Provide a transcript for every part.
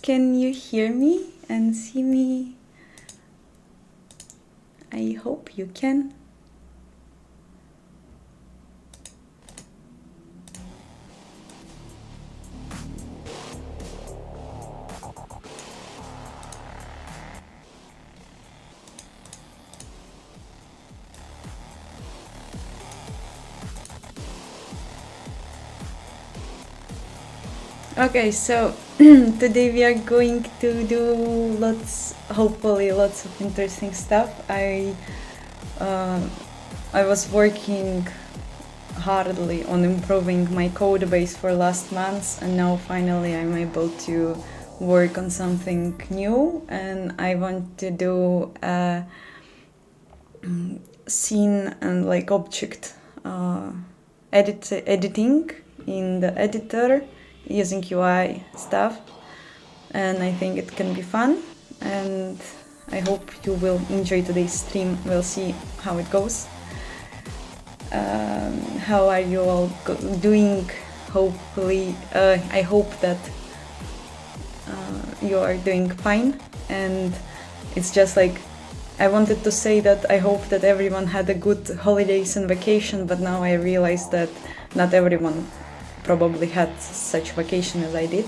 can you hear me and see me? I hope you can. Okay, so today we are going to do hopefully lots of interesting stuff. I was working hardly on improving my code base for last months, and now finally I'm able to work on something new, and I want to do a scene and like object editing in the editor using UI stuff, and I think it can be fun, and I hope you will enjoy today's stream. We'll see how it goes. How are you all doing? Hopefully, I hope that you are doing fine, and it's just like I wanted to say that I hope that everyone had a good holidays and vacation, but now I realize that not everyone probably had such vacation as I did.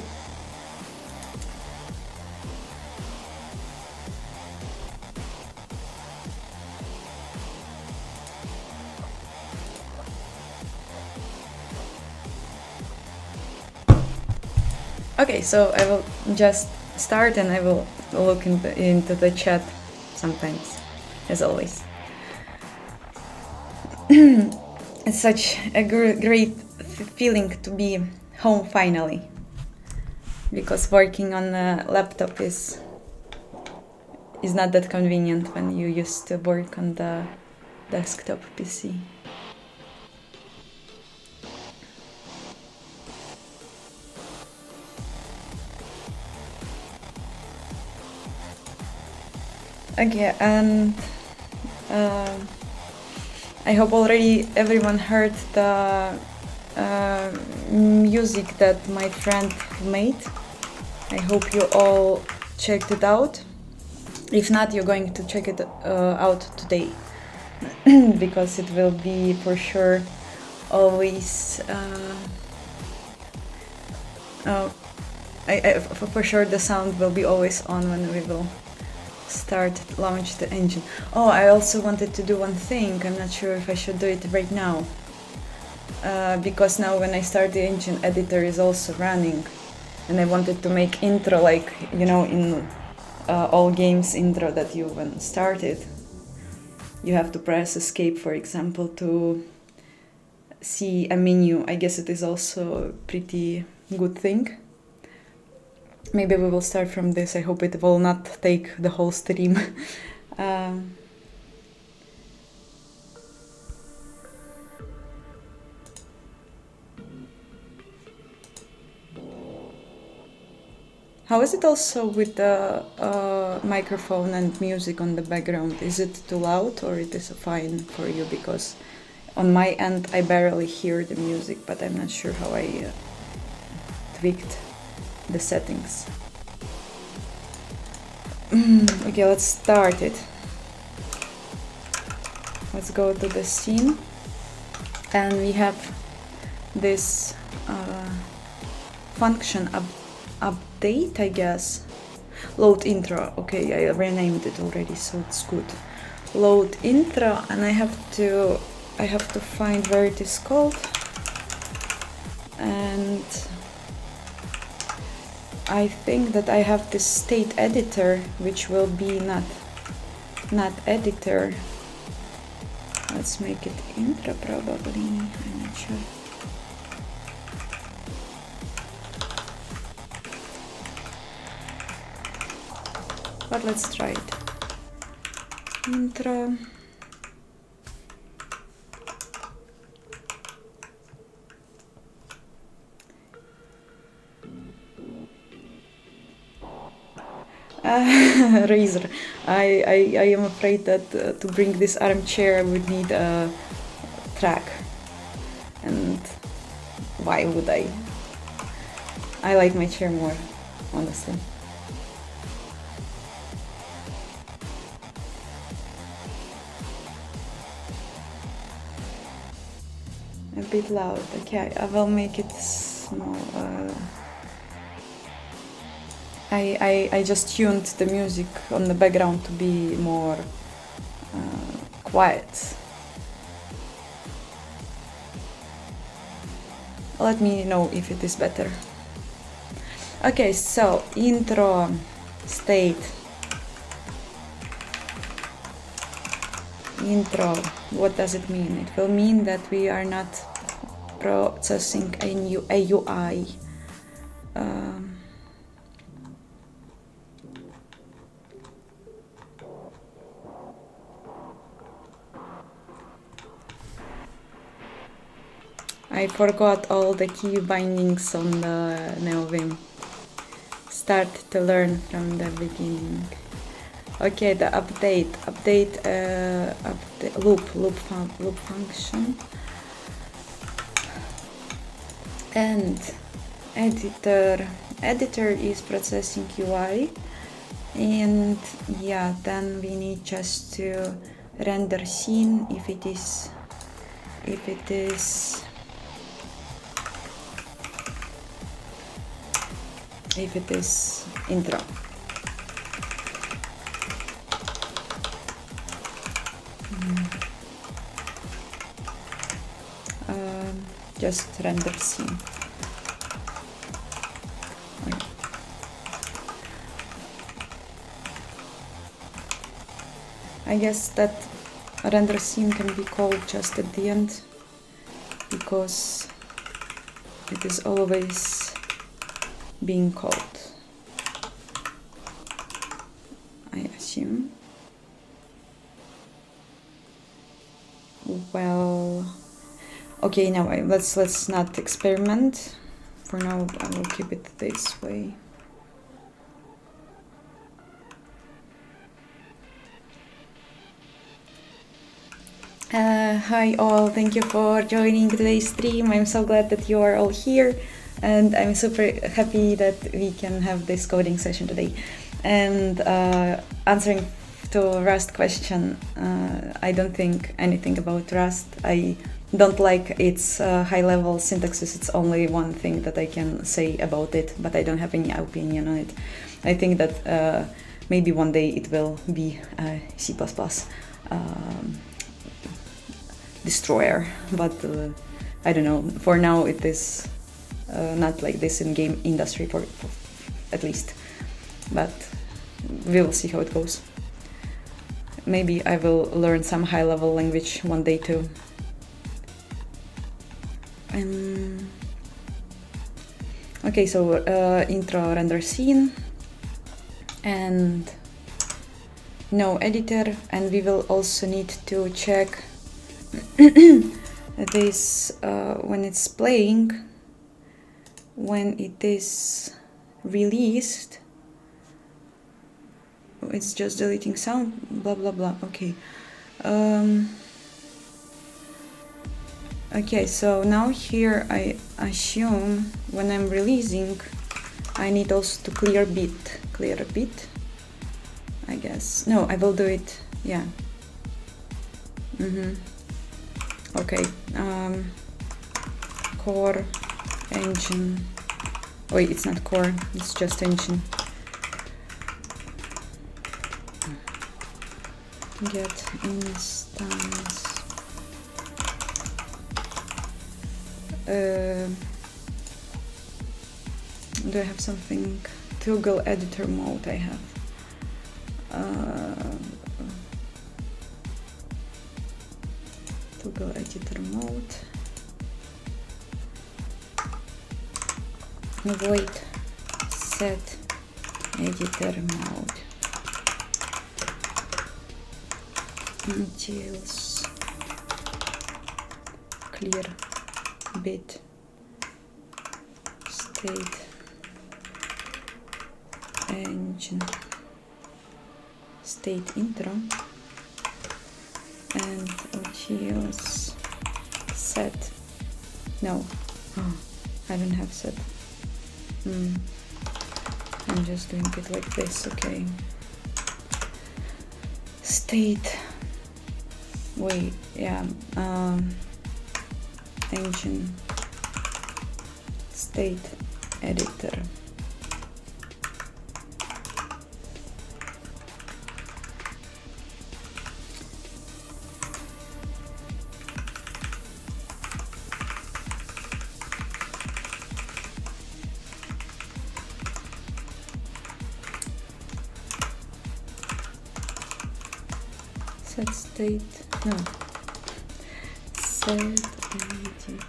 Okay, so I will just start and I will look into the chat sometimes, as always. It's such a great feeling to be home finally, because working on a laptop is not that convenient when you used to work on the desktop PC. Okay, and I hope already everyone heard the music that my friend made. I hope you all checked it out. If not, you're going to check it out today, because it will be for sure always for sure the sound will be always on when we will launch the engine. Oh, I also wanted to do one thing. I'm not sure if I should do it right now, because now when I start the engine, editor is also running, and I wanted to make intro like, you know, in all games intro that you when started you have to press escape, for example, to see a menu. I guess it is also a pretty good thing. Maybe we will start from this. I hope it will not take the whole stream. How is it also with the microphone and music on the background? Is it too loud or it is fine for you? Because on my end I barely hear the music, but I'm not sure how I tweaked the settings. Okay, let's start it. Let's go to the scene, and we have this function update, I guess. Load intro. Okay, I renamed it already, so it's good. Load intro, and I have to find where it is called, and I think that I have this state editor, which will be not editor. Let's make it intro probably, I'm not sure. But let's try it. Intro. Razor. I am afraid that to bring this armchair I would need a track, and why would I? I like my chair more, honestly. bit loud. Okay, I will make it small. I just tuned the music on the background to be more quiet. Let me know if it is better. Okay, so intro state. Intro, what does it mean? It will mean that we are not processing a new UI. I forgot all the key bindings on the NeoVim. Start to learn from the beginning. Okay, the update loop function, and editor is processing UI, and yeah, then we need just to render scene if it is intro. Just render scene. I guess that render scene can be called just at the end, because it is always being called, I assume. Well, okay, now let's not experiment. For now, I will keep it this way. Hi all, thank you for joining today's stream. I'm so glad that you are all here, and I'm super happy that we can have this coding session today. And answering to Rust question, I don't think anything about Rust. I don't like its high-level syntaxes. It's only one thing that I can say about it, but I don't have any opinion on it. I think that maybe one day it will be C++ destroyer, but I don't know. For now, it is not like this in game industry, for at least. But we will see how it goes. Maybe I will learn some high-level language one day too. Okay, so intro render scene and no editor, and we will also need to check this when it's playing, when it is released. It's just deleting sound, blah blah blah. Okay. Okay, so now here I assume when I'm releasing, I need also to clear a bit, I guess. No, I will do it, yeah. Okay, core engine. Wait, it's not core, it's just engine. Get instance. Do I have something? Toggle editor mode I have. Toggle editor mode. Void set editor mode. Utils clear bit state engine state intro and utils set. No, I don't have set. I'm just doing it like this. Okay, state. Wait, yeah. engine state editor. Set state, no, set editor state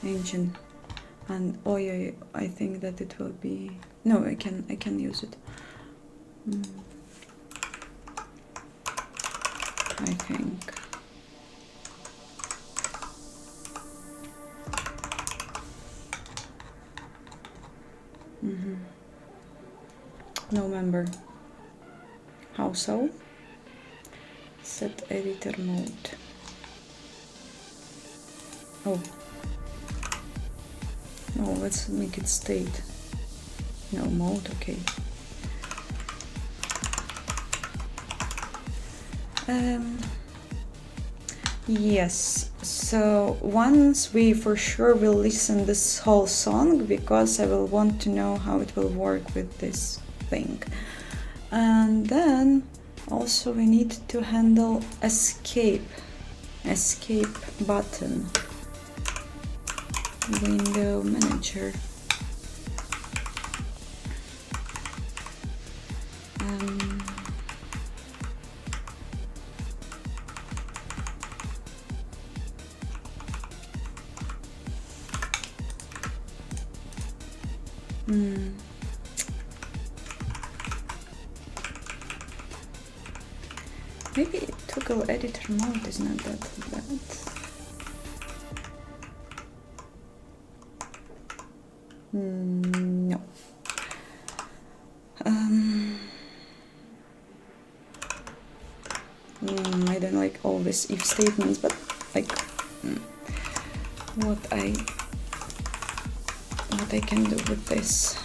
engine, and oh yeah, I think that it will be, no, I can use it. I think. No member. How so? Set editor mode. Oh. No, let's make it state. No, mode, okay. Yes, so once we for sure will listen this whole song, because I will want to know how it will work with this thing. And then also we need to handle escape button, window manager. Maybe toggle editor mode is not that bad. No. I don't like all these if statements, but like what I can do with this.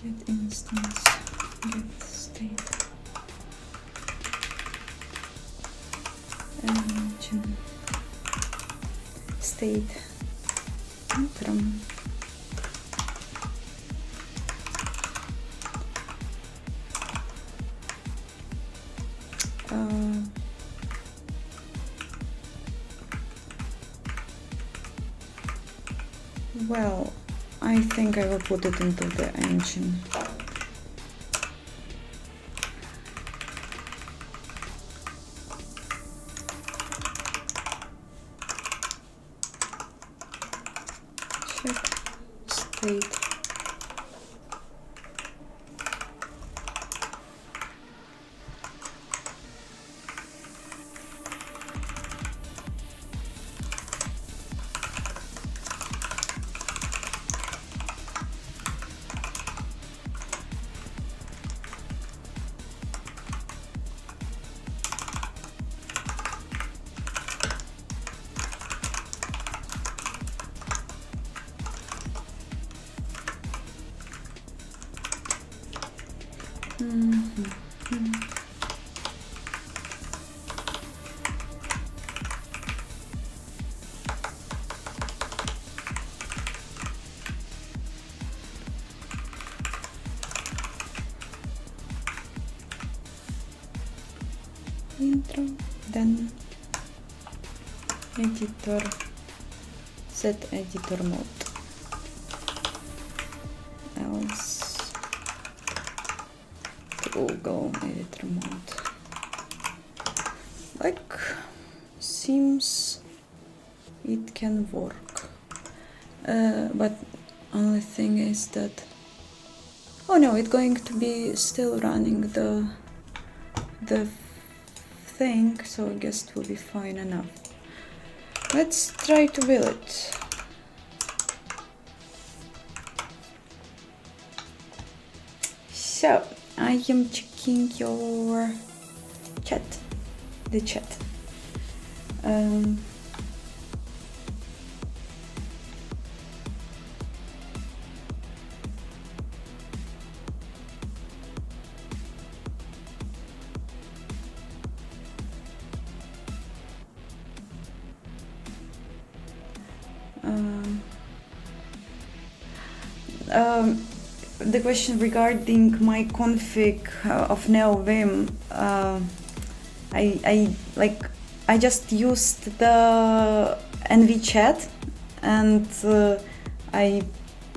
Get instance, get state, engine, state, from well, I think I will put it into the engine. Check state. Intro, then editor, set editor mode, else Google editor mode. Like, seems it can work, but only thing is that, oh no, it's going to be still running the thing, so I guess it will be fine enough. Let's try to build it. So I am checking your chat. the chat. The question regarding my config of NeoVim, I just used the NV chat and I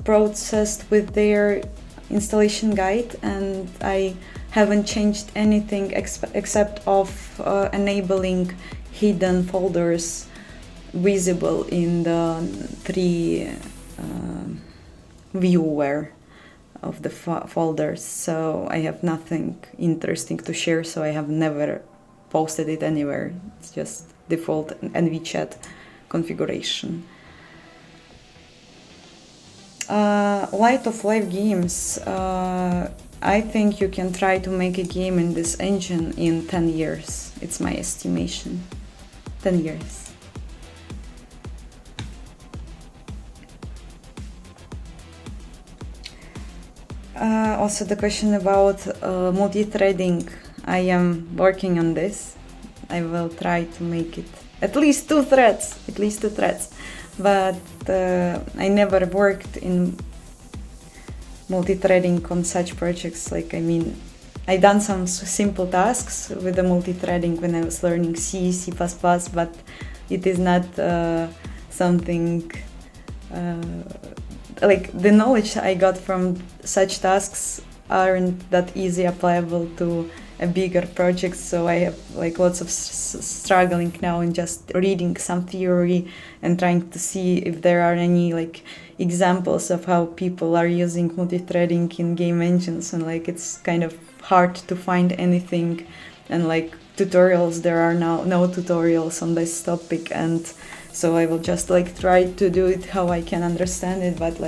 processed with their installation guide, and I haven't changed anything except of enabling hidden folders visible in the 3 viewer of the folders. So I have nothing interesting to share, so I have never posted it anywhere. It's just default NV chat configuration. Light of Life games. I think you can try to make a game in this engine in 10 years. It's my estimation. 10 years. Also the question about multi-threading. I am working on this. I will try to make it at least two threads. But I never worked in multi-threading on such projects. I done some simple tasks with the multi-threading when I was learning C, C++, but it is not something the knowledge I got from such tasks aren't that easy applicable to a bigger project, so I have lots of struggling now in just reading some theory and trying to see if there are any examples of how people are using multi-threading in game engines, and it's kind of hard to find anything, and tutorials, there are now no tutorials on this topic, and so I will just try to do it how I can understand it, but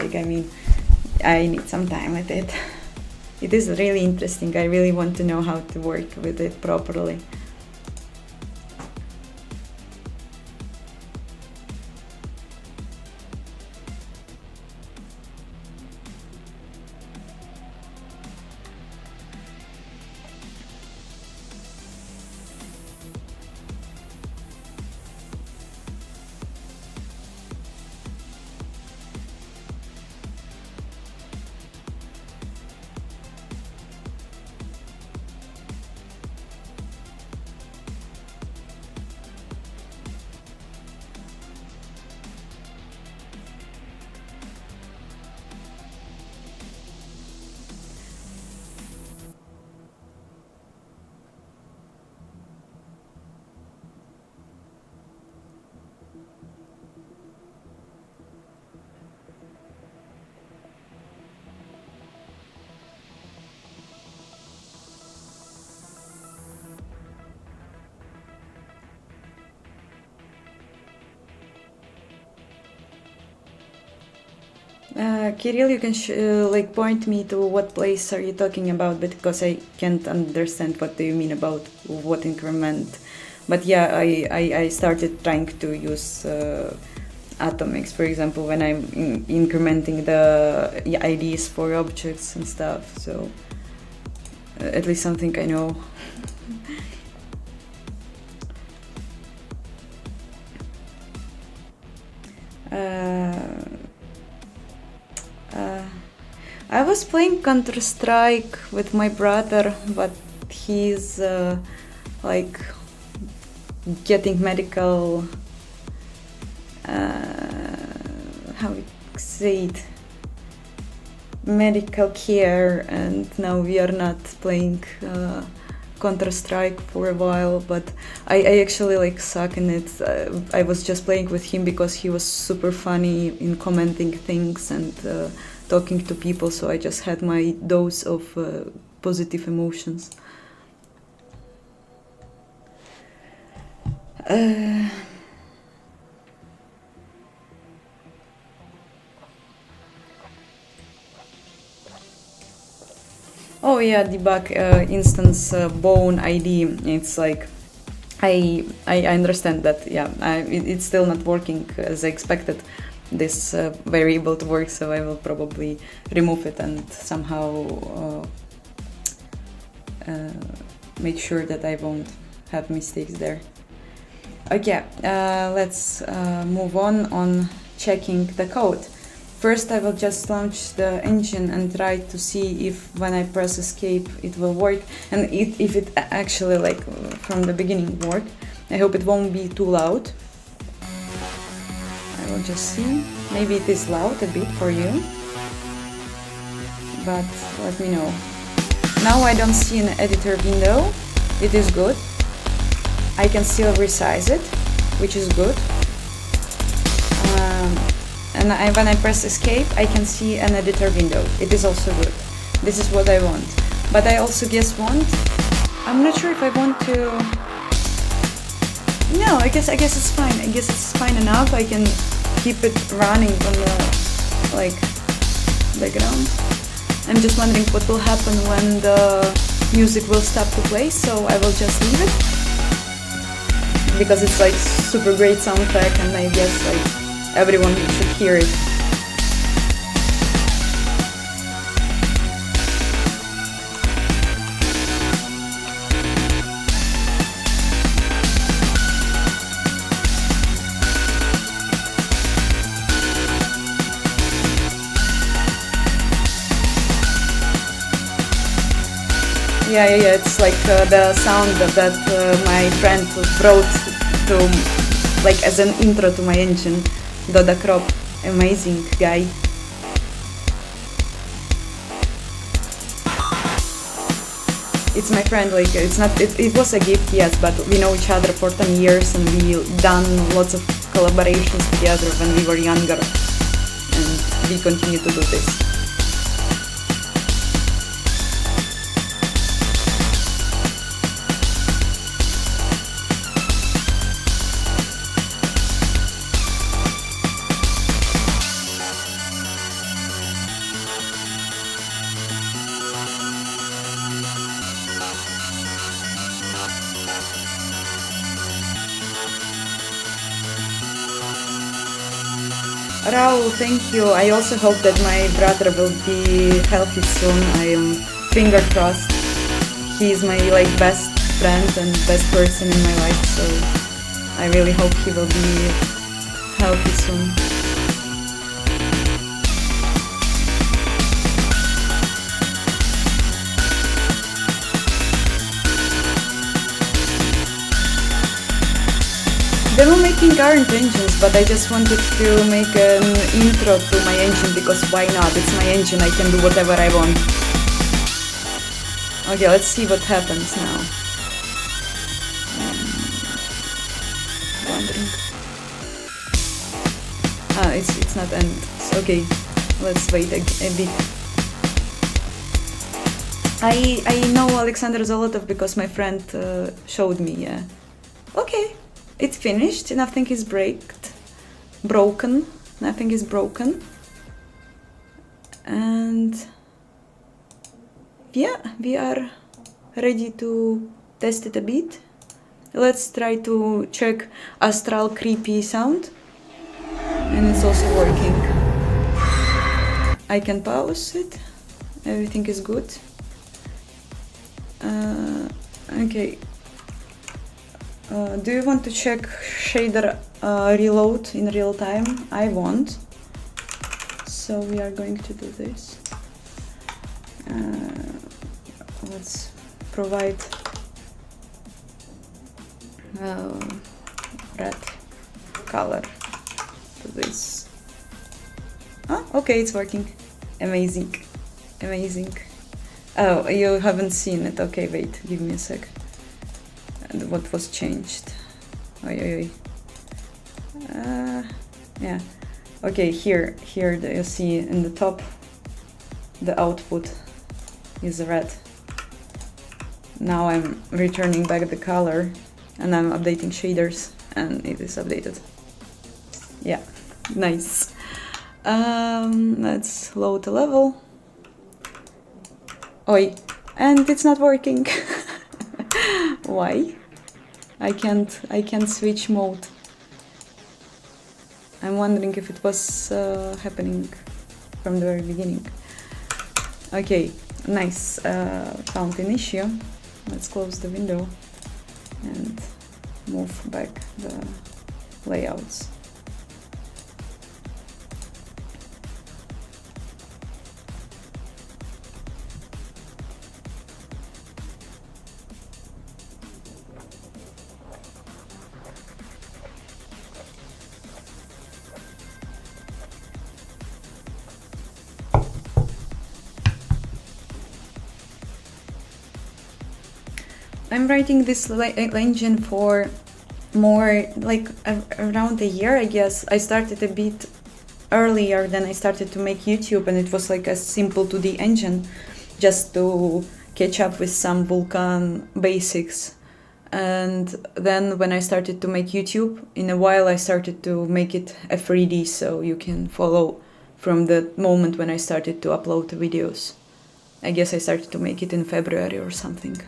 I need some time with it. It is really interesting. I really want to know how to work with it properly. Kirill, you can point me to what place are you talking about, because I can't understand what do you mean about what increment. But yeah, I started trying to use atomics, for example, when I'm incrementing the IDs for objects and stuff. So at least something I know. I was playing Counter-Strike with my brother, but he's getting medical, how we say it, medical care, and now we are not playing Counter-Strike for a while, but I actually suck in it. I was just playing with him because he was super funny in commenting things and talking to people, so I just had my dose of positive emotions. Oh yeah, debug instance bone ID. It's I understand that, yeah, it's still not working as I expected this variable to work, so I will probably remove it and somehow make sure that I won't have mistakes there. Okay, let's move on checking the code. First, I will just launch the engine and try to see if when I press escape it will work, and if it actually, like, from the beginning work. I hope it won't be too loud. I will just see. Maybe it is loud a bit for you, but let me know. Now I don't see an editor window. It is good. I can still resize it, which is good. And when I press escape, I can see an editor window. It is also good. This is what I want. But I also I'm not sure if I want to... No, I guess it's fine. I guess it's fine enough. I can keep it running on the, like, background. I'm just wondering what will happen when the music will stop to play, so I will just leave it. Because it's like super great soundtrack, and I guess like everyone should hear it. Yeah, it's like the sound that my friend brought to, like, as an intro to my engine. Doda Crop, amazing guy. It's my friend, like, it's not, it was a gift, yes, but we know each other for 10 years and we done lots of collaborations together when we were younger, and we continue to do this. Raul, thank you. I also hope that my brother will be healthy soon. I am finger crossed. He is my, like, best friend and best person in my life, so I really hope he will be healthy soon. They were making current engines, but I just wanted to make an intro to my engine because why not? It's my engine, I can do whatever I want. Okay, let's see what happens now. Wondering. It's not end. Okay, let's wait a bit. I know Alexander Zolotov because my friend showed me. Yeah. Okay. It's finished, nothing is broken, nothing is broken. And yeah, we are ready to test it a bit. Let's try to check Astral creepy sound. And it's also working. I can pause it, everything is good. Okay. Do you want to check shader reload in real time? I want. So we are going to do this. Let's provide red color to this. Oh, okay, it's working. Amazing. Amazing. Oh, you haven't seen it. Okay, wait, give me a sec. What was changed? Yeah. Okay, here you see in the top the output is red. Now I'm returning back the color and I'm updating shaders and it is updated. Yeah, nice. Let's load the level. Oi, and it's not working. Why? I can't switch mode. I'm wondering if it was happening from the very beginning. Okay, nice. Found an issue. Let's close the window and move back the layouts. I'm writing this engine for more like around a year, I guess. I started a bit earlier than I started to make YouTube, and it was like a simple 2D engine just to catch up with some Vulkan basics. And then when I started to make YouTube, in a while I started to make it a 3D, so you can follow from the moment when I started to upload the videos. I guess I started to make it in February or something.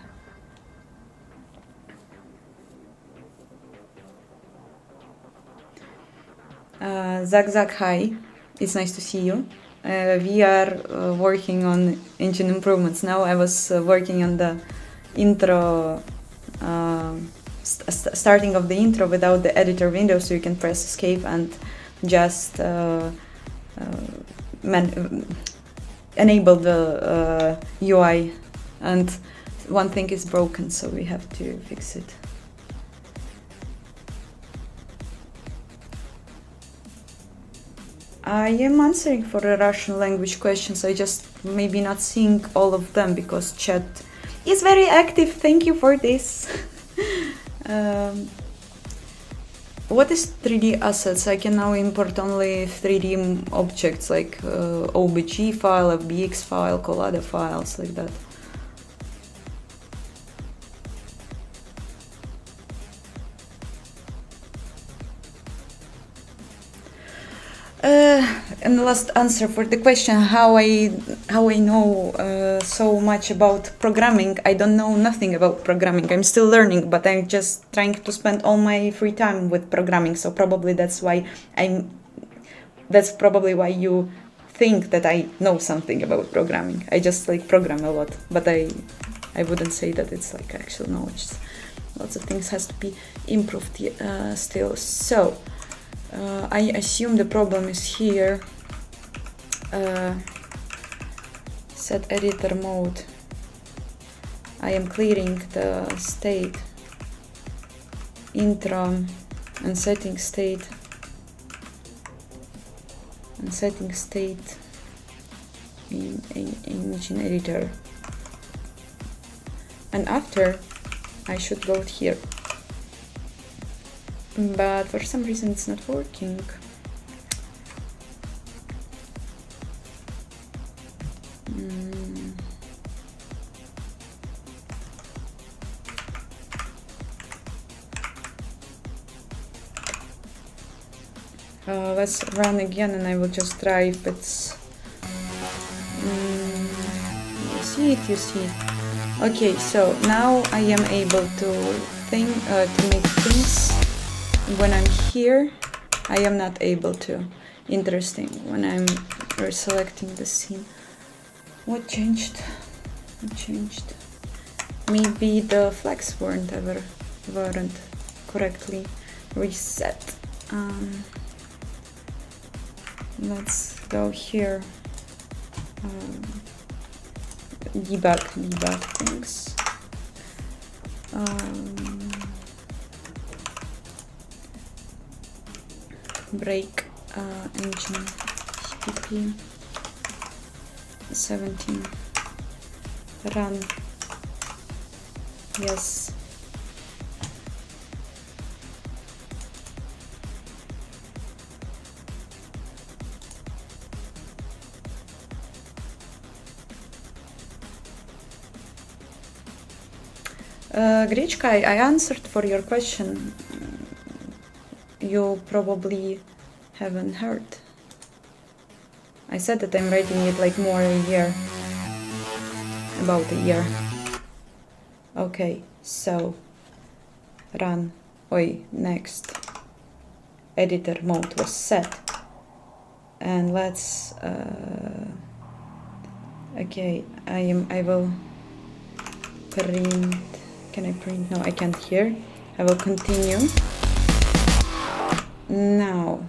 Zag, hi, it's nice to see you. We are working on engine improvements now. I was working on the intro, starting of the intro without the editor window, so you can press escape and just enable the UI. And one thing is broken, so we have to fix it. I am answering for the Russian language questions. I just maybe not seeing all of them because chat is very active. Thank you for this. What is 3D assets? I can now import only 3D objects like OBJ file, FBX file, Collada files, like that. And the last answer for the question, how I know so much about programming. I don't know nothing about programming. I'm still learning, but I'm just trying to spend all my free time with programming. So probably that's why you think that I know something about programming. I just like program a lot, but I wouldn't say that it's like actual knowledge. Lots of things has to be improved still. So. I assume the problem is here. Set editor mode. I am clearing the state, intro, and setting state, in engine editor. And after, I should go here. But for some reason it's not working. Let's run again and I will just try if it's... you see it. Okay, so now I am able to make things. When I'm here, I am not able to. Interesting, when I'm reselecting the scene. What changed? Maybe the flags weren't correctly reset. Let's go here. Debug things. Break engine cpp 17 run. Yes. Grichka, I answered for your question. You probably haven't heard. I said that I'm writing it like more a year. About a year. Okay, so run. Next editor mode was set. And let's okay, I will print. Can I print? No, I can't here. I will continue. Now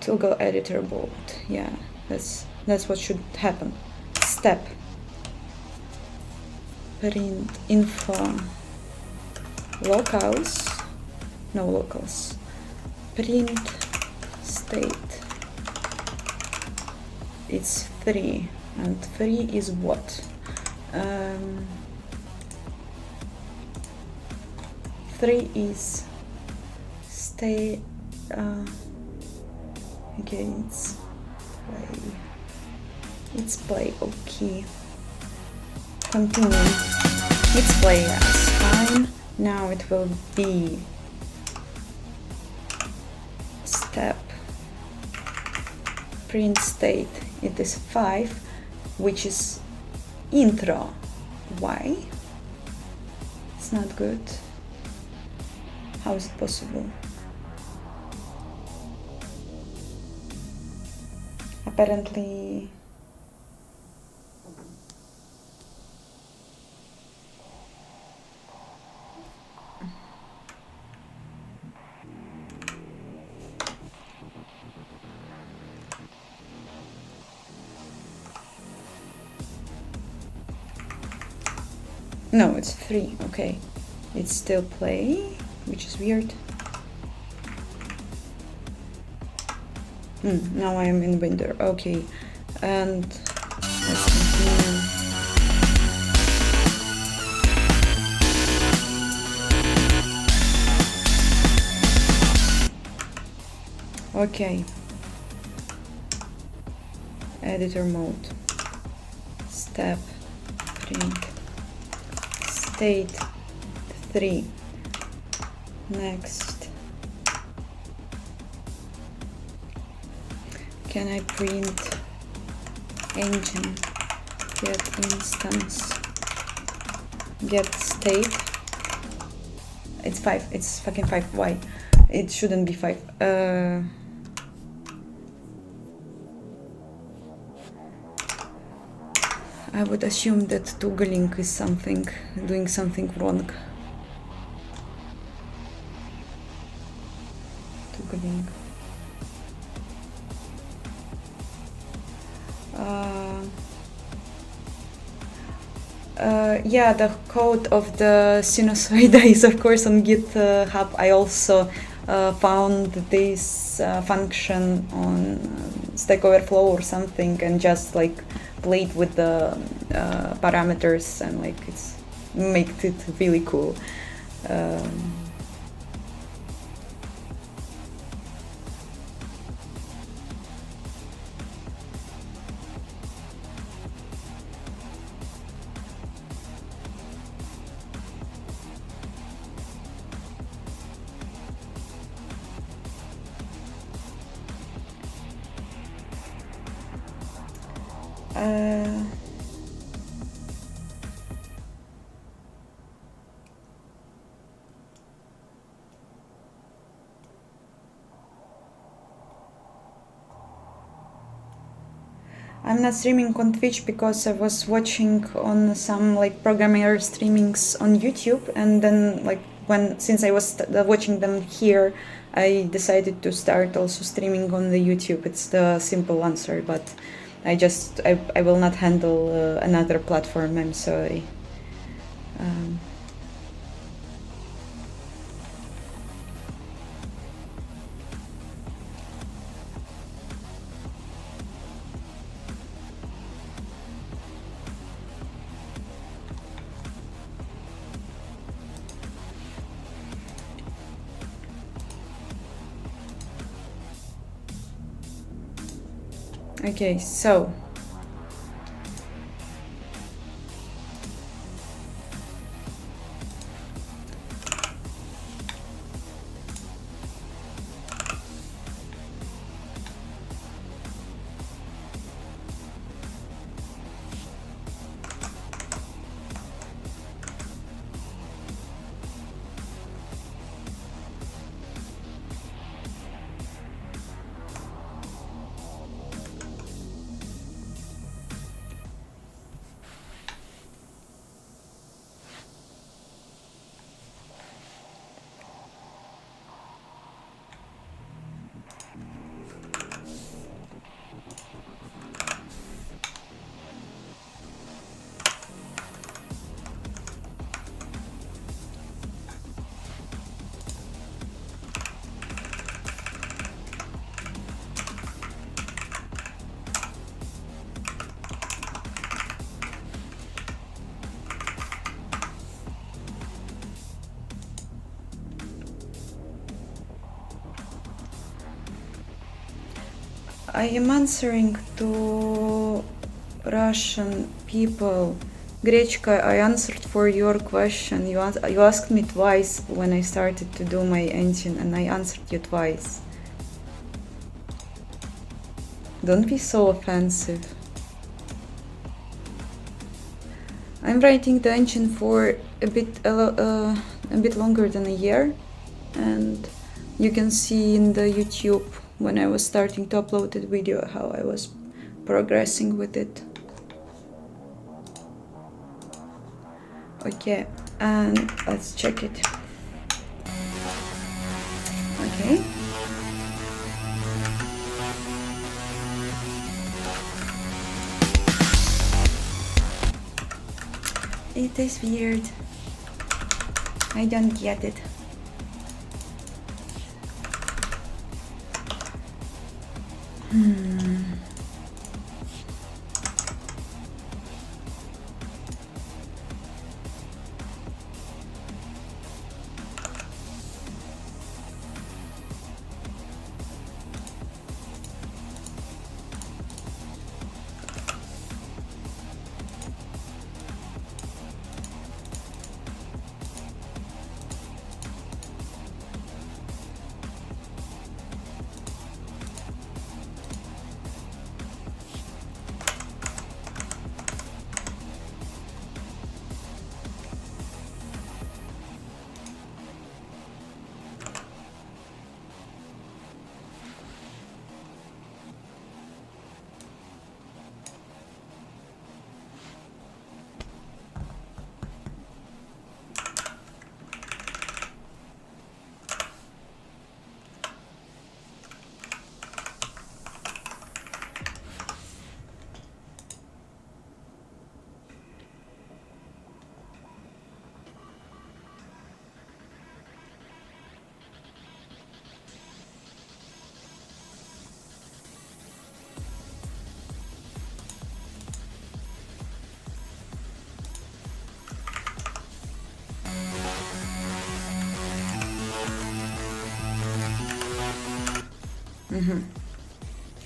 toggle editor bold. Yeah, that's what should happen. Step print info locals, no locals, print state. It's 3, and 3 is what? 3 is state. Okay, it's play. It's play. Okay. Continue. It's play. Yes, fine. Now it will be step print state. It is 5, which is intro. Why? It's not good. How is it possible? Apparently no, it's 3. Okay, it's still play, which is weird. Now I am in window. Okay, and let's continue. Okay, editor mode, step print state 3. Next, can I print engine get instance get state? It's 5. It's fucking 5. Why? It shouldn't be 5. I would assume that toggling is doing something wrong. Toggling. Yeah, the code of the sinusoid is of course on GitHub. I also found this function on Stack Overflow or something, and just like played with the parameters, and like it's makes it really cool. I'm not streaming on Twitch because I was watching on some like programmer streamings on YouTube, and then like since I was watching them here, I decided to start also streaming on the YouTube. It's the simple answer, but I will not handle another platform. I'm sorry. Okay, so I am answering to Russian people. Grechka, I answered for your question. You asked me twice when I started to do my engine, and I answered you twice. Don't be so offensive. I'm writing the engine for a bit longer than a year, and you can see in the YouTube when I was starting to upload the video how I was progressing with it. Okay, and let's check it. Okay. It is weird. I don't get it.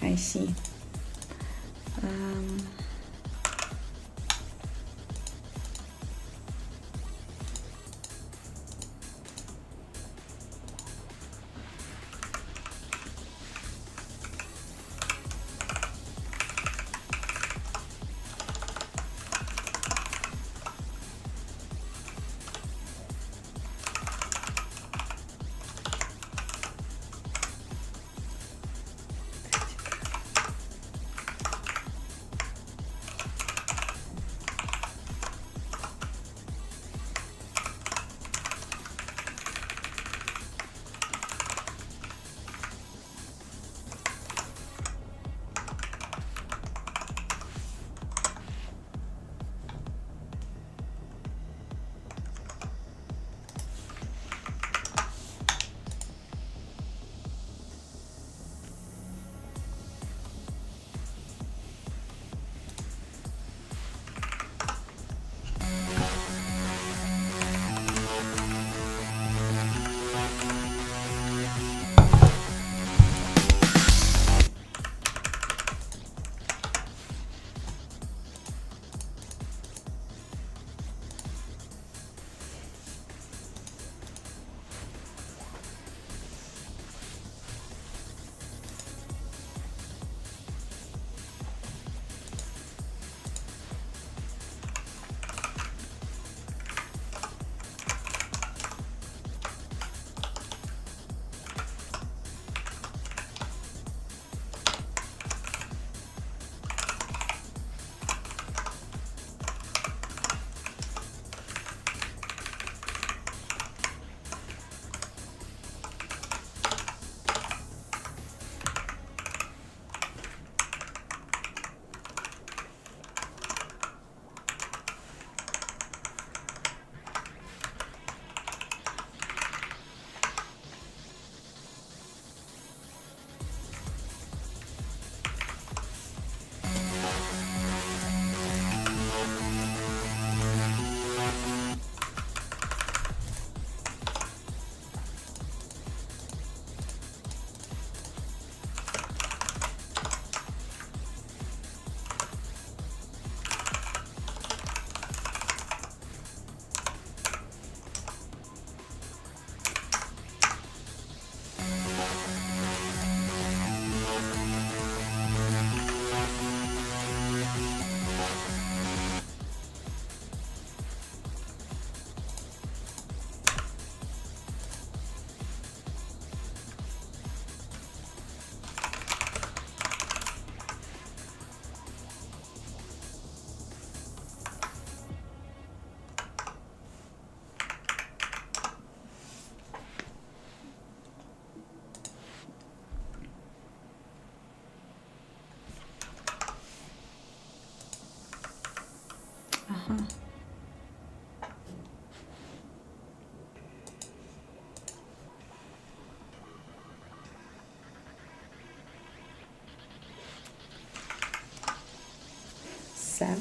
I see.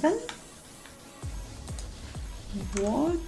11? What?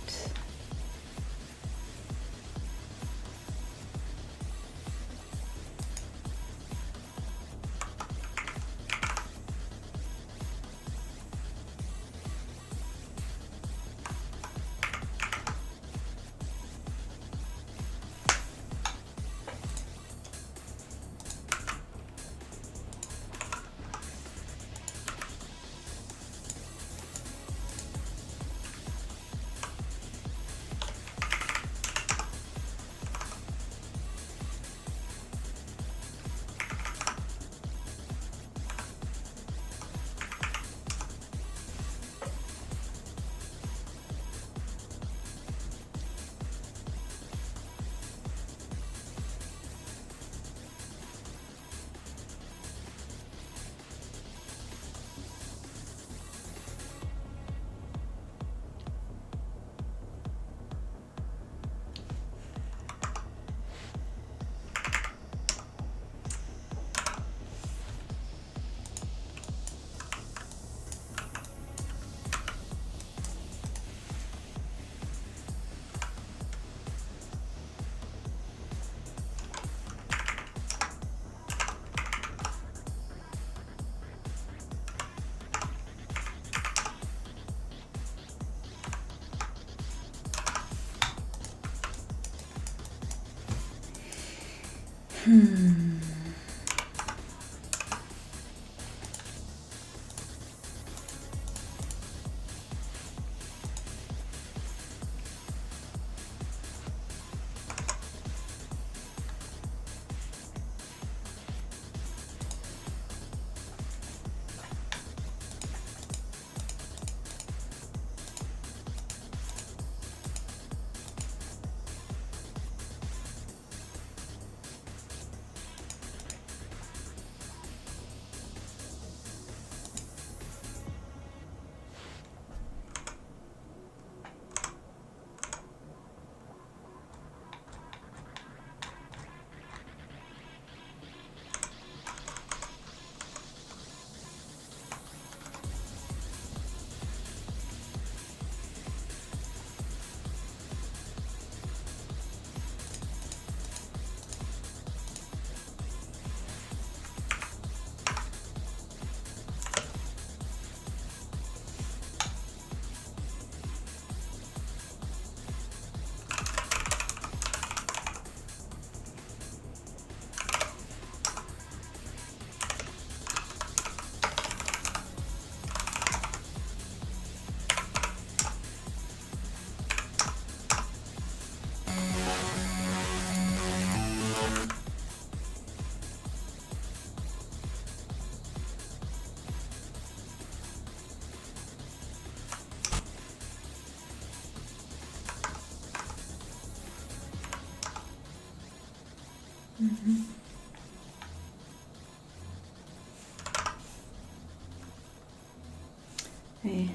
Hey.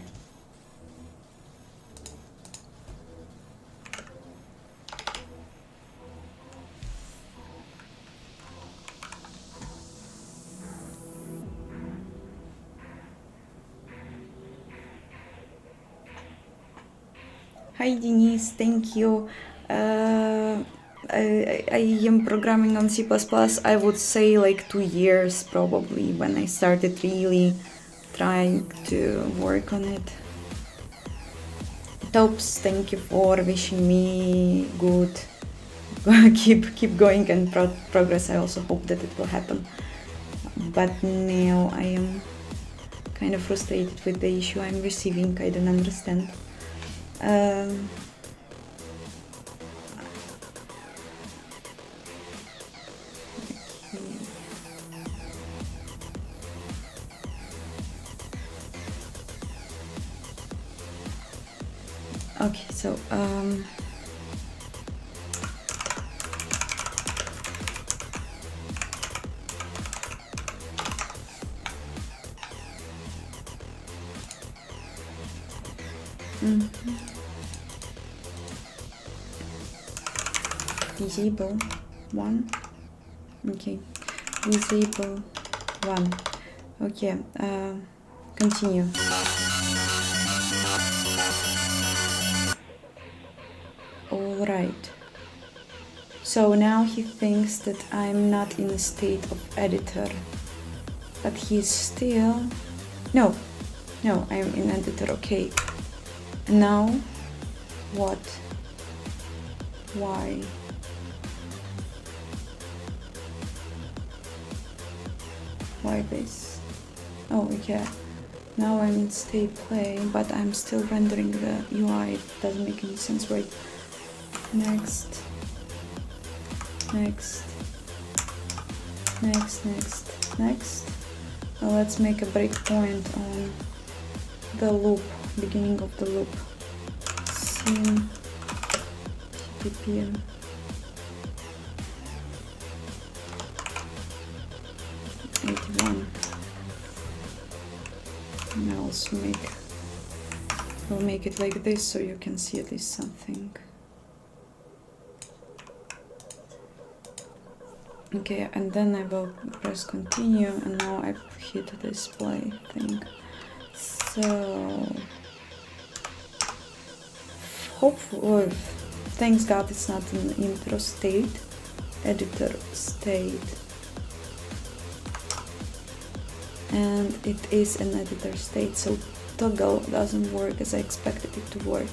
Hi Denise, thank you. I am programming on C++, I would say like 2 years probably when I started really trying to work on it. Tops, thank you for wishing me good. keep going and progress. I also hope that it will happen. But now I am kind of frustrated with the issue I'm receiving. I don't understand. Okay, so disable 1. Okay, disable 1. Okay, Continue. All right. So now he thinks that I'm not in a state of editor, but he's still... No, I'm in editor, okay. Now, what? Why? Why this? Oh, yeah. Now I'm in state play, but I'm still rendering the UI. It doesn't make any sense, right? Next. Next. Now let's make a breakpoint on the loop, beginning of the loop. Scene ppm 81. And I'll also we'll make it like this so you can see at least something. Okay, and then I will press continue, and now I've hit the display thing. So hopefully, thanks God it's not an intro state, editor state, and it is an editor state, so toggle doesn't work as I expected it to work.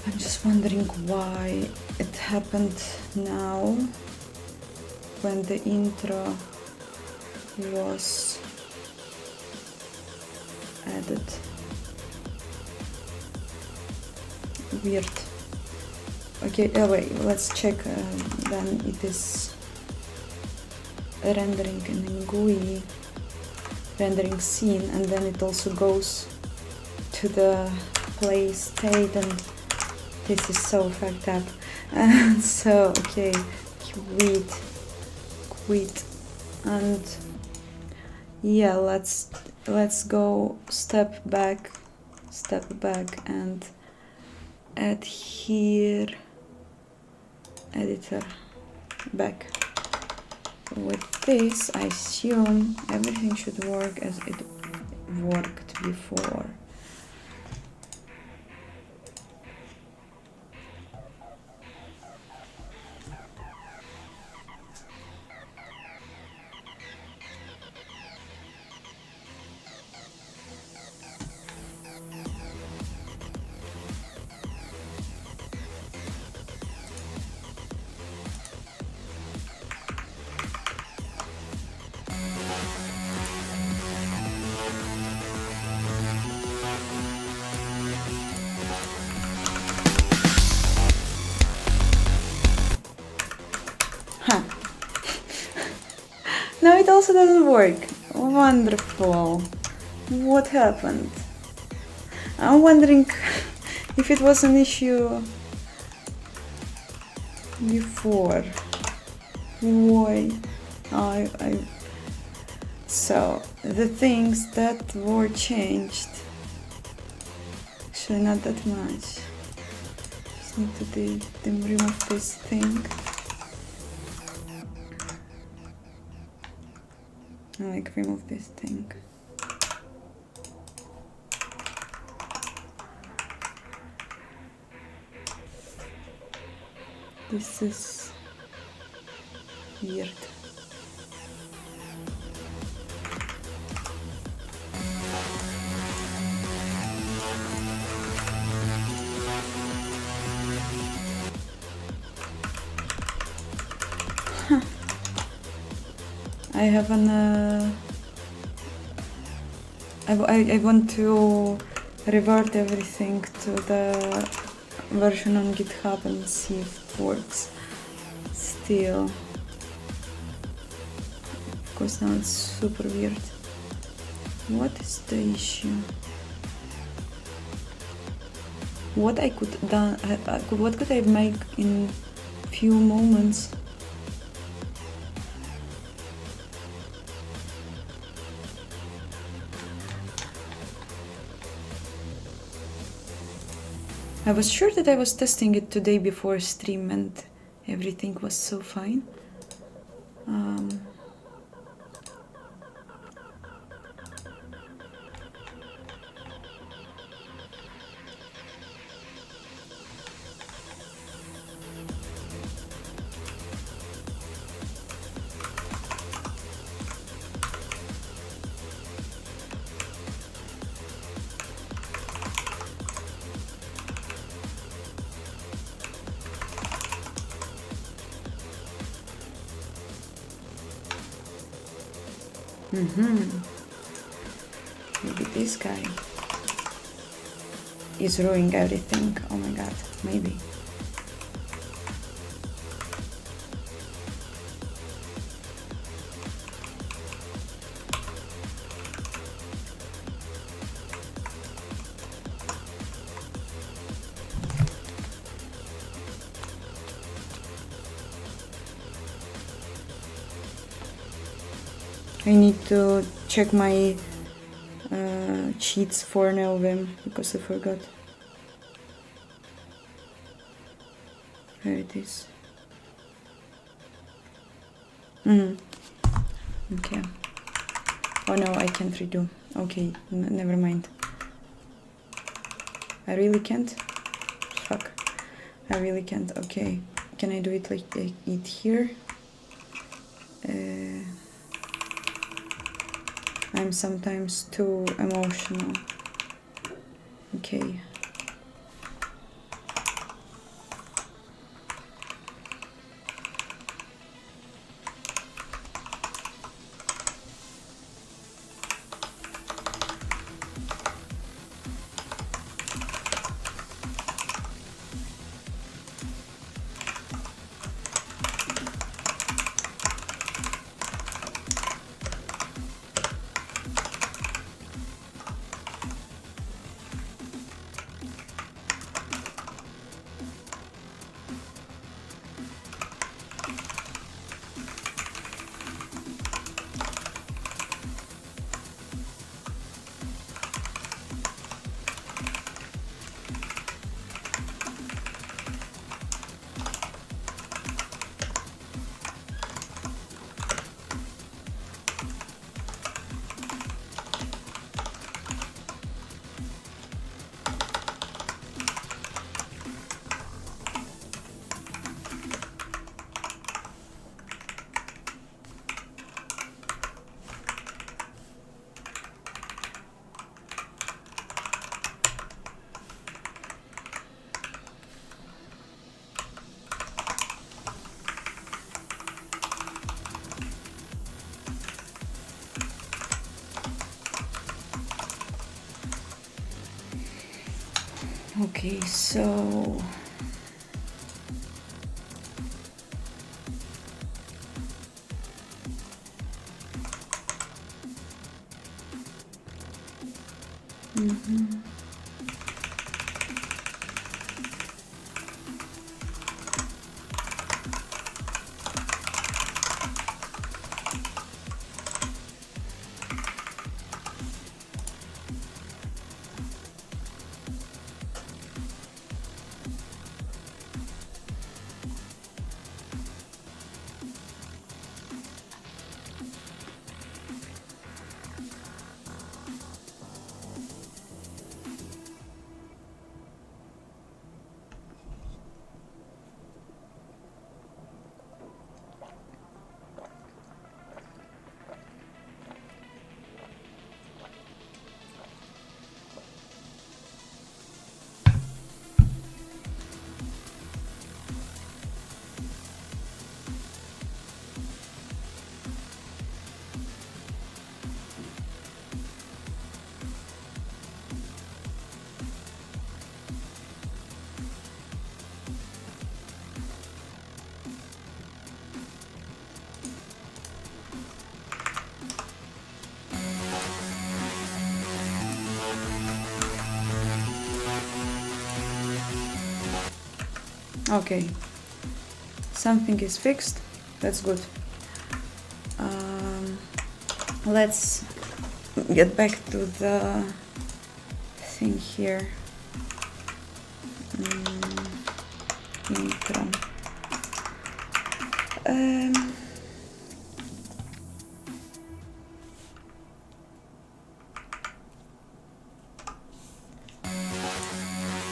I'm just wondering why it happened now when the intro was added. Weird. Okay, wait, let's check. Then it is rendering in GUI, rendering scene, and then it also goes to the play state, and this is so fucked up. So, okay, quit, and yeah, let's go step back and add here editor back. With this, I assume everything should work as it worked before. Huh. No, it also doesn't work. Wonderful. What happened? I'm wondering if it was an issue before. Why? So the things that were changed, actually not that much. Just need to remove this thing. Like remove this thing. This is weird. Huh. I have an I want to revert everything to the version on GitHub and see if it works still. Of course now it's super weird. What is the issue? What I could done? What could I make in few moments? I was sure that I was testing it today before stream and everything was so fine. Maybe this guy is ruining everything. Oh my god, maybe. I need to check my cheats for Nelvim because I forgot. There it is. Okay. Oh no, I can't redo. Okay, never mind. I really can't? Fuck. I really can't. Okay. Can I do it like it here? I'm sometimes too emotional. Okay. Okay, so okay, something is fixed. That's good. Let's get back to the thing here. Intro.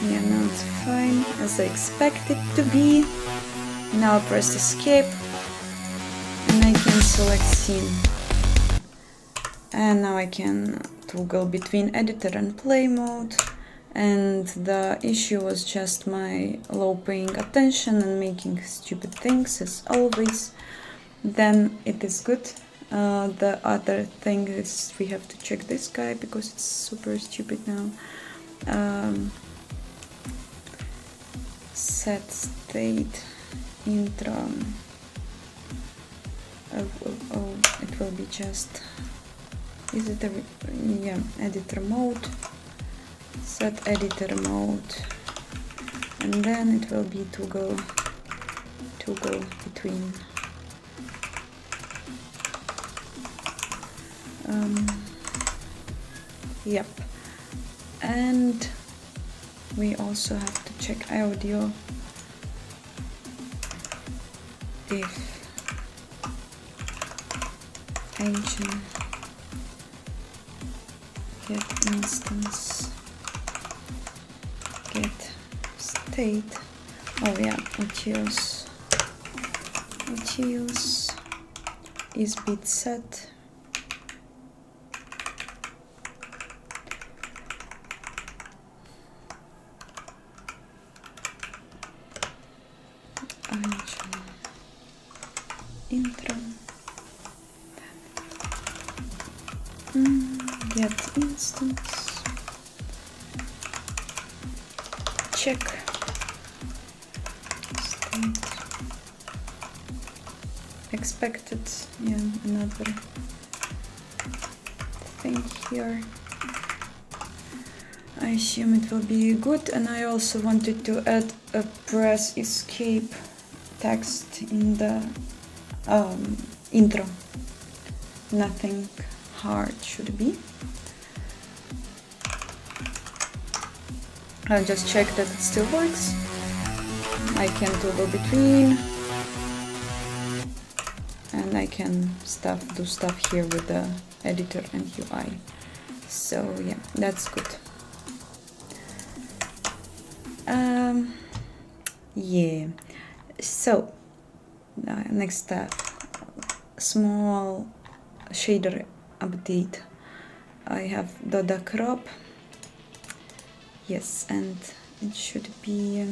Yeah, now it's fine, as I expect it to be. Now I'll press escape and I can select scene. And now I can toggle between editor and play mode. And the issue was just my low paying attention and making stupid things as always. Then it is good. The other thing is we have to check this guy because it's super stupid now. Set state intro. Oh, it will be just, is it a, yeah, editor mode, set editor mode, and then it will be toggle between yep, and we also have to check audio if engine get instance get state. Oh yeah, utils is bit set. Engine intro. Get instance, check state, expected, yeah, another thing here. I assume it will be good, and I also wanted to add a press escape text in the intro. Nothing hard should be. I'll just check that it still works. I can toggle between, and I can do stuff here with the editor and UI. So yeah, that's good. Yeah. So next step, small shader update. I have Doda crop. Yes, and it should be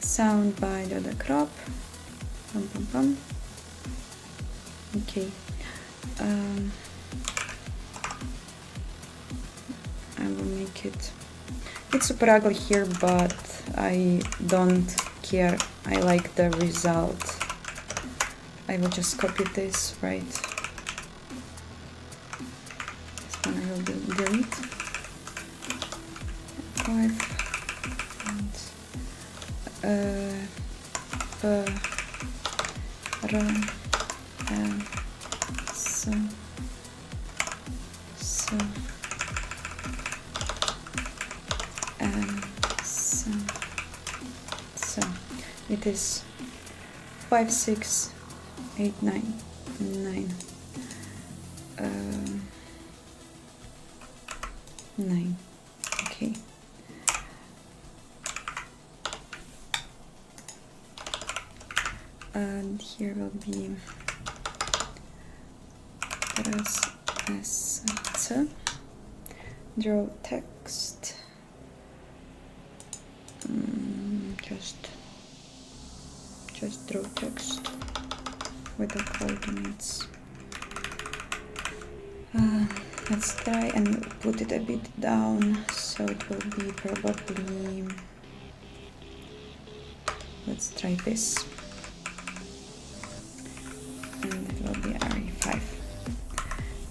sound by Doda crop. Pum, pum, pum. Okay. I will make it. It's super ugly here, but I don't care. I like the result. I will just copy this, right? This one I will delete. 5 and so it is 5, 6, 8, 9, 9, 9. Okay. And here will be press S, draw text, just draw text with the coordinates. Let's try and put it a bit down, so it will be probably, let's try this, and it will be RE5.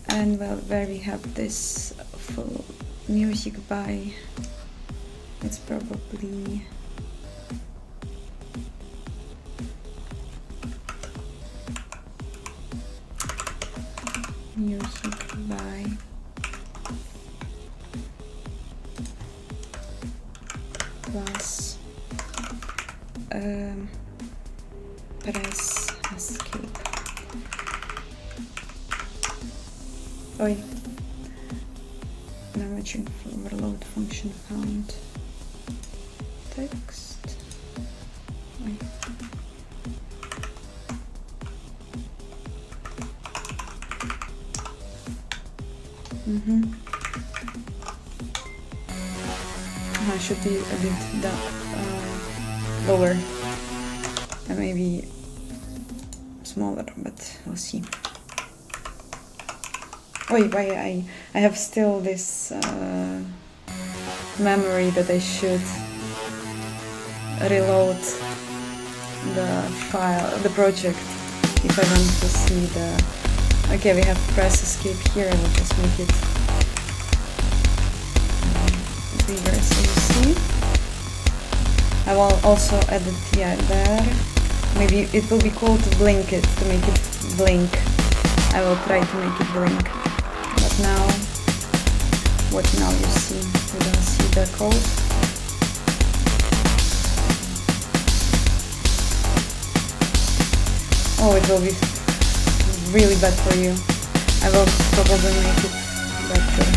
And well, where we have this full music by, it's probably music by plus press escape. Oi, damaging overload function found text. Oi. Should be a bit lower, and maybe smaller, but we'll see. Wait, I have still this memory that I should reload the file, the project, if I want to see the... Okay, we have press escape here. I will just make it bigger so you see. I will also edit, yeah, there. Maybe it will be cool to blink it, to make it blink. I will try to make it blink. But now, what now you see? You don't see the code. Oh, it will be really bad for you. I will probably make it better.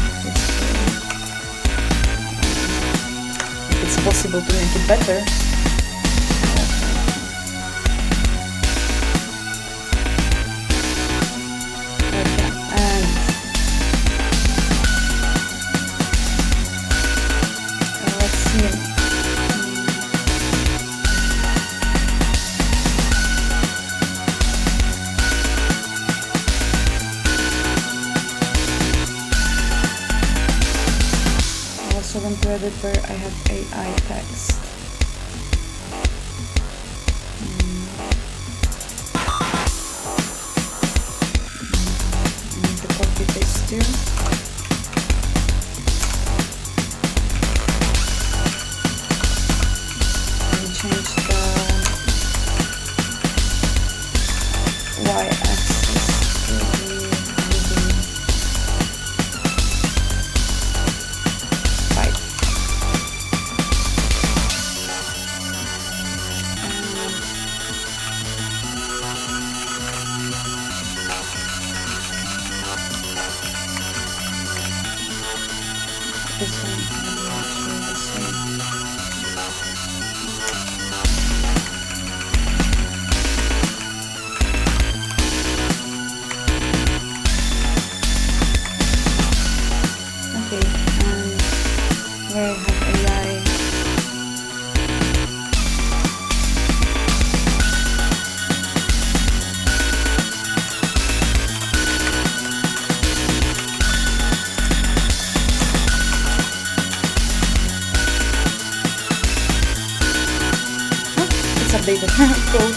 If it's possible to make it better. Okay, and let's see. To edit where I have AI text. I need to copy paste too. And change the y-axis to be this one is actually the same. Okay, and where I have AI, updated. Cool.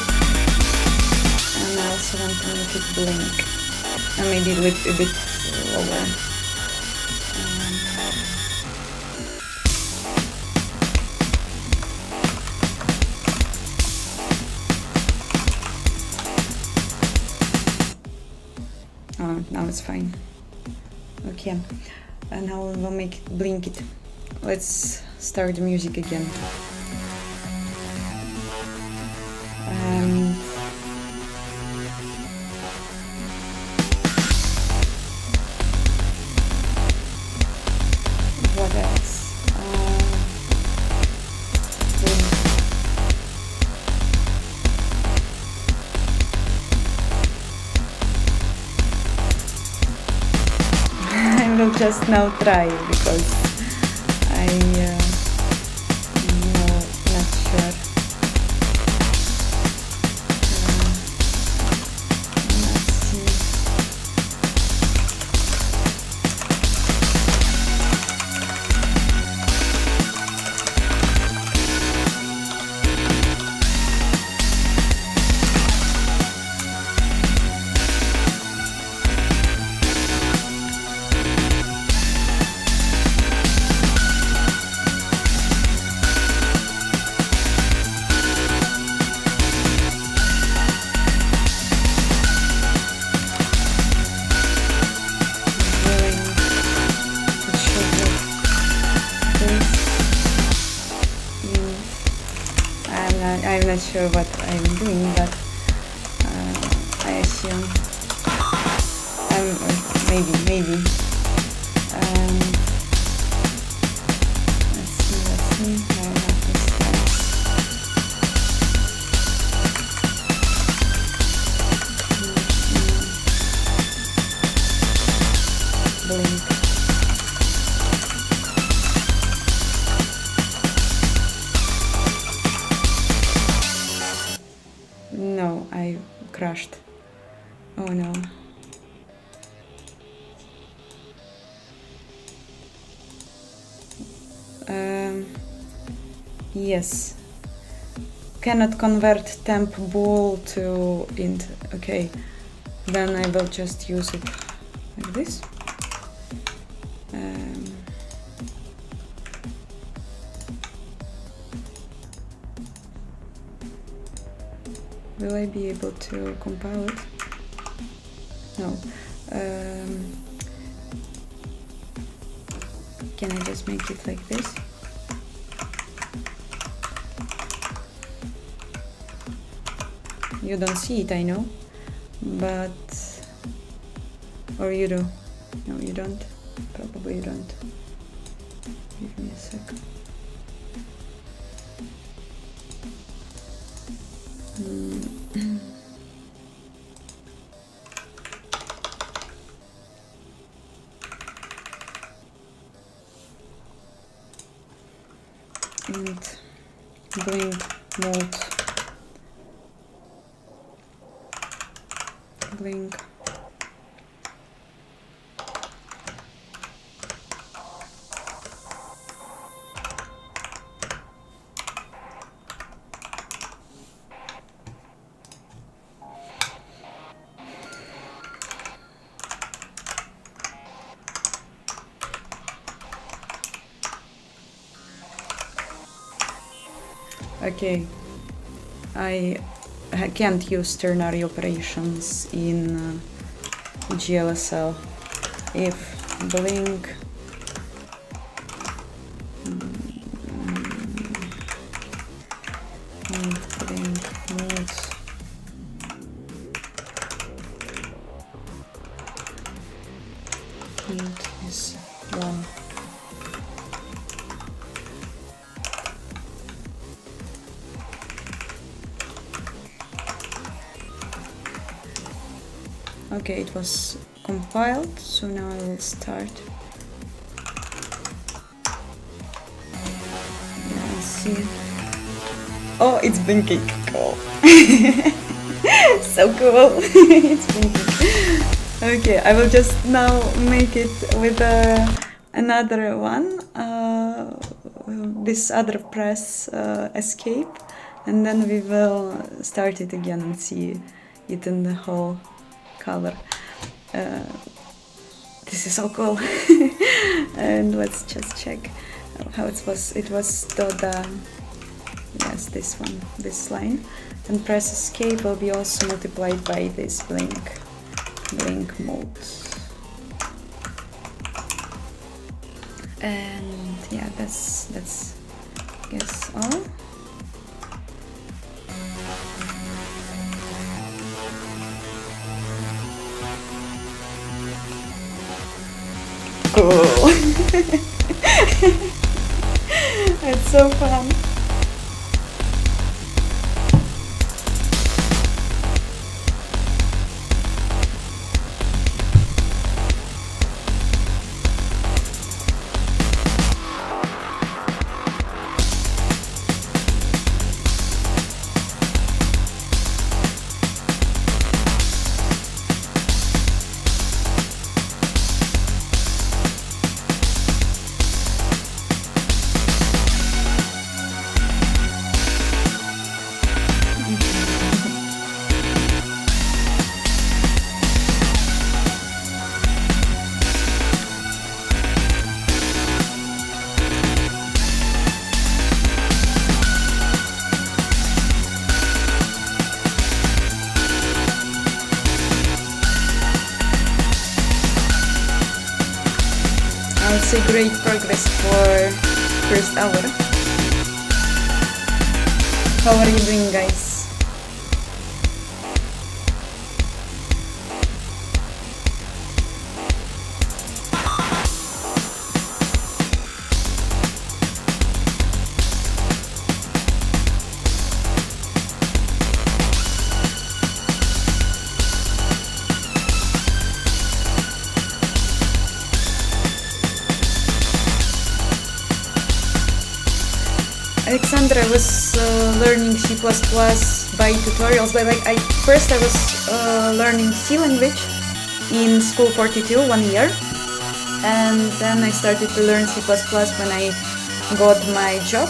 And I also want to make it blink. And maybe a bit lower. Oh, now it's fine. Okay. And now we'll make it blink it. Let's start the music again. What else? I will just now try because I'm not sure. I'm not sure what I'm doing, but I assume maybe. Let's see. I have this blink. No, I crashed. Oh no. Yes. Cannot convert temp bool to int. Okay. Then I will just use it like this. Will I be able to compile it? No. Can I just make it like this? You don't see it, I know, but... Or you do? No, you don't. Probably you don't. Give me a sec. And blink mode. Blink. Okay, I can't use ternary operations in GLSL. If blink and blink mode int is 1. Okay, it was compiled, so now I will start. Let's see. Oh, it's blinking. Cool. So cool. It's blinking. Okay, I will just now make it with another one. This other press escape, and then we will start it again and see it in the whole color. This is so cool. And let's just check how it was. It was the yes, this one, this line, and press escape will be also multiplied by this blink mode. And yeah, that's I guess all. Cool. It's so fun. I would say great progress for first hour. How are you doing, guys? Alexandra was learning C++ by tutorials, but like first I was learning C language in School 42 1 year, and then I started to learn C++ when I got my job,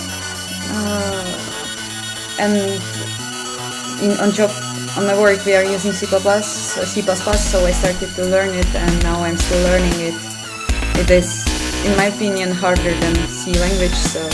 and on my work we are using C++, so I started to learn it, and now I'm still learning it. It is, in my opinion, harder than C language, so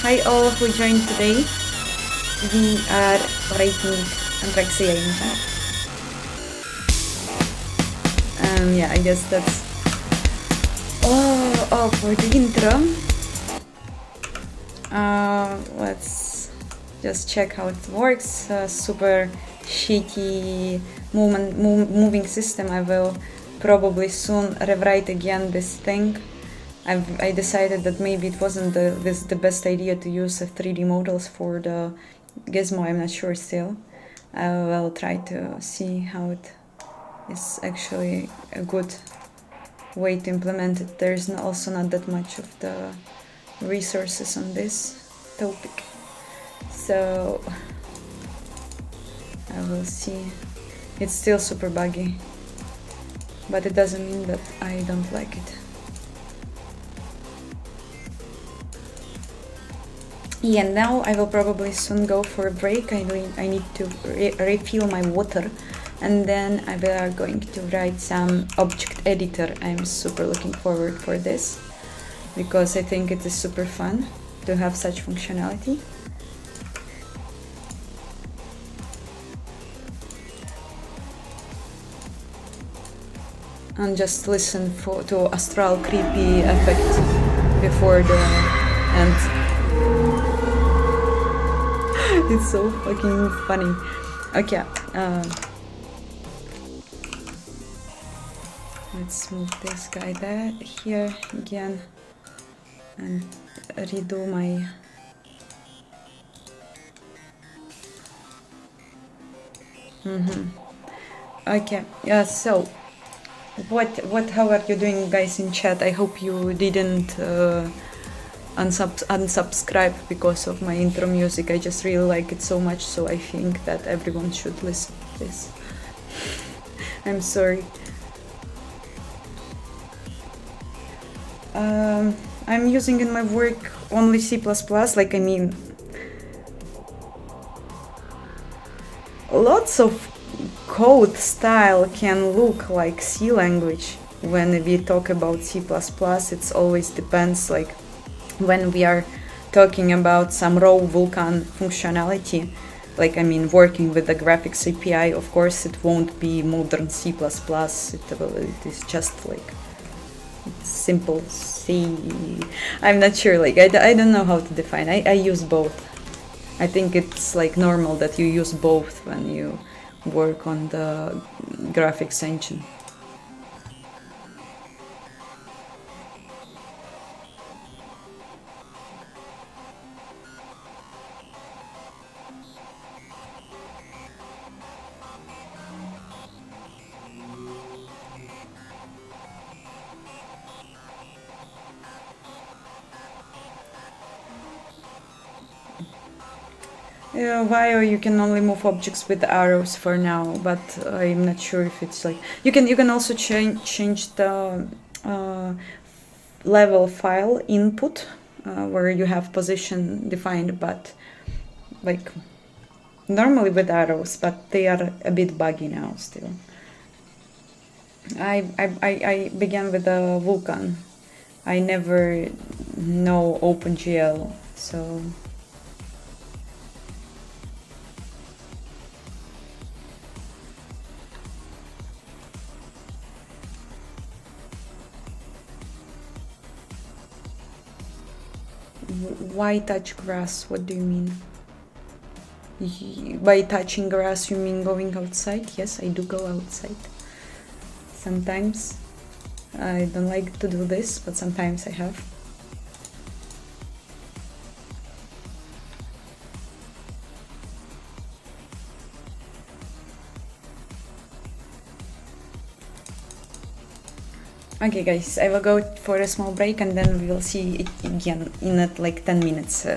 hi all who joined today. We are writing Antraxia. Yeah, I guess that's all for the intro. Let's just check how it works. Super shitty moving system. I will probably soon rewrite again this thing. I decided that maybe it wasn't the best idea to use 3D models for the gizmo. I'm not sure still. I will try to see how it is actually a good way to implement it. There's also not that much of the resources on this topic, so I will see. It's still super buggy, but it doesn't mean that I don't like it. Yeah, now I will probably soon go for a break. I need to refill my water, and then we are going to write some object editor. I'm super looking forward for this, because I think it is super fun to have such functionality. And just listen to astral creepy effect before the end. It's so fucking funny. Okay, let's move this guy here again and redo my Okay, yeah, so how are you doing, guys, in chat? I hope you didn't unsubscribe because of my intro music. I just really like it so much, so I think that everyone should listen to this. I'm sorry. I'm using in my work only C++, like, I mean, lots of code style can look like C language. When we talk about C++, it always depends, like, when we are talking about some raw vulkan functionality, like, I mean, working with the graphics API, of course it won't be modern C++, it is just like simple C. I'm not sure, like, I don't know how to define. I use both. I think it's like normal that you use both when you work on the graphics engine. While you can only move objects with arrows for now, but I'm not sure if it's like you can also change the level file input where you have position defined, but like normally with arrows, but they are a bit buggy now still. I began with a vulkan. I never know OpenGL, so. Why touch grass? What do you mean? By touching grass, you mean going outside? Yes, I do go outside. Sometimes I don't like to do this, but sometimes I have. Okay guys, I will go for a small break and then we will see it again in at like 10 minutes.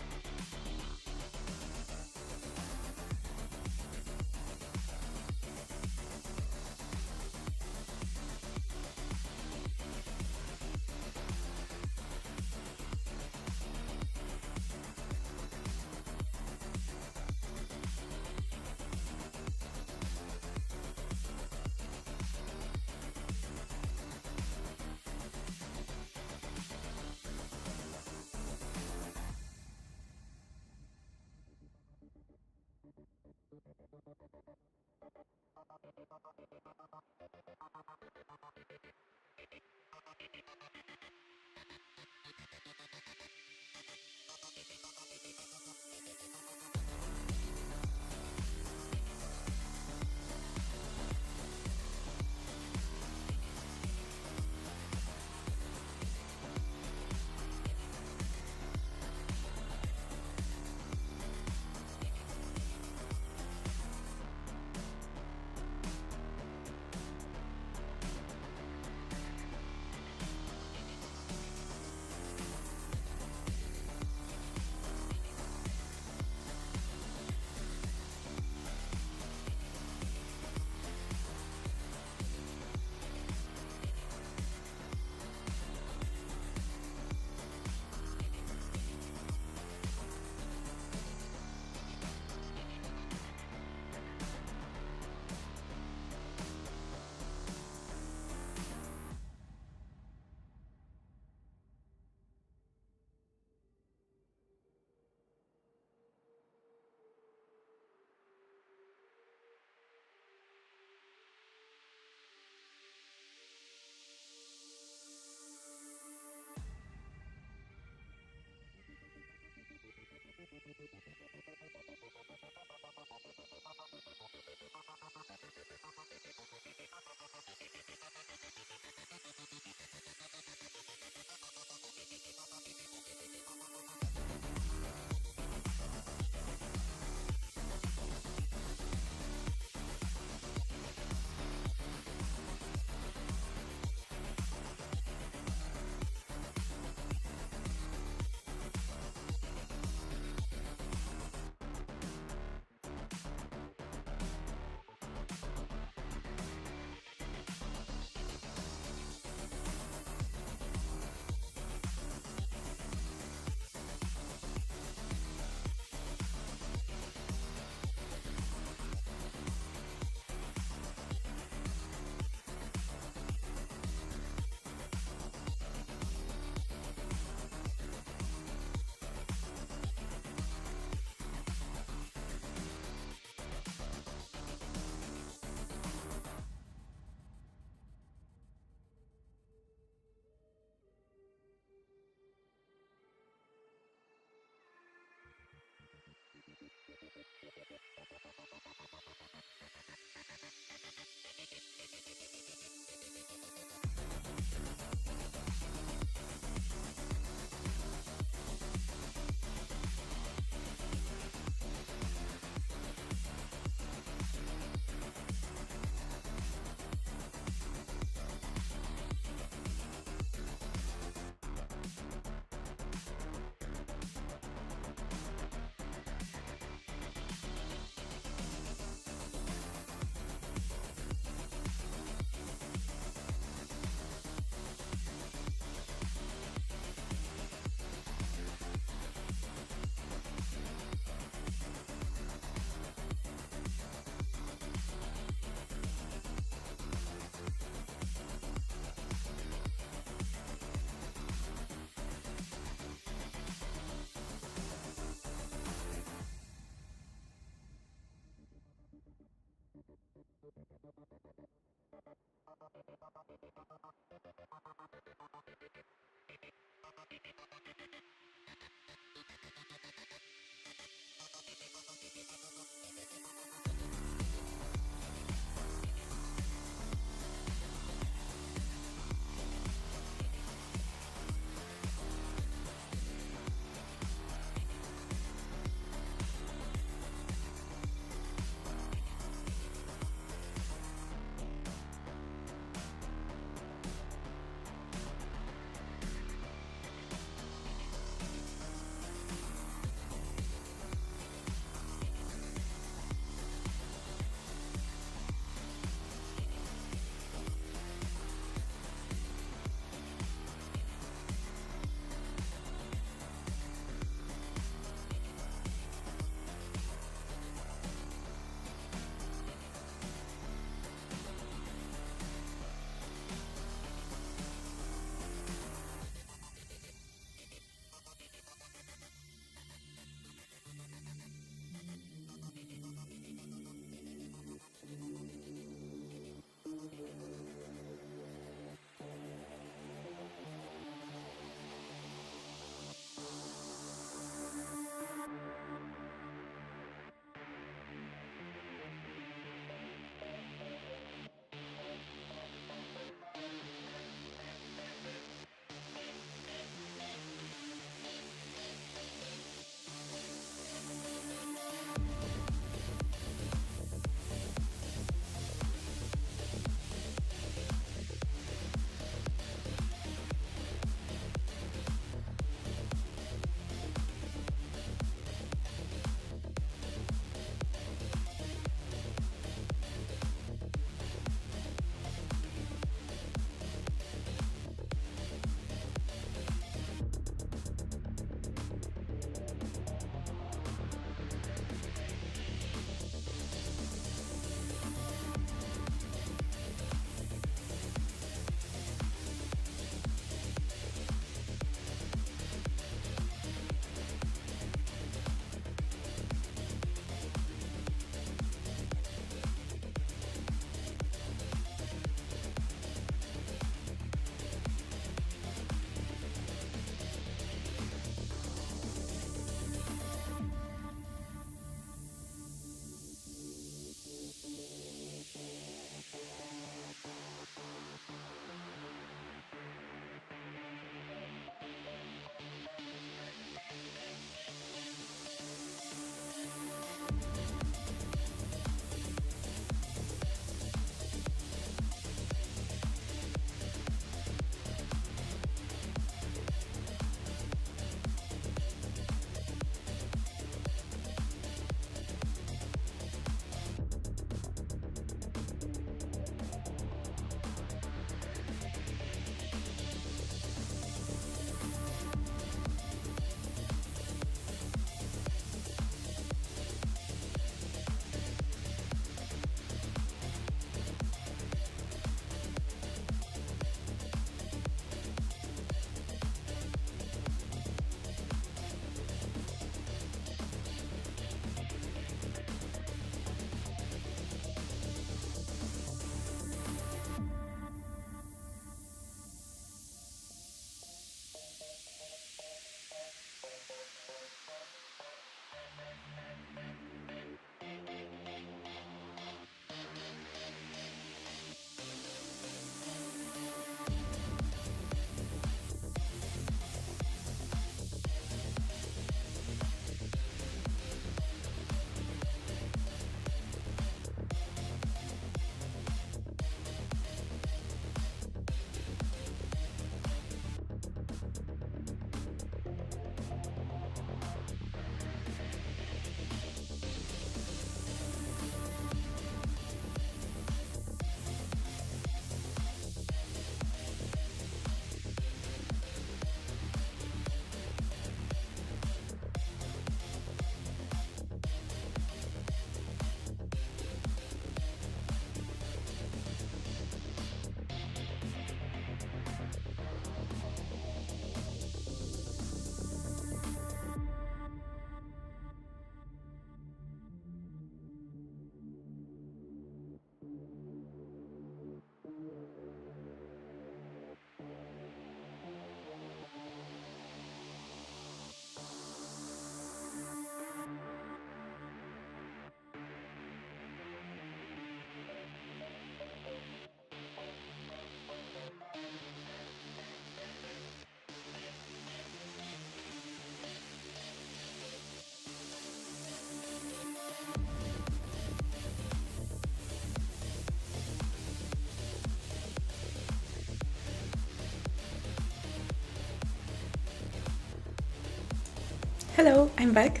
Hello, I'm back.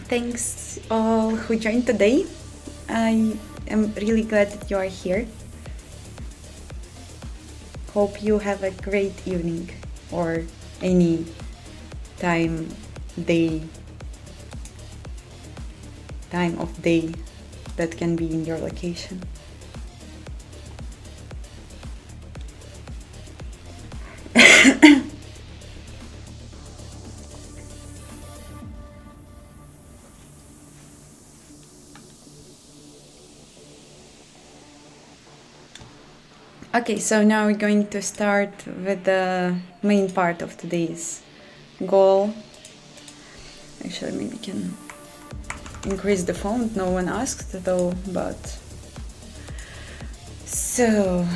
Thanks all who joined today. I am really glad that you are here. Hope you have a great evening or any time of day that can be in your location. Okay, so now we're going to start with the main part of today's goal. Actually, maybe can increase the font. No one asked though, but so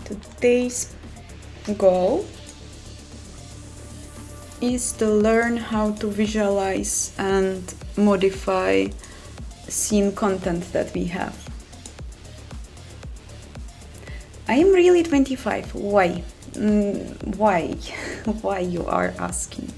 today's goal is to learn how to visualize and modify scene content that we have. I am really 25. Why? Why? Why you are asking?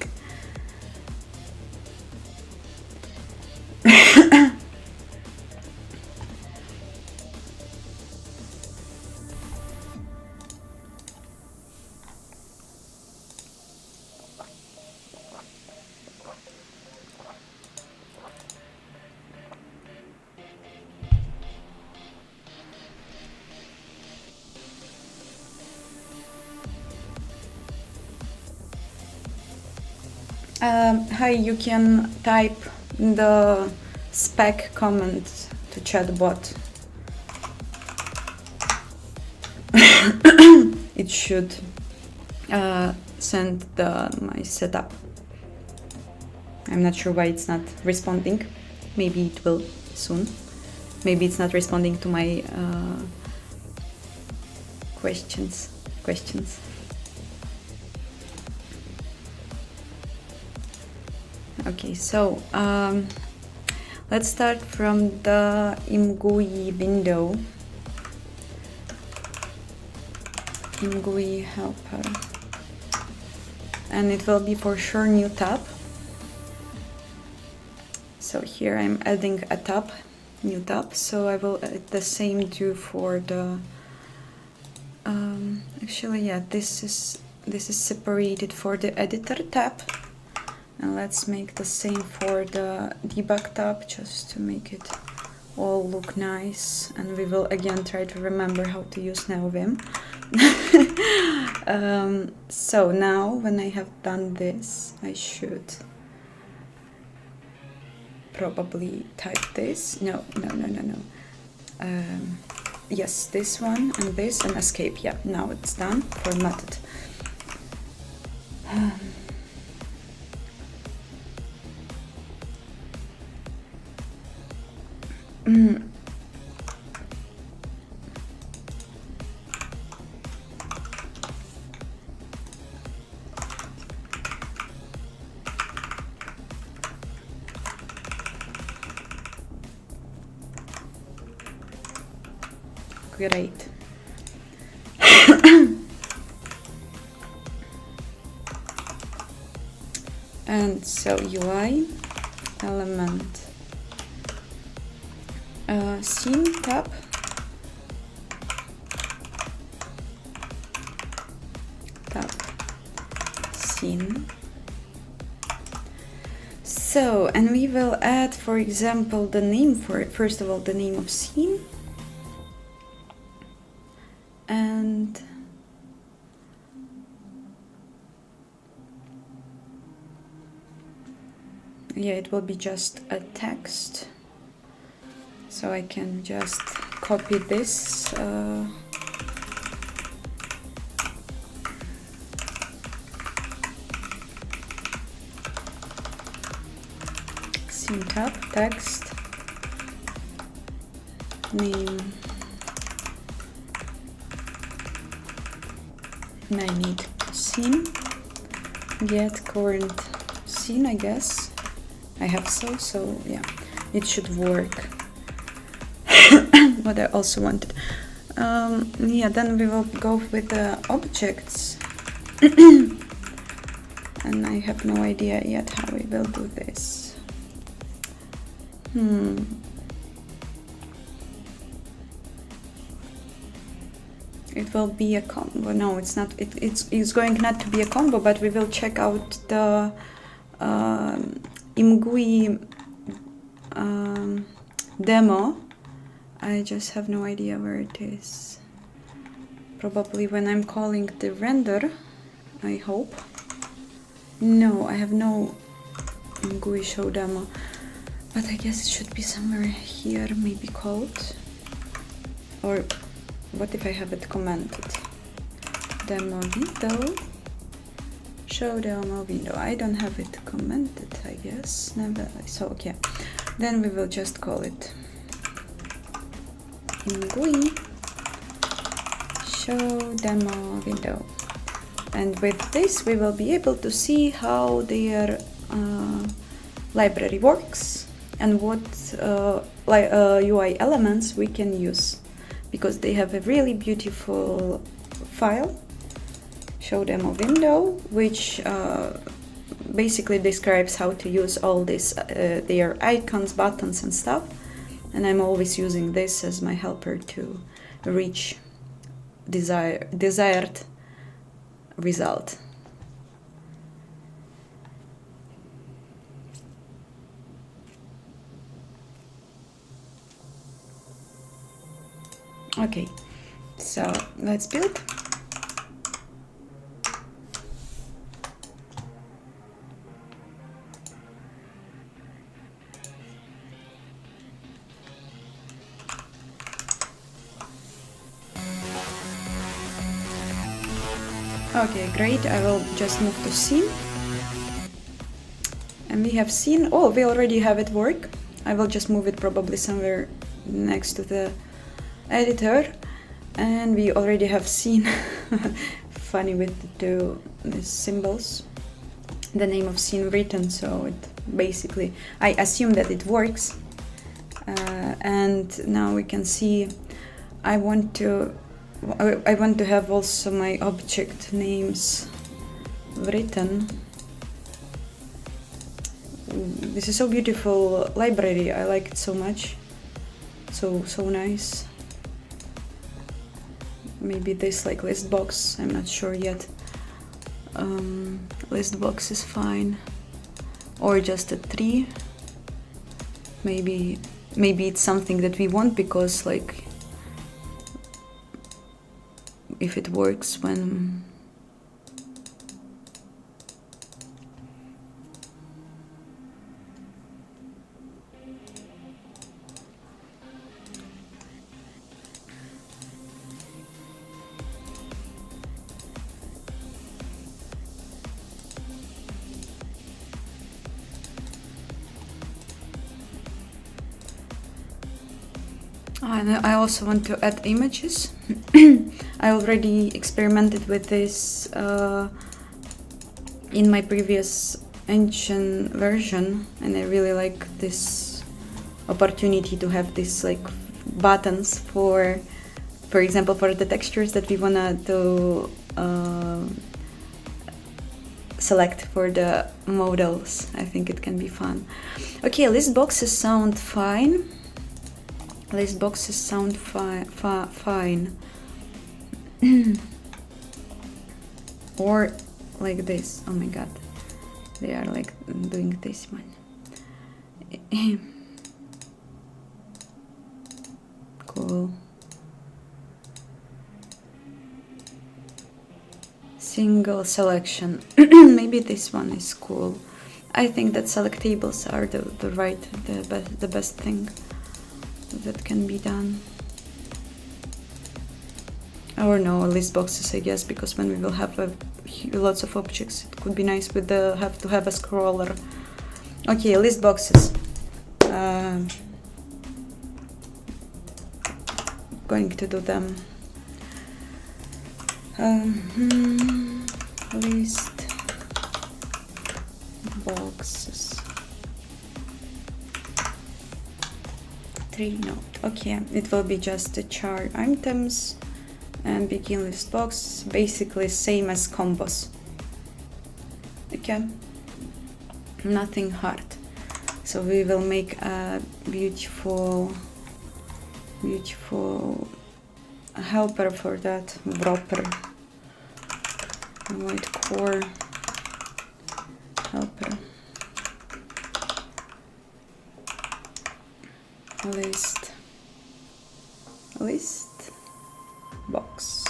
Hi, you can type the spec comment to chatbot. It should send my setup. I'm not sure why it's not responding. Maybe it will soon. Maybe it's not responding to my questions. Okay, so let's start from the ImGUI window. ImGUI helper. And it will be for sure new tab. So here I'm adding a tab, new tab. So I will add the same do for the actually, yeah, this is separated for the editor tab. And let's make the same for the debug tab, just to make it all look nice. And we will again try to remember how to use NeoVim. So now when I have done this, I should probably type this. No. Yes, this one and this and escape. Yeah, now it's done, formatted. Great. And so UI element scene tab, scene. So, and we will add, for example, the name for it. First of all, the name of scene. And yeah, it will be just a text. So I can just copy this. scene tab, text, name, and I need scene, get current scene, I guess. I have so yeah, it should work. What I also wanted. Yeah, then we will go with the objects. And I have no idea yet how we will do this. It will be a combo. No, it's not. It's going not to be a combo, but we will check out the ImGUI demo. I just have no idea where it is. Probably when I'm calling the render, I hope. No, I have no ImGUI show demo, but I guess it should be somewhere here, maybe called. Or what if I have it commented? Demo window, show demo window. I don't have it commented, I guess. Never. So okay, then we will just call it ImGUI show demo window. And with this we will be able to see how their library works and what UI elements we can use, because they have a really beautiful file, show demo window, which basically describes how to use all this their icons, buttons and stuff. And I'm always using this as my helper to reach desired result. Okay, so let's build. Okay, great. I will just move to scene. And we have scene. Oh, we already have it work. I will just move it probably somewhere next to the editor. And we already have scene. Funny with the symbols. The name of scene written, so it basically, I assume that it works. And now we can see, I want to have also my object names written. This is so beautiful library. I like it so much. So nice. Maybe this like list box. I'm not sure yet. List box is fine. Or just a tree. Maybe it's something that we want, because like if it works when and I also want to add images. I already experimented with this in my previous engine version, and I really like this opportunity to have this like buttons for example, for the textures that we wanna to select for the models. I think it can be fun. Okay, list boxes sound fine. List boxes sound fine. Or like this. Oh my god, they are like doing this one. Cool. Single selection. Maybe this one is cool. I think that select tables are the best thing that can be done. Or no, list boxes, I guess, because when we will have lots of objects, it could be nice with have to have a scroller. Okay, list boxes. going to do them. List boxes 3 node. Okay, it will be just the char items and begin list box, basically same as combos. Okay, nothing hard. So we will make a beautiful helper for that, wrapper, white core helper, list box.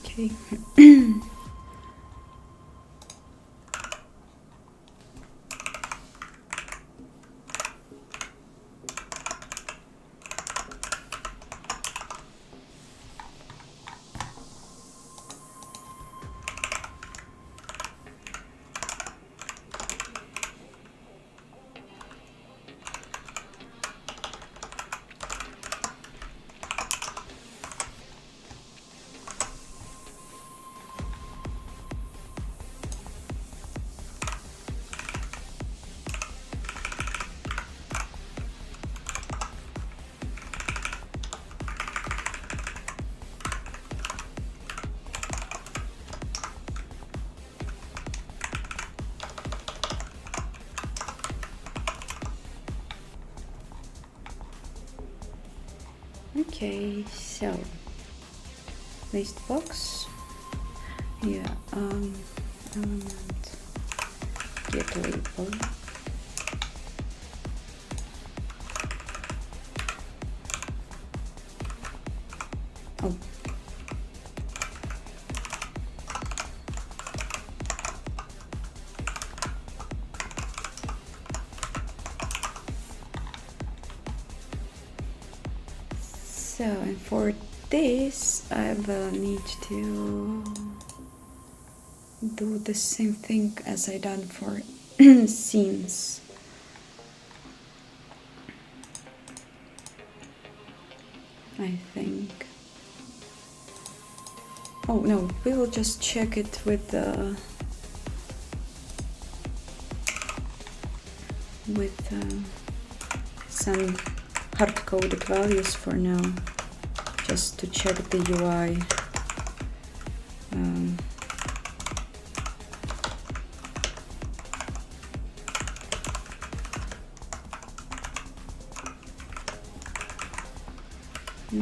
Okay. Okay, so list box, yeah, element get label. Oh. So, and for this, I will need to do the same thing as I done for scenes. I think. Oh no, we will just check it with some hard-coded values for now, just to check the UI.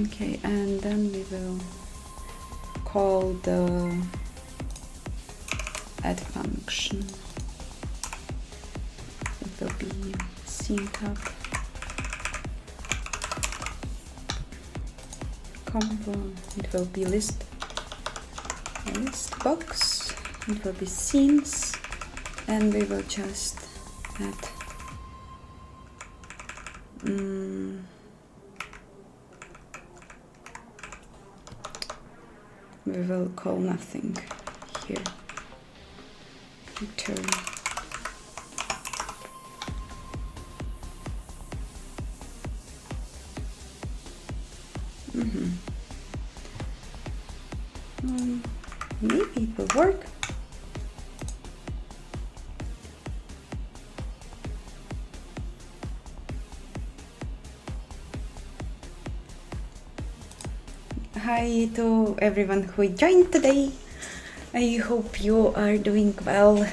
Okay, and then we will call the add function. It will be scene tab, combo, it will be list box, it will be scenes, and we will just add we will call nothing here. Return. Maybe it will work. Hi to everyone who joined today. I hope you are doing well.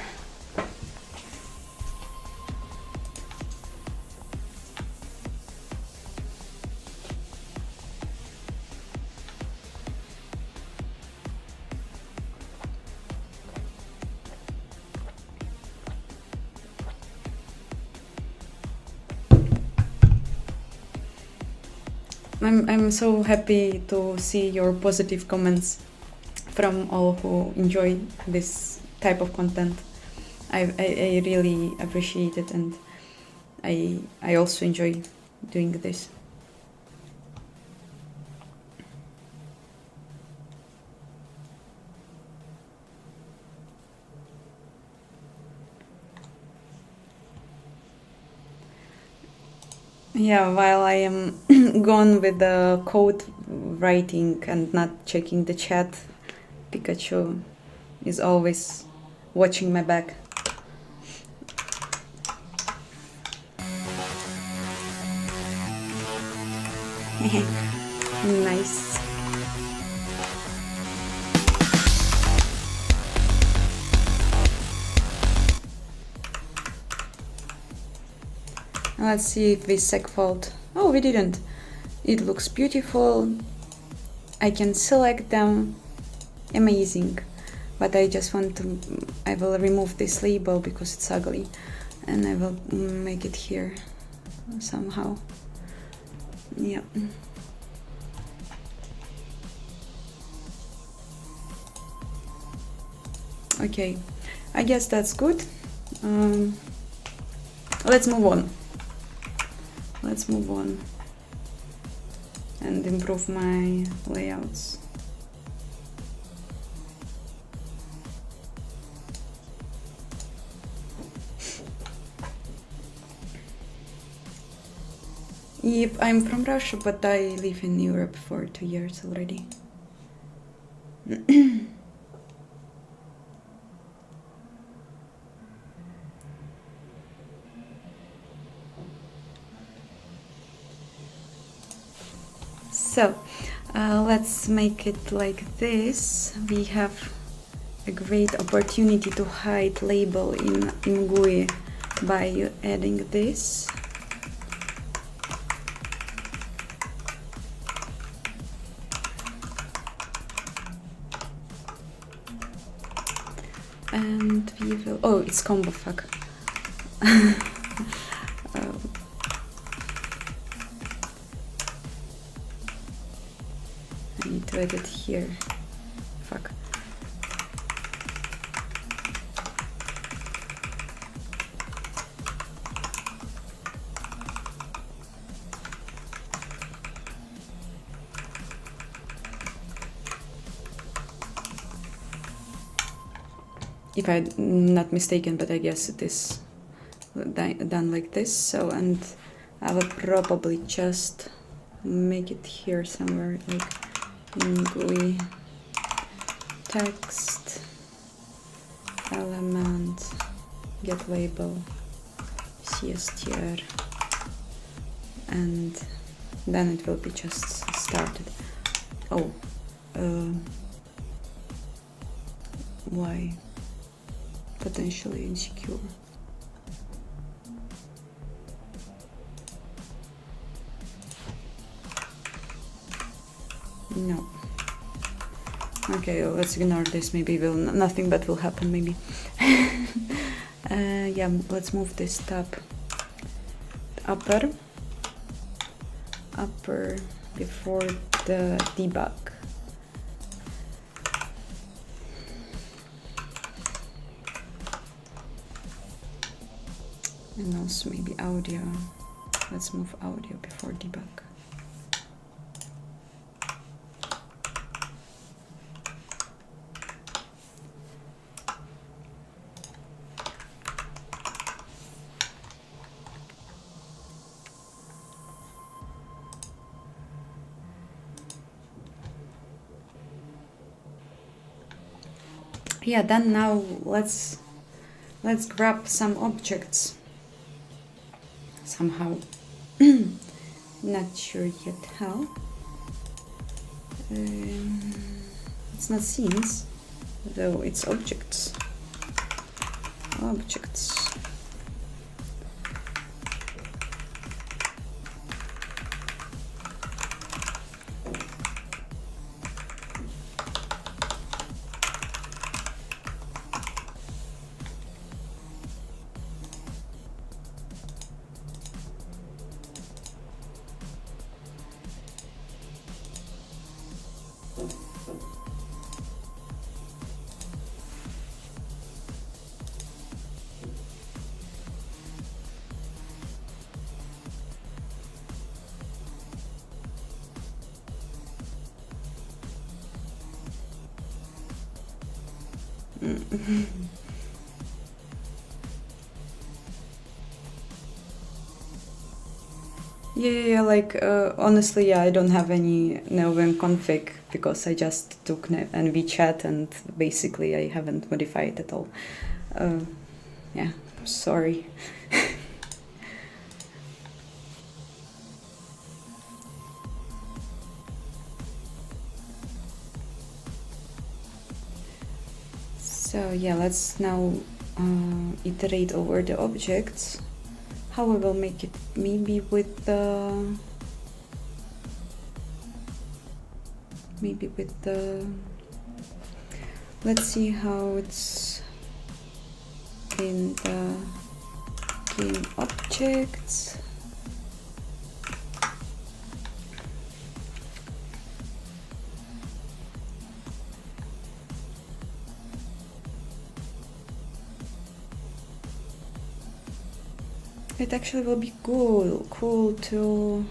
I'm so happy to see your positive comments from all who enjoy this type of content. I really appreciate it, and I also enjoy doing this. Yeah, while I am gone with the code writing and not checking the chat, Pikachu is always watching my back. Nice. Let's see if we segfault. Oh, we didn't. It looks beautiful. I can select them. Amazing. But I just want to, I will remove this label because it's ugly, and I will make it here somehow. Yeah. Okay, I guess that's good. Let's move on. Let's move on and improve my layouts. Yep, I'm from Russia, but I live in Europe for 2 years already. So, let's make it like this. We have a great opportunity to hide label in GUI by adding this. and we will, oh, it's combo, fuck. I need to edit here, fuck. If I'm not mistaken, but I guess it is done like this. So, and I will probably just make it here somewhere, like in GUI text element get label CSTR, and then it will be just started. Oh, why? Potentially insecure. No. Okay, well, let's ignore this. Maybe nothing but will happen. Maybe. Yeah, let's move this tab upper before the debug. And also maybe audio. Let's move audio before debug. Yeah, then now let's grab some objects somehow. Not sure yet how. It's not scenes, though it's objects. Objects. Yeah, like honestly, yeah, I don't have any NeoVim config because I just took NVChat and basically I haven't modified it at all. Yeah, sorry. So yeah, let's now iterate over the objects. How we will make it? Maybe with the let's see how it's in the game objects. It actually will be cool to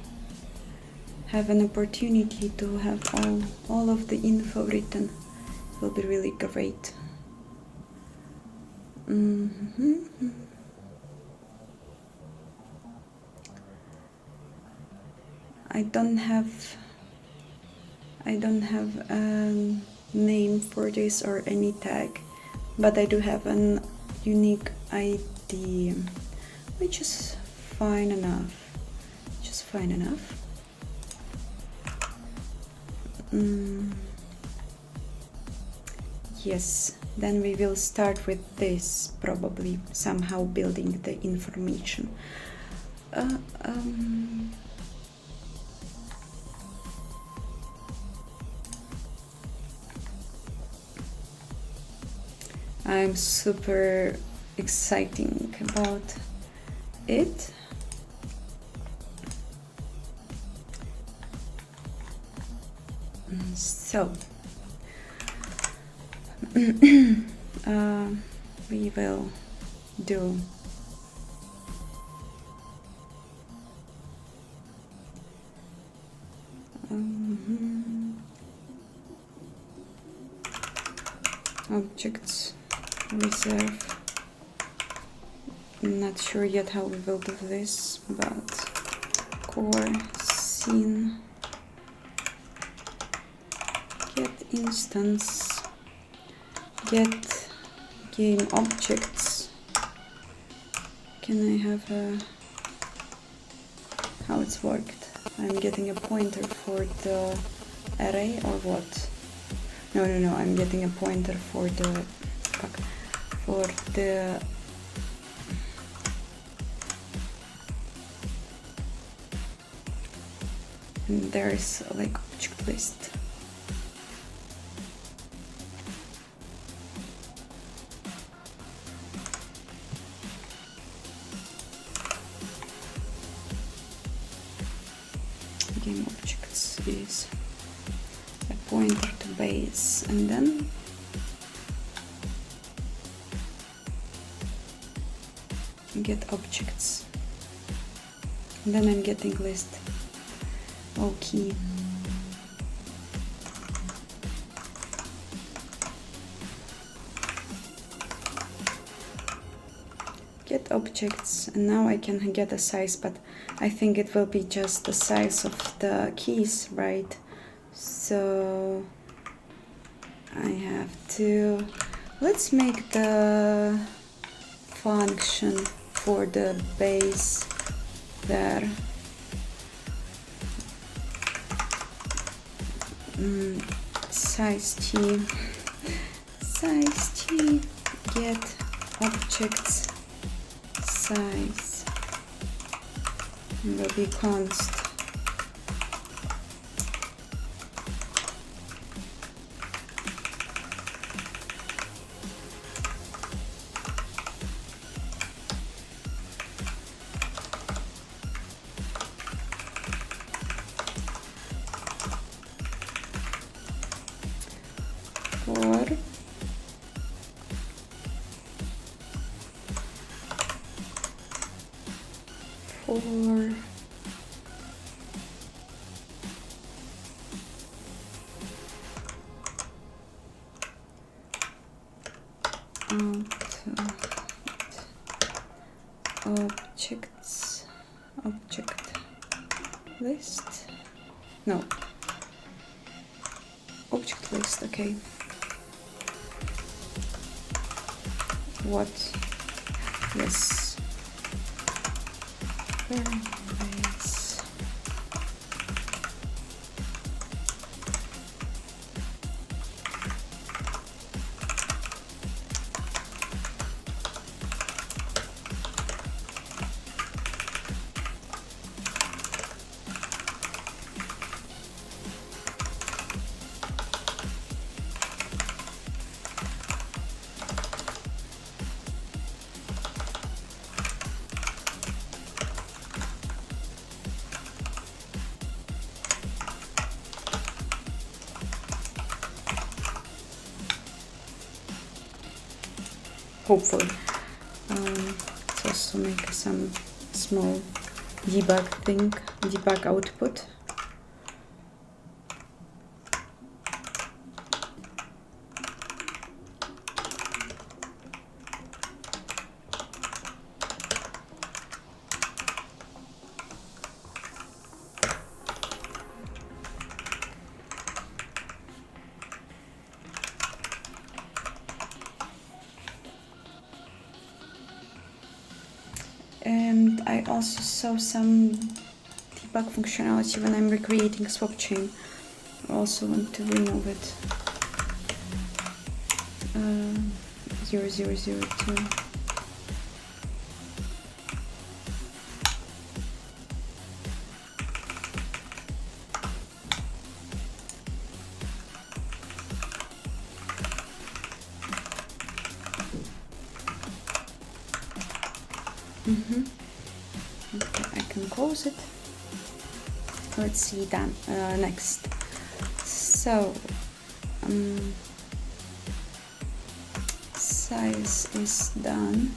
have an opportunity to have all of the info written. It will be really great. I don't have a name for this or any tag, but I do have an unique ID, which is fine enough. Yes, then we will start with this, probably somehow building the information. I'm super exciting about it. So we will do objects reserve. I'm not sure yet how we will do this, but core scene get instance get game objects. Can I have a how it's worked? I'm getting a pointer for the array or what? No, I'm getting a pointer for the and there's like object list. Game objects is a pointer to base, and then get objects, and then I'm getting list. Okay. Get objects, and now I can get a size, but I think it will be just the size of the keys, right? So I have to, let's make the function for the base there. Size t get objects size will be const. For objects object list, no object list, okay. What? Yes. Base. Hopefully. Let's also make some small debug output. And I also saw some debug functionality when I'm recreating swap chain. I also want to remove it. 0002. Okay, I can close it. Let's see then next. So size is done.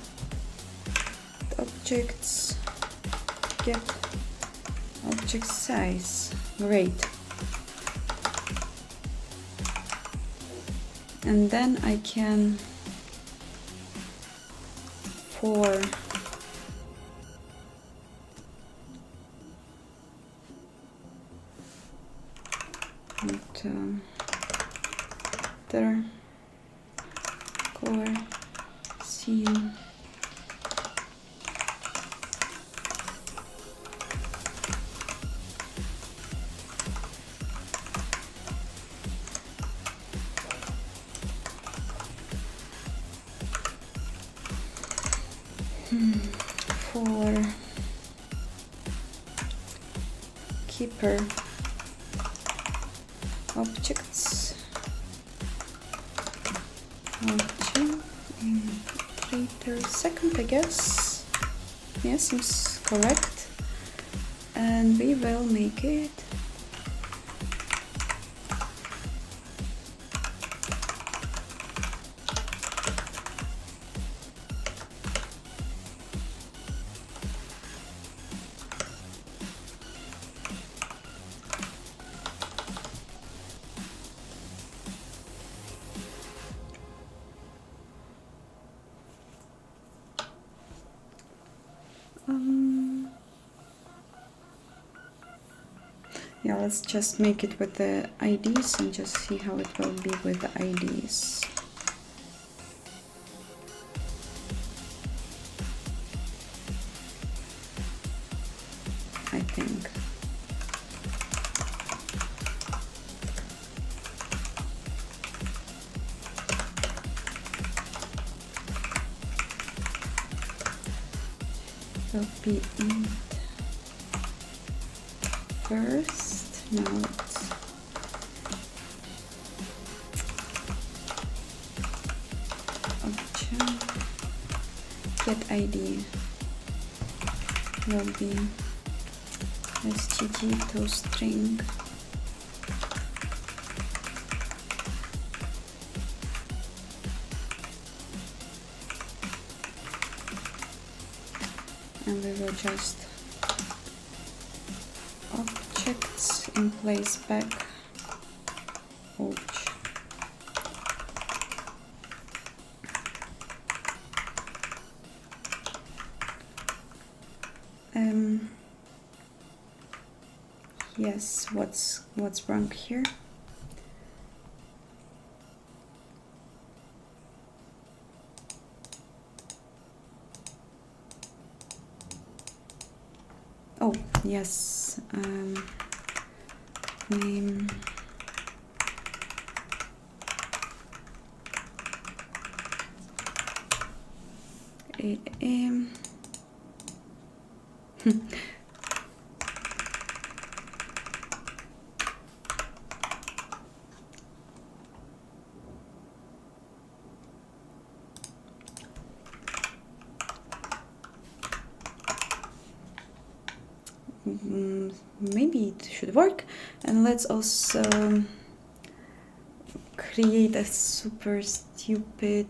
Objects, get object size. Great. And then I can for there color scene for keeper objects Iterator second, I guess. Yeah, seems correct. And we will make it yeah, let's just make it with the IDs and just see how it will be with the IDs. I think. Will be in first. Now let's object get ID will be std to string and we will just objects in place back obj. Yes, what's wrong here? Oh, yes, name maybe it should work. And let's also create a super stupid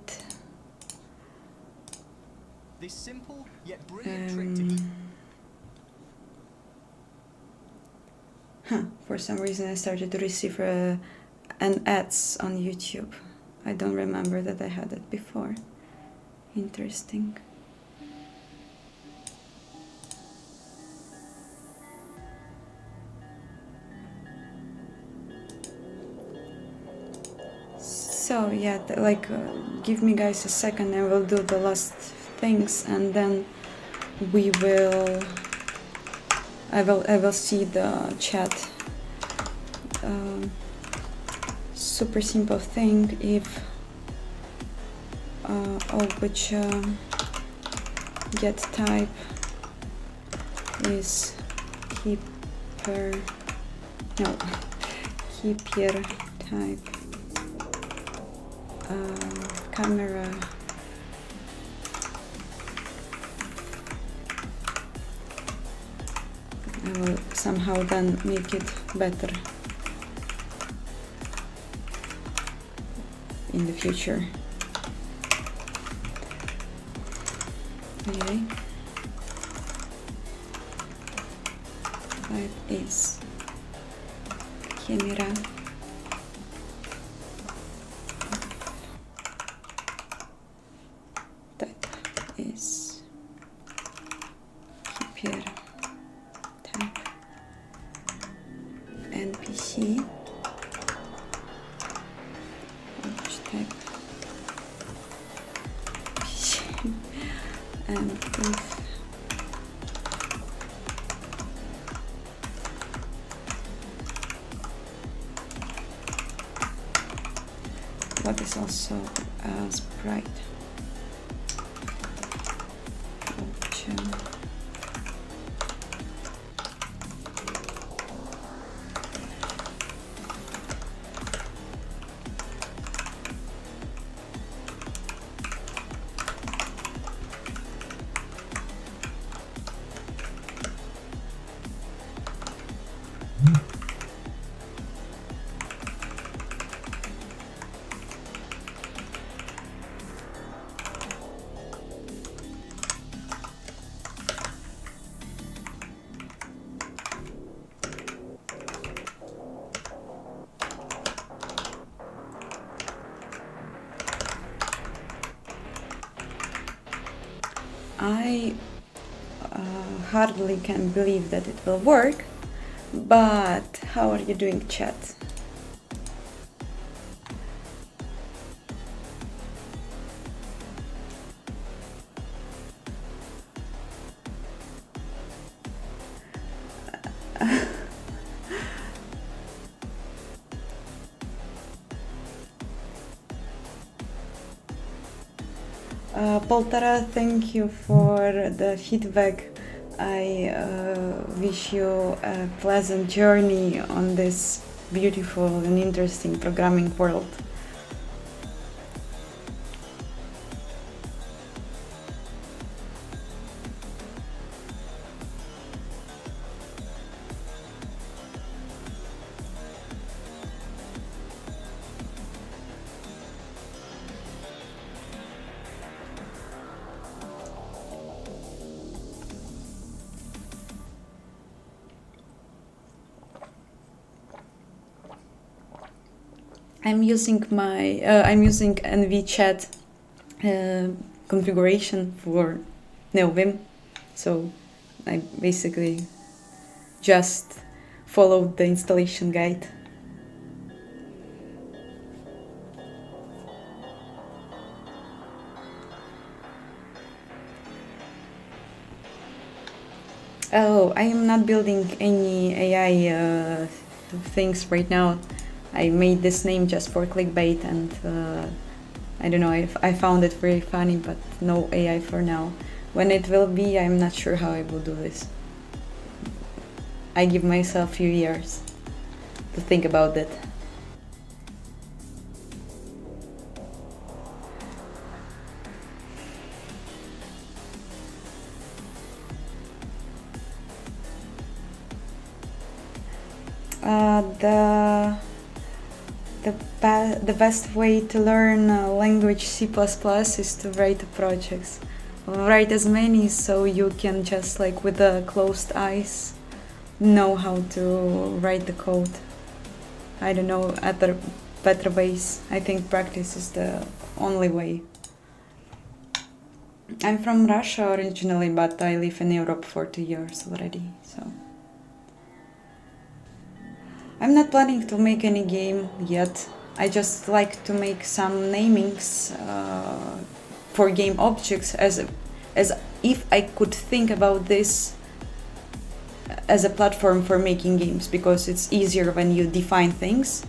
this simple yet brilliant trick to for some reason I started to receive an ads on YouTube. I don't remember that I had it before. Interesting. So yeah, give me guys a second and we'll do the last things, and then we will I will see the chat. Super simple thing if which get type is keeper type camera I will somehow then make it better in the future. Okay. 5 is camera. Type is keeper type npc object type PC and if what is also a sprite option. I hardly can believe that it will work, but how are you doing, chat? Poltara, thank you for the feedback. I wish you a pleasant journey on this beautiful and interesting programming world. I'm using NVChat configuration for NeoVim, so I basically just followed the installation guide. Oh, I am not building any AI things right now. I made this name just for clickbait, and I don't know, I found it very funny, but no AI for now. When it will be, I'm not sure how I will do this. I give myself a few years to think about it. The best way to learn language C++ is to write projects. Write as many so you can just like with the closed eyes know how to write the code. I don't know other better ways. I think practice is the only way. I'm from Russia originally, but I live in Europe for 2 years already, so. I'm not planning to make any game yet. I just like to make some namings for game objects as if I could think about this as a platform for making games, because it's easier when you define things.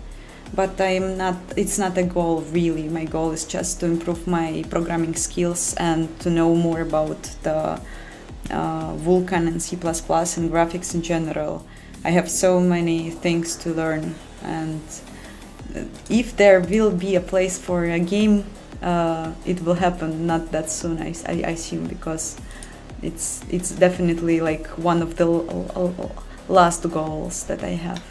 But it's not a goal really. My goal is just to improve my programming skills and to know more about the Vulkan and C++ and graphics in general. I have so many things to learn, and if there will be a place for a game, it will happen not that soon, I assume, because it's definitely like one of the last goals that I have.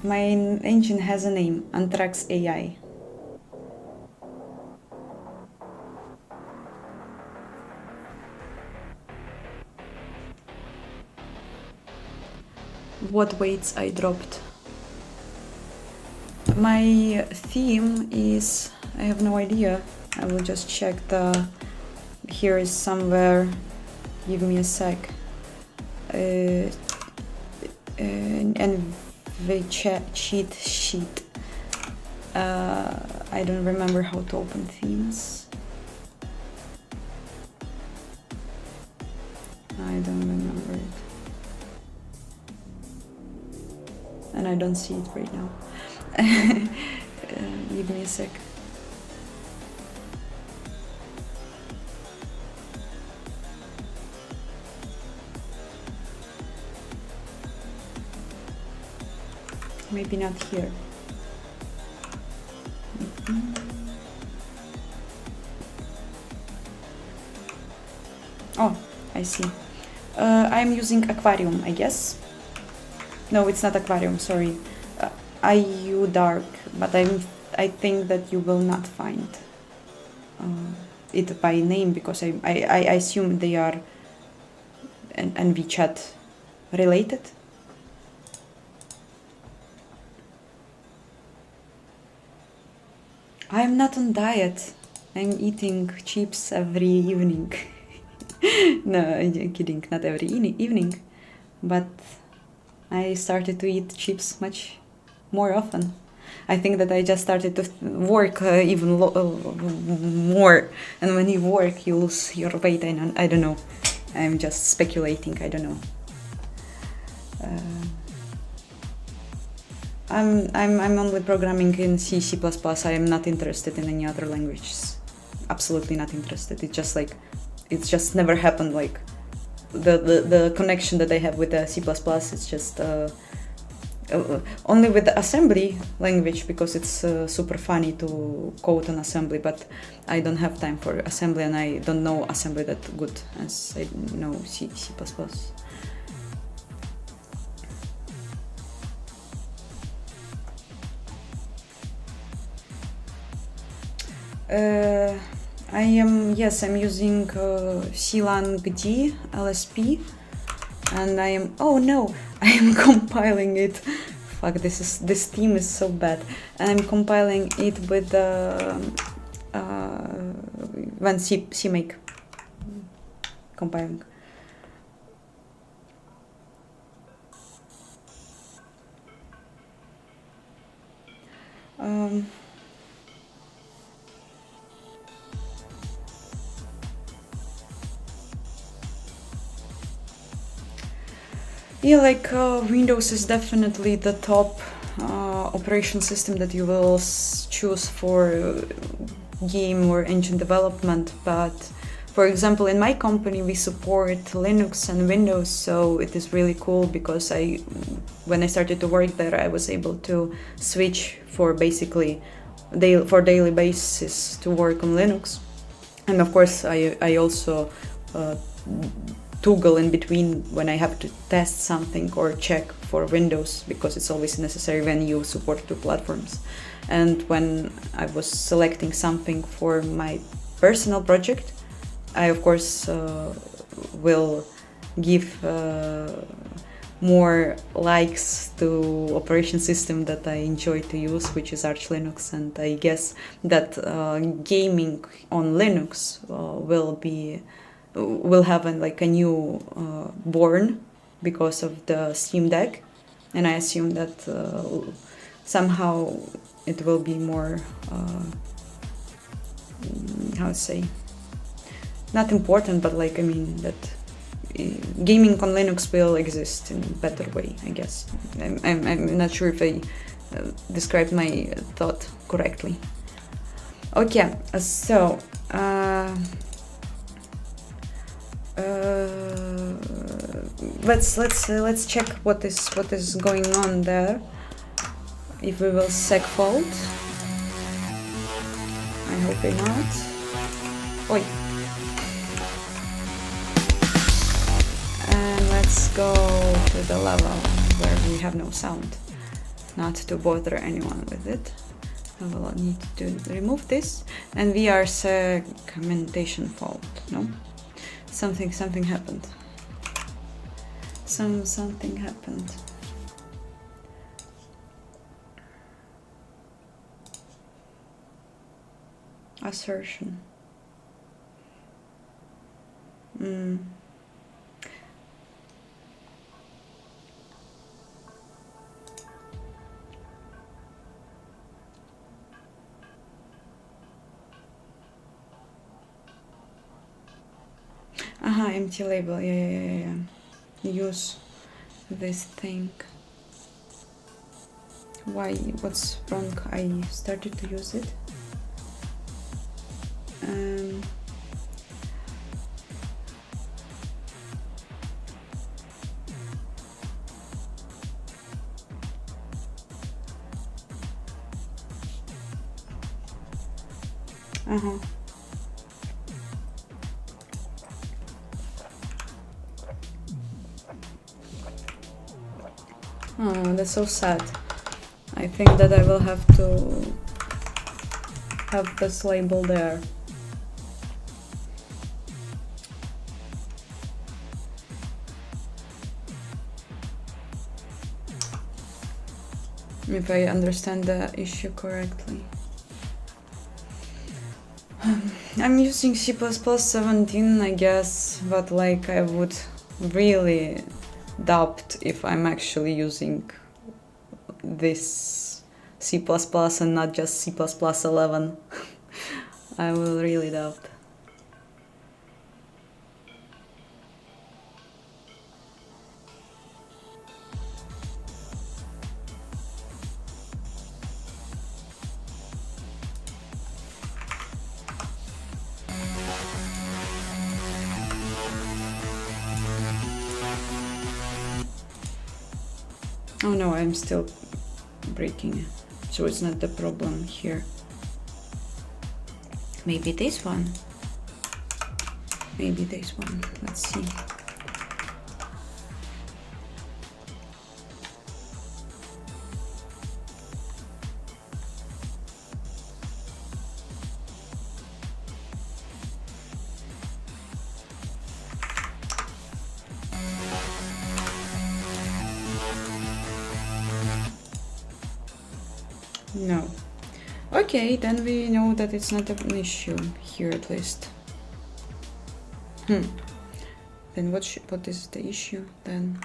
My engine has a name, Anthrax AI. What weights I dropped? My theme is, I have no idea. I will just check the, here is somewhere, give me a sec. And the cheat sheet. I don't remember how to open themes. I don't remember it. And I don't see it right now. Give me a sec. Maybe not here. Oh, I see. I'm using aquarium, I guess. No, it's not aquarium, sorry. IU dark, but I think that you will not find it by name, because I assume they are NV chat related. I'm not on diet. I'm eating chips every evening. No, I'm kidding, not every evening. But I started to eat chips much more often. I think that I just started to work even more. And when you work, you lose your weight. I don't know. I'm just speculating. I don't know. I'm only programming in C, C++. I am not interested in any other languages. Absolutely not interested. It's just never happened. Like the connection that I have with the C++, it's just only with the assembly language, because it's super funny to code an assembly, but I don't have time for assembly, and I don't know assembly that good as I know C, C++. I'm using CLangD LSP, and oh no, I am compiling it. Fuck, this theme is so bad. And I'm compiling it with when CMake compiling. Yeah, like Windows is definitely the top operation system that you will choose for game or engine development. But for example, in my company, we support Linux and Windows, so it is really cool, because when I started to work there, I was able to switch for basically daily basis to work on Linux. And of course, I also toggle in between when I have to test something or check for Windows, because it's always necessary when you support two platforms. And when I was selecting something for my personal project, I of course will give more likes to operation system that I enjoy to use, which is Arch Linux. And I guess that gaming on Linux will have a new born because of the Steam Deck, and I assume that somehow it will be more how to say, not important, but that gaming on Linux will exist in a better way, I guess. I'm not sure if I described my thought correctly. Okay, so let's check what is going on there. if we will segfault. I hope not. Oi. And let's go to the level where we have no sound. Not to bother anyone with it. I will need to remove this. And we are segmentation fault, no? Something happened. Something happened. Assertion. Empty label. Yeah. Use this thing. Why? What's wrong? I started to use it. Oh, that's so sad. I think that I will have to have this label there. If I understand the issue correctly. I'm using C++ 17, I guess, but like I would really doubt if I'm actually using this C++ and not just C++ 11. I will really doubt. Oh no, I'm still breaking, so it's not the problem here. Maybe this one. Maybe this one. Let's see. No. Okay, then we know that it's not an issue here at least. Then what is the issue then?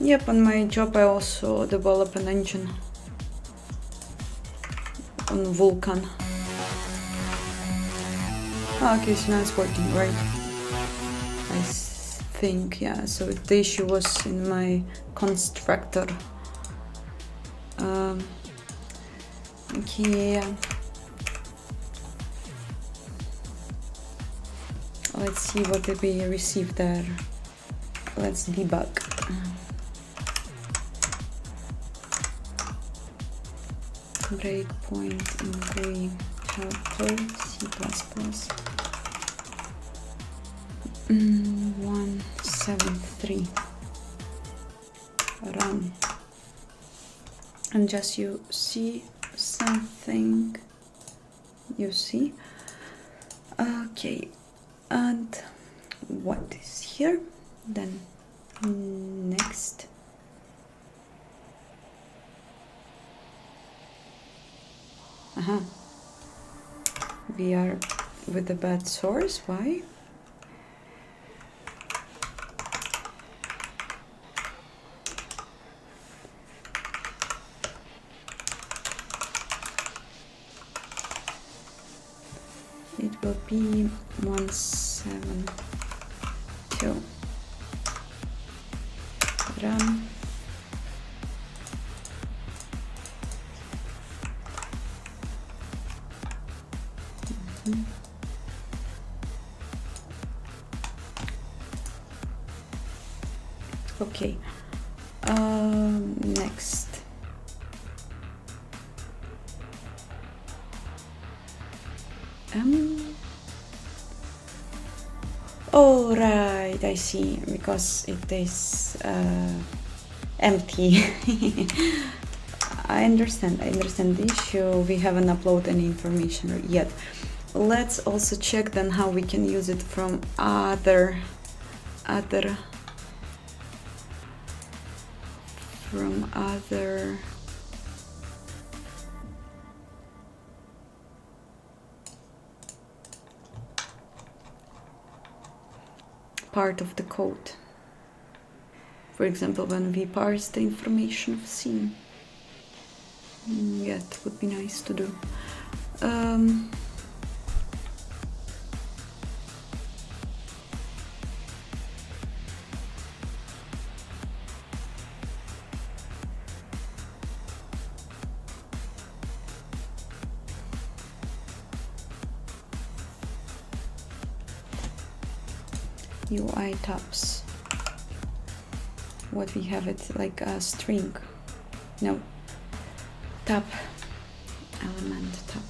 Yep, on my job I also develop an engine on Vulkan. Oh, okay, so now it's working, right? I think, yeah, so the issue was in my constructor. Okay. Let's see what did we receive there. Let's debug. Breakpoint in GUI helper C++ 173 run, and just you see something, you see. Okay, and what is here then? Next. We are with the bad source. Why? it will be 172. Run. Okay. Next. Oh right, I see, because it is empty. I understand the issue. We haven't uploaded any information yet. Let's also check then how we can use it from other part of the code. For example, when we parse the information of scene. Yeah, it would be nice to do. UI tabs. What we have it like a string. No. Tab. Element tab.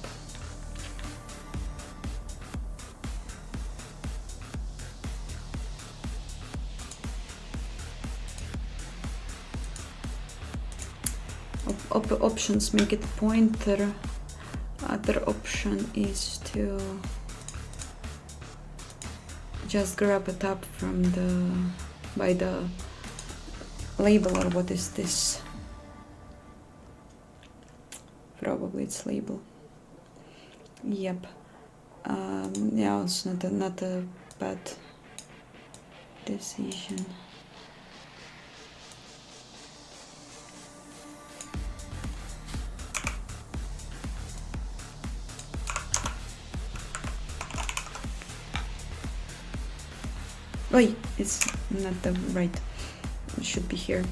Options make it pointer. Other option is to just grab a tab from by the label, or what is this? Probably it's label. Yep. Yeah, it's not a bad decision. Wait, it's not the right. It should be here.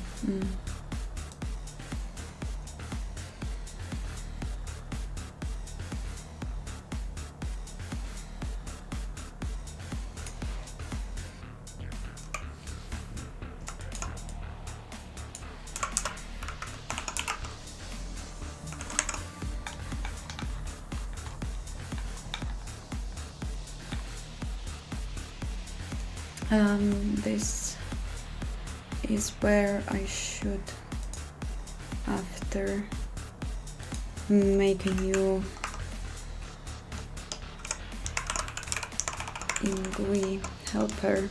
This is where I should, after, make a new in GUI helper.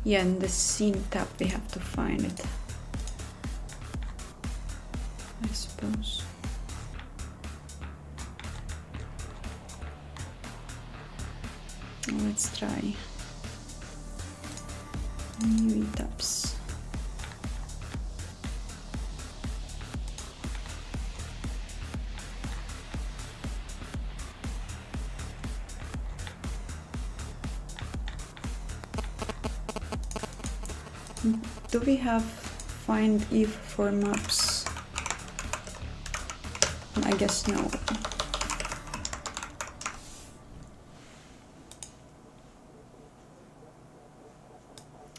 Yeah, in the scene tab we have to find it, I suppose. Let's try new tabs. Do we have find if for maps? I guess no.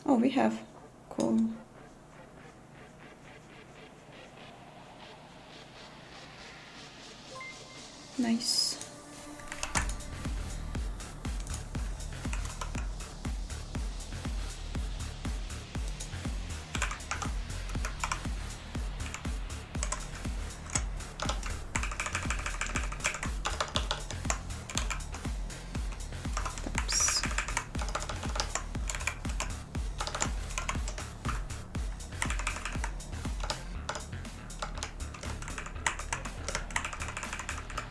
Oh, we have. Cool. Nice.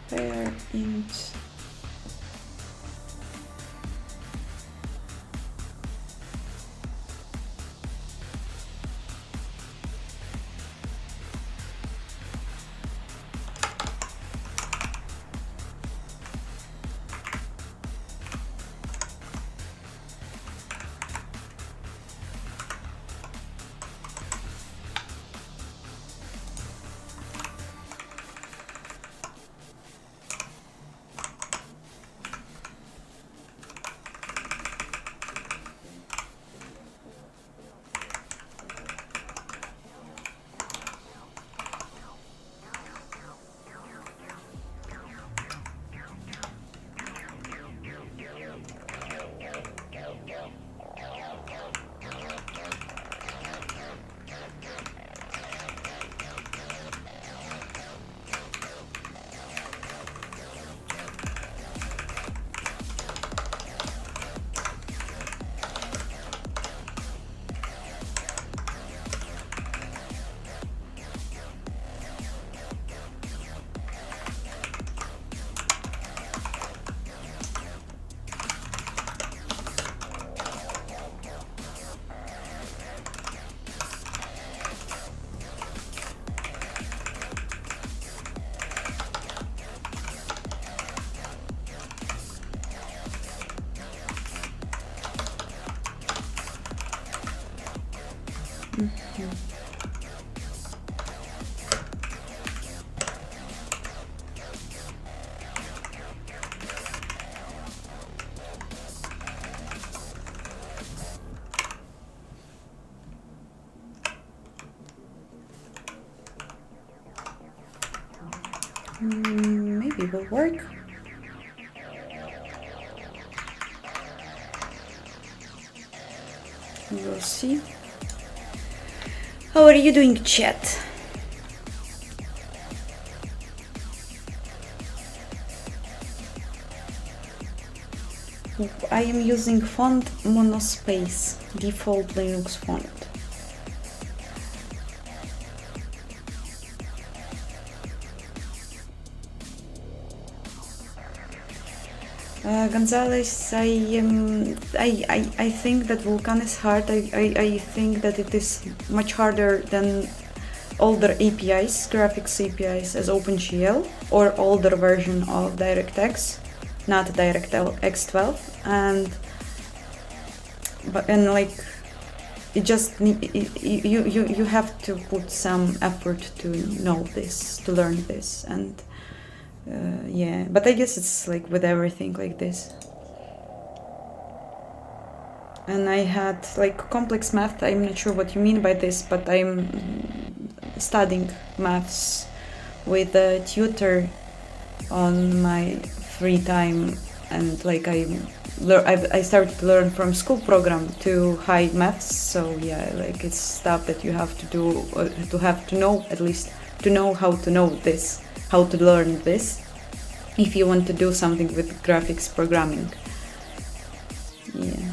Pair int. Maybe it will work. We'll see. How are you doing, chat? I am using font monospace, default Linux font. Gonzalez, I think that Vulkan is hard. I think that it is much harder than older APIs, graphics APIs as OpenGL or older version of DirectX, not DirectX 12, and like it just you have to put some effort to know this, to learn this, and yeah, but I guess it's like with everything like this. And I had like complex math. I'm not sure what you mean by this, but I'm studying maths with a tutor on my free time, and like I started to learn from school program to high maths. So yeah, like it's stuff that you have to do, to have to know, at least to know how to know this, how to learn this, if you want to do something with graphics programming. Yeah.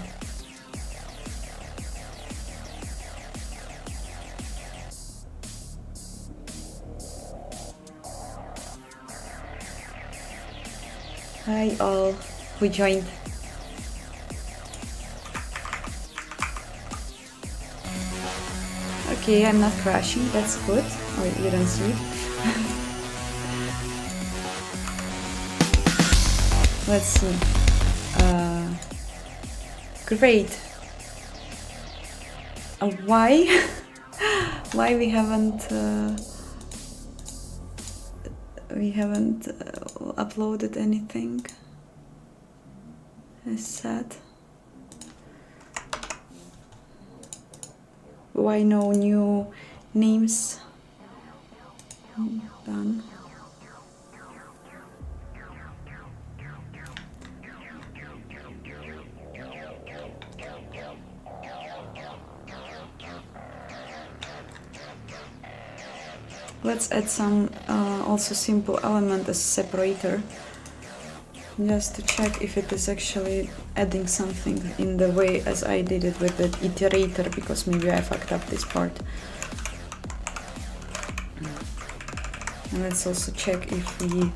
Hi all who joined. Okay, I'm not crashing, that's good. Oh, you don't see it. Let's see. Great. Why? Why we haven't uploaded anything? Is sad. Why no new names? Done. Let's add some also simple element as separator, just to check if it is actually adding something in the way as I did it with the iterator, because maybe I fucked up this part. And let's also check if we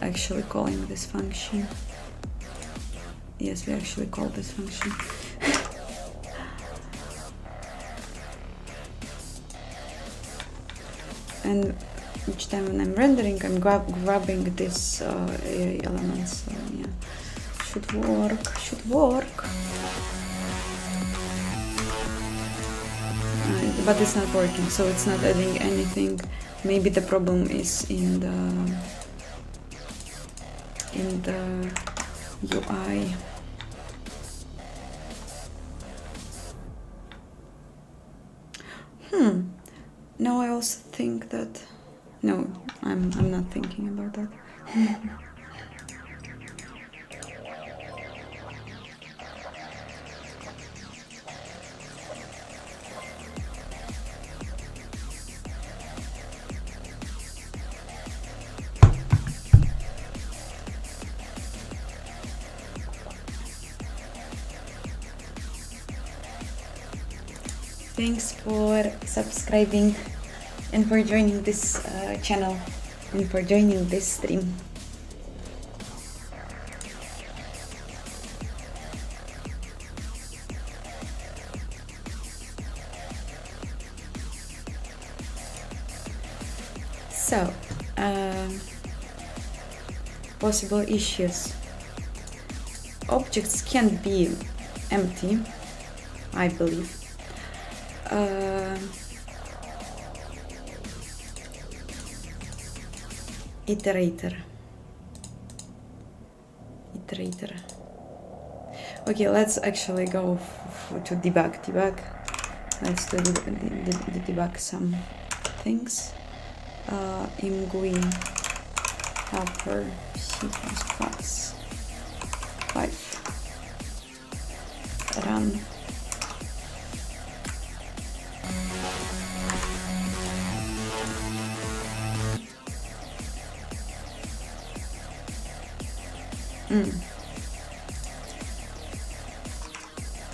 actually calling this function. Yes, we actually call this function. And each time when I'm rendering, I'm grabbing this AI elements. So yeah, should work. But it's not working, so it's not adding anything. Maybe the problem is in the UI. No, I also think that... No, I'm not thinking about that. Thanks for subscribing and for joining this channel and for joining this stream. So, possible issues. Objects can't be empty, I believe. Iterator. Okay, let's actually go to debug. Let's do the debug some things. ImGui helper C++ 5 run.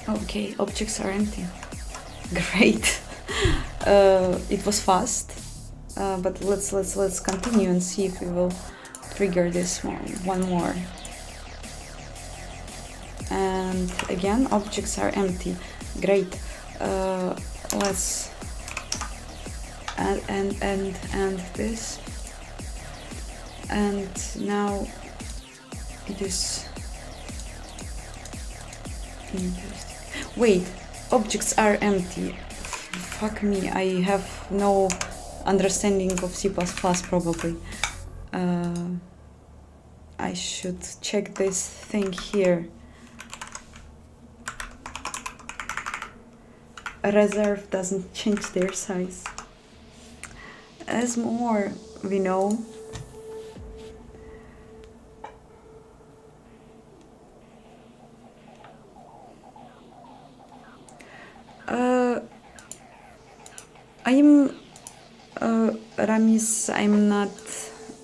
Okay, objects are empty. Great. It was fast, but let's continue and see if we will trigger this one more. And again, objects are empty. Great. Let's and this. And now it is interesting. Wait, objects are empty. Fuck me, I have no understanding of C++ probably. I should check this thing here. A reserve doesn't change their size. As more we know, Ramis, I'm not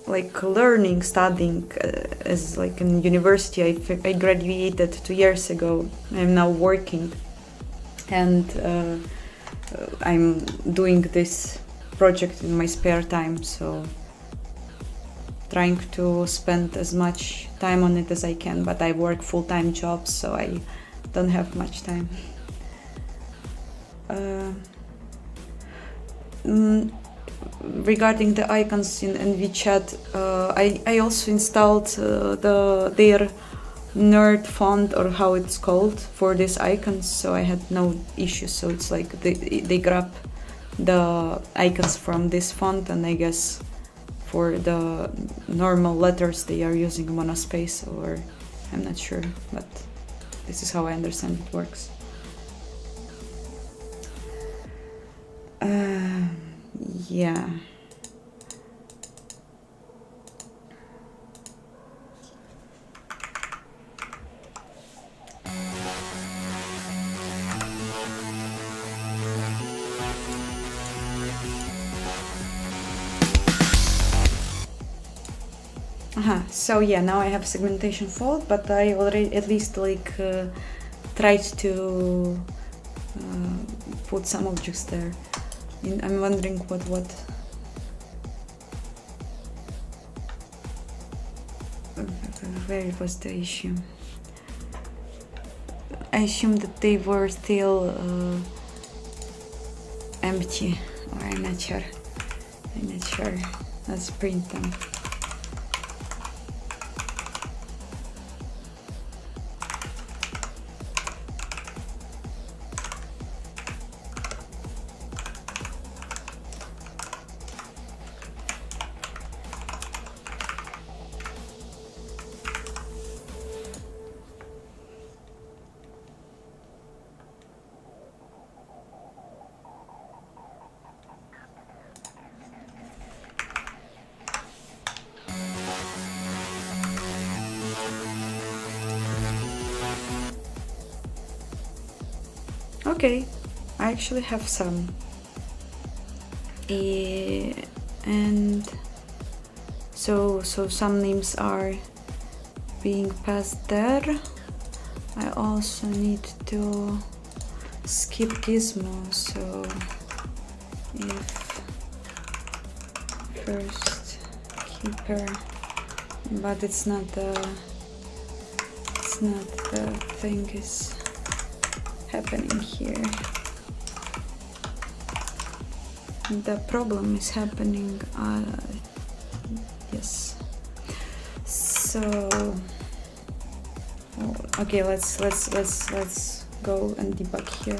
like learning, studying as like in university. I graduated 2 years ago. I'm now working, and I'm doing this project in my spare time. So trying to spend as much time on it as I can, but I work full-time jobs, so I don't have much time. Regarding the icons in VChat, I also installed their nerd font, or how it's called, for these icons, so I had no issues. So it's like they grab the icons from this font, and I guess for the normal letters they are using monospace, or I'm not sure, but this is how I understand it works. Yeah. So yeah, now I have segmentation fault, but I already at least like tried to put some objects there. I'm wondering what where was the issue? I assume that they were still empty, or I'm not sure. Let's print them. Okay, I actually have some, and so some names are being passed there. I also need to skip gizmo, so if first keeper, but it's not the thing is happening here. The problem is happening. Yes. So okay, let's go and debug here.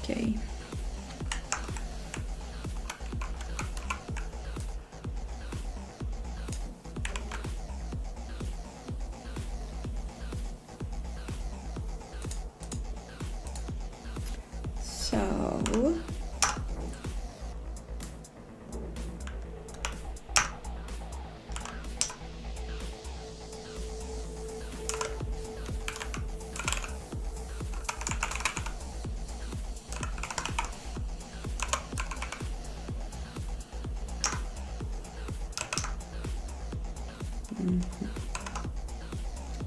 Okay. So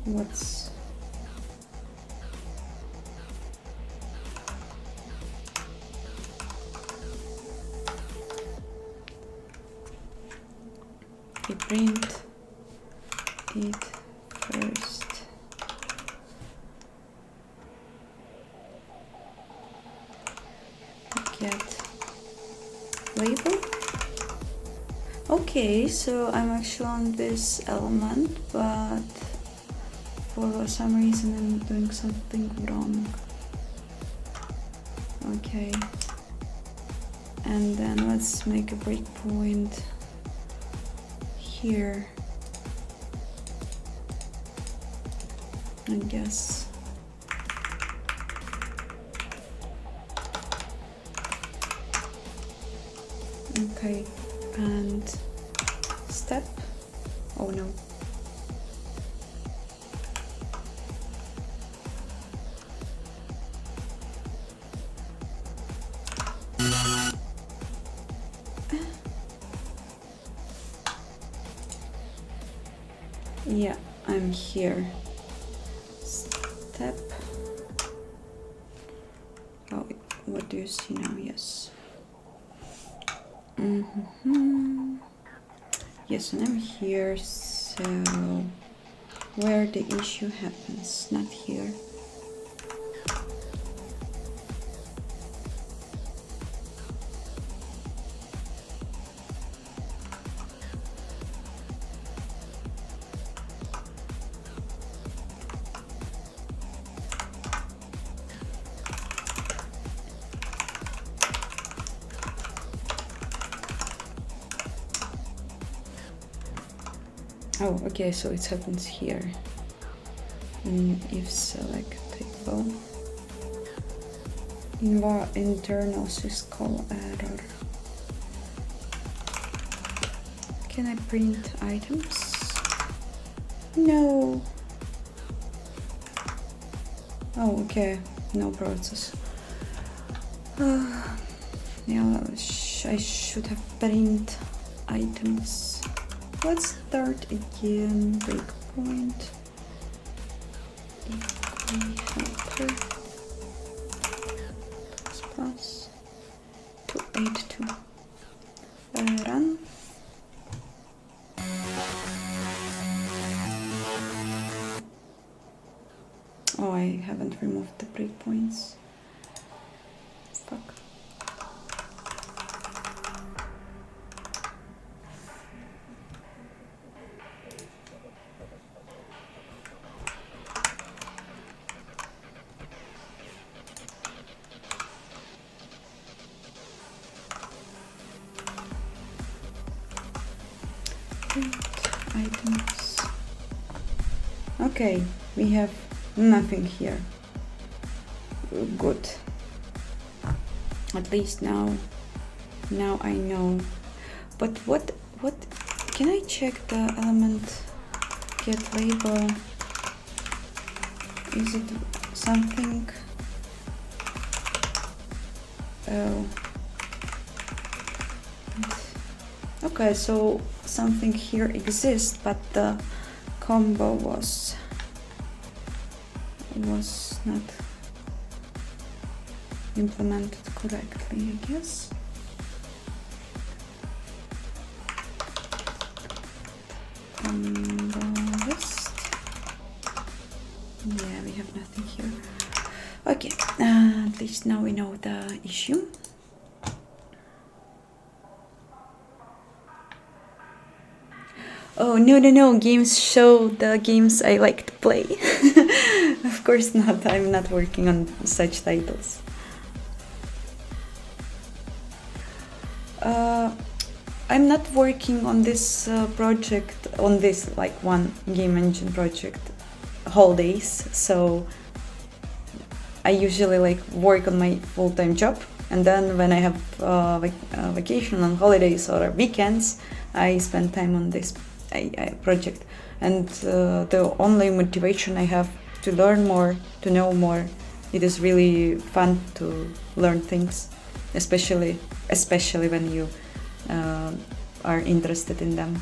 what's we print it first. Get label. Okay, so I'm actually on this element, but for some reason I'm doing something wrong. Okay, And then let's make a breakpoint here, I guess. Okay, and step. Oh no. Yeah, I'm here. Step. Oh, what do you see now? Yes. Yes, and I'm here, so where the issue happens, not here. Oh, okay, so it happens here. If selectable. Internal syscall error. Can I print items? No. Oh, okay, no process. Yeah, I should have print items. Let's start again. Breakpoint. Helper plus 282. Run. Oh, I haven't removed the breakpoints. Fuck. Items. Okay, we have nothing here. Good. At least now I know. But what can I check the element get label? Is it something? Oh. Okay, so something here exists, but the combo was not implemented correctly, I guess. Combo list. Yeah, we have nothing here. Okay, at least now we know the issue. Oh, no, games show the games I like to play. Of course not, I'm not working on such titles. I'm not working on this project, on this like one game engine project whole days, so I usually like work on my full-time job, and then when I have vacation on holidays or weekends, I spend time on this project. And the only motivation I have to learn more, to know more. It is really fun to learn things, especially when you are interested in them.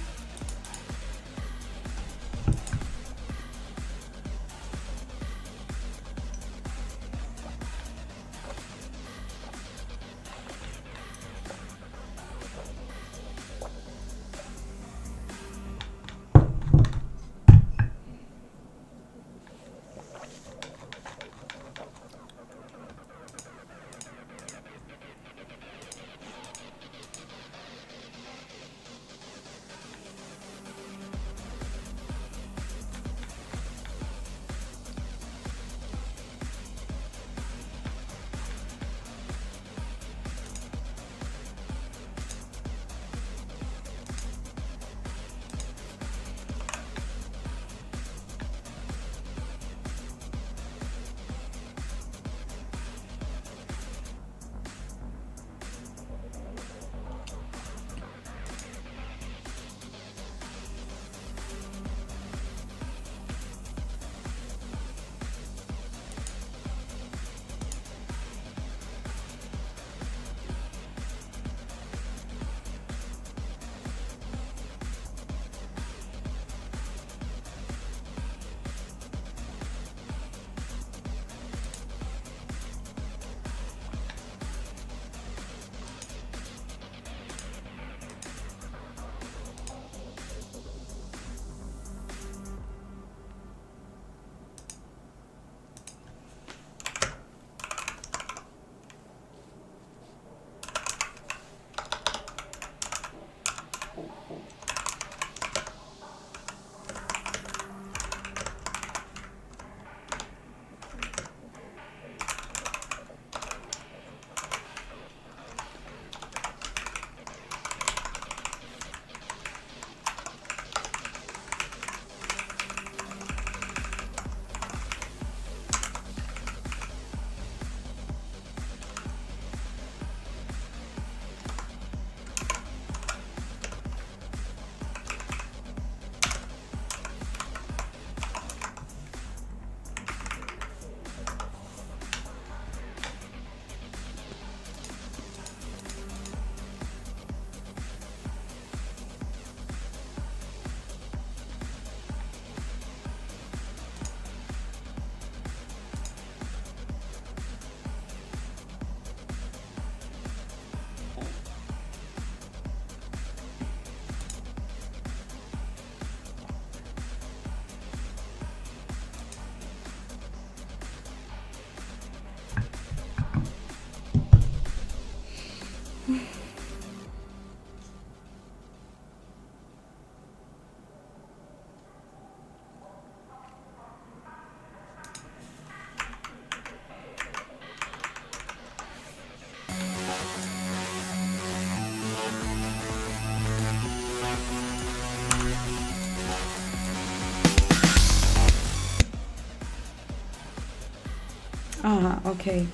Ah, okay.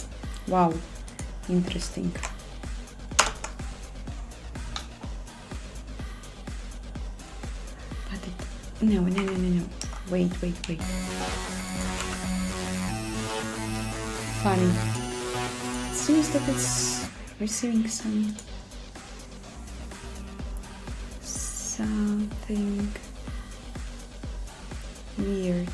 Wow. Interesting. But it... No. Wait. Funny. It seems that it's receiving something weird.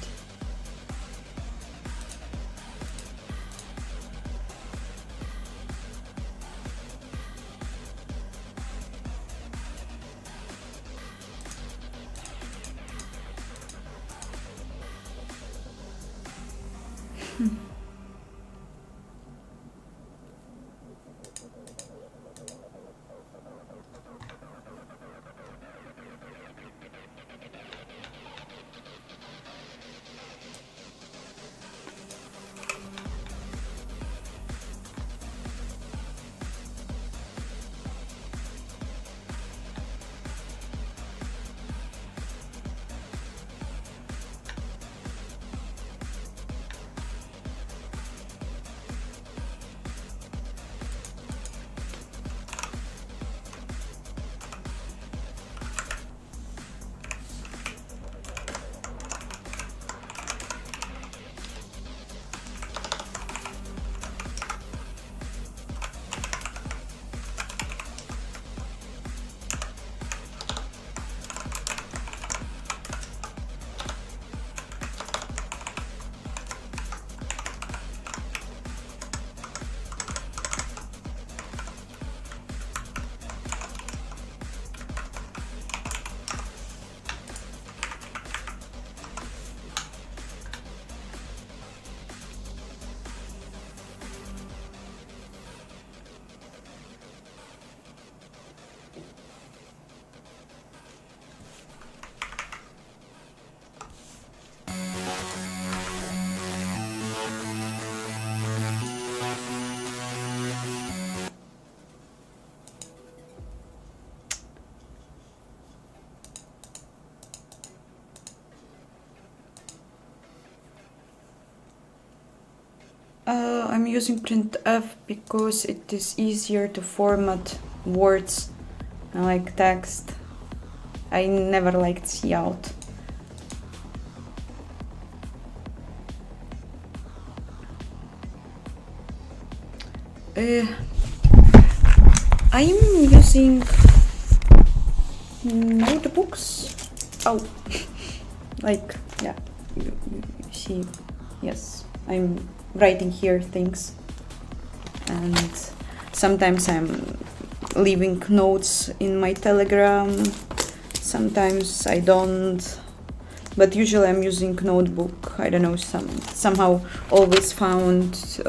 I'm using printf because it is easier to format words like text. I never liked cout. I'm using notebooks. Oh, like, yeah, you see, yes, I'm writing here things, and sometimes I'm leaving notes in my Telegram, sometimes I don't, but usually I'm using notebook. I don't know, somehow always found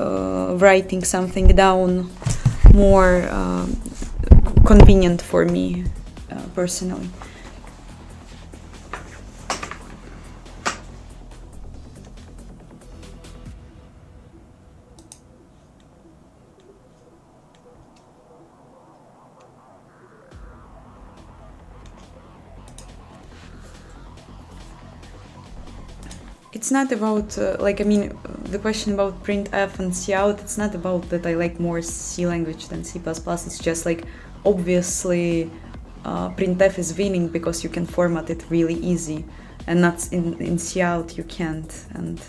writing something down more convenient for me personally. It's not about, like, I mean, the question about printf and cout, it's not about that I like more C language than C++, it's just like, obviously, printf is winning because you can format it really easy, and not in cout you can't, and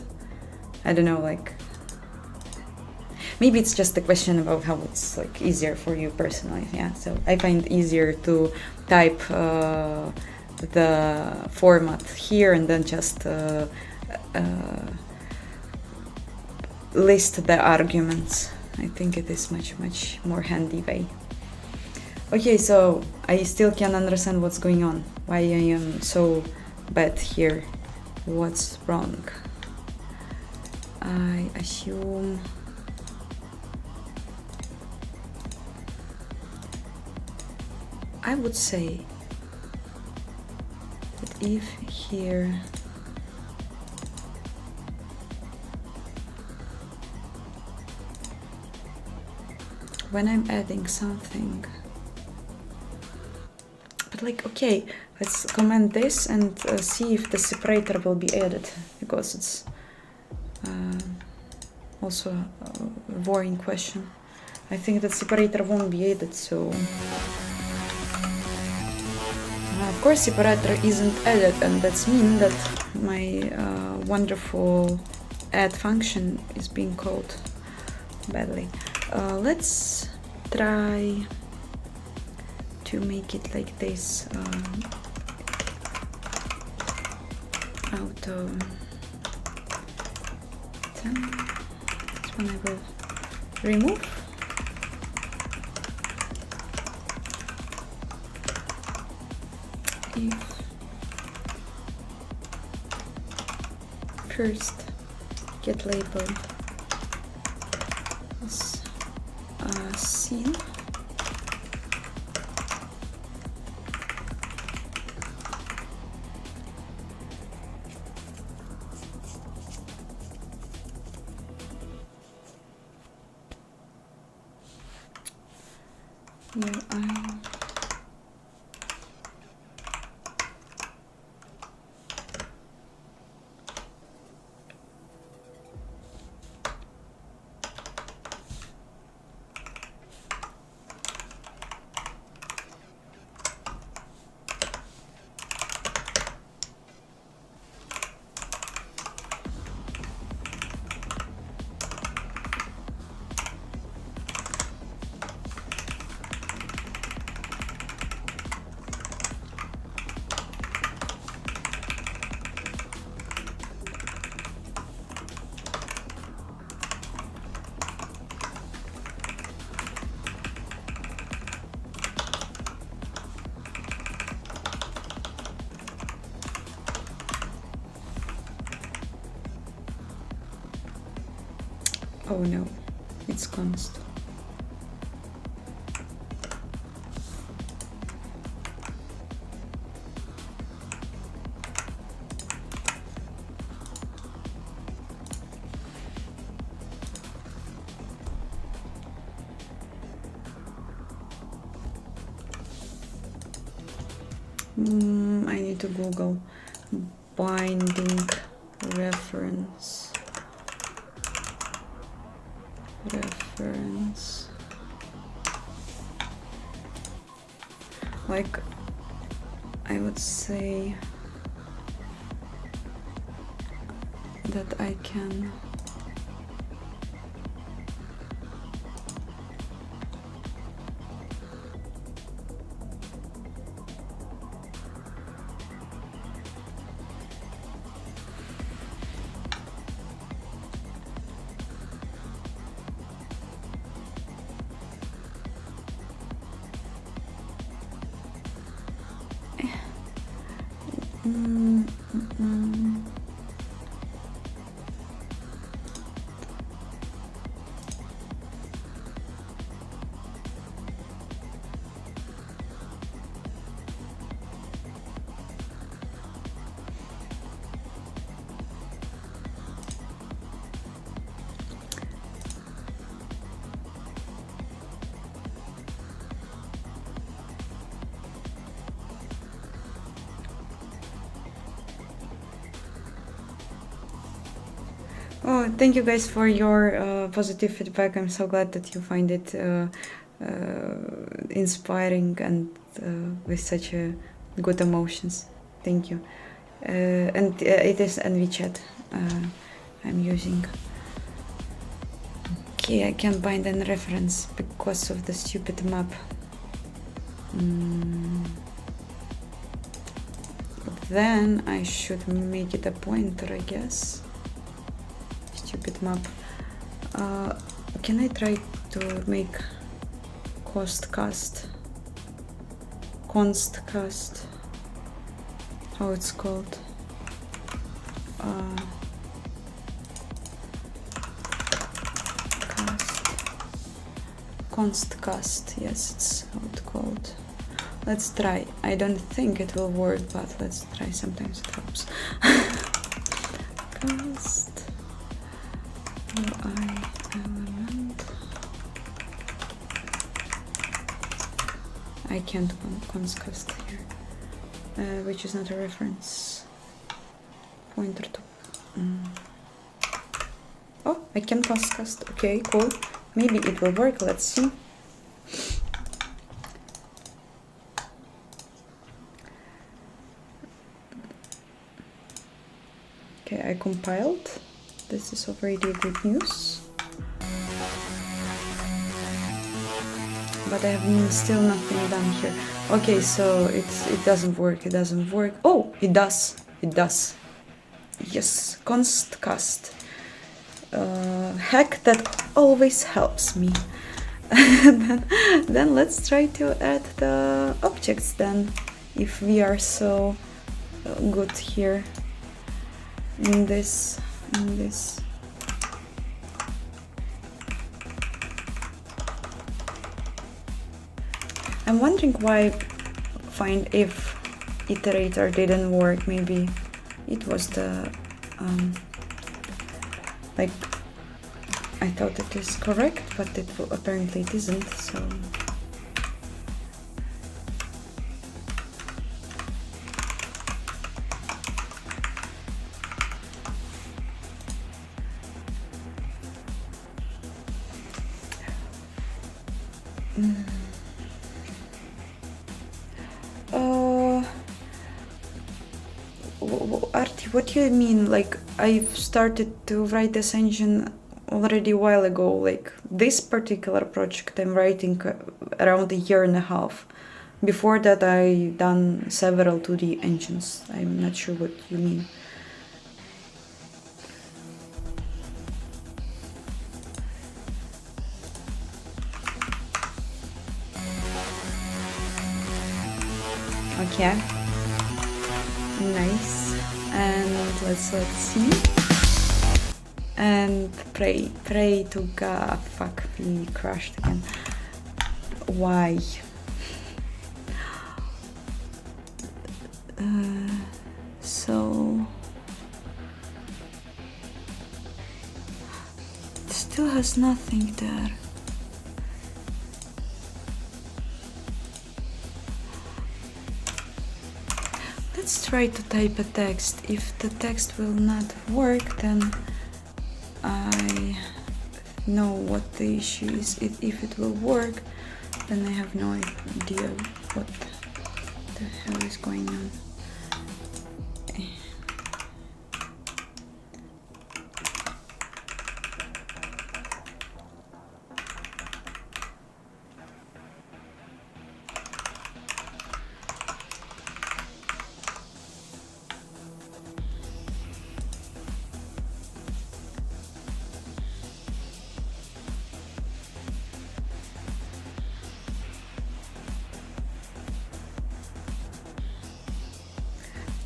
I don't know, like, maybe it's just a question about how it's like easier for you personally, yeah, so I find it easier to type the format here and then just list the arguments. I think it is much more handy way. Okay, so I still can't understand what's going on, why I am so bad here, what's wrong. I assume I would say that if here when I'm adding something, but like, okay, let's comment this and see if the separator will be added, because it's also a boring question. I think that separator won't be added, so... of course separator isn't added, and that's mean that my wonderful add function is being called badly. Let's try to make it like this, out of 10. This one I will remove. If first get labeled as scene, here I oh no, it's const. I need to Google binding reference. Like, I would say that I can Oh, thank you guys for your positive feedback. I'm so glad that you find it inspiring and with such good emotions. Thank you. And it is NVChat I'm using. Okay, I can't bind any reference because of the stupid map. But then I should make it a pointer, I guess. Stupid map. Can I try to make const cast? How it's called? Const cast. Yes, it's how it's called. Let's try. I don't think it will work, but let's try. Sometimes it helps. Cast. Element. I can't const here, which is not a reference pointer to. Oh, I can pass cast. Okay, cool. Maybe it will work. Let's see. Okay, I compiled. This is already good news. But I have still nothing done here. Okay, so it doesn't work. It doesn't work. Oh, it does. It does. Yes, const cast. Hack that always helps me. then let's try to add the objects then, if we are so good here in this. I'm wondering why find if iterator didn't work. Maybe it was the like I thought it is correct, but apparently it isn't. So Artie, what do you mean? Like, I've started to write this engine already a while ago. Like, this particular project I'm writing around a year and a half. Before that, I done several 2D engines. I'm not sure what you mean. Okay. Nice. And let's see. And pray to God. Fuck, we crashed again. Why? So it still has nothing there. Let's try to type a text. If the text will not work, then I know what the issue is. If it will work, then I have no idea what the hell is going on.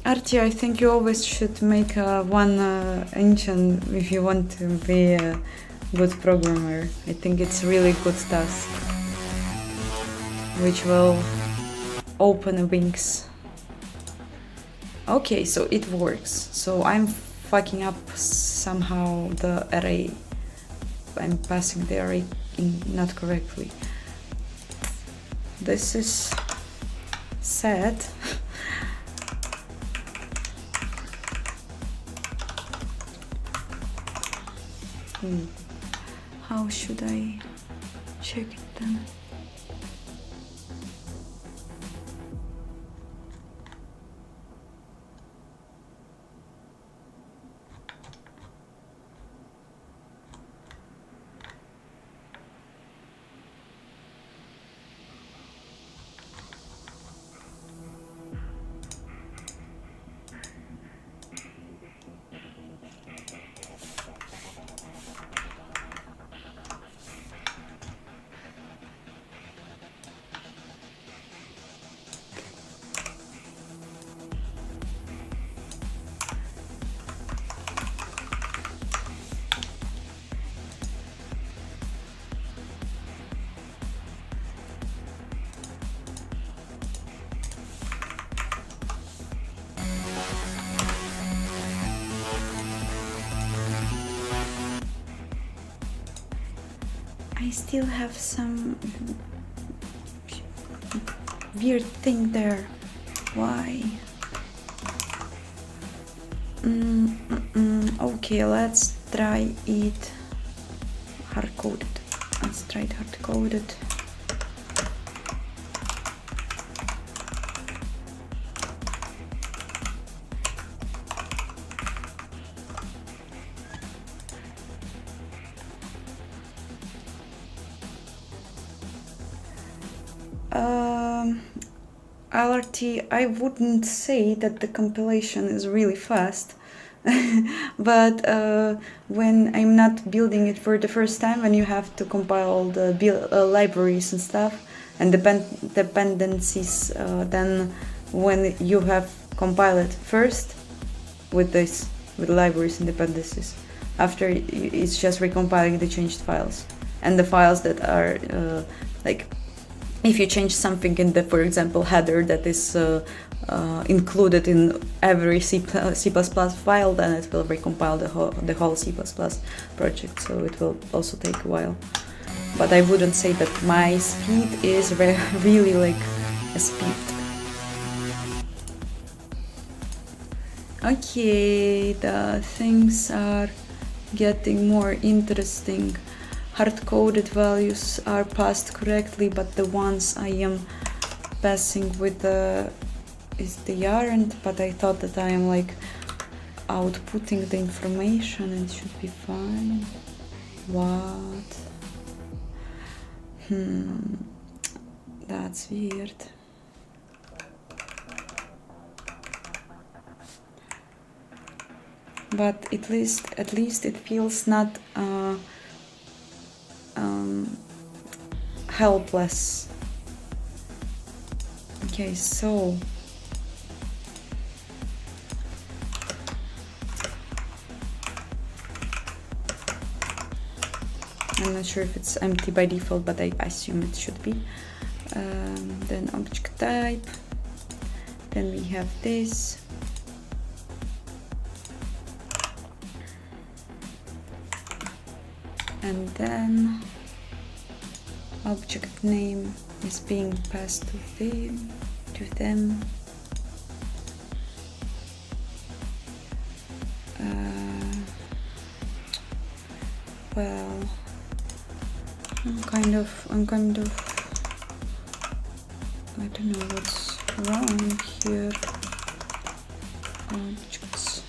Artie, I think you always should make one engine if you want to be a good programmer. I think it's a really good task, which will open wings. Okay, so it works. So I'm fucking up somehow the array. I'm passing the array in not correctly. This is sad. How should I check it then? I still have some weird thing there. Why? Okay, let's try it hard-coded. Let's try it hard-coded. LRT, I wouldn't say that the compilation is really fast, but when I'm not building it for the first time, when you have to compile all the libraries and stuff and dependencies, then when you have compiled it first with libraries and dependencies, after it's just recompiling the changed files and the files that are like, if you change something in the, for example, header that is included in every C++ file, then it will recompile the whole C++ project, so it will also take a while. But I wouldn't say that my speed is really like a speed. Okay, the things are getting more interesting. Hard-coded values are passed correctly, but the ones I am passing with the aren't. But I thought that I am like outputting the information and it should be fine. What? That's weird. But at least it feels not helpless. Okay, so I'm not sure if it's empty by default, but I assume it should be. Then object type, then we have this, and then object name is being passed to them. Well, I'm kind of I don't know what's wrong here. Objects.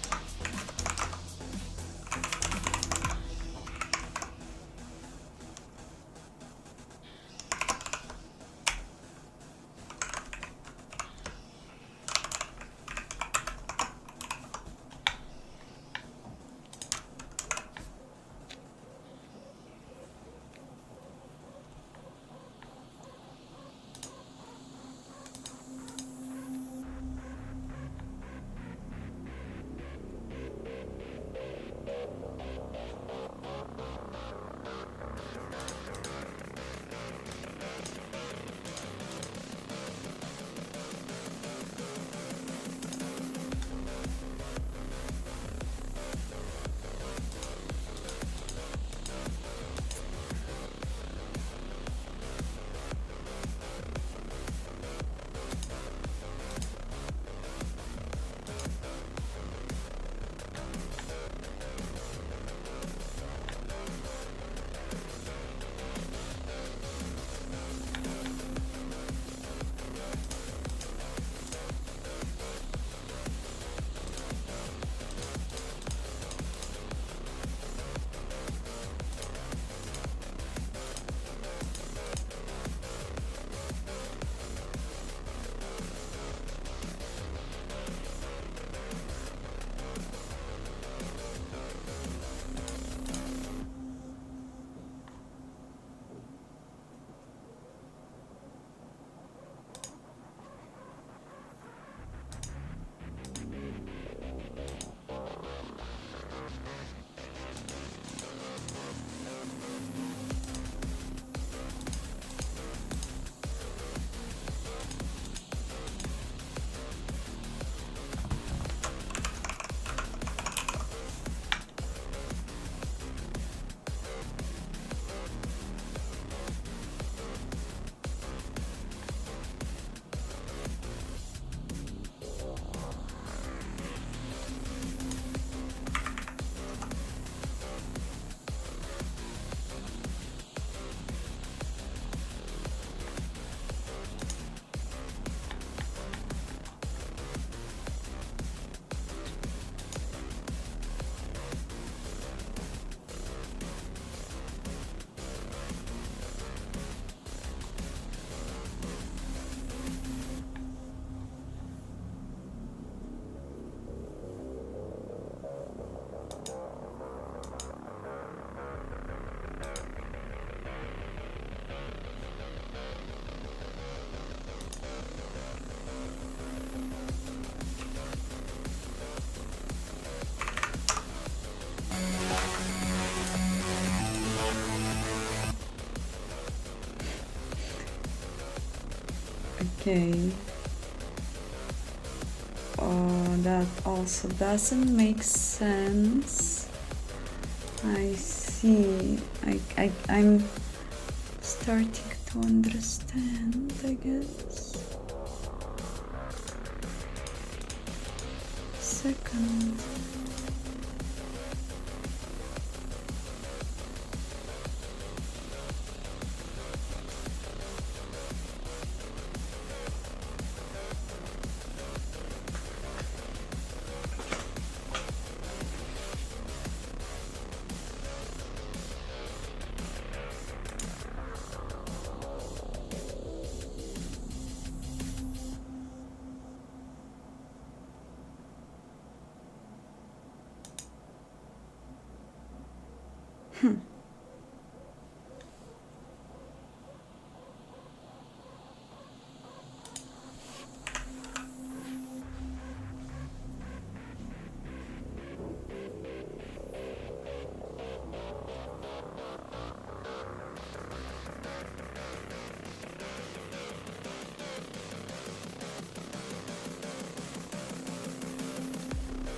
Okay. Oh, that also doesn't make sense. I see. I'm starting to understand, I guess. Second.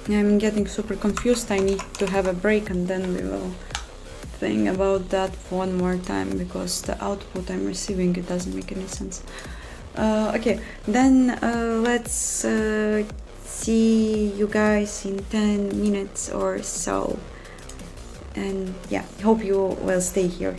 I'm getting super confused. I need to have a break and then we will think about that one more time, because the output I'm receiving, it doesn't make any sense. Okay, then let's see you guys in 10 minutes or so. And yeah, hope you will stay here.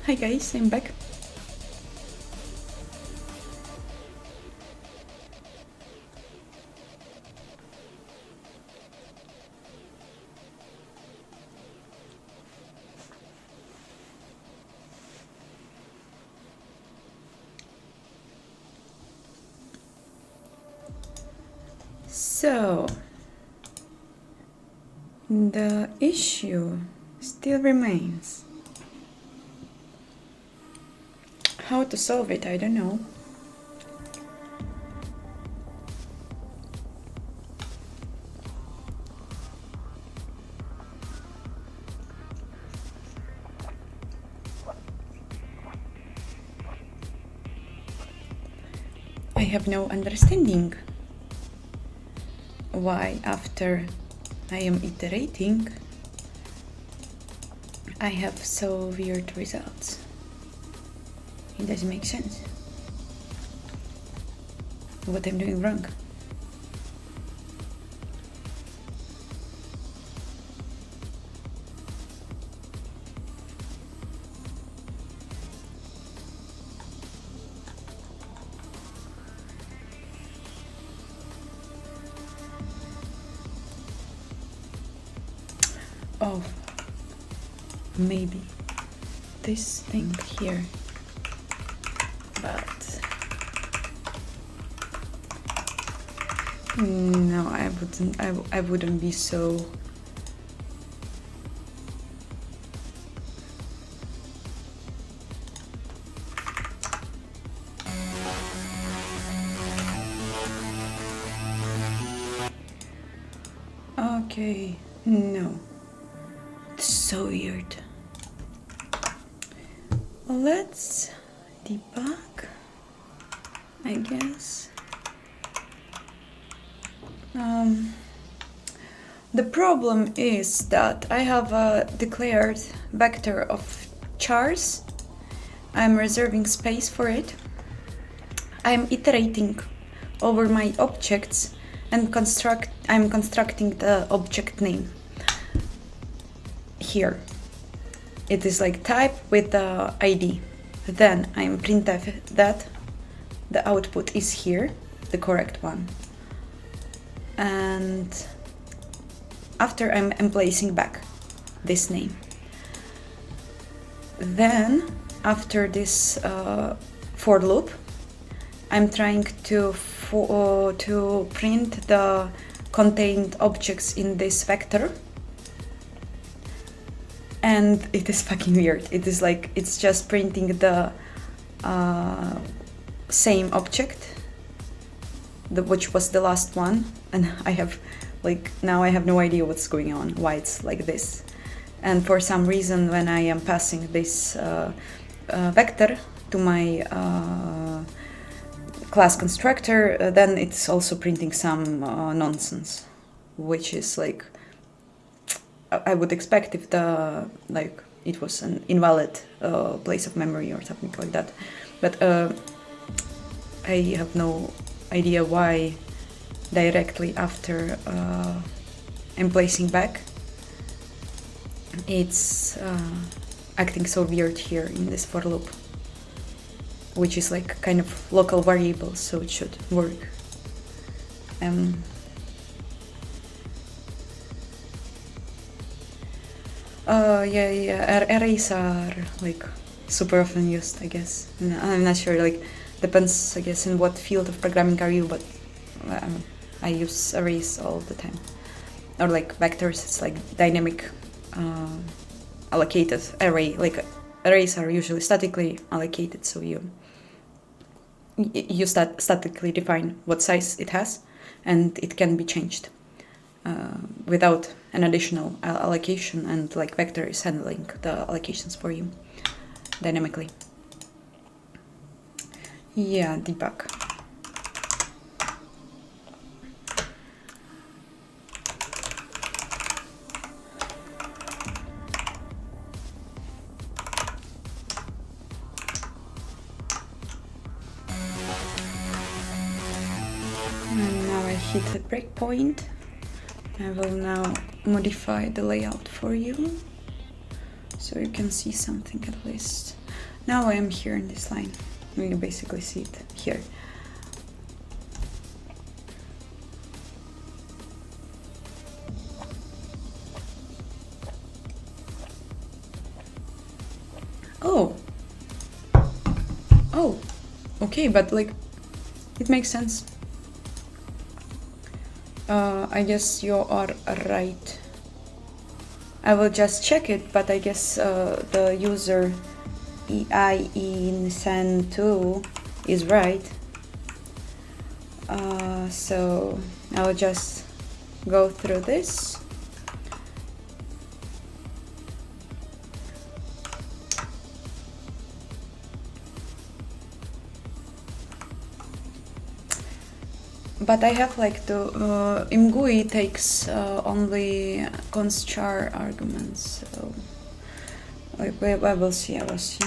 Hi guys, I'm back. So, the issue still remains. How to solve it, I don't know. I have no understanding why after I am iterating I have so weird results. It doesn't make sense. What I'm doing wrong. Oh, maybe this thing here, but no, I wouldn't be so. Okay, no. So weird. Let's debug, I guess. The problem is that I have a declared vector of chars. I'm reserving space for it. I'm iterating over my objects and I'm constructing the object name. Here it is like type with the ID. Then I'm printf that the output is here, the correct one. And after I'm placing back this name. Then after this for loop, I'm trying to print the contained objects in this vector. And it is fucking weird. It is like, it's just printing the same object, which was the last one. And I have, like, now I have no idea what's going on, why it's like this. And for some reason, when I am passing this vector to my class constructor, then it's also printing some nonsense, which is like, I would expect if the, like, it was an invalid place of memory or something like that. But I have no idea why directly after I'm placing back, it's acting so weird here in this for loop, which is like kind of local variable, so it should work. Yeah, arrays are like super often used, I guess. I'm not sure, like, depends, I guess, in what field of programming are you, but I use arrays all the time. Or like vectors, it's like dynamic allocated array. Like arrays are usually statically allocated, so you statically define what size it has, and it can be changed without an additional allocation, and like vector is handling the allocations for you dynamically. Yeah, debug. And now I hit the breakpoint. I will now modify the layout for you, so you can see something at least. Now I am here in this line. You basically see it here. Oh. Oh. Okay, but like, it makes sense. I guess you are right. I will just check it, but I guess the user EIN2 is right. So I will just go through this. But I have like the imgui takes only const char arguments, so I will see. I will see.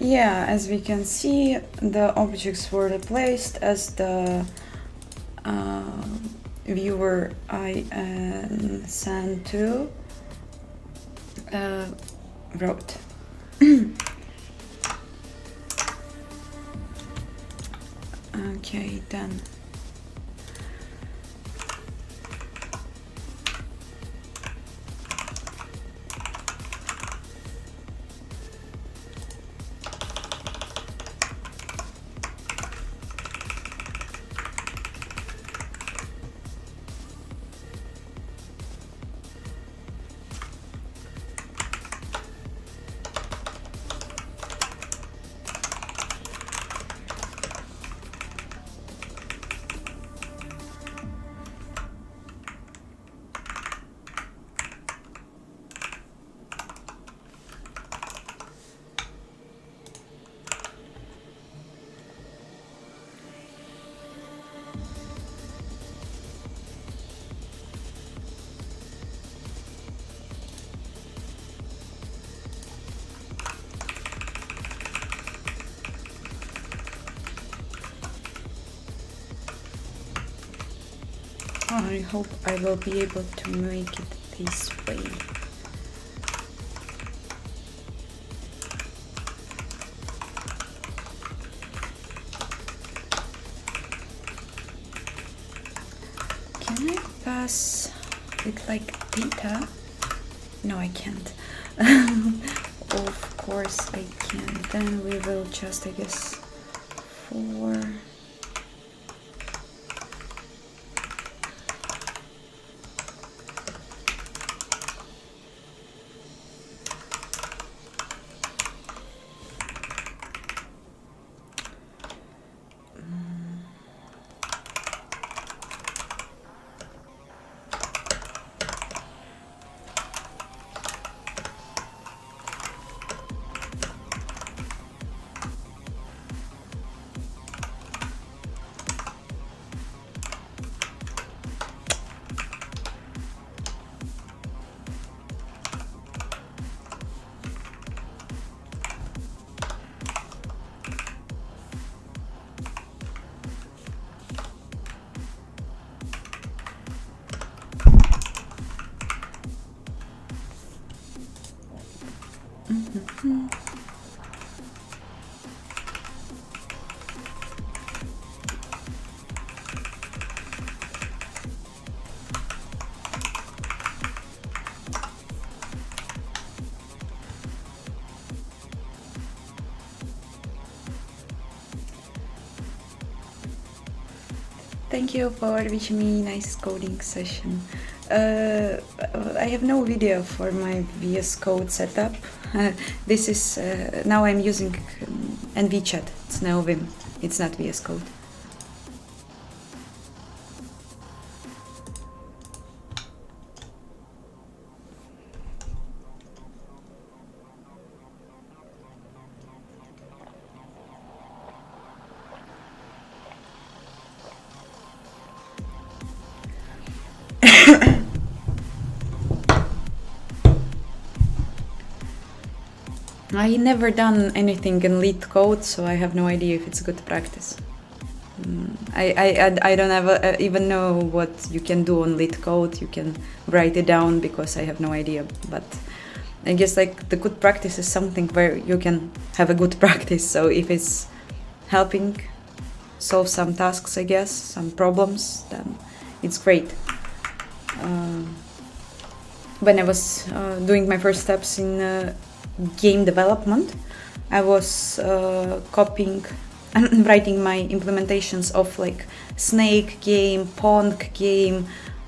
Yeah, as we can see, the objects were replaced as the viewer IN2 wrote. Okay, done. I hope I will be able to make it this way. Can I pass it like data? No, I can't. Of course I can. Then we will just, I guess, for Thank you for wishing me nice coding session. I have no video for my VS Code setup. This is now I'm using NVChat. It's now Vim. It's not VS Code. I never done anything in lead code, so I have no idea if it's good practice. I don't ever even know what you can do on lead code. You can write it down because I have no idea. But I guess like the good practice is something where you can have a good practice. So if it's helping solve some tasks, I guess, some problems, then it's great. When I was doing my first steps in game development, I was copying and writing my implementations of like snake game, pong game,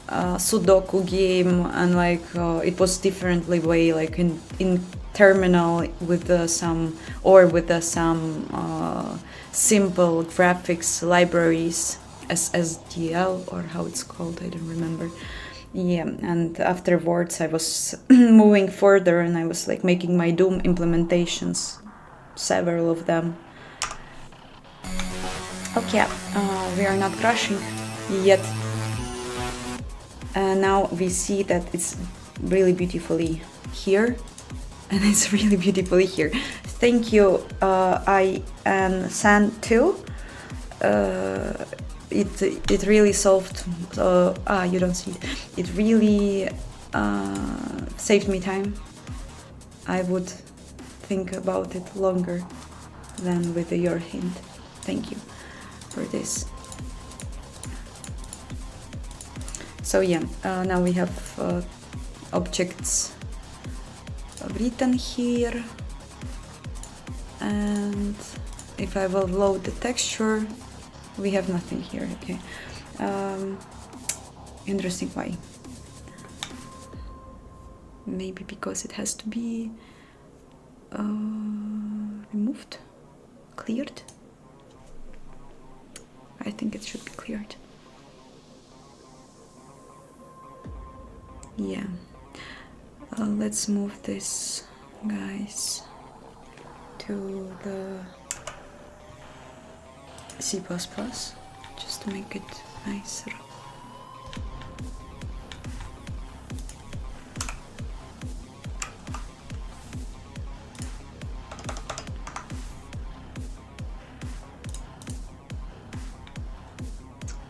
sudoku game, and like it was differently way like in terminal with some simple graphics libraries, SSDL or how it's called, I don't remember. Yeah, and afterwards I was moving further and I was like making my Doom implementations, several of them. Okay, we are not crashing yet. Now we see that it's really beautifully here, and it's really beautifully here. Thank you, I and San too. It really solved. You don't see it. It really saved me time. I would think about it longer than with your hint. Thank you for this. So yeah, now we have objects written here, and if I will load the texture, we have nothing here. Okay, interesting. Why? Maybe because it has to be removed, cleared. I think it should be cleared. Yeah. Let's move this, guys, to the C++, just to make it nicer.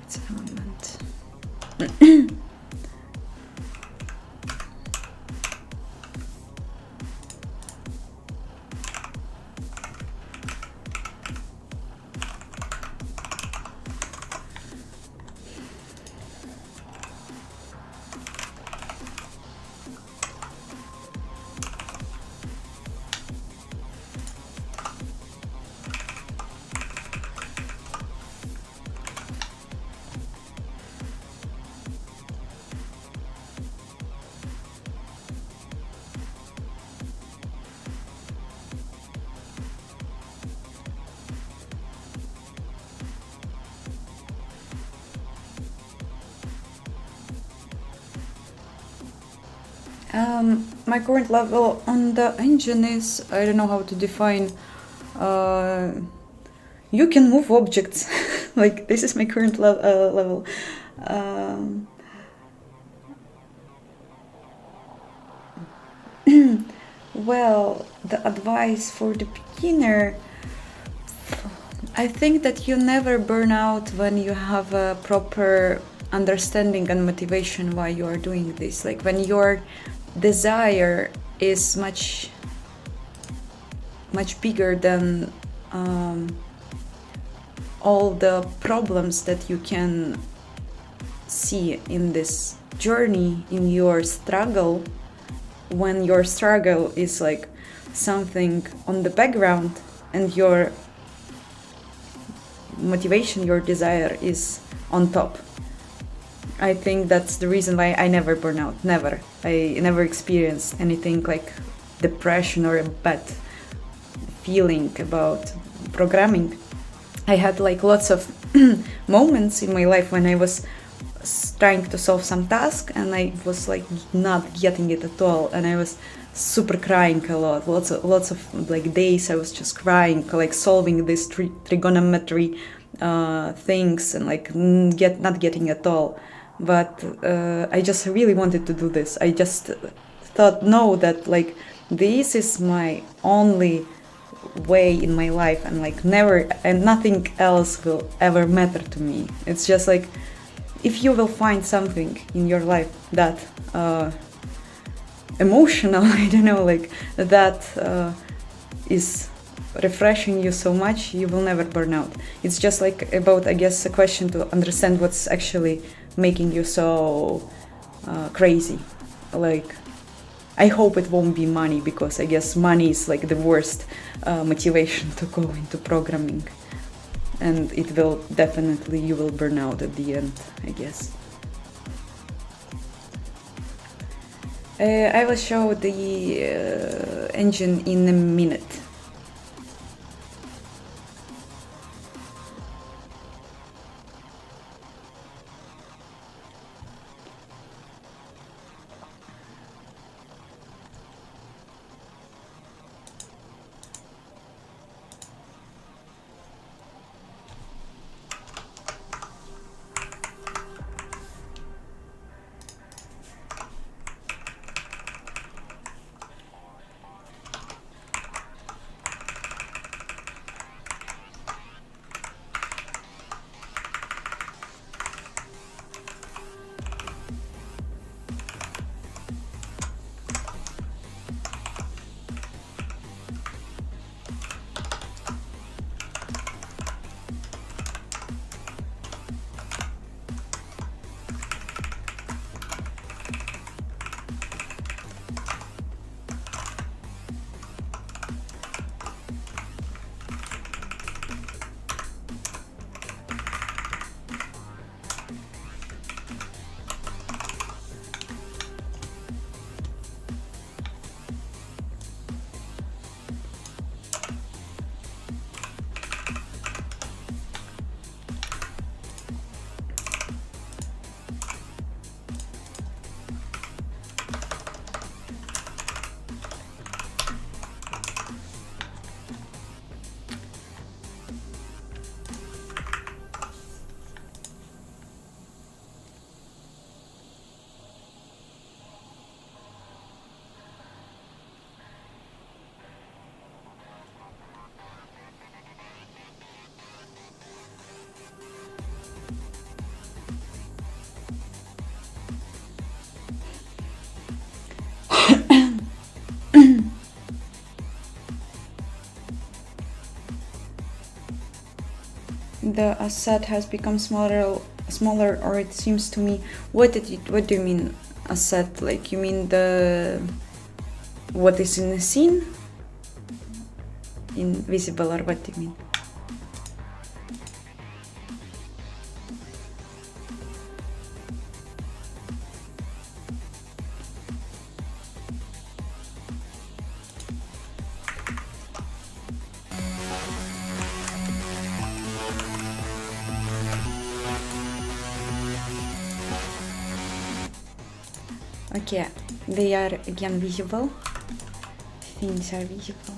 It's element. My current level on the engine is, I don't know how to define, you can move objects. Like, this is my current level. Well, the advice for the beginner, I think that you never burn out when you have a proper understanding and motivation why you are doing this. Like when your desire is much bigger than all the problems that you can see in this journey, in your struggle. When your struggle is like something on the background and your motivation, your desire is on top. I think that's the reason why I never burn out. Never. I never experienced anything like depression or a bad feeling about programming. I had like lots of moments in my life when I was trying to solve some task and I was like not getting it at all, and I was super crying a lot. Lots of like days I was just crying, like solving these trigonometry things and like not getting at all. But I just really wanted to do this. I just thought, no, that like this is my only way in my life, and like never, and nothing else will ever matter to me. It's just like, if you will find something in your life that emotional, I don't know, like that is refreshing you so much, you will never burn out. It's just like about, I guess, a question to understand what's actually making you so crazy. Like, I hope it won't be money, because I guess money is like the worst motivation to go into programming, and it will definitely, you will burn out at the end, I guess. I will show the engine in a minute. The asset has become smaller, or it seems to me. What do you mean asset? Like, you mean the what is in the scene? Invisible, or what do you mean? Okay, they are again visible. Things are visible.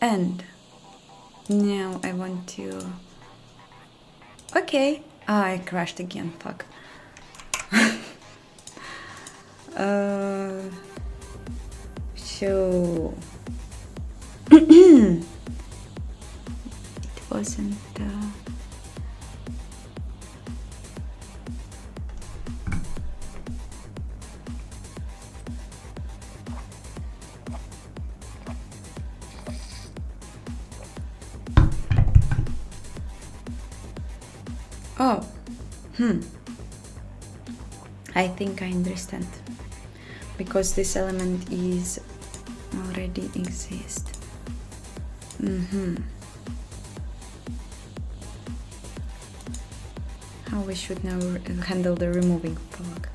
And now I want to... Okay, I crashed again, fuck. So... it wasn't... Oh, I think I understand. Because this element is already exist. How we should now handle the removing plug.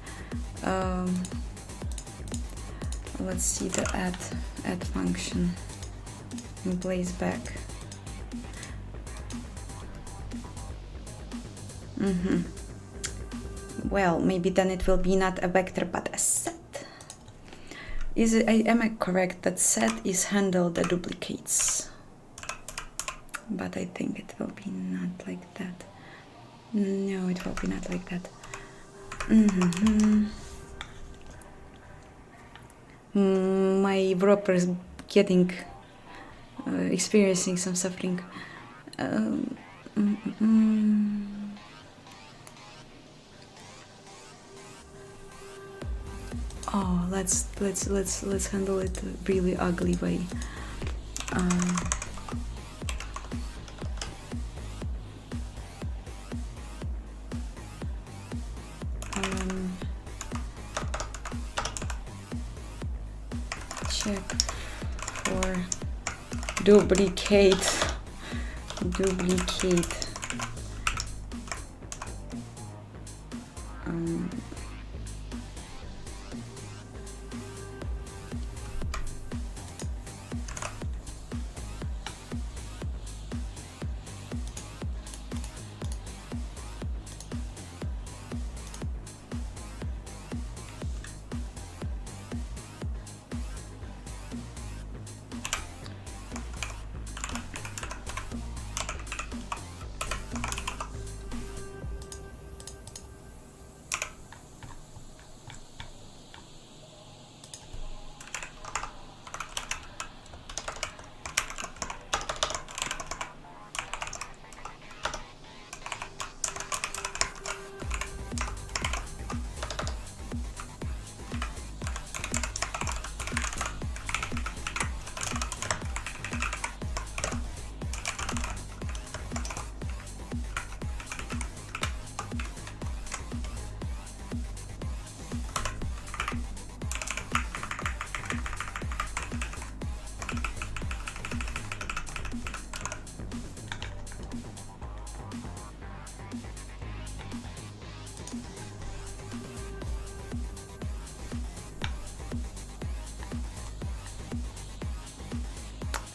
Let's see the add function. And place back. Well, maybe then it will be not a vector but a set. Am I correct that set is handle the duplicates? But I think it will be not like that. No, it will be not like that. My developer is getting experiencing some suffering. Oh, let's handle it really ugly way. Check for duplicate.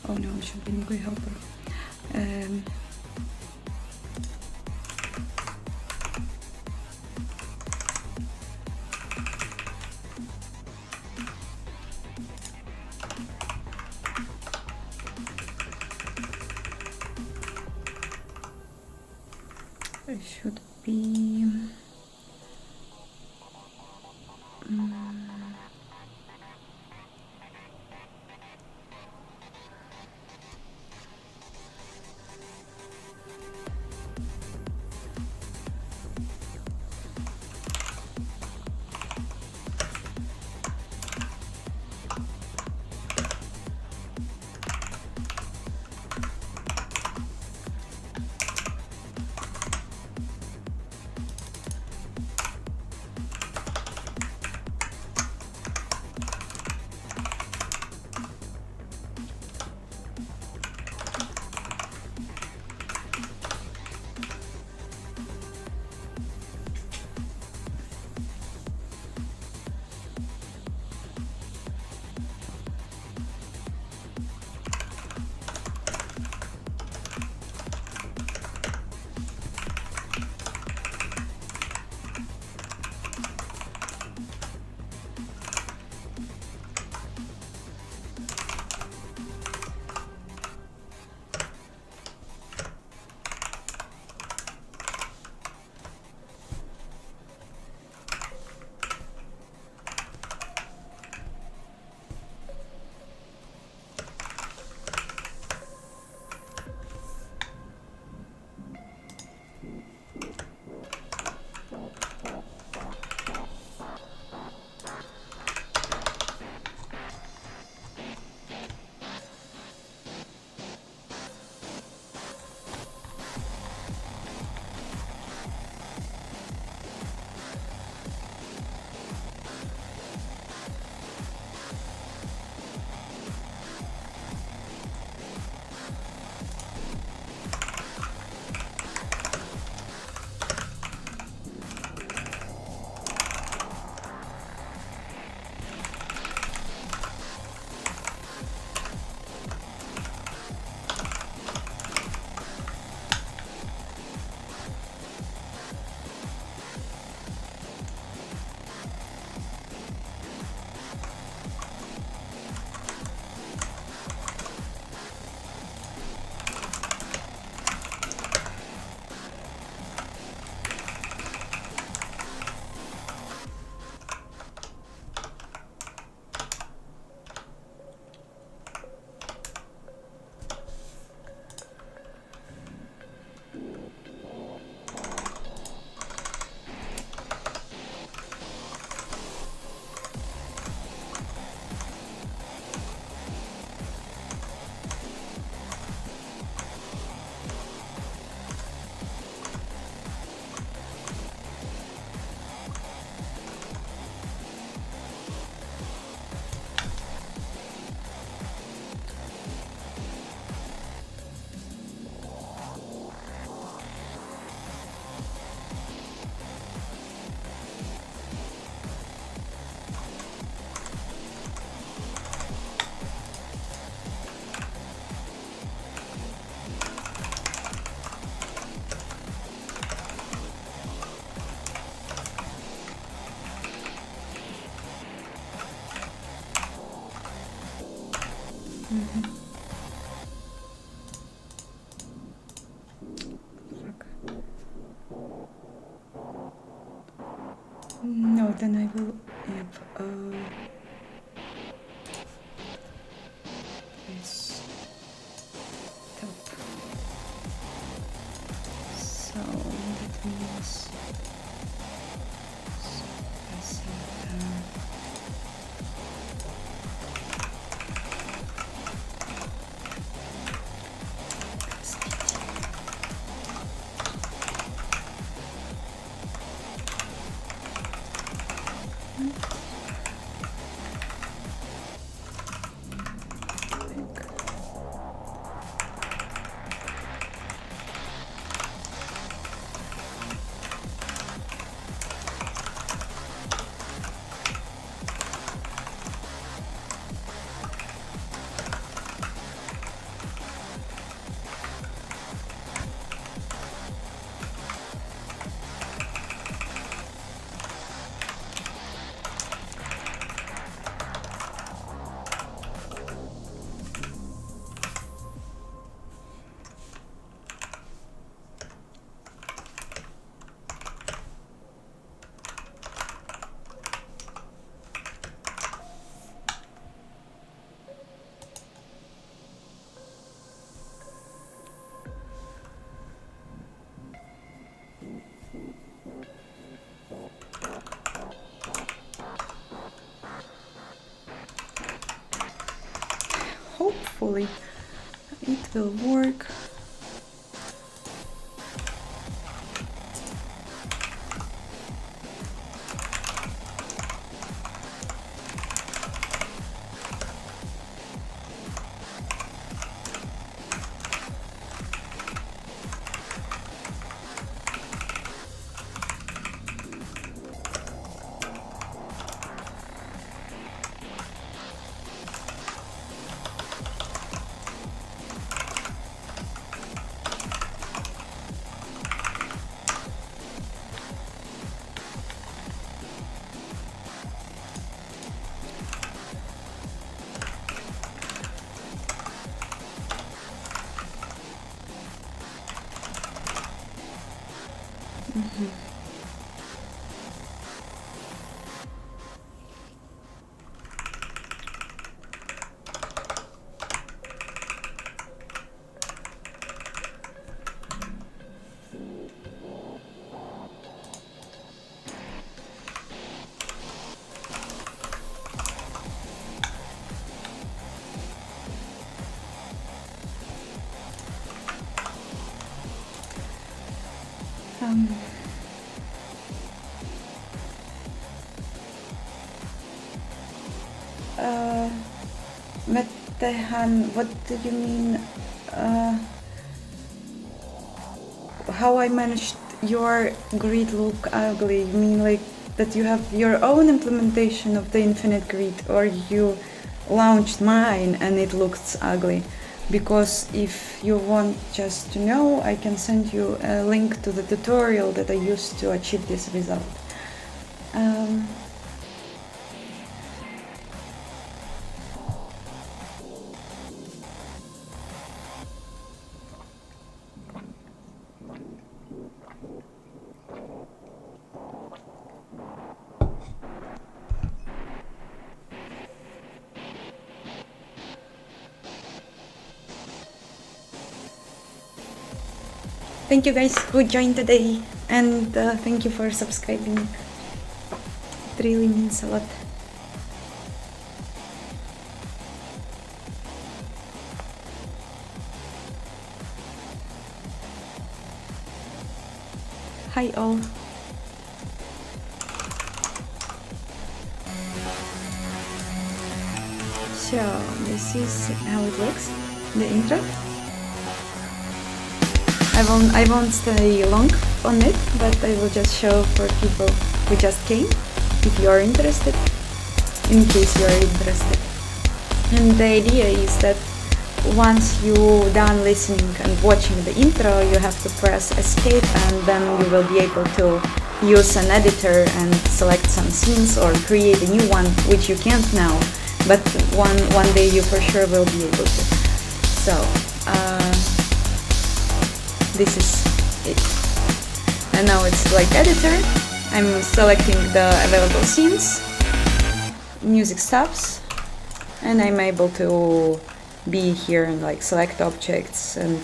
Oh no, I should be a good helper. It should be. Fuck. No, then I will. Yep. This top. So that means. I see. Hopefully it will work. Mettehan, what do you mean? How I managed your grid look ugly? You mean like that you have your own implementation of the infinite grid, or you launched mine and it looks ugly? Because if you want just to know, I can send you a link to the tutorial that I used to achieve this result. Thank you guys who joined today, and thank you for subscribing. It really means a lot. Hi all. So this is how it looks, the intro. I won't stay long on it, but I will just show for people who just came, if you are interested, in case you are interested. And the idea is that once you're done listening and watching the intro, you have to press escape, and then you will be able to use an editor and select some scenes or create a new one, which you can't now but one day you for sure will be able to. So this is it, and now it's like editor. I'm selecting the available scenes, music stops, and I'm able to be here and like select objects, and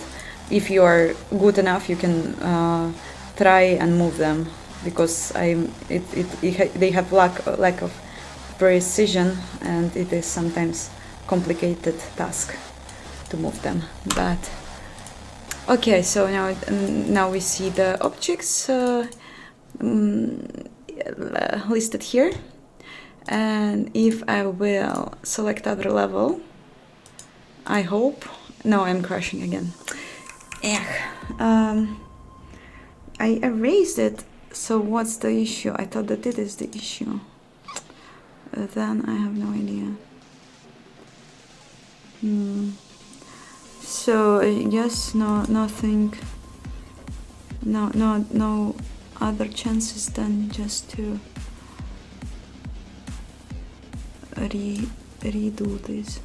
if you are good enough you can try and move them, because they have lack of precision, and it is sometimes complicated task to move them. But okay, so now we see the objects listed here, and if I will select other level, I hope. No, I'm crashing again. I erased it, so what's the issue? I thought that it is the issue. Then I have no idea. So I guess nothing. No other chances than just to redo this.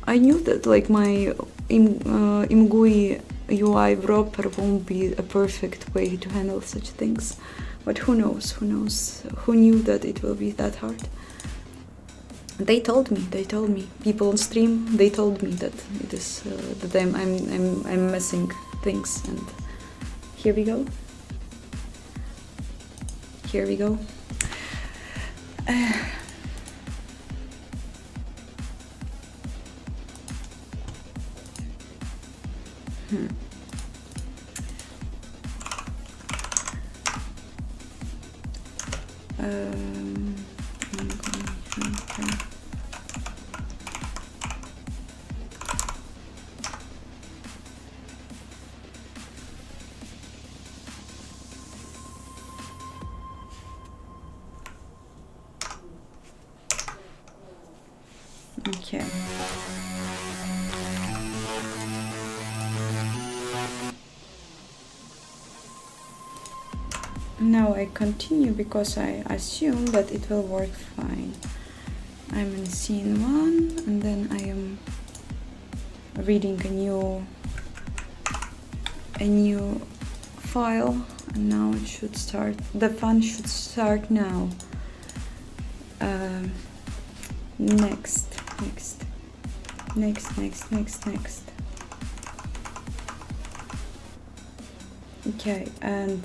I knew that like my ImGUI UI wrapper won't be a perfect way to handle such things, but who knows? Who knew that it will be that hard? They told me. People on stream, they told me that it is that I'm messing things, and here we go. I'm going to okay. Now I continue because I assume that it will work fine. I'm in scene 1, and then I am reading a new file, and now it should start. The fun should start now. Next. Okay, and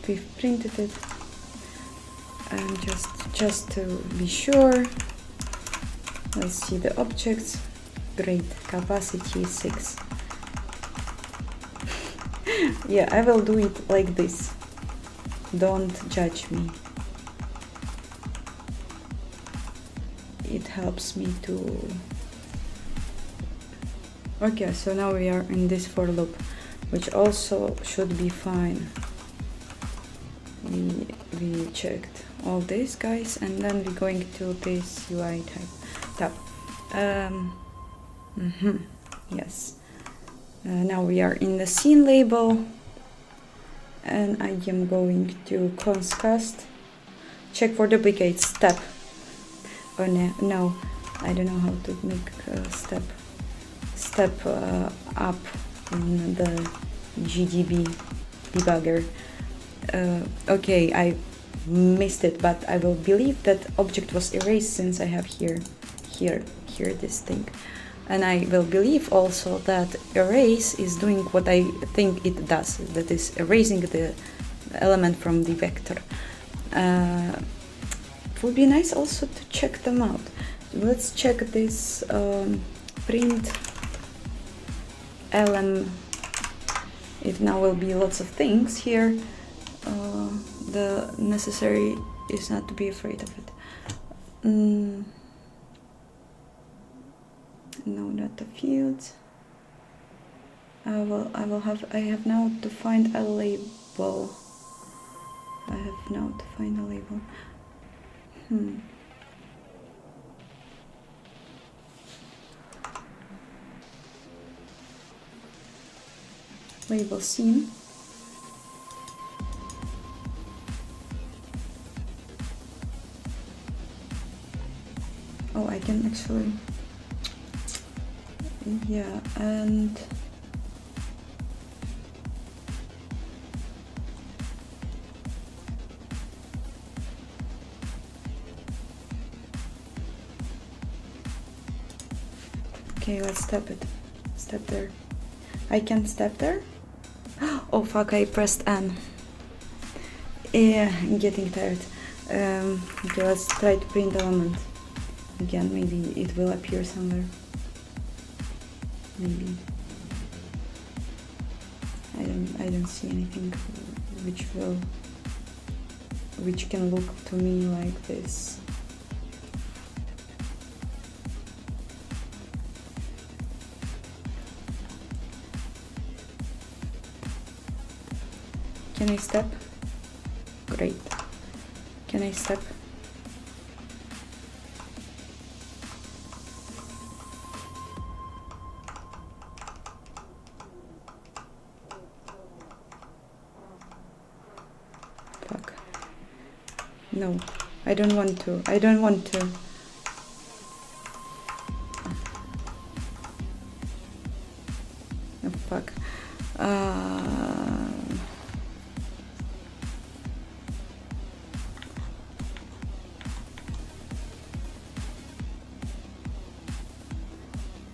we've printed it, and just to be sure, let's see the objects. Great, capacity 6. Yeah, I will do it like this. Don't judge me. It helps me to... Okay, so now we are in this for loop, which also should be fine. We checked all these guys, and then we're going to this UI tab. Yes. Now we are in the scene label, and I am going to conscast, check for duplicates, tab. Oh no, I don't know how to make a step up in the GDB debugger. Okay, I missed it, but I will believe that object was erased since I have here this thing, and I will believe also that erase is doing what I think it does, that is erasing the element from the vector. It would be nice also to check them out. Let's check this print lm. It now will be lots of things here. The necessary is not to be afraid of it. No data fields. I have now to find a label. Label scene. Oh, I can actually, yeah, and okay, let's step it. Step there. I can step there? Oh fuck, I pressed N. Yeah, I'm getting tired. Okay, let's try to print element. Again, maybe it will appear somewhere. Maybe. I don't see anything which can look to me like this. Can I step? Great. Can I step? Fuck. No, I don't want to. I don't want to. Oh, fuck.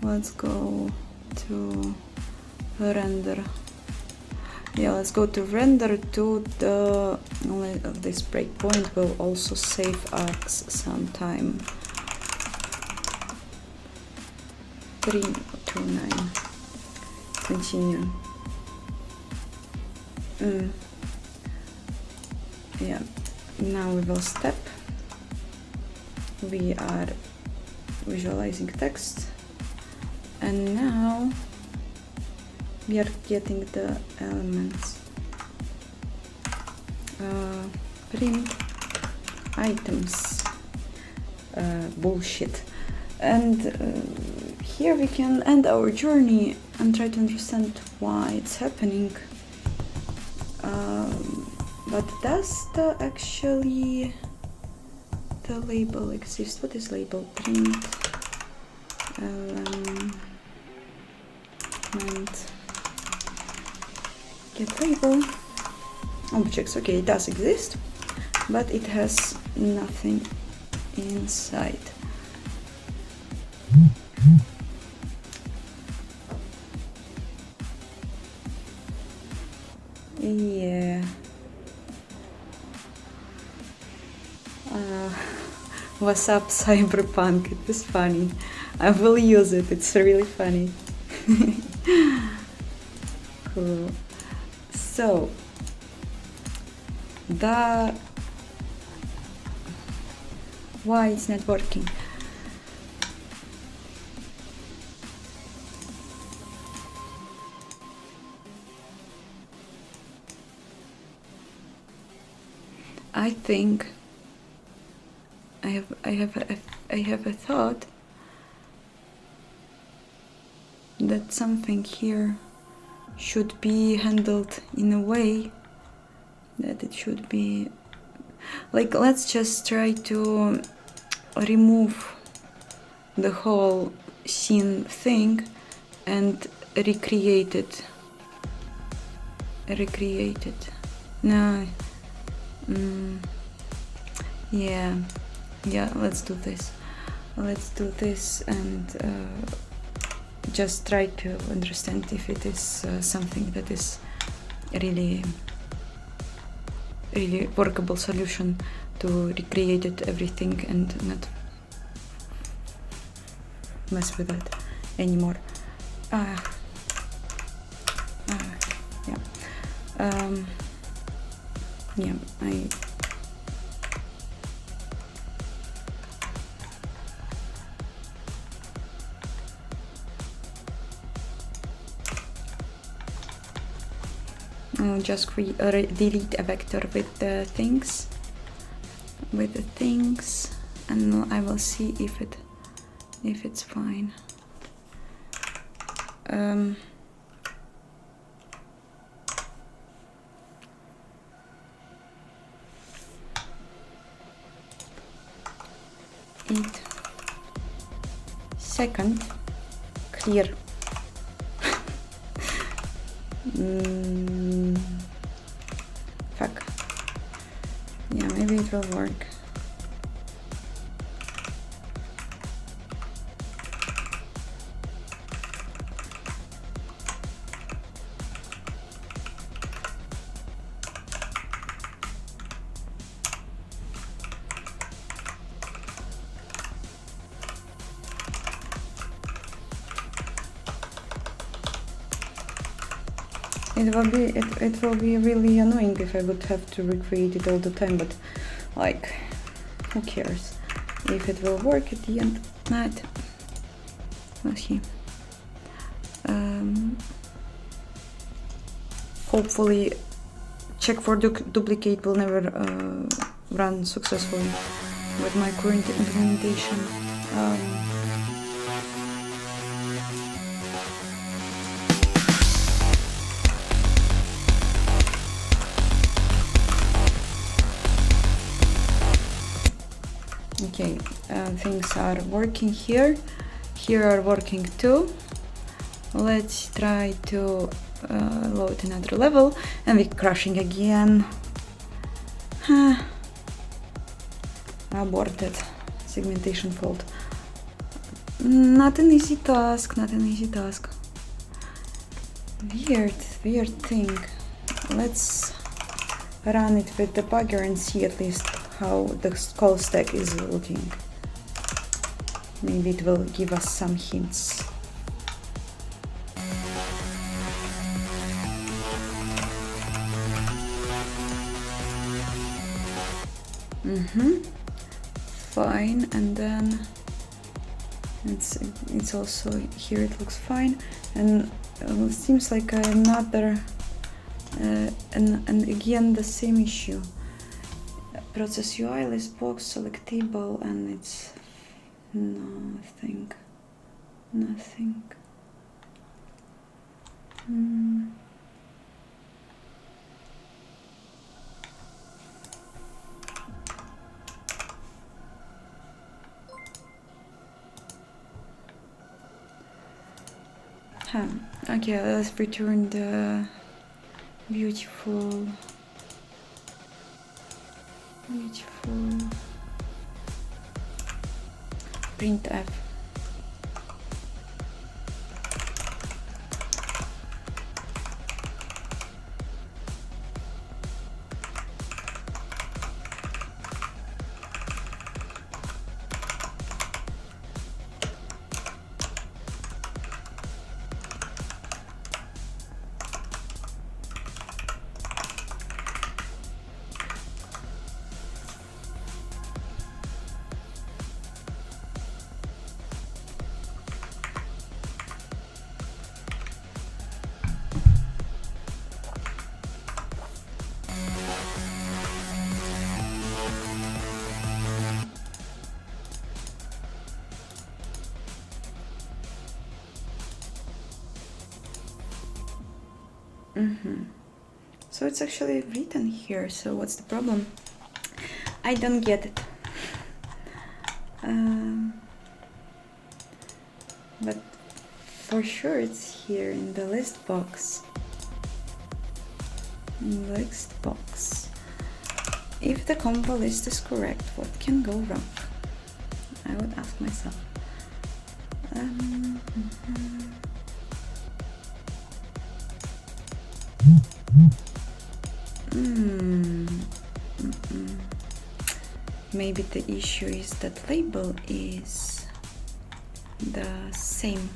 Let's go to render. Yeah, let's go to render to the this breakpoint will also save us some time. 329. Continue. Yeah, now we will step. We are visualizing text, and now we are getting the elements. Print items. Bullshit. And here we can end our journey and try to understand why it's happening. But does the label exist? What is label? Print element. Get label. Objects. Okay, it does exist, but it has nothing inside. Yeah. What's up, Cyberpunk? It is funny. I will use it. It's really funny. Cool. So, why it's not working? I think I have a thought that something here should be handled in a way that it should be like, let's just try to remove the whole scene thing and recreate it. No. Yeah, let's do this and just try to understand if it is something that is really workable solution to recreate it everything and not mess with that anymore. I'll just delete a vector with the things, and I will see if it's fine. Second, clear. Fuck. Yeah, maybe it will work. It will be really annoying if I would have to recreate it all the time, but like, who cares if it will work at the end? Not. Let's see. Hopefully, check for duplicate will never run successfully with my current implementation. Okay, things are working here. Here are working too. Let's try to load another level, and we're crashing again. Aborted. Segmentation fault. Not an easy task, not an easy task. Weird thing. Let's run it with Debugger and see at least how the call stack is looking. Maybe it will give us some hints. Fine, and then it's also here it looks fine, and it seems like another and again the same issue. Process UI list box selectable, and it's nothing. Okay, let's return the beautiful printf. So it's actually written here, so what's the problem? I don't get it. But for sure it's here in the list box. If the combo list is correct, what can go wrong? I would ask myself. Maybe the issue is that label is the same.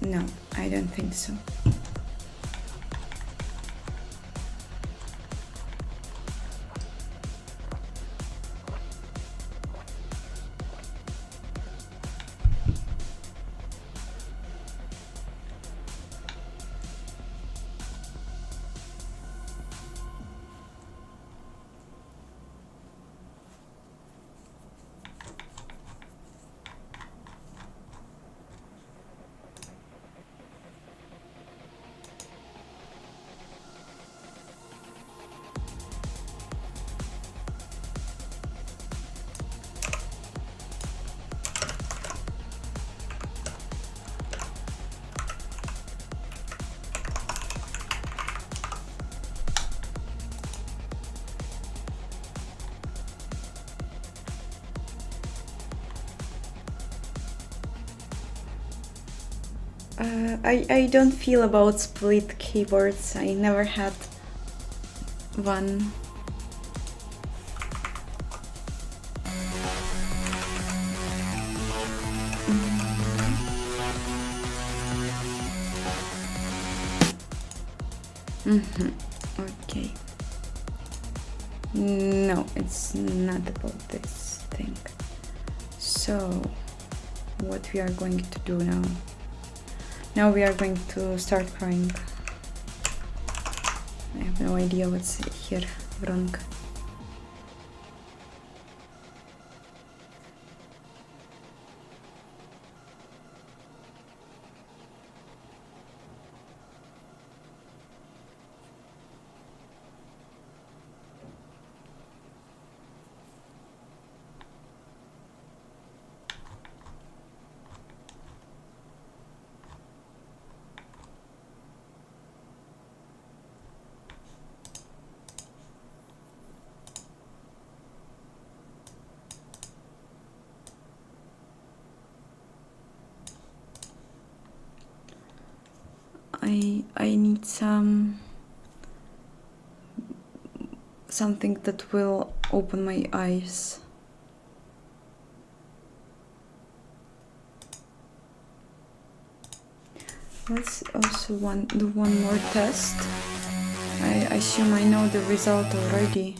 No, I don't think so. I don't feel about split keyboards. I never had one. Okay. No, it's not about this thing. So, what we are going to do now? Now we are going to start crying. I have no idea what's here wrong. I need something that will open my eyes. Let's also do one more test. I assume I know the result already.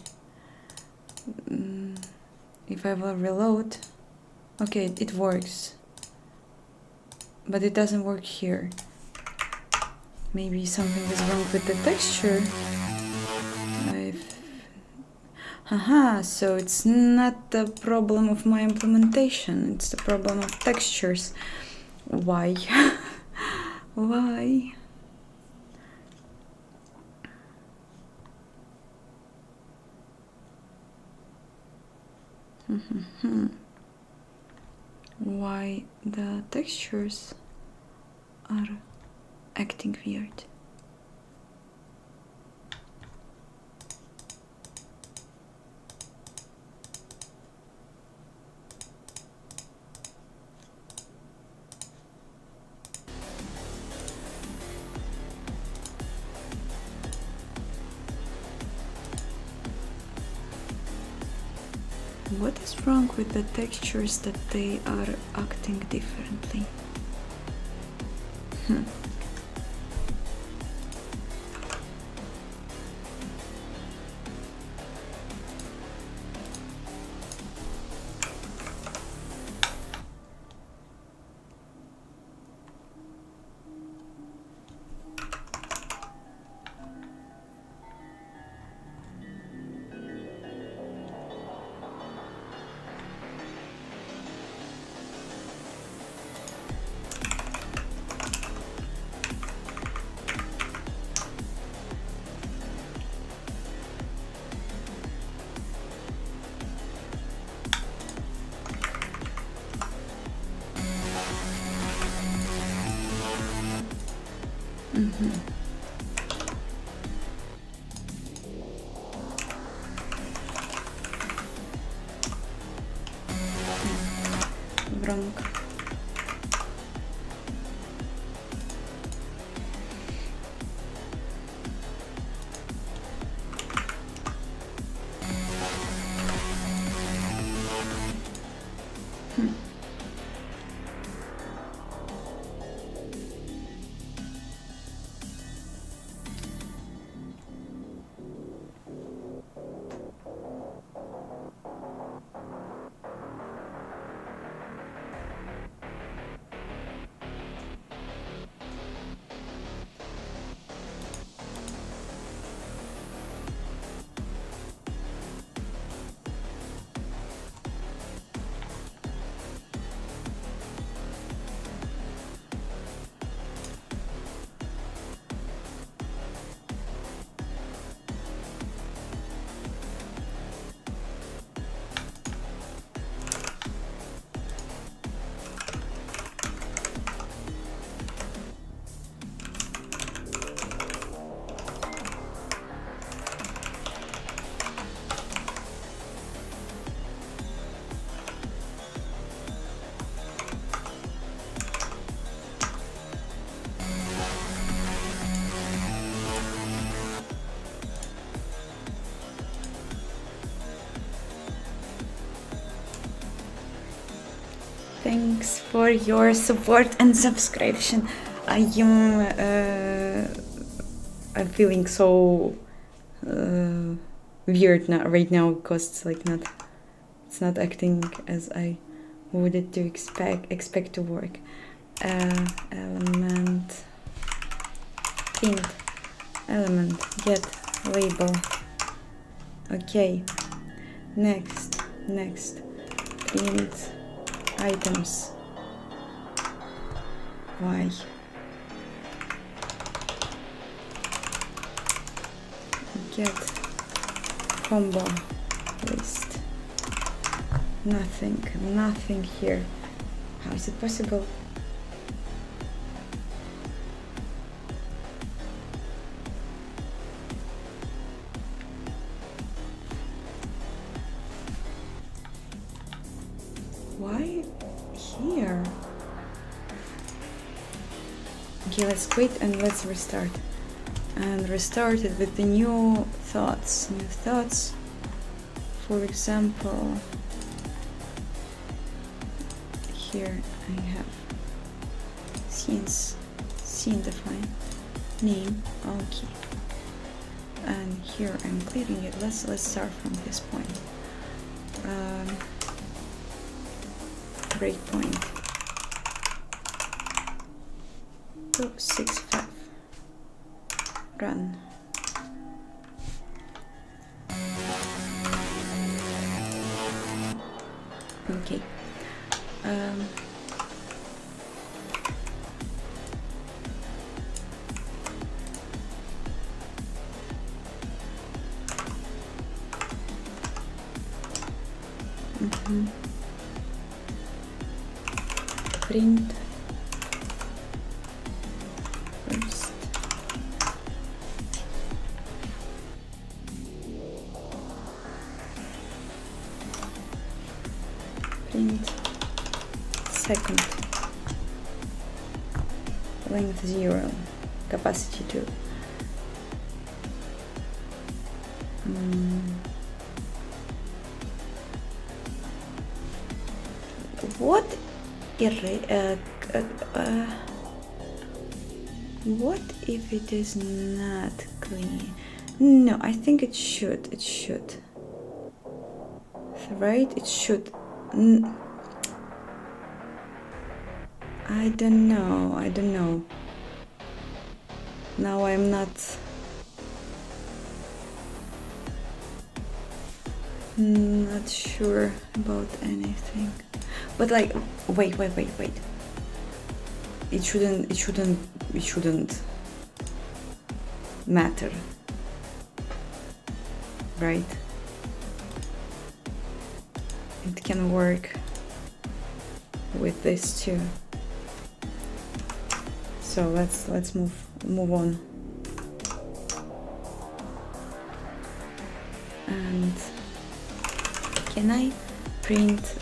If I will reload, okay, it works, but it doesn't work here. Maybe something is wrong with the texture. Haha, so it's not the problem of my implementation, it's the problem of textures. Why? Why? Why the textures are acting weird? What is wrong with the textures that they are acting differently? Wrong. Thanks for your support and subscription. I'm feeling so weird now, right now, because it's like it's not acting as I would it to expect to work. Element print element get label. Okay, next print items. Why? Get combo list. Nothing here. How is it possible? Why here? Okay, let's quit and let's restart. And restart it with the new thoughts. For example, here I have scene define name. Okay, and here I'm clearing it. Let's start from this point. Breakpoint 265. Run. Okay. Print first. Print second. Length 0. Capacity 2. What if it is not clean? No, I think it should. Right? It should. I don't know. Now I'm not sure about anything. But like, wait. It shouldn't matter, right? It can work with this too. So let's move on. And can I print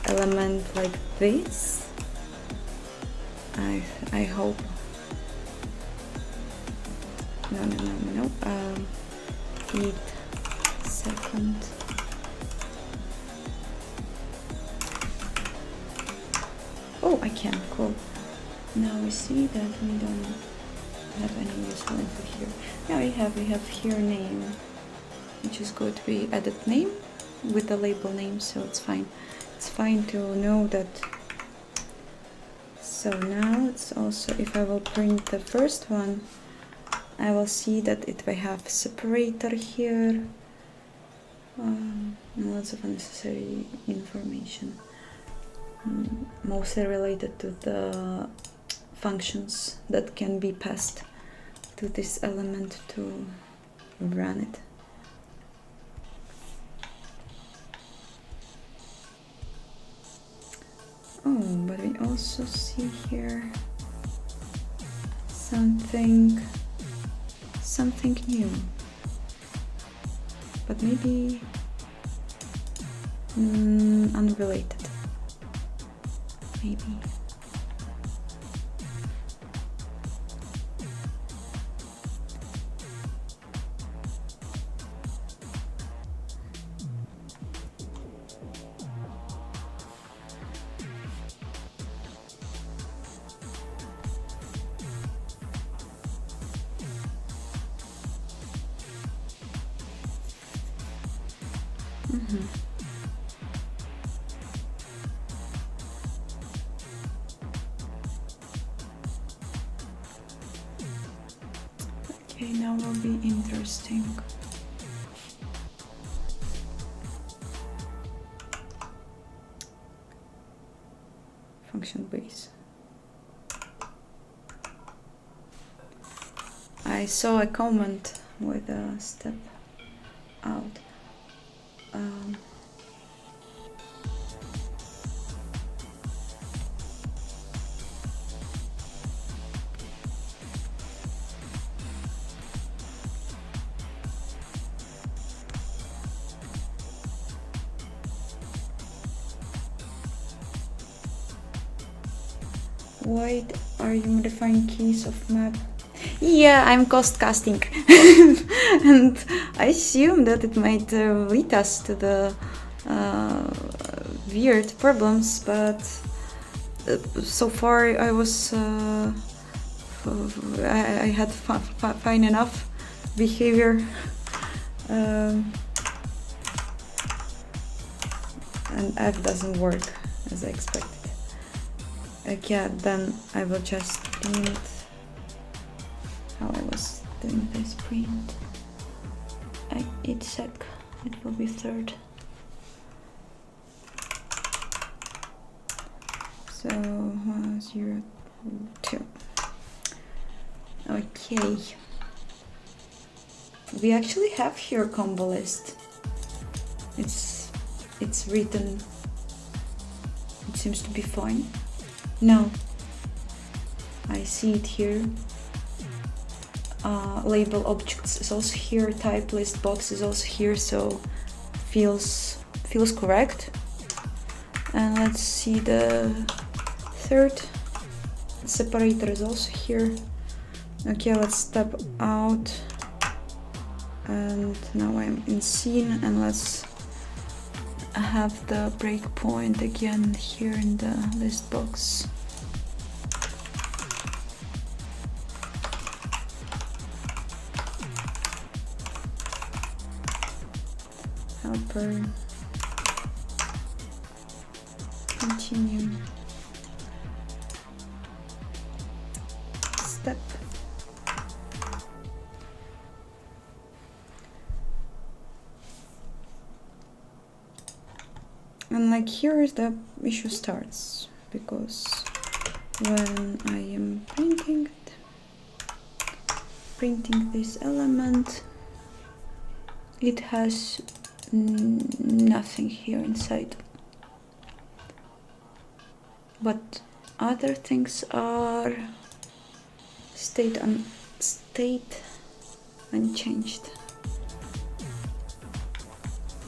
element like this? I hope. No. Feed second. Oh, I can. Cool. Now we see that we don't have any useful info here. Now we have here name, which is going to be edit name with the label name, so it's fine. It's fine to know that. So now it's also, if I will print the first one, I will see that if I have separator here, lots of unnecessary information, mostly related to the functions that can be passed to this element to run it. Oh, but we also see here something new, but maybe unrelated, maybe. Mhm. Okay, now will be interesting. Function base. I saw a comment with a step out. Why are you modifying keys of map? Yeah, I'm cost casting, and I assume that it might lead us to the weird problems, but so far I was I had fine enough behavior. And F doesn't work as I expected. Yeah, then I will just print how I was doing this print. It's sec, it will be third. So 0, 2. Okay. We actually have here combo list. It's written. It seems to be fine. No, I see it here. Label objects is also here. Type list box is also here, so feels correct. And let's see, the third separator is also here. Okay, let's step out, and now I'm in scene, and let's have the breakpoint again here in the list box. Helper. Continue. Step. And like here is the issue starts, because when I am printing this element, it has nothing here inside. But other things are state unchanged.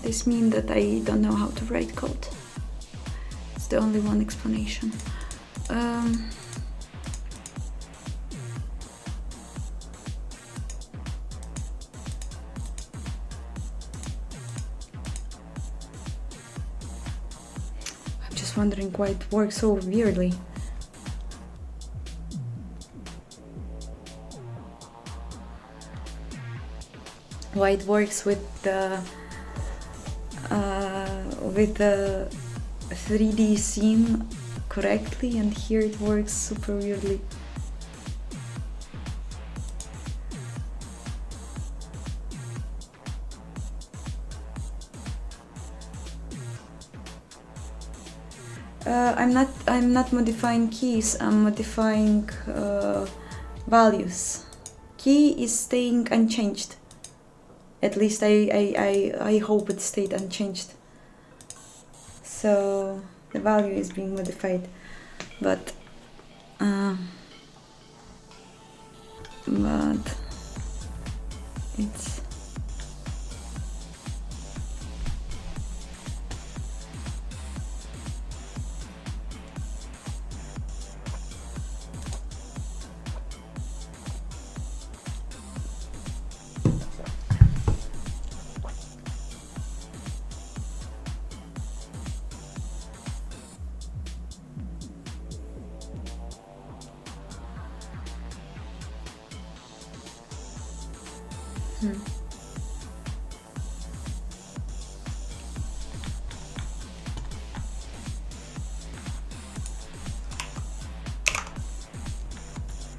This means that I don't know how to write code. It's the only one explanation. I'm just wondering why it works so weirdly. Why it works with the 3D scene correctly, and here it works super weirdly. I'm not modifying keys, I'm modifying values. Key is staying unchanged. At least I hope it stayed unchanged. So the value is being modified, but it's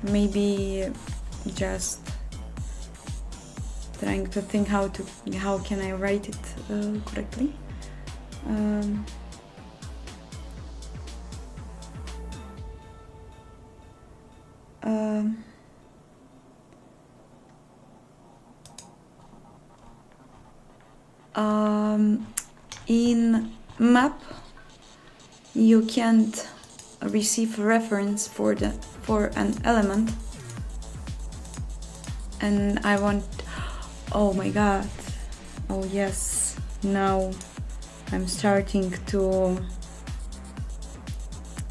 maybe just trying to think how can I write it correctly. In map you can't receive reference for an element, and I want, oh my god, oh yes, now I'm starting to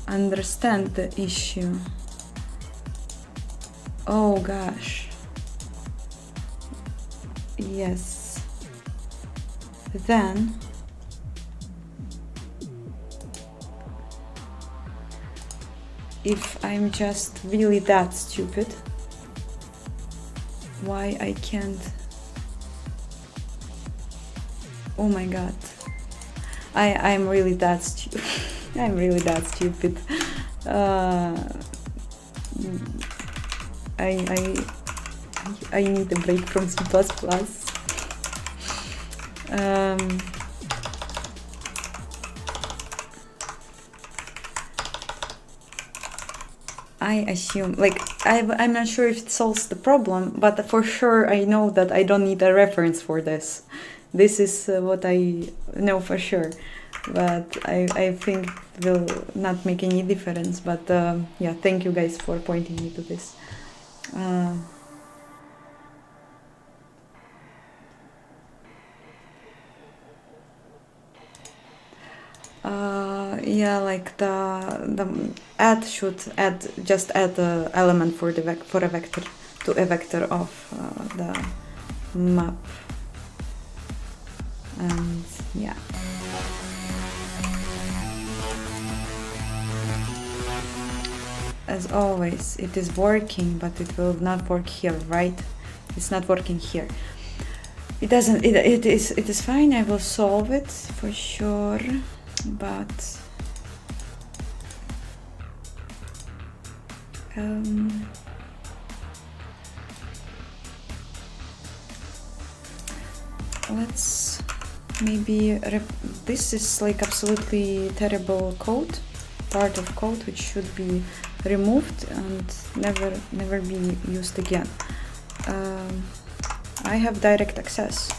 understand the issue. Oh gosh, yes, then if I'm just really that stupid, why I can't, oh my god, I'm really that stupid. I'm really that stupid. I need a break from C++. I assume, like, I'm not sure if it solves the problem, but for sure I know that I don't need a reference for this. This is what I know for sure, but I think it will not make any difference. But yeah, thank you guys for pointing me to this. Yeah, like the add should just add the element for a vector to a vector of the map, and yeah. As always, it is working, but it will not work here, right? It's not working here. It doesn't. It is fine. I will solve it for sure, but let's maybe this is like absolutely terrible code, part of code which should be removed and never be used again. I have direct access.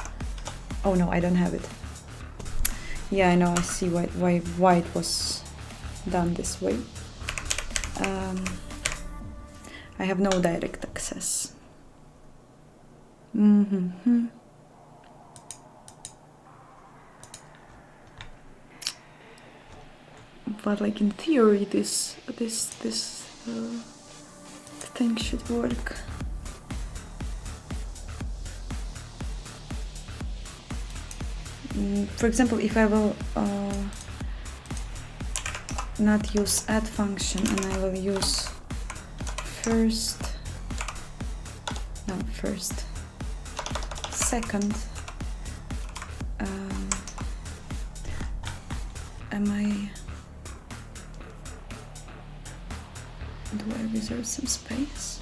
Oh no, I don't have it. Yeah, I know, I see why it was done this way. I have no direct access. But like in theory, this thing should work. For example, if I will not use add function and I will use second, do I reserve some space?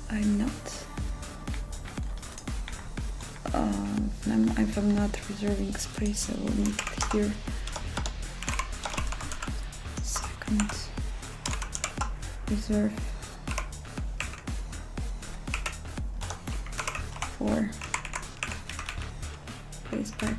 I'm not. If I'm not reserving space, I will need it here. Second, reserve for place back.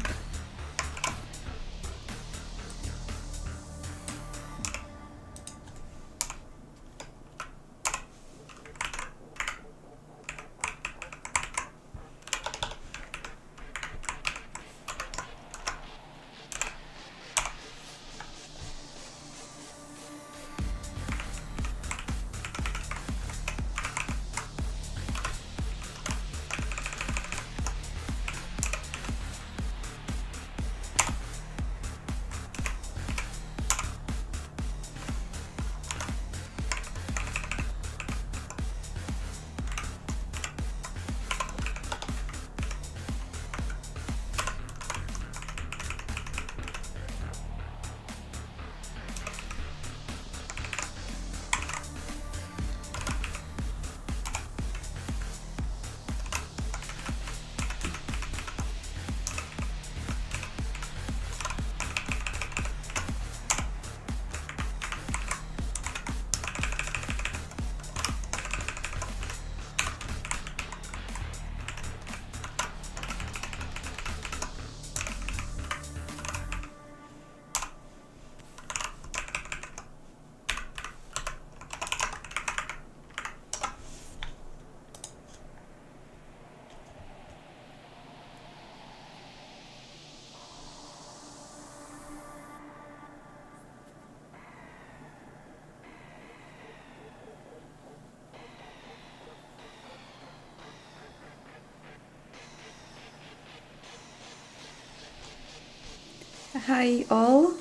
Hi all,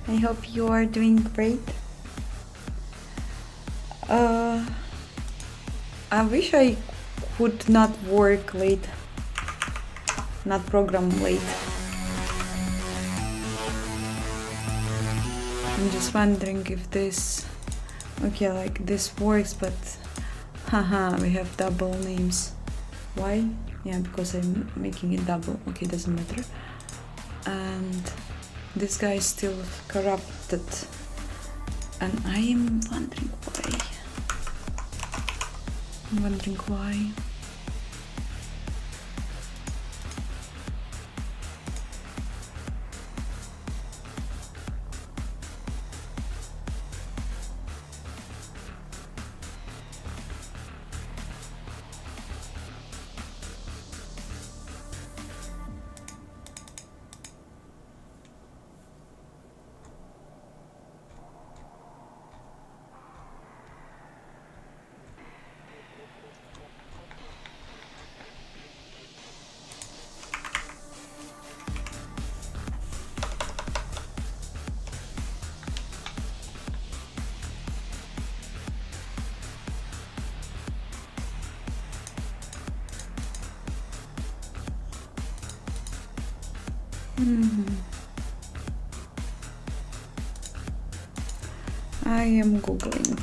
I hope you are doing great. I wish I could not work late, not program late. I'm just wondering if this, okay, like this works, but haha, we have double names. Why? Yeah, because I'm making it double. Okay, doesn't matter. And this guy is still corrupted, and I am wondering why. I'm wondering why. I am googling.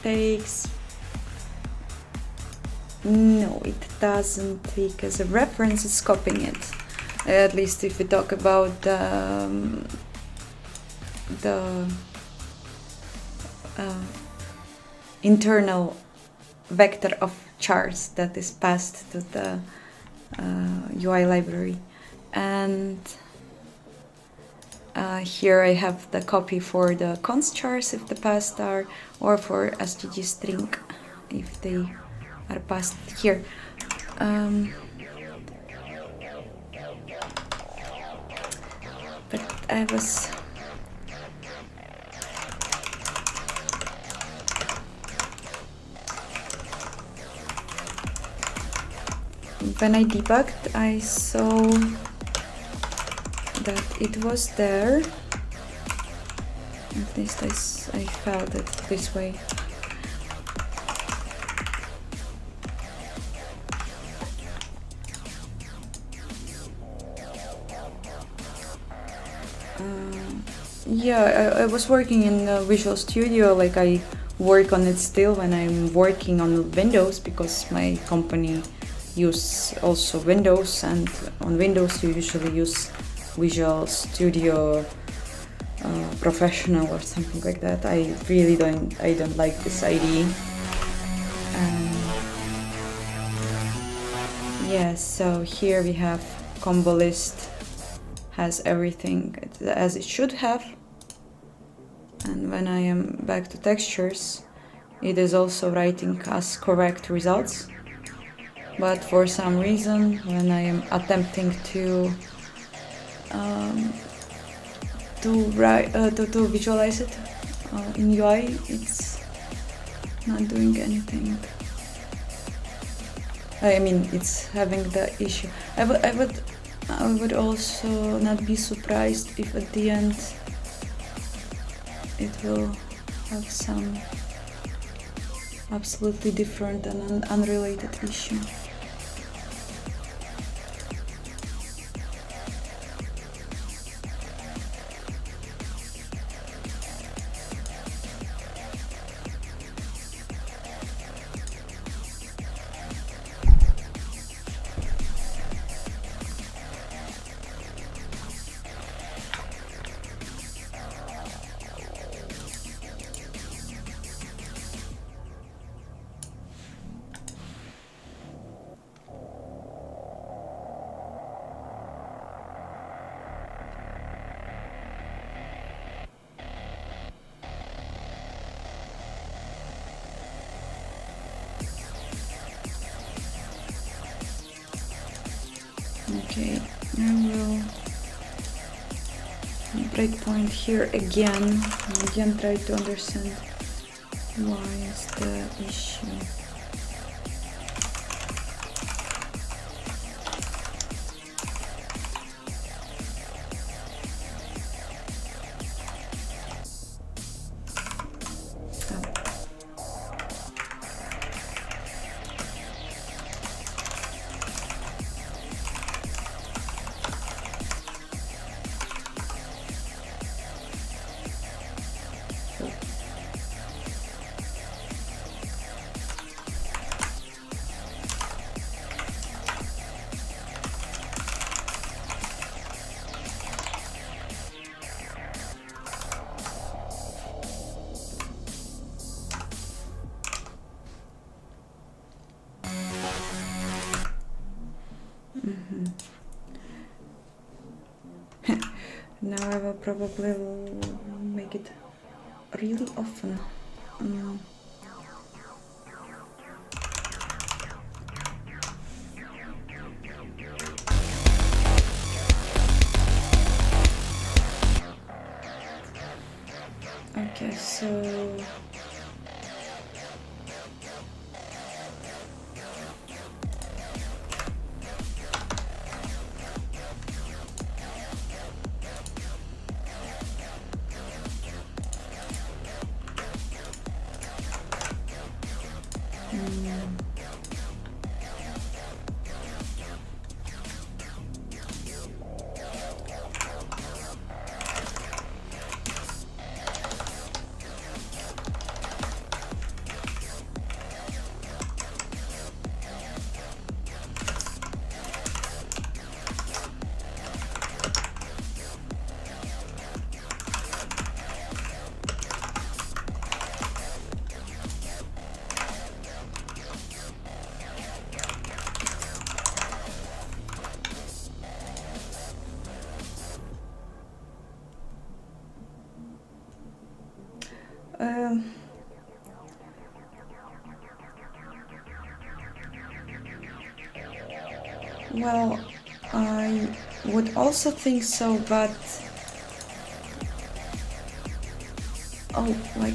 Takes, no, it doesn't take as a reference, it's copying it. At least if we talk about the internal vector of chars that is passed to the UI library. And here I have the copy for the const chars if the passed are, or for SGG string if they are passed here. But I was when I debugged, I saw that it was there. At least I felt it this way. Yeah, I was working in Visual Studio, like I work on it still when I'm working on Windows, because my company use also Windows, and on Windows you usually use Visual Studio Professional or something like that. I really don't like this IDE. Yeah, so here we have combo list, has everything as it should have. And when I am back to textures, it is also writing us correct results. But for some reason, when I am attempting to to visualize it in UI, it's not doing anything. I mean, it's having the issue. I would also not be surprised if at the end it will have some absolutely different and unrelated issue. Okay, I will breakpoint here again try to understand why is the issue. Now I will probably make it really often. Okay, so well, I would also think so, but like,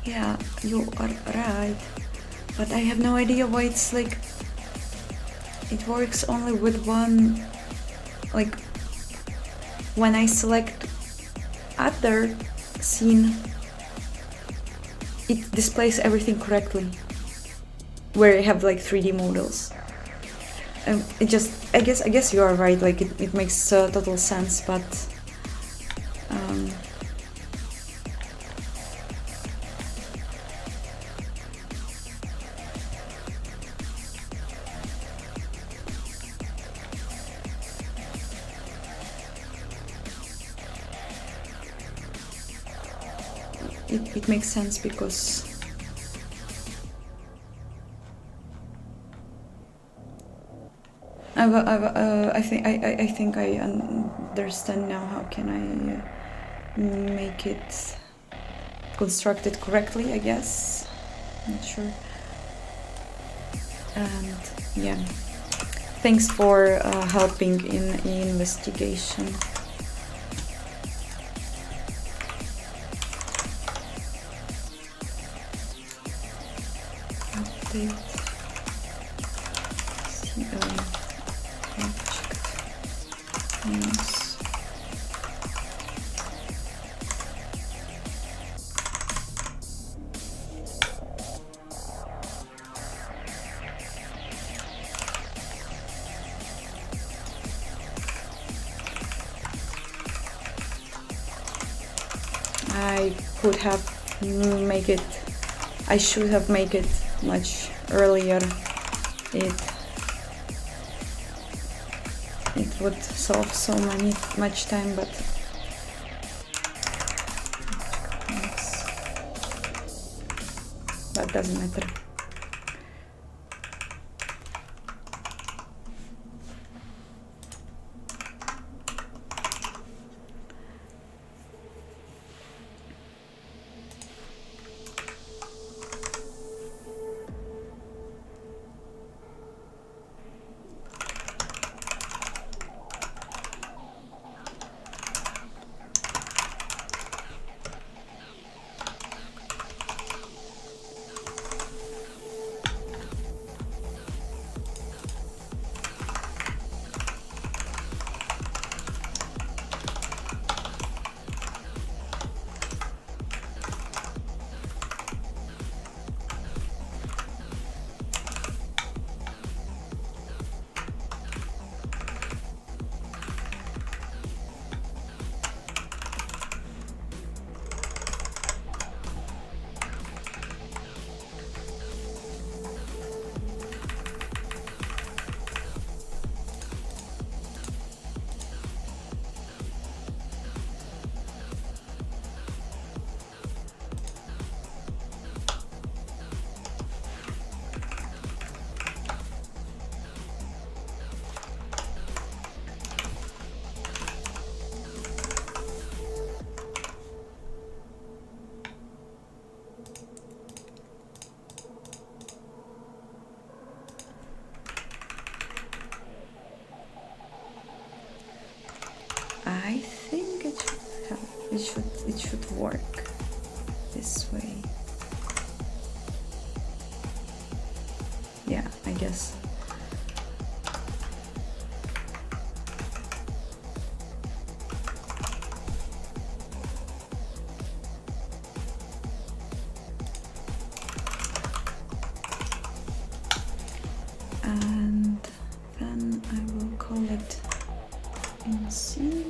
yeah, you are right, but I have no idea why it's like it works only with one, like when I select other scene, it displays everything correctly where I have like 3D models. It just, I guess you are right, like it makes total sense, but it makes sense because I think I understand now how can I make it constructed correctly, I guess. Not sure. And yeah, thanks for helping in investigation. update. Yes. I could have make it. I should have made it much earlier. It would solve so much time, but that doesn't matter. I think it should work this way. Yeah, I guess. And then I will call it in C.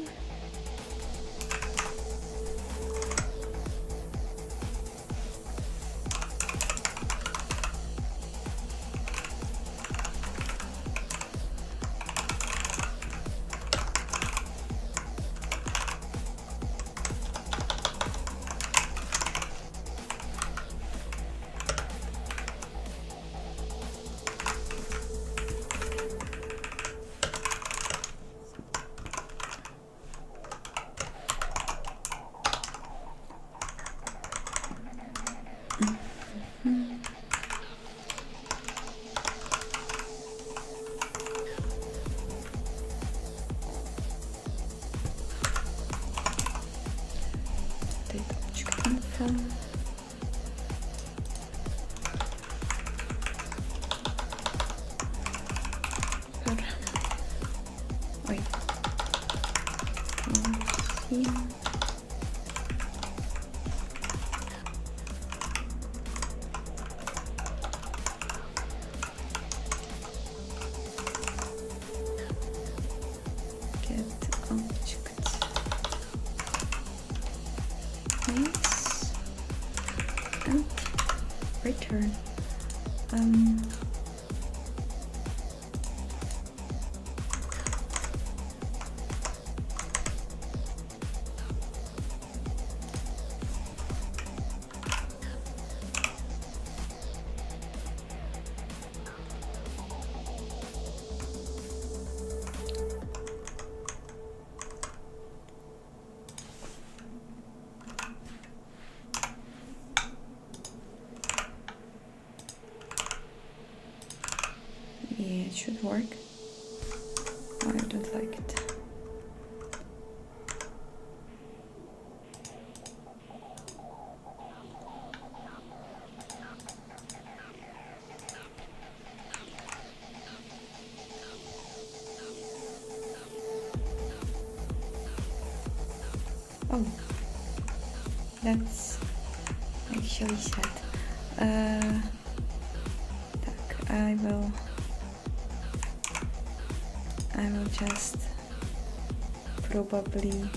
Wait. Here. Get object. Yes. And return. Yeah, it should work. Oh, I don't like it. Oh, that's actually sad. Tak, I will just probably,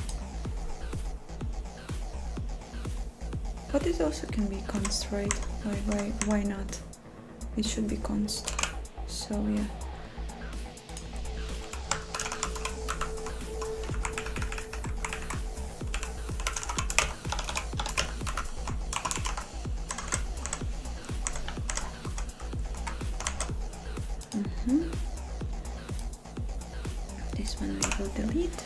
but it also can be const, right? Why not? It should be const. So yeah. This one I will delete,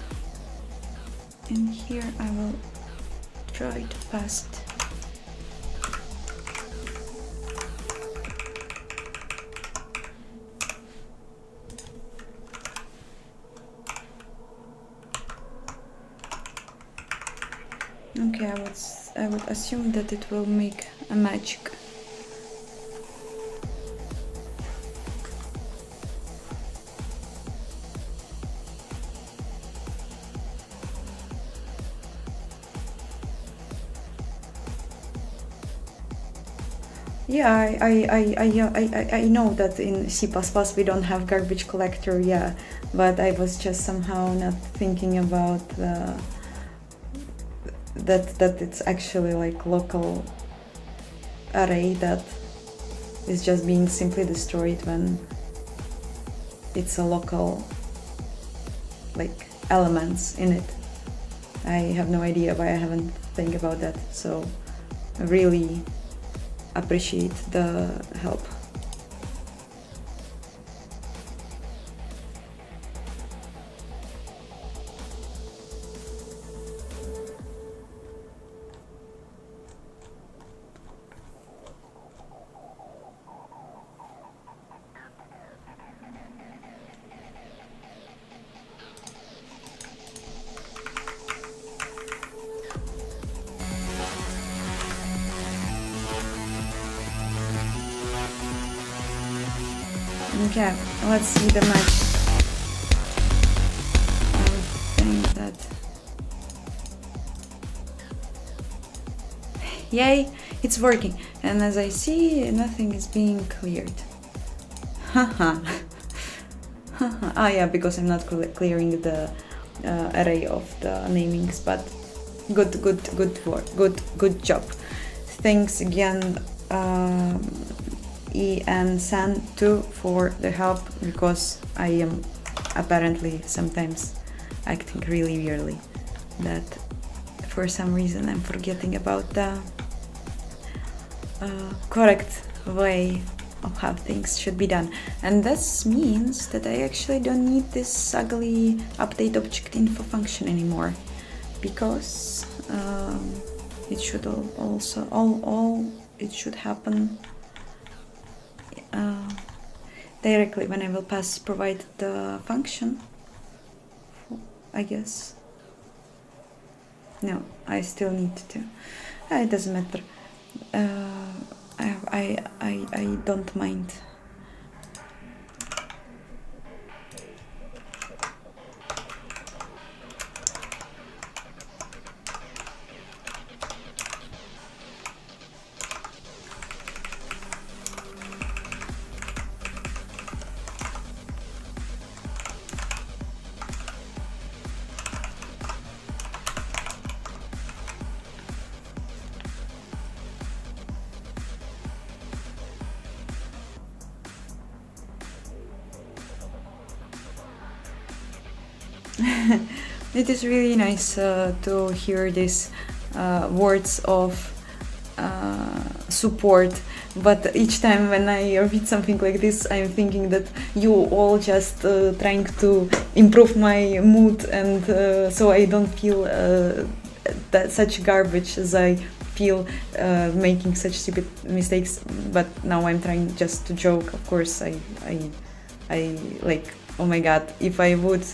and here I will try to pass it. Okay, I would assume that it will make a magic. Yeah, I know that in C++ we don't have garbage collector, yeah, but I was just somehow not thinking about that it's actually like local array that is just being simply destroyed when it's a local like elements in it. I have no idea why I haven't think about that, so I really appreciate the help. Okay, let's see the match. I think that... Yay, it's working. And as I see, nothing is being cleared. Haha. Ah yeah, because I'm not clearing the array of the namings, but good work, good job. Thanks again, and San too for the help, because I am apparently sometimes acting really weirdly, that for some reason I'm forgetting about the correct way of how things should be done. And this means that I actually don't need this ugly update object info function anymore, because it should also it should happen directly when I will provide the function, I guess. No, I still need to. It doesn't matter. I don't mind. It is really nice to hear these words of support, but each time when I read something like this, I'm thinking that you all just trying to improve my mood, and so I don't feel that such garbage as I feel making such stupid mistakes. But now I'm trying just to joke. Of course, I like, oh my god, if I would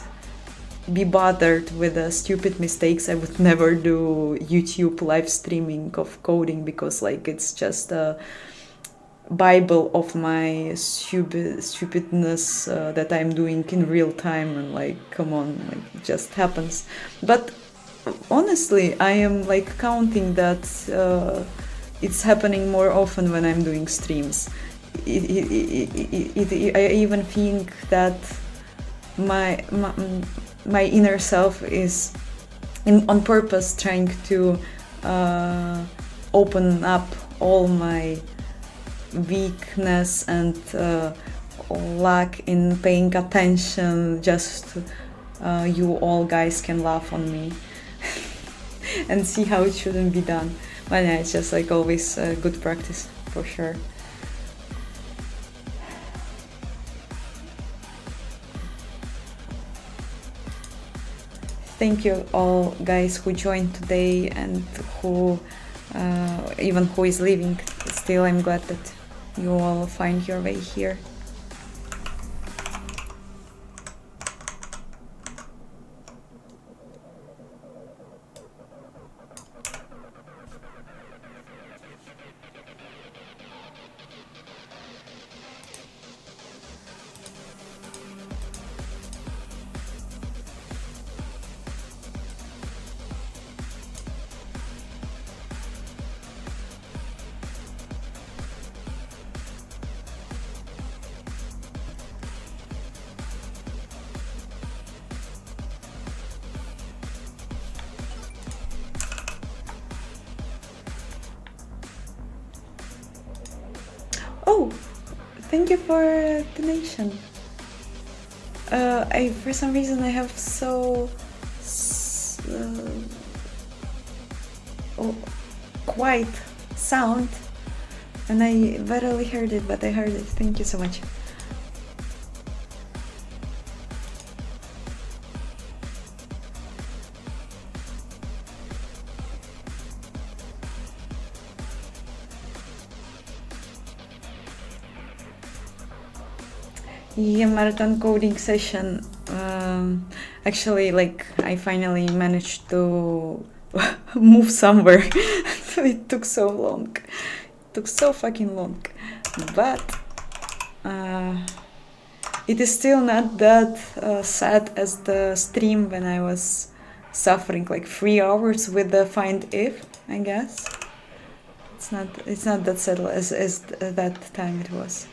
be bothered with stupid mistakes, I would never do YouTube live streaming of coding, because like it's just a bible of my stupidness that I'm doing in real time, and like, come on, like, it just happens. But honestly, I am like counting that it's happening more often when I'm doing streams. I even think that my inner self is on purpose trying to open up all my weakness and lack in paying attention, just you all guys can laugh on me and see how it shouldn't be done. But yeah, it's just like always good practice for sure. Thank you all guys who joined today and who even who is leaving. Still, I'm glad that you all find your way here. Oh, thank you for donation. I for some reason I have so quiet sound, and I barely heard it, but I heard it. Thank you so much. Yeah, marathon coding session. Actually, like I finally managed to move somewhere. It took so long. It took so fucking long. But it is still not that sad as the stream when I was suffering like 3 hours with the find if, I guess. It's not that sad as that time it was.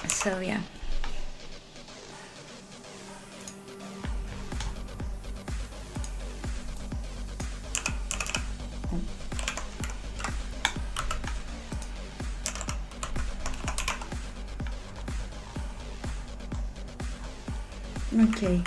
So yeah. Okay.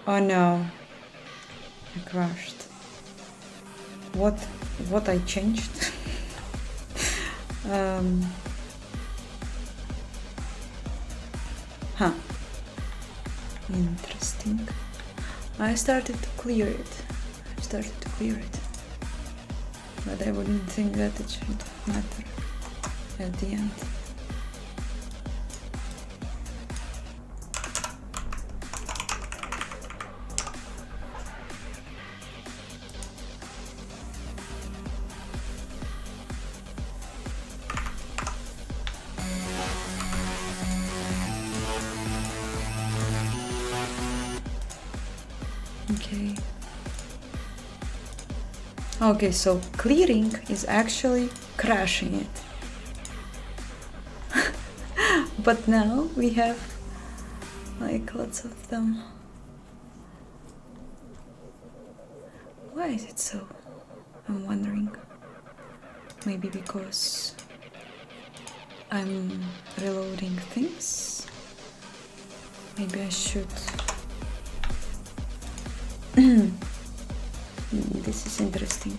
Oh no, I crashed. What I changed? Huh. Interesting. I started to clear it. But I wouldn't think that it should matter at the end. Okay, so clearing is actually crashing it. But now we have like lots of them. Why is it so? I'm wondering. Maybe because I'm reloading things. Maybe I should. This is interesting.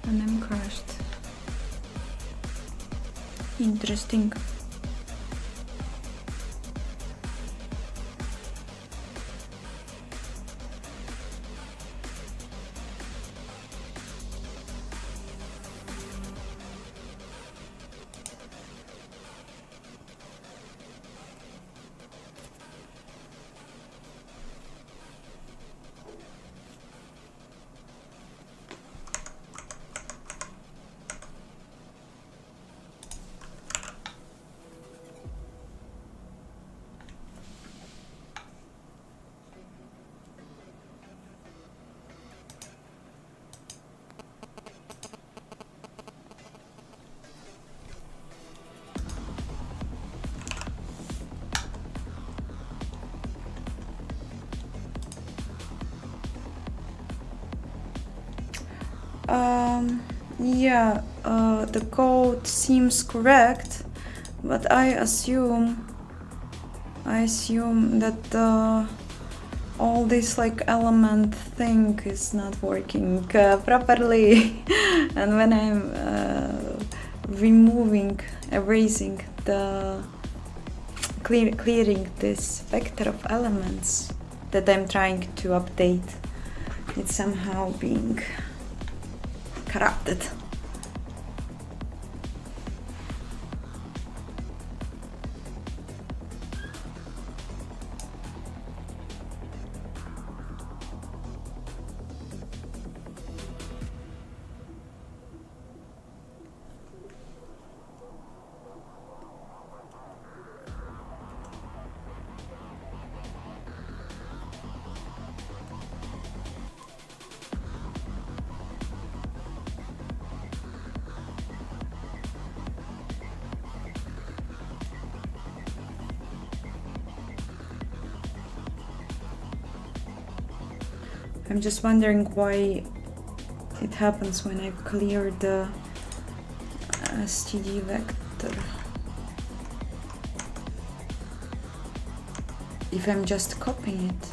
And I'm crushed. Interesting. Yeah, the code seems correct, but I assume that all this like element thing is not working properly. And when I'm erasing the clearing this vector of elements that I'm trying to update, it's somehow being corrupted. I'm just wondering why it happens when I clear the std vector. If I'm just copying it.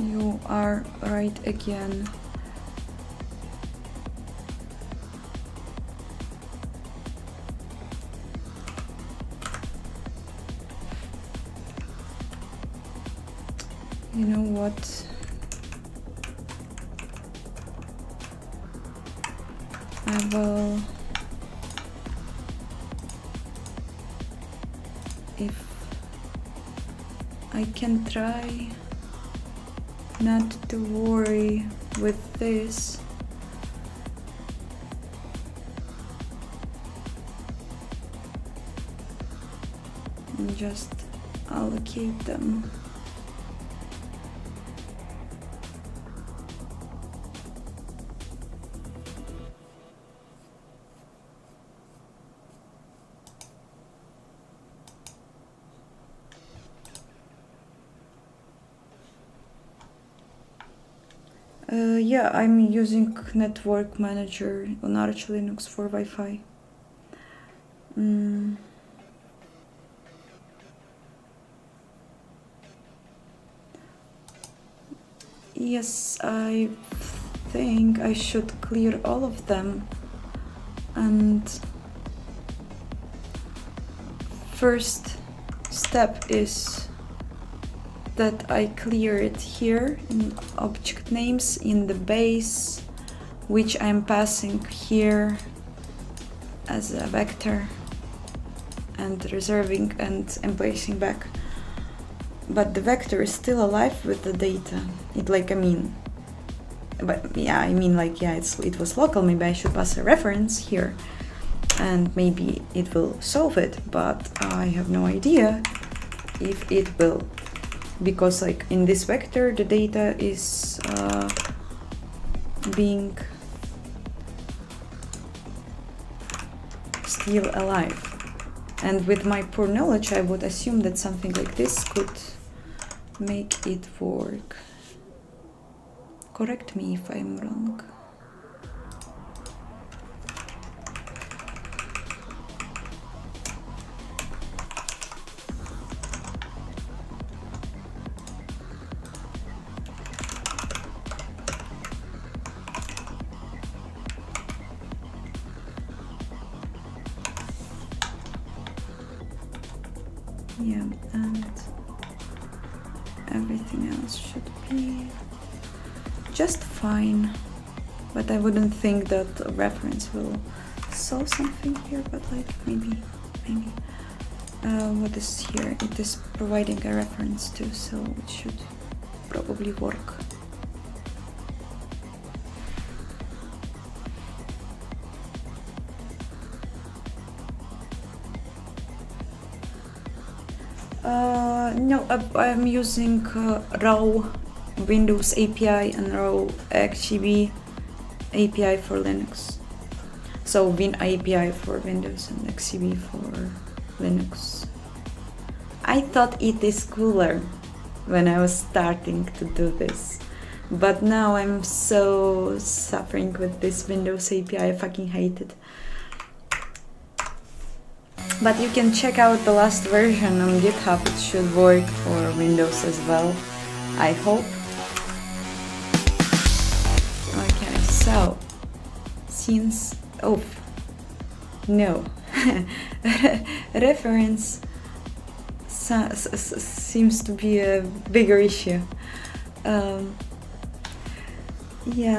You are right again. You know what? I will, if I can try not to worry with this. And just allocate them. Yeah, I'm using Network Manager on Arch Linux for Wi-Fi. Yes, I think I should clear all of them. And first step is that I clear it here in object names in the base, which I'm passing here as a vector and reserving and embracing back. But the vector is still alive with the data. It like, I mean, but yeah, I mean like, yeah, it was local. Maybe I should pass a reference here and maybe it will solve it, but I have no idea if it will, because like in this vector the data is being still alive, and with my poor knowledge I would assume that something like this could make it work. Correct me if I'm wrong. Yeah, and everything else should be just fine, but I wouldn't think that a reference will solve something here, but like maybe. What is here? It is providing a reference too, so it should probably work. No, I'm using raw Windows API and raw XGB API for Linux. So Win API for Windows and XGB for Linux. I thought it is cooler when I was starting to do this, but now I'm so suffering with this Windows API. I fucking hate it. But you can check out the last version on GitHub. It should work for Windows as well, I hope. Okay, so since no reference seems to be a bigger issue. Yeah,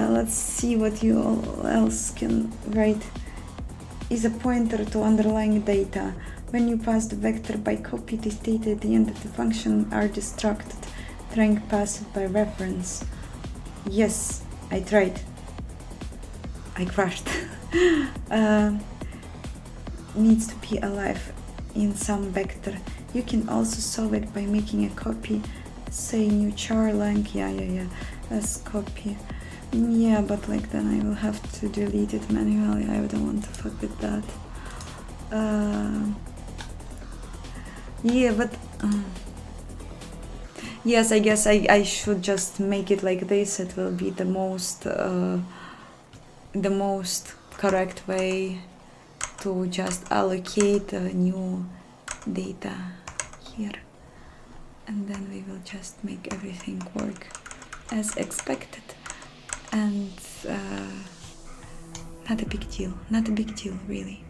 let's see what you all else can write. Is a pointer to underlying data. When you pass the vector by copy, this data at the end of the function are destructed. Trying to pass it by reference. Yes, I tried. I crashed. Needs to be alive in some vector. You can also solve it by making a copy. Say new char lang. Yeah. Let's copy. Yeah, but like then I will have to delete it manually. I don't want to fuck with that. Yeah, but yes, I guess I should just make it like this. It will be the most correct way to just allocate new data here, and then we will just make everything work as expected. And not a big deal really.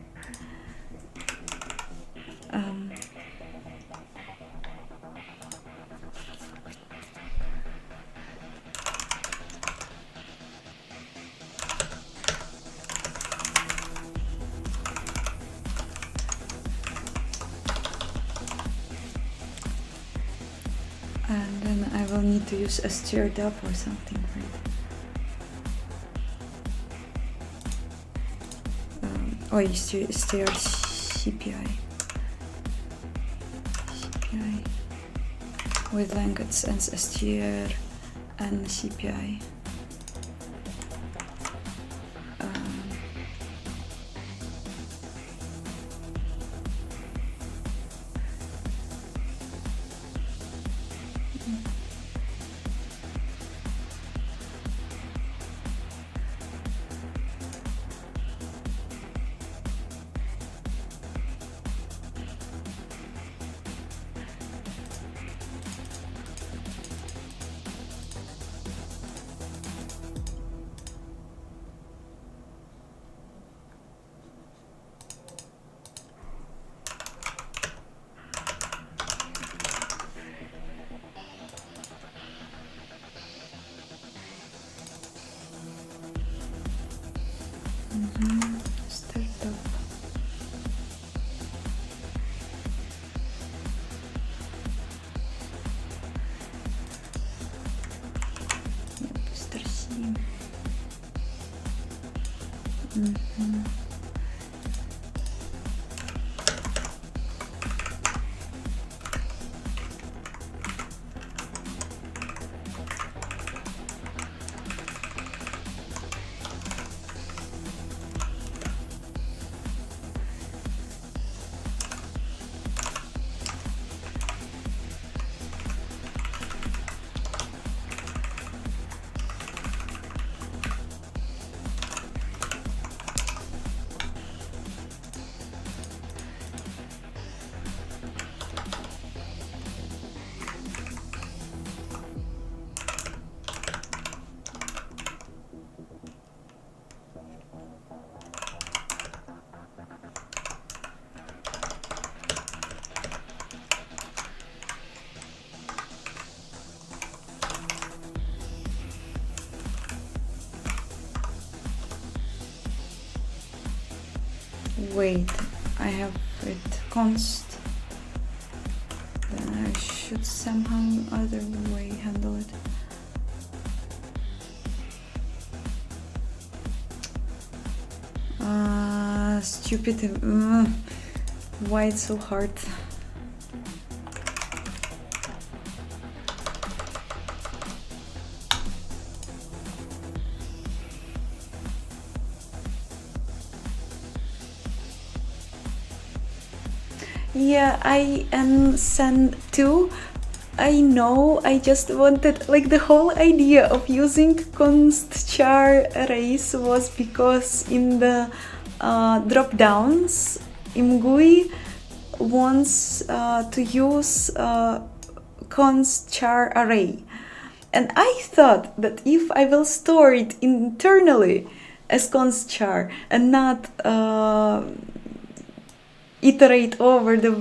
And then I will need to use a stirred up or something, right? Str CPI with language and str and CPI. Start up. Wait, I have it const. Then I should somehow other way handle it. Stupid. Why it's so hard? Yeah, I am send too. I know, I just wanted, like, the whole idea of using const char arrays was because in the drop downs, imgui wants to use const char array. And I thought that if I will store it internally as const char and not iterate over the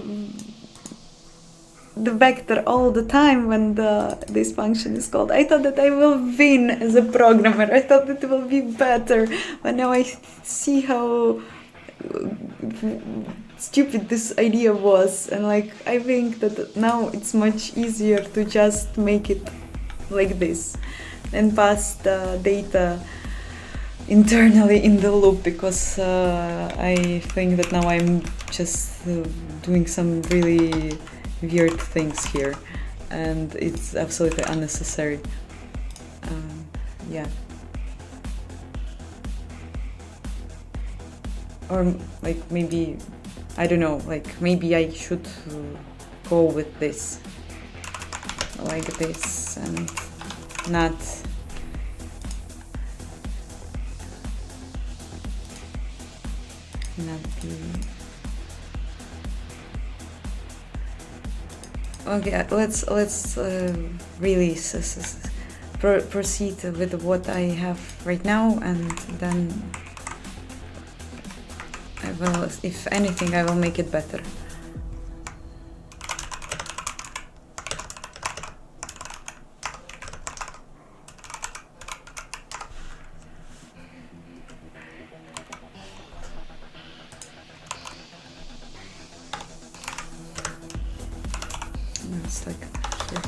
vector all the time when this function is called, I thought that I will win as a programmer. I thought it will be better, but now I see how stupid this idea was, and like I think that now it's much easier to just make it like this and pass the data internally in the loop, because I think that now I'm just doing some really weird things here and it's absolutely unnecessary. Yeah. Or like maybe, I don't know, like maybe I should go with this like this and not be. Okay, let's really proceed with what I have right now, and then I will, if anything, I will make it better. It's like here.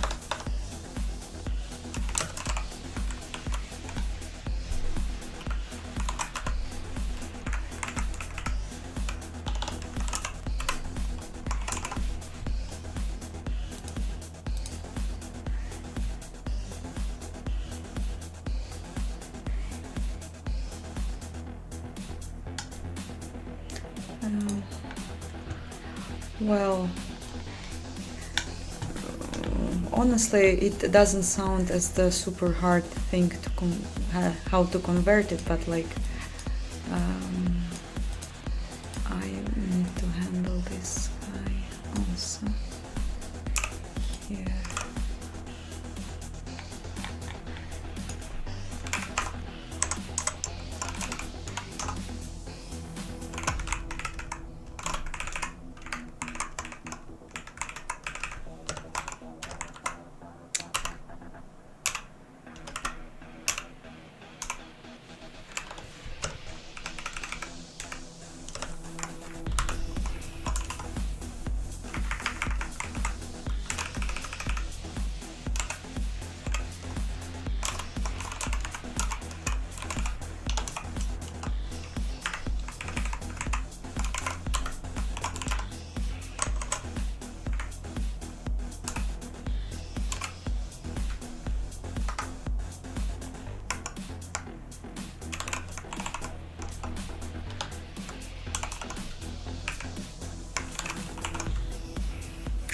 Well, honestly, it doesn't sound as the super hard thing to how to convert it, but like I need to handle this guy also here.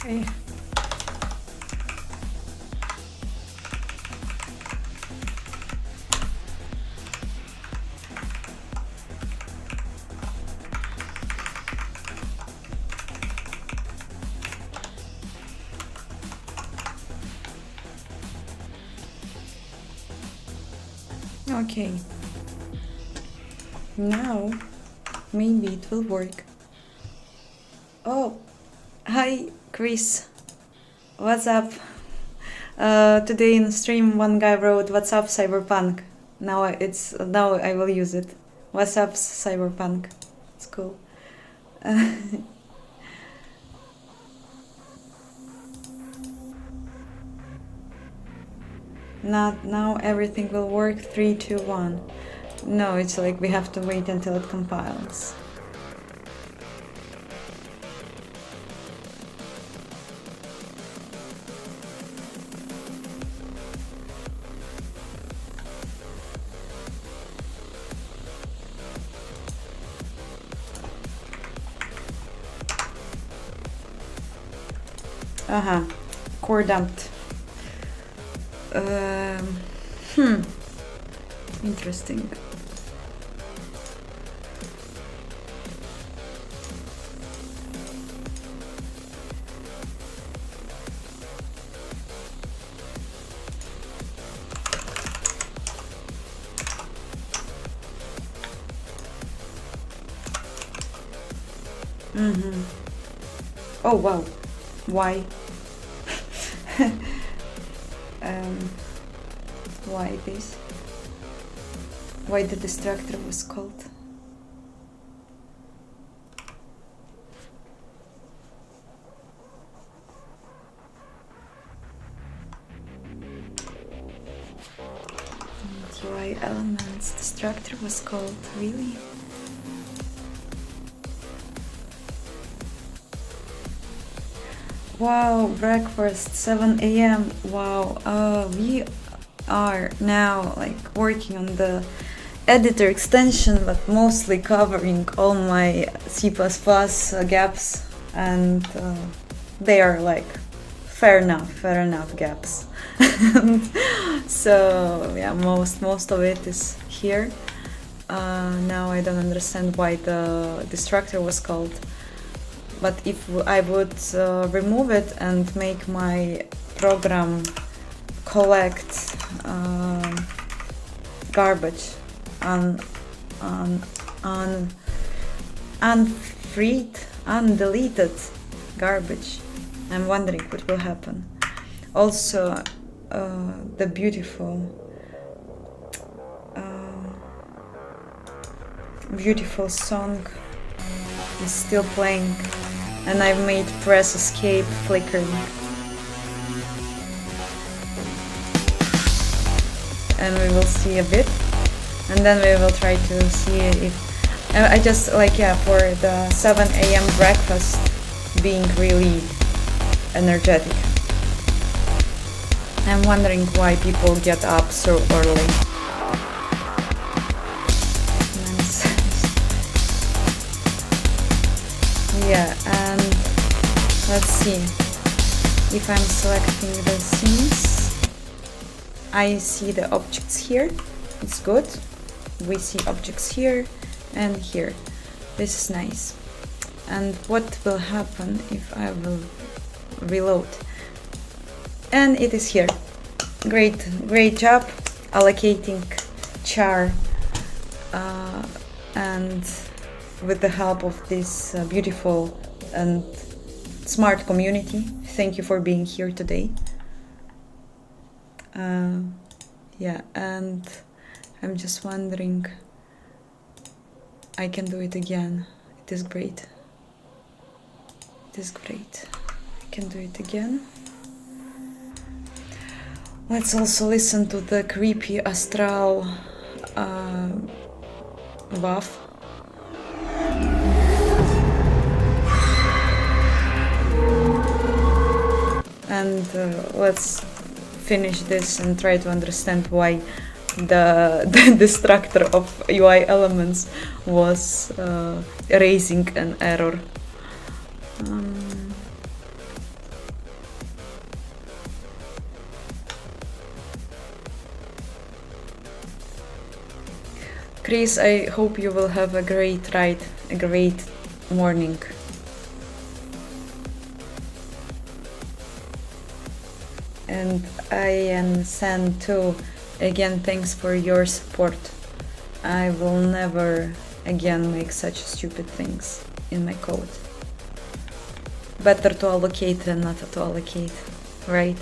Okay. Okay. Now, maybe it will work. Oh, hi, Chris. What's up? Today in stream, one guy wrote, "What's up, Cyberpunk?" Now I will use it. What's up, Cyberpunk? It's cool. Not now. Everything will work. 3, 2, 1. No, it's like we have to wait until it compiles. Core dumped. Interesting. Oh wow, why? Why this? Why the destructor was called? UI elements. Destructor was called, really? Wow, breakfast, 7 a.m. Wow, we are now like working on the editor extension, but mostly covering all my C++ gaps, and they are like fair enough gaps. So yeah, most of it is here. Now I don't understand why the destructor was called. But if I would remove it and make my program collect garbage undeleted garbage, I'm wondering what will happen. Also, the beautiful song is still playing, and I've made press escape flickering. And we will see a bit, and then we will try to see if I just like, yeah, for the 7 a.m. breakfast being really energetic. I'm wondering why people get up so early. Yeah, and let's see if I'm selecting the scenes. I see the objects here. It's good. We see objects here and here. This is nice. And what will happen if I will reload? And it is here. Great job allocating char, and with the help of this beautiful and smart community. Thank you for being here today. Yeah, and I'm just wondering, I can do it again. It is great. It is great. I can do it again. Let's also listen to the creepy astral WAF. And let's finish this and try to understand why the destructor of UI elements was raising an error. Chris, I hope you will have a great ride, a great morning. And I am San too. Again, thanks for your support. I will never again make such stupid things in my code. Better to allocate than not to allocate, right?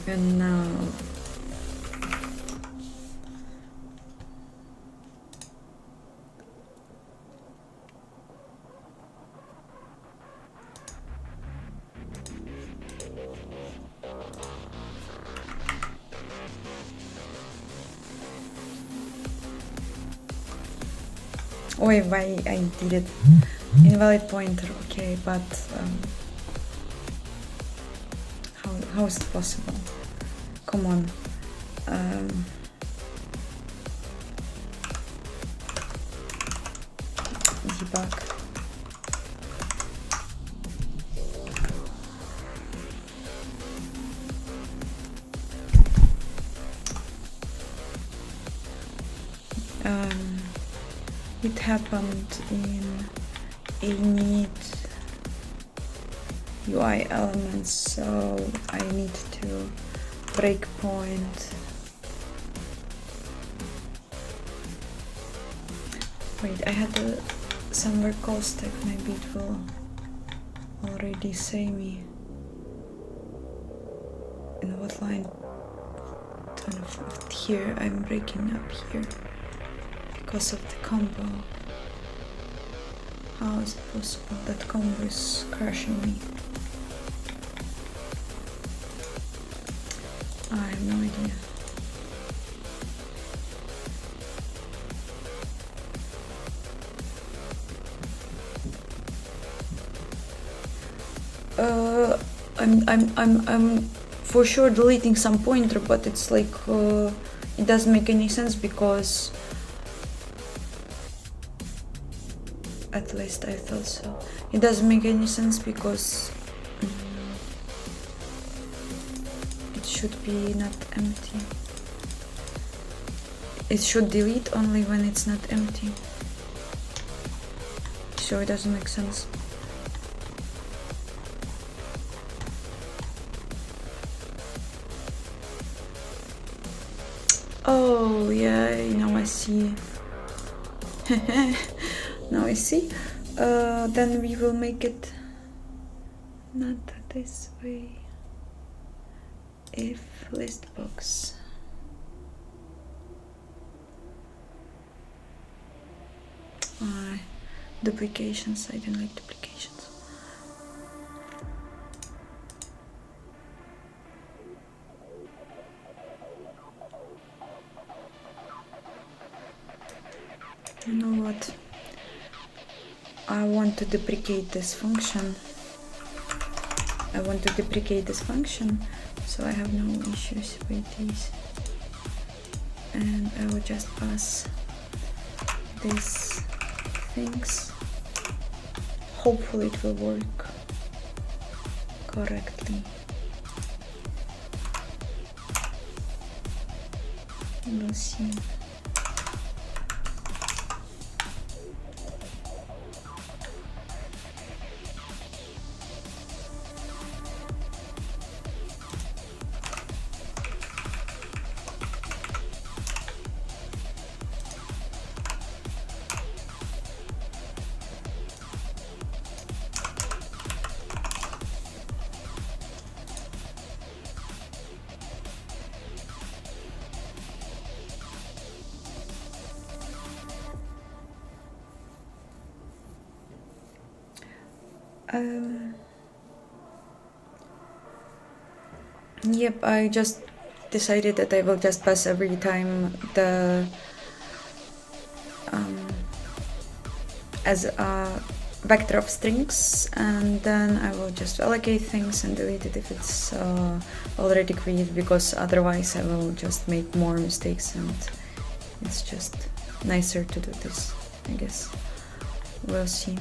And now oh, why I did it. Invalid pointer, okay, but how is it possible? Come on. Debug. It happened in init UI elements, so I need to breakpoint. Wait, I had somewhere call stack, maybe it will already say me. In what line? Here, I'm breaking up here. Because of the combo. How is it possible that combo is crashing me? I have no idea. I'm for sure deleting some pointer, but it's like it doesn't make any sense because at least I thought so. It doesn't make any sense because it should be not empty. It should delete only when it's not empty. So it doesn't make sense. Oh yeah, now I see. Now I see. Then we will make it not this way. If list box. Duplications. I don't like duplications. You know what? I want to deprecate this function. So I have no issues with these. And I will just pass these things. Hopefully it will work correctly. We'll see. Yep, I just decided that I will just pass every time the as a vector of strings, and then I will just allocate things and delete it if it's already created, because otherwise I will just make more mistakes and it's just nicer to do this, I guess. We'll see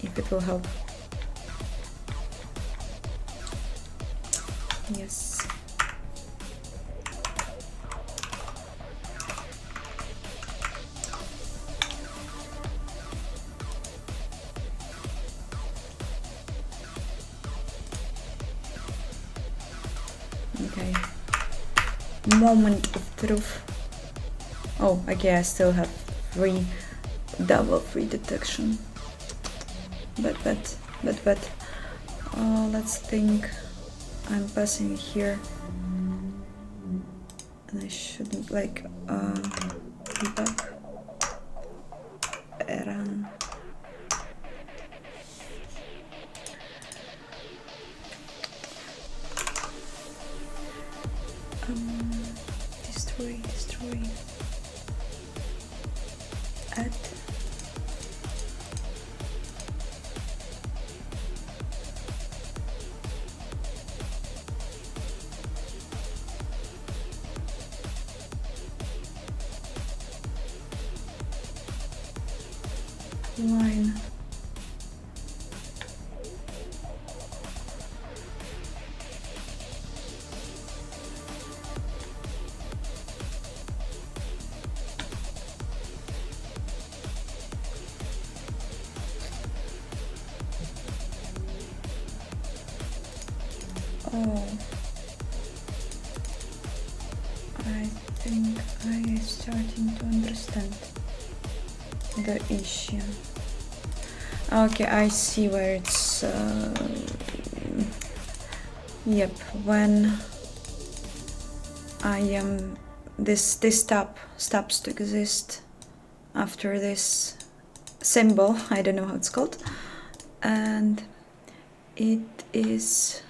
if it will help. Yes. Okay. Moment of truth. Oh, okay, I still have double free detection. But let's think. I'm passing here, and I shouldn't debug run. Destroy. Add. Line. Oh, I think I am starting to understand the issue. Okay, I see where it's yep, when I am this tab stops to exist after this symbol, I don't know how it's called, and it is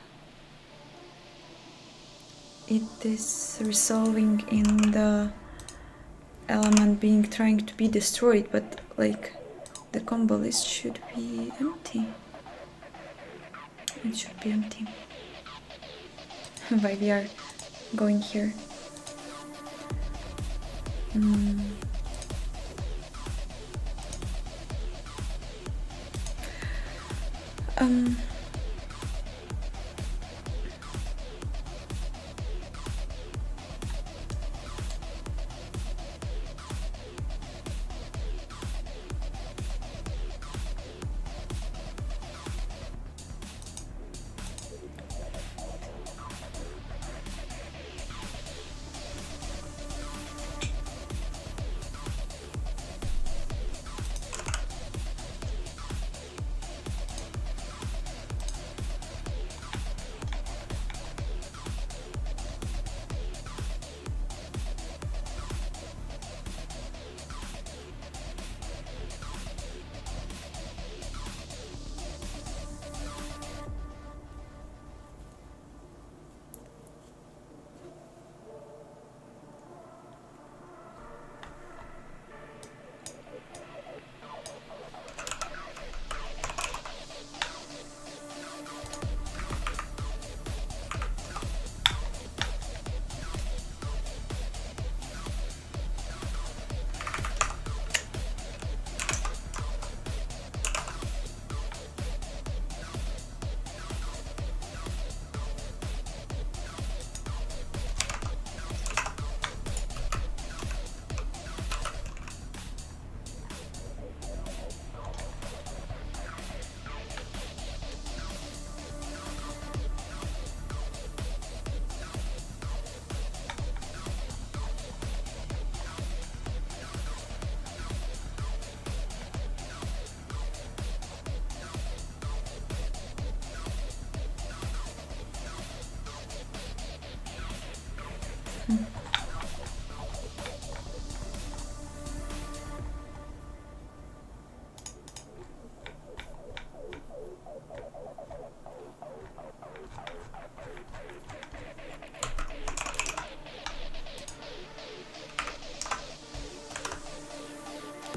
resolving in the element being trying to be destroyed, but like the combo list should be empty. It should be empty. Why we are going here?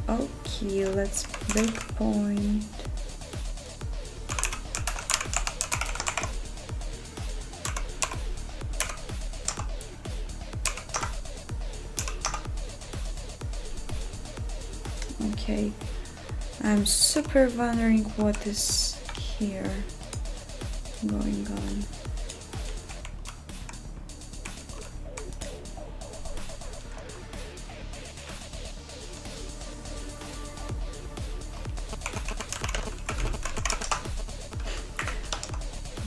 Okay, let's break point. Okay, I'm super wondering what is here going on.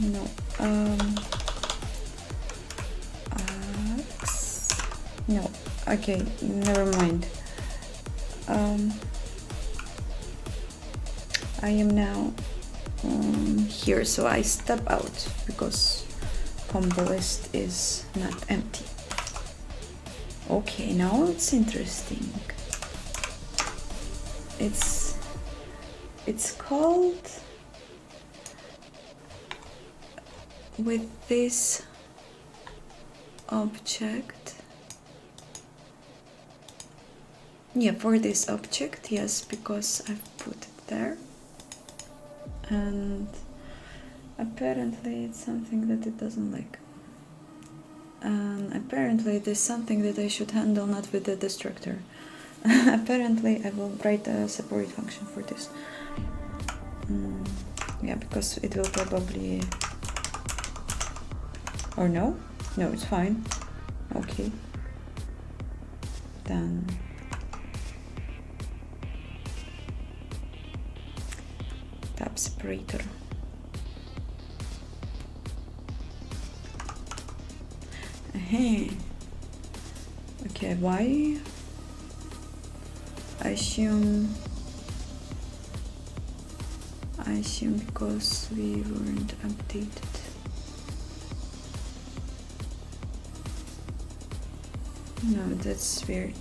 No, No, okay, never mind. I am now here, so I step out because combo list is not empty. Okay, now it's interesting. It's called with this object. Yeah, for this object, yes, because I've put it there. And apparently it's something that it doesn't like. And apparently it is something that I should handle not with the destructor. Apparently I will write a separate function for this. Yeah, because it will probably... Or no? No, it's fine. Okay. Then... tab separator. Okay, why? I assume because we weren't updated. No, that's weird.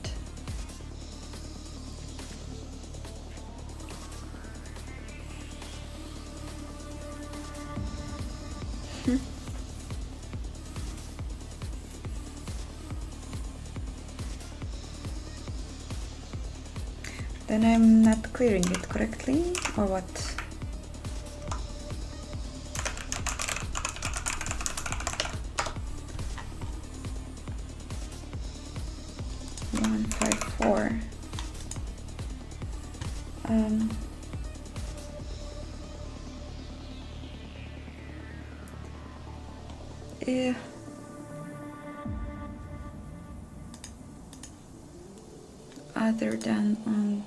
Then I'm not clearing it correctly, or what? Yeah. Other than on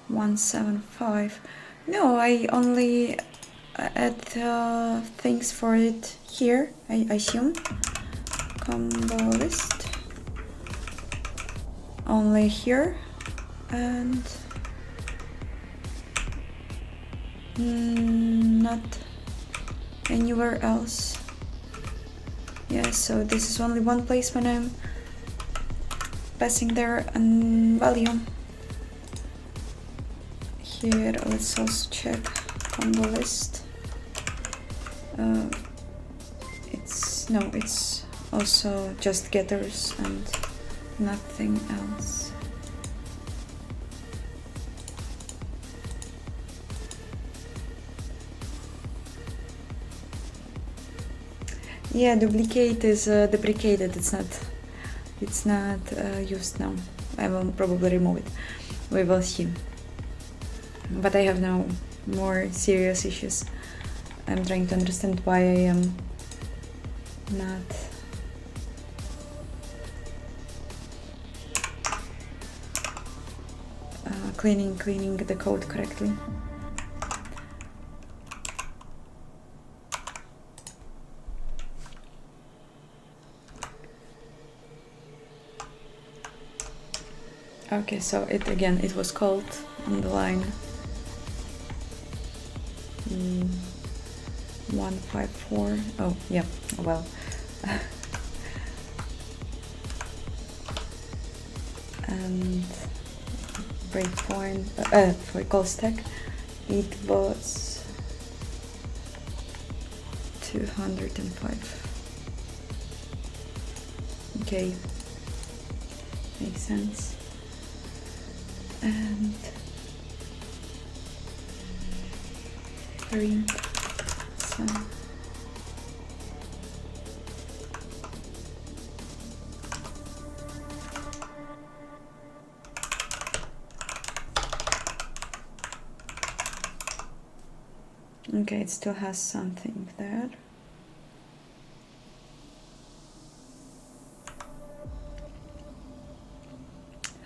175. No, I only add things for it here, I assume. Combo list. Only here. And not anywhere else. Yeah, so this is only one place when I'm passing there a value. Here, let's also check combo list. It's also just getters and nothing else. Yeah, duplicate is deprecated. It's not used now. I will probably remove it. We will see. But I have now more serious issues. I'm trying to understand why I am not cleaning the code correctly. Okay, so it was called on the line 154. Oh, yeah, well. And breakpoint for call stack, it was 205. Okay, makes sense. And print some. Okay, it still has something there.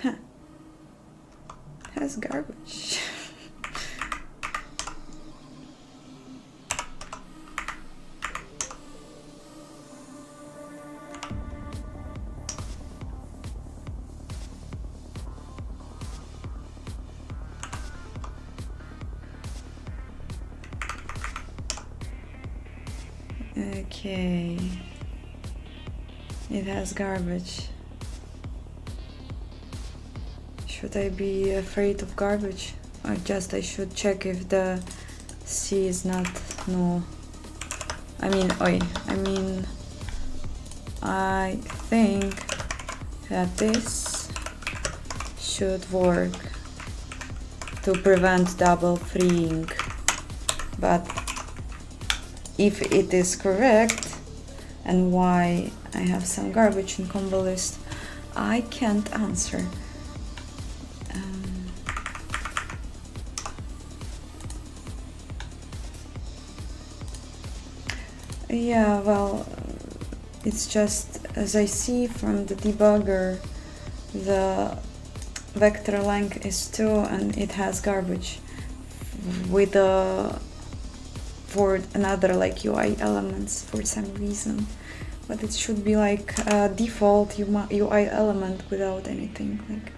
Huh. Has garbage. Okay. It has garbage. Should I be afraid of garbage? Or just I should check if the C is not null? I think that this should work to prevent double freeing, but if it is correct and why I have some garbage in combo list, I can't answer. Yeah, well, it's just as I see from the debugger, the vector length is 2 and it has garbage with for another like UI elements for some reason, but it should be like a default UI element without anything like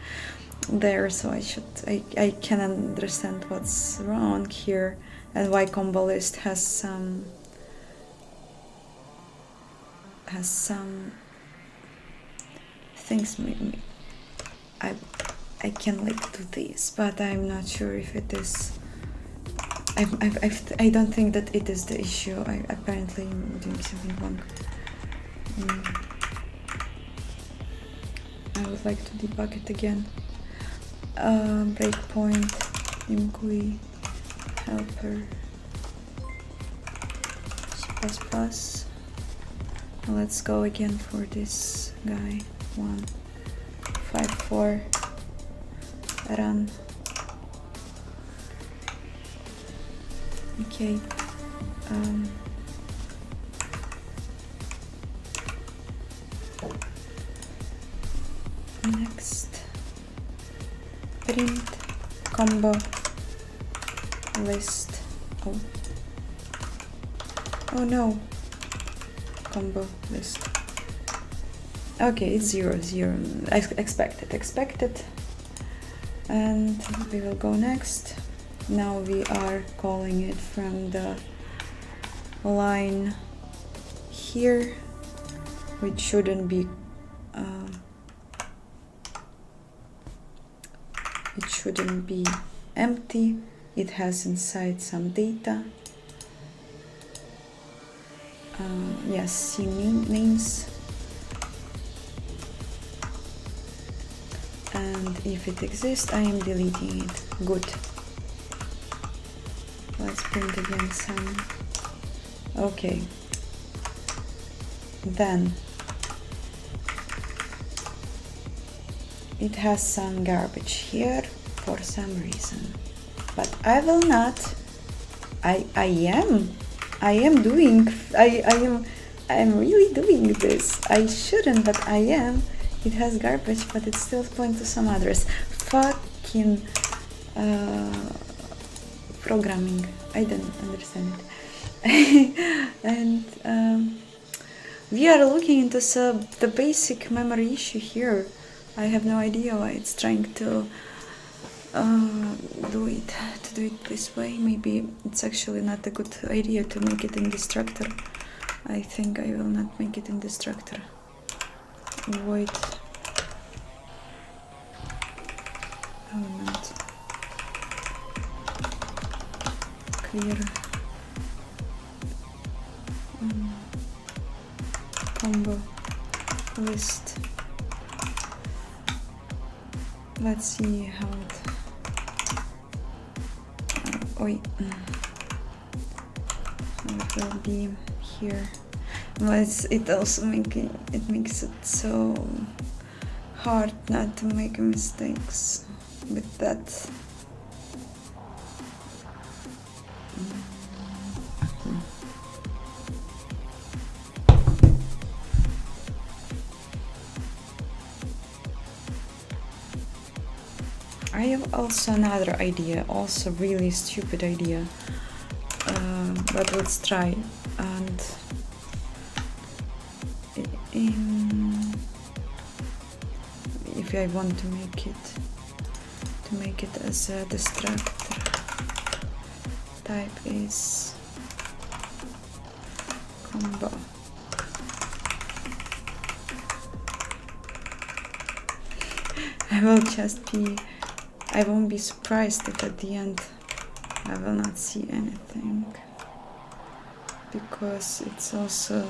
there. So I can understand what's wrong here and why combo list has some things. Maybe I can like do this, but I'm not sure if it is. I don't think that it is the issue. I apparently am doing something wrong. I would like to debug it again. Breakpoint, imgui, helper, C++. Let's go again for this guy. 154 run. Okay. Next, print combo list. Oh no. Combo list. Okay, it's 0, 0. Expected. And we will go next. Now we are calling it from the line here, which shouldn't be empty. It has inside some data. Yes, C names, and if it exists, I am deleting it. Good. Let's print again some. Okay. Then it has some garbage here for some reason, but I will not. I am really doing this. I shouldn't, but I am. It has garbage, but it's still pointing to some address. Fucking programming. I don't understand it. And we are looking into the basic memory issue here. I have no idea why it's trying to do it this way. Maybe it's actually not a good idea to make it in destructor. I think I will not make it in destructor. Void element clear combo list. Let's see how it will be here. Well, it also makes it so hard not to make mistakes with that. I have also another idea, also really stupid idea, but let's try. And if I want to make it as a destructor, type is combo. I won't be surprised if at the end I will not see anything, because it's also,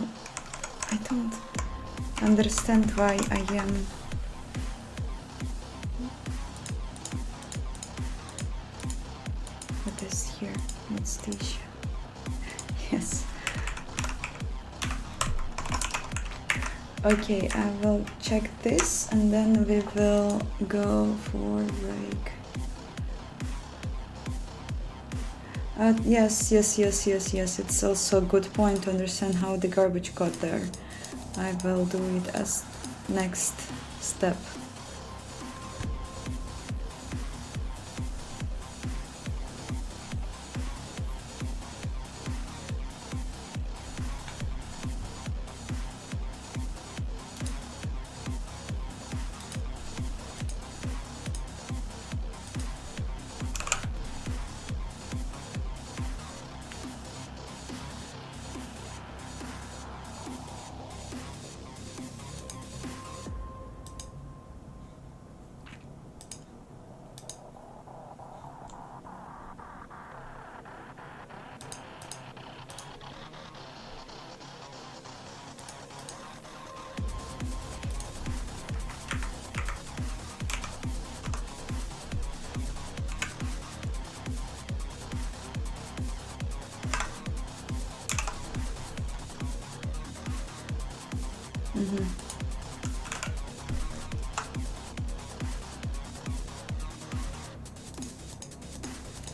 I don't understand why I am what is here, what's the issue? Yes. Okay, I will check this and then we will go for like yes, it's also a good point to understand how the garbage got there. I will do it as next step.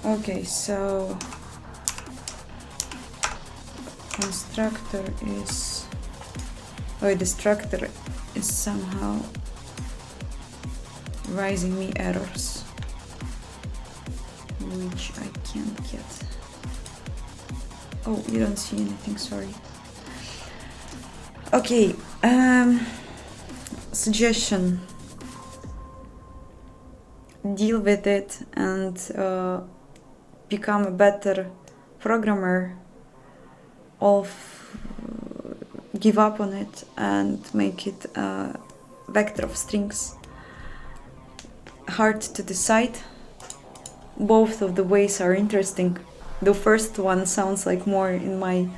Okay, so constructor is, oh, the structure is somehow raising me errors, which I can't get. Oh, you don't see anything, sorry. Okay, suggestion. Deal with it and become a better programmer, give up on it and make it a vector of strings. Hard to decide. Both of the ways are interesting. The first one sounds like more in my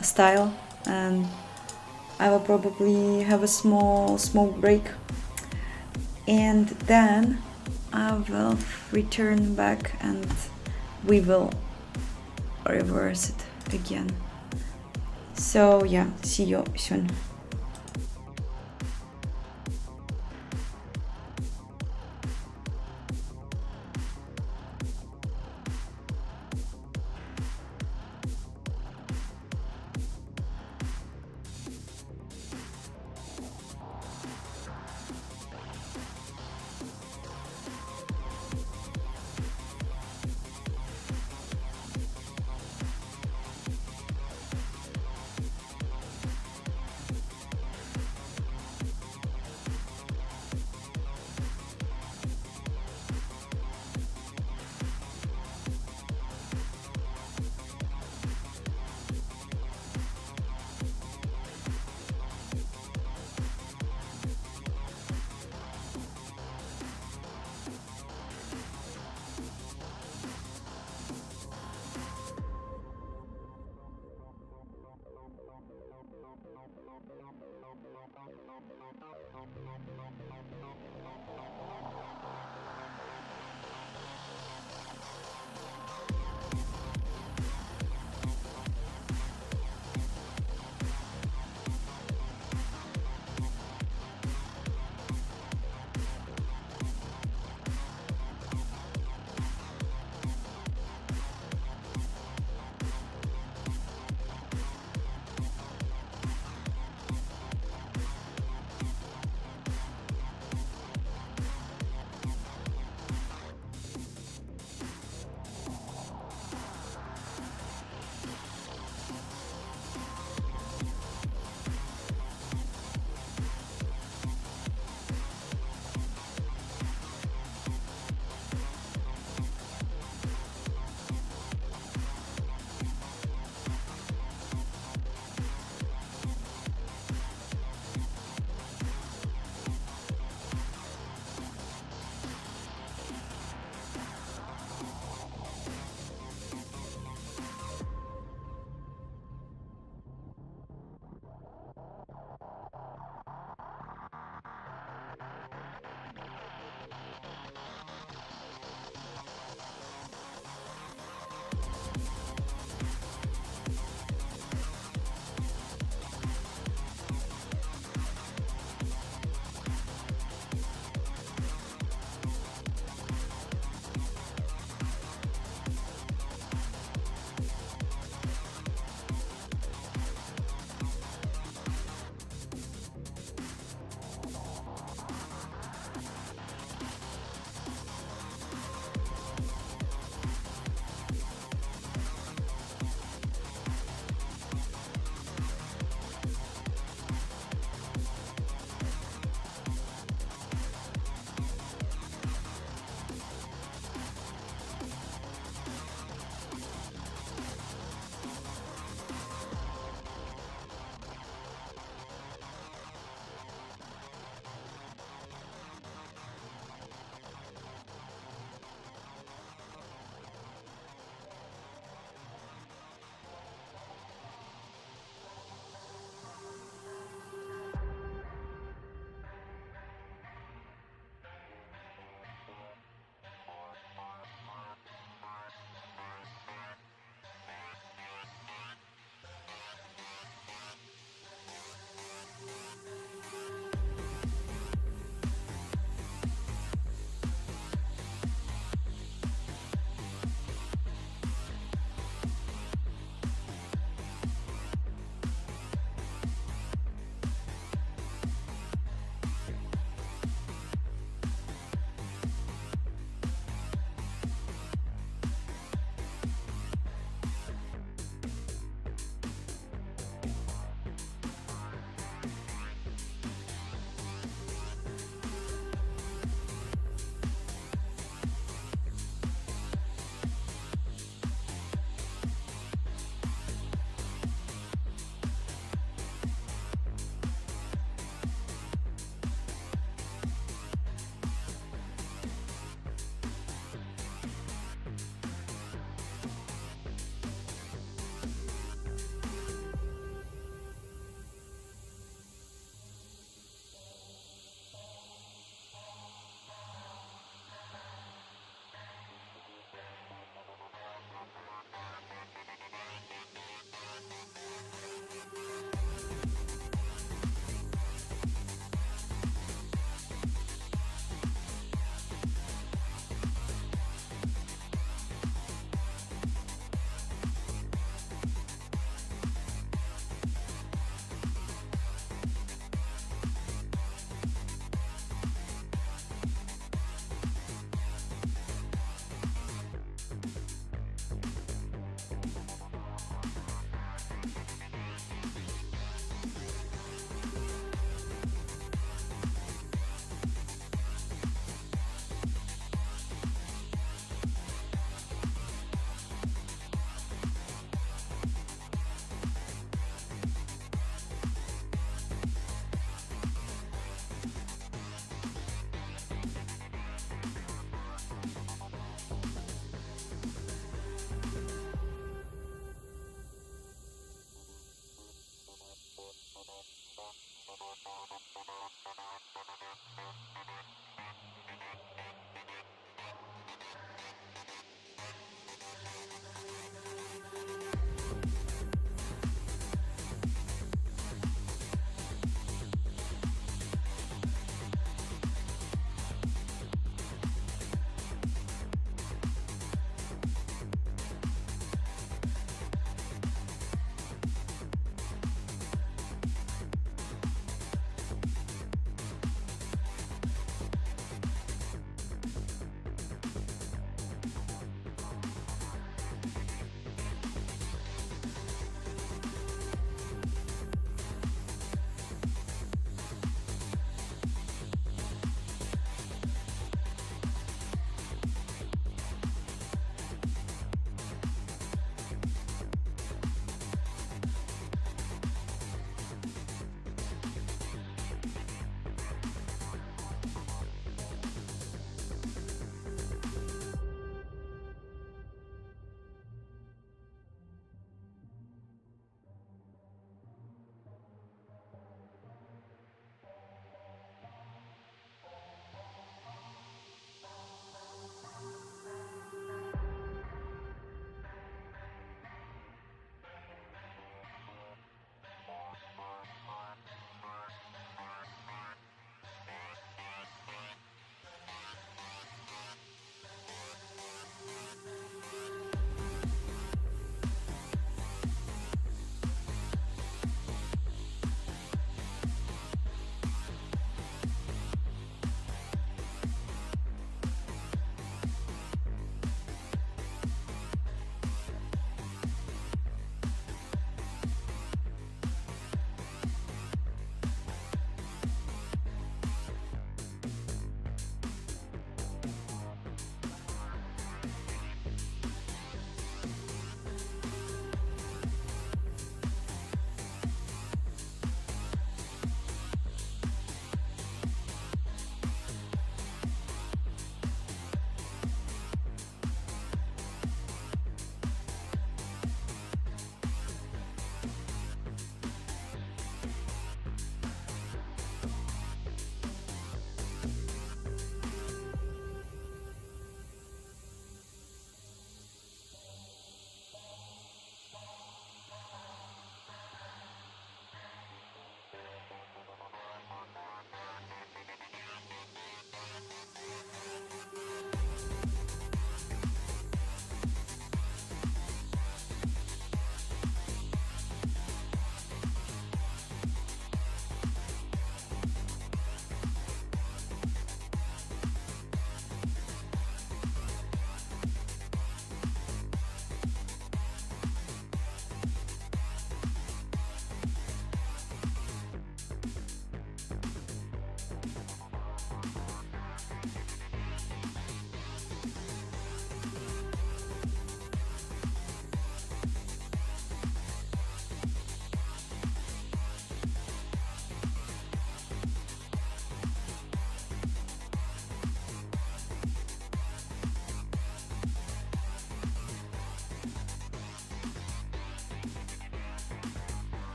style, and I will probably have a small smoke break, and then I will return back and we will reverse it again. So yeah, see you soon.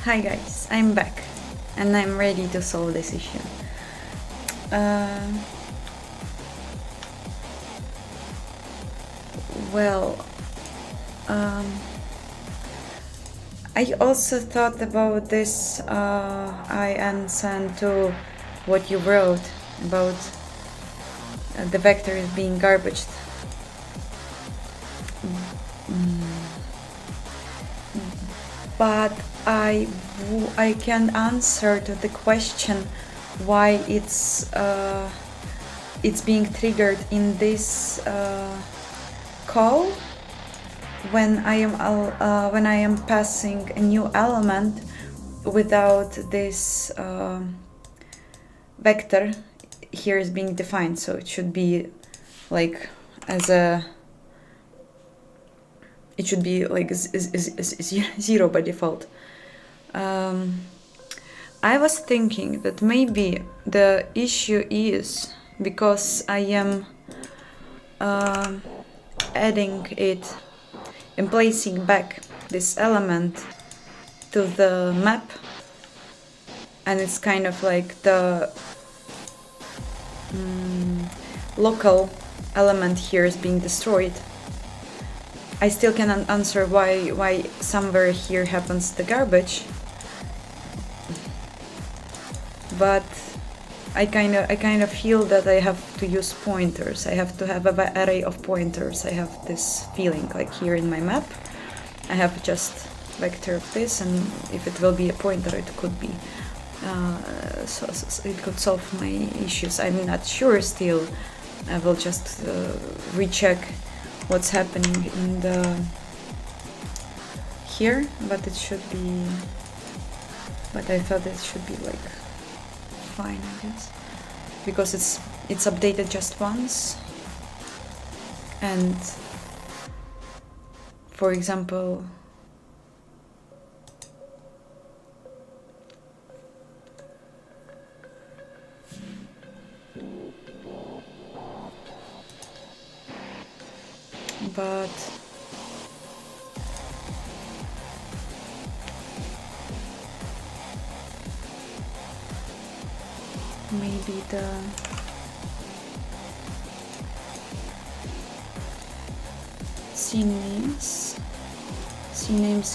Hi guys, I'm back and I'm ready to solve this issue. Well, I also thought about this. I answered to what you wrote about the vectors being garbaged. But I can answer to the question why it's being triggered in this call when I am passing a new element without this vector here is being defined. So it should be like it should be like zero by default. I was thinking that maybe the issue is because I am adding it and placing back this element to the map, and it's kind of like the local element here is being destroyed. I still cannot answer why somewhere here happens the garbage, but I kind of feel that I have to use pointers. I have to have an array of pointers. I have this feeling like here in my map I have just vector of this, and if it will be a pointer it could be so it could solve my issues. I'm not sure still. I will just recheck what's happening in the here, but it should be, but I thought it should be like fine, I guess, because it's updated just once. And for example, but maybe the CNames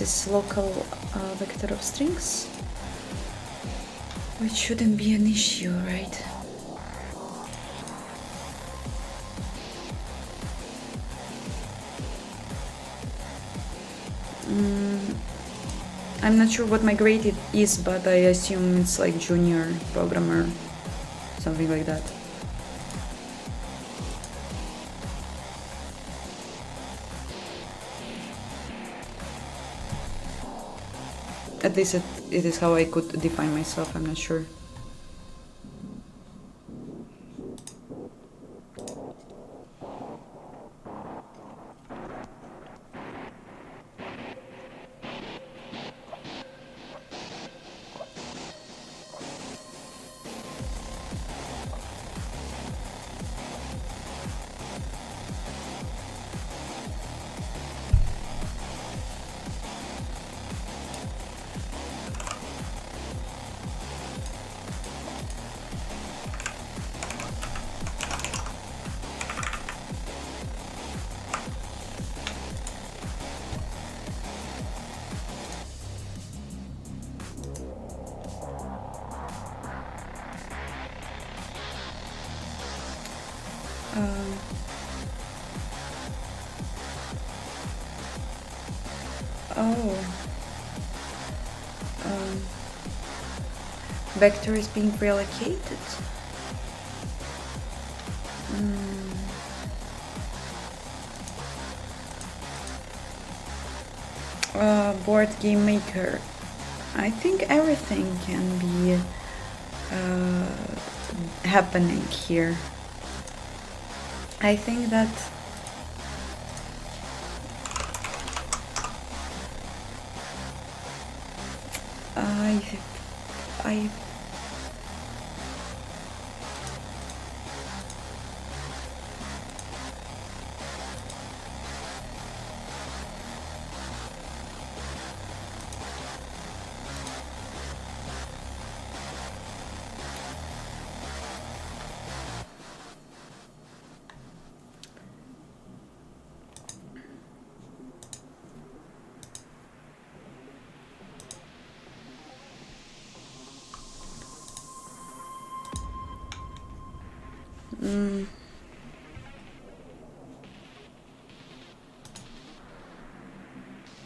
is local vector of strings, which shouldn't be an issue, right? I'm not sure what my grade is, but I assume it's like junior programmer, something like that. At least it is how I could define myself, I'm not sure. Vector is being reallocated. Board game maker. I think everything can be happening here. I think that I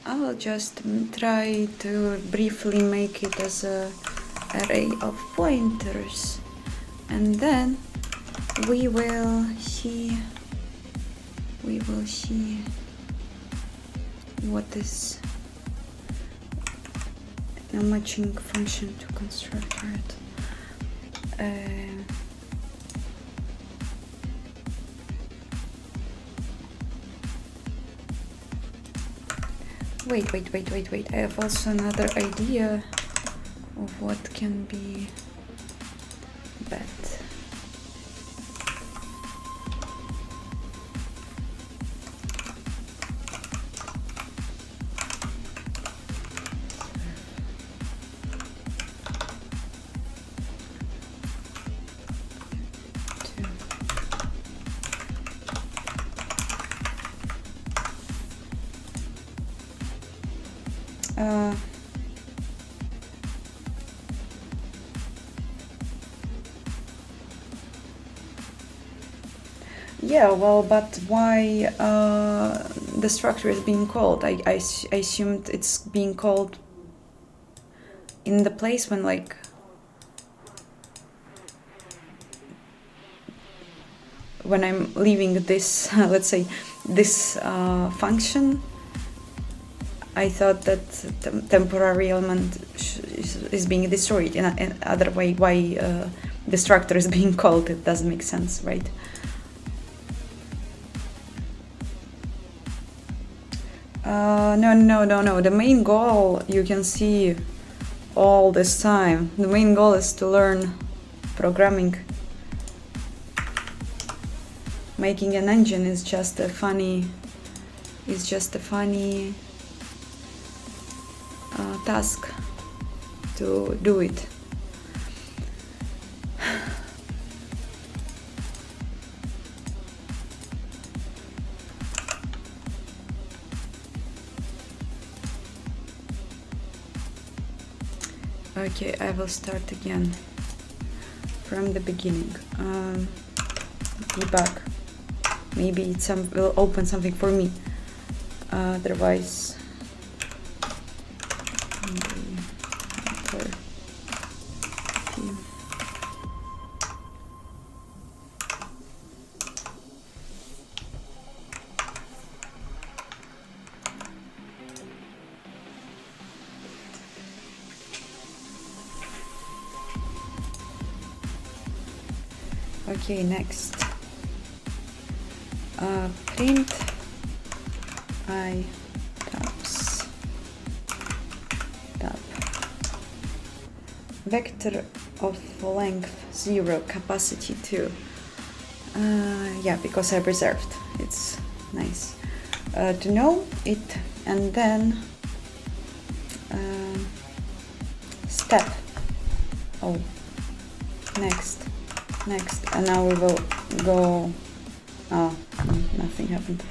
I'll just try to briefly make it as a array of pointers, and then we will see what is a matching function to constructor. Wait. I have also another idea of what can be bad. Yeah, well, but why the structure is being called? I assumed it's being called in the place when, like, when I'm leaving this, let's say, this function. I thought that the temporary element is being destroyed. In other way, why the structure is being called? It doesn't make sense, right? No. The main goal, you can see all this time. The main goal is to learn programming. Making an engine is just a funny. Task to do it. Okay, I will start again from the beginning. Debug. Maybe it will open something for me. Otherwise. Okay, next. Print tabs tab vector of length 0, capacity 2. Yeah, because I preserved. It's nice to know it, and then step. Oh, next, and now we will go. Oh, nothing happened.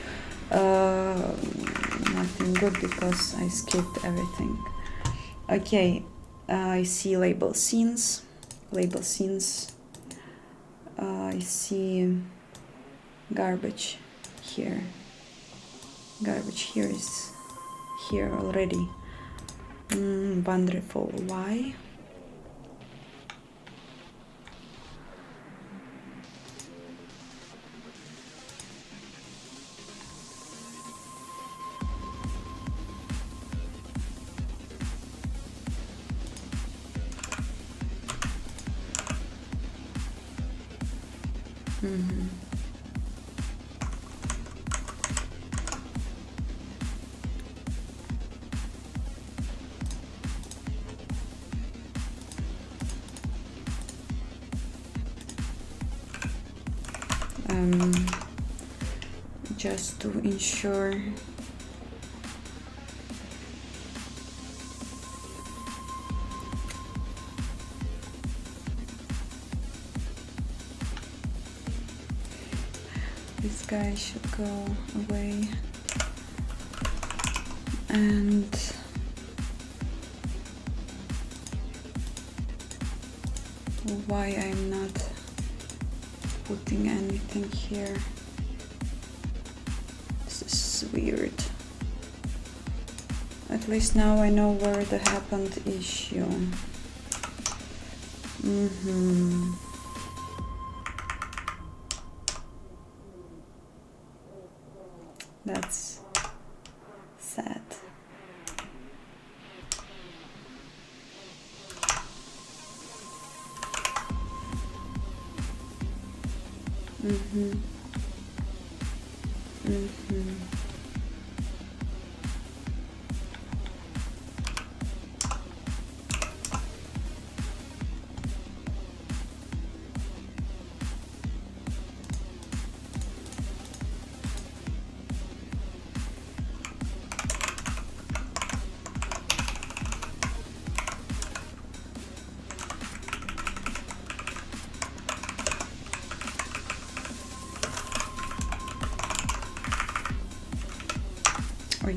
Nothing good because I skipped everything. Okay, I see label scenes. I see garbage here. Garbage here is here already. Wonderful. Why? Just to ensure this guy should go away, and why I'm not putting anything here. This is weird. At least now I know where the happened issue. That's sad. Oi.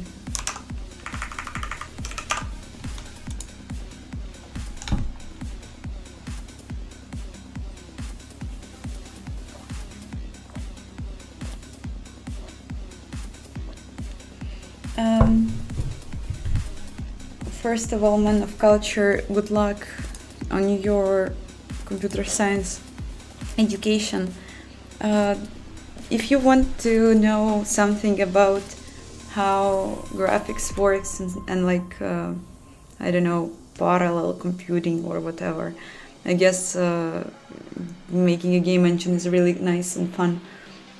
First of all, man of culture, good luck on your computer science education. If you want to know something about how graphics works and like I don't know, parallel computing or whatever, I guess making a game engine is really nice and fun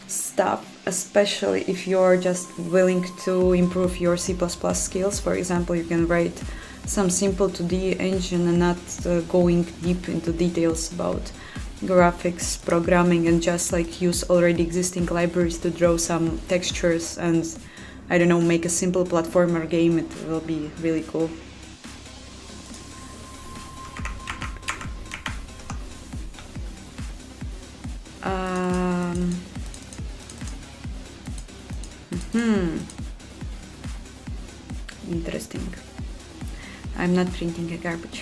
stuff, especially if you're just willing to improve your C++ skills. For example, you can write some simple 2D engine and not going deep into details about graphics programming, and just like use already existing libraries to draw some textures and I don't know, make a simple platformer game. It will be really cool. Interesting. I'm not printing a garbage.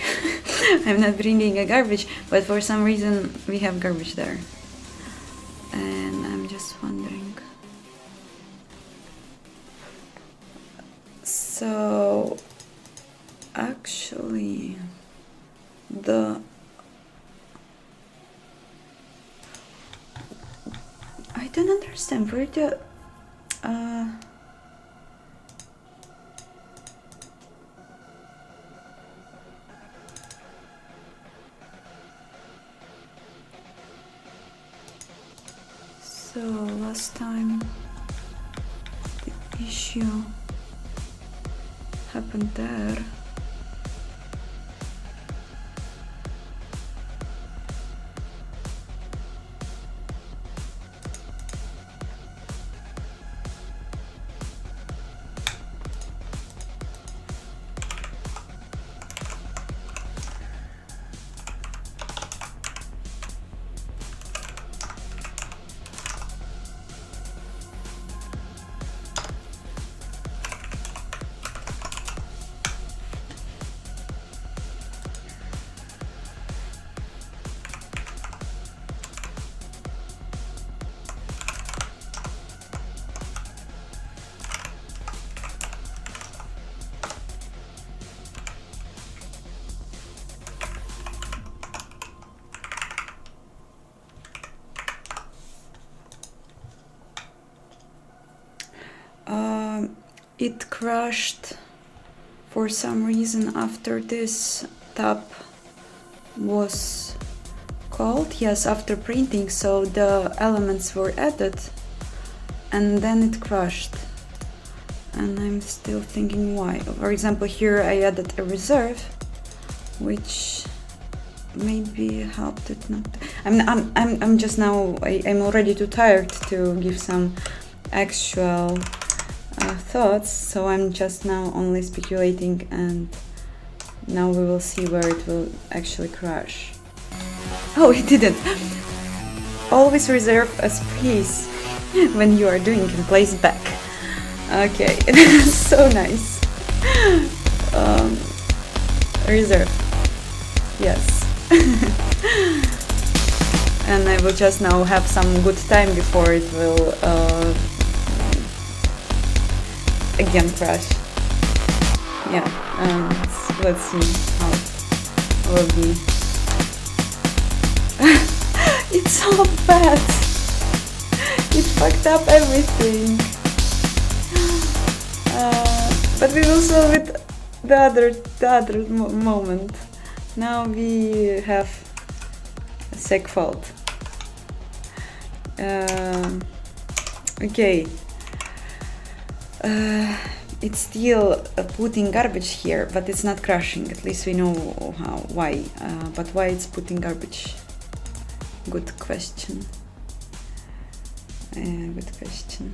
I'm not bringing a garbage, but for some reason we have garbage there. And I'm just wondering. So, actually, I don't understand where the so last time the issue happened there. It crashed for some reason after this tab was called. Yes, after printing, so the elements were added and then it crashed. And I'm still thinking why. For example, here I added a reserve, which maybe helped it not. I'm just now. I'm already too tired to give some actual thoughts, so I'm just now only speculating, and now we will see where it will actually crash. Oh, it didn't. Always reserve a space when you are doing and place back. Okay, so nice. Reserve. Yes. and I will just now have some good time before it will again crash. Yeah, let's see how it will be. It's so bad. It fucked up everything. But we will solve it the other moment. Now we have a seg fault. Okay. It's still putting garbage here, but it's not crashing. At least we know why. But why it's putting garbage? Good question. Good question.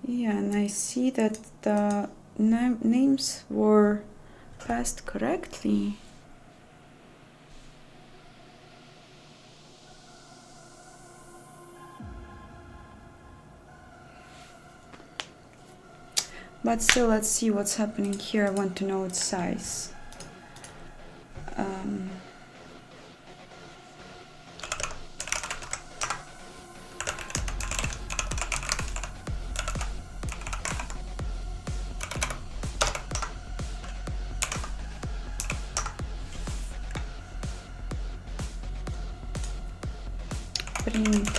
Yeah, and I see that the names were passed correctly. But still, let's see what's happening here. I want to know its size. Print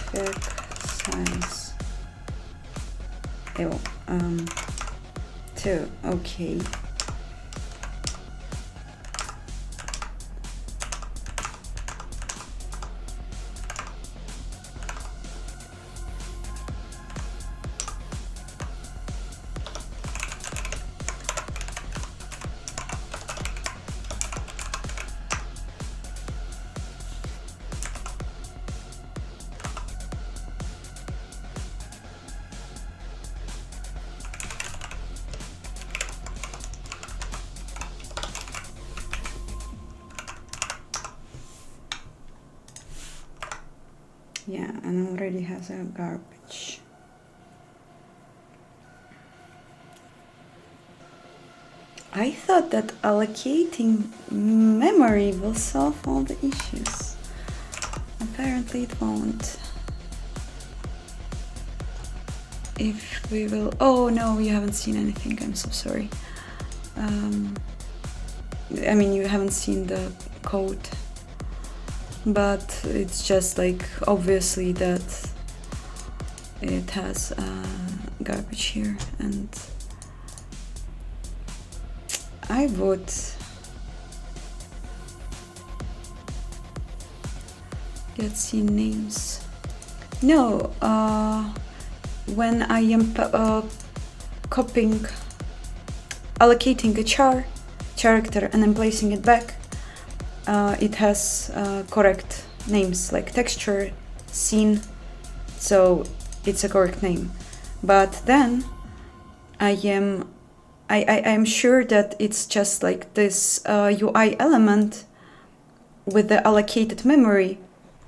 size. Oh, 2. Okay. Yeah, and already has a garbage. I thought that allocating memory will solve all the issues. Apparently it won't. If we will... Oh no, you haven't seen anything, I'm so sorry. I mean, you haven't seen the code. But it's just like obviously that it has garbage here, and I would let's see names. No, when I am copying, allocating a character and I'm placing it back, it has correct names like texture, scene, so it's a correct name. But then I'm sure that it's just like this UI element with the allocated memory.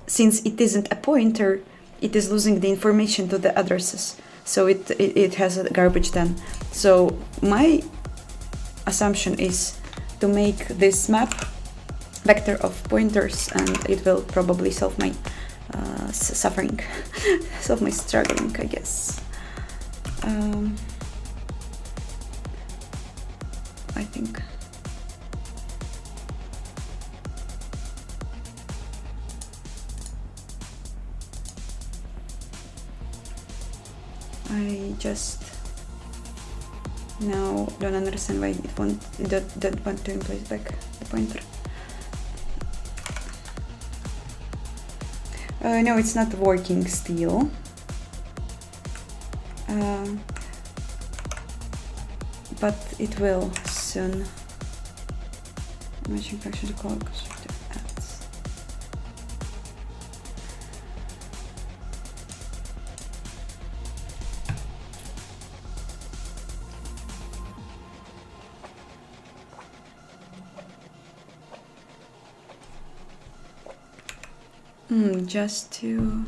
Since it isn't a pointer, it is losing the information to the addresses, so it has a garbage then. So my assumption is to make this map vector of pointers, and it will probably solve my suffering, solve my struggling, I guess. I think. I just now don't understand why it don't want to place back the pointer. No, it's not working still. but it will soon. Matching back to the call constructor ads. Just to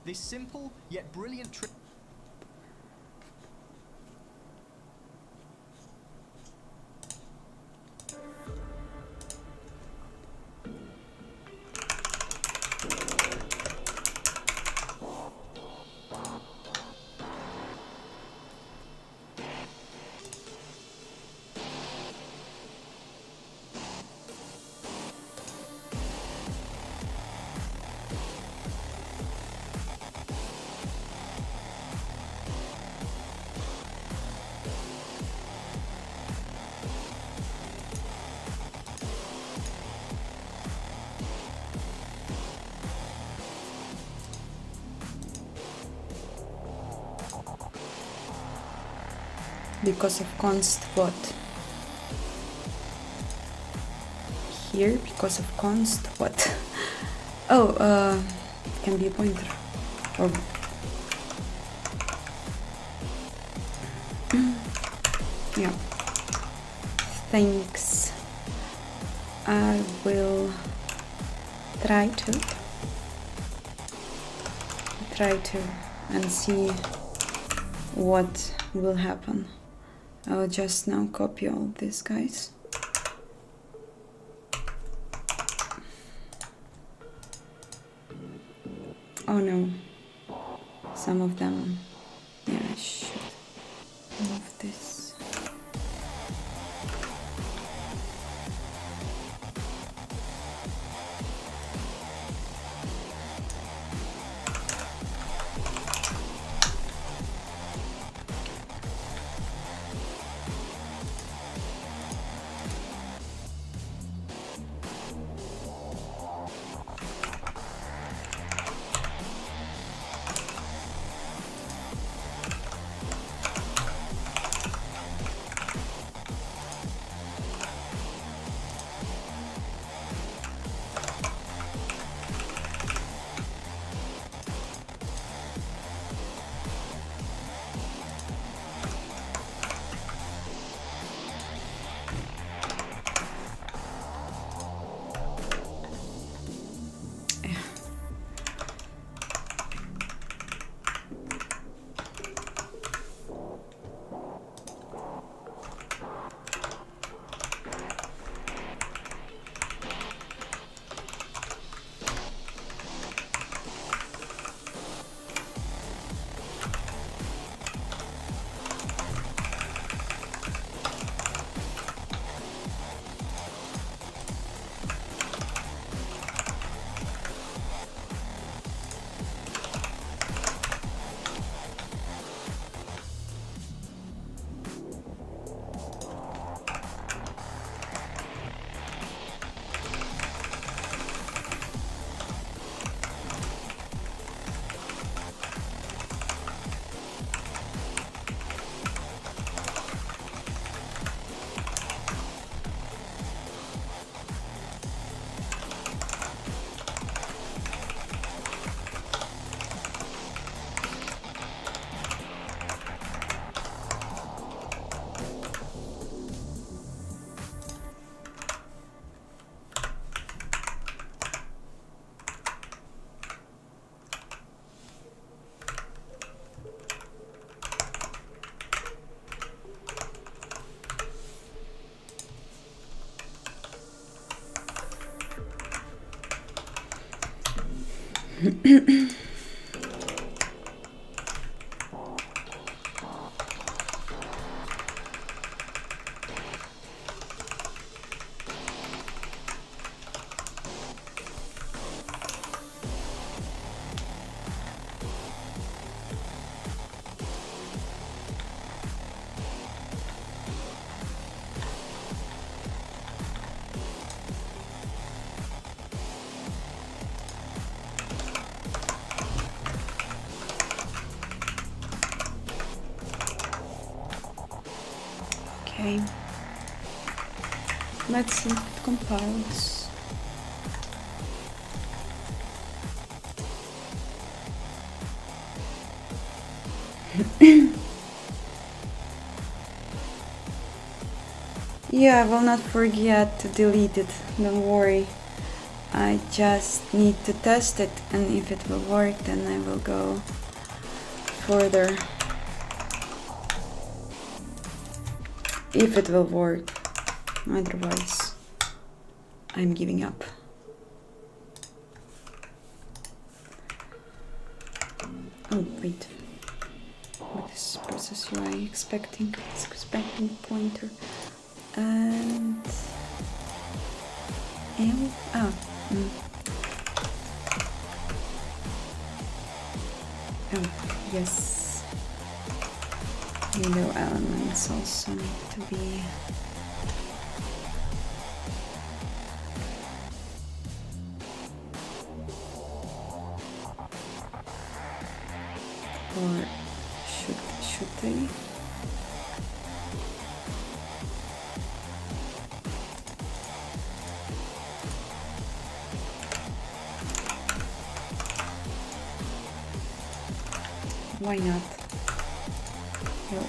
This simple yet brilliant trick. because of const what? Here because of const what? Oh, it can be a pointer. Or yeah. Thanks. I will try to and see what will happen. I'll just now copy all these guys. Oh no, some of them, yeah, I should move this. Okay, let's see if it compiles. Yeah, I will not forget to delete it, don't worry. I just need to test it, and if it will work, then I will go further. If it will work, otherwise I'm giving up. Oh wait, what is process UI expecting? It's expecting pointer and oh yes. Window elements also need to be or should they? Why not? Well,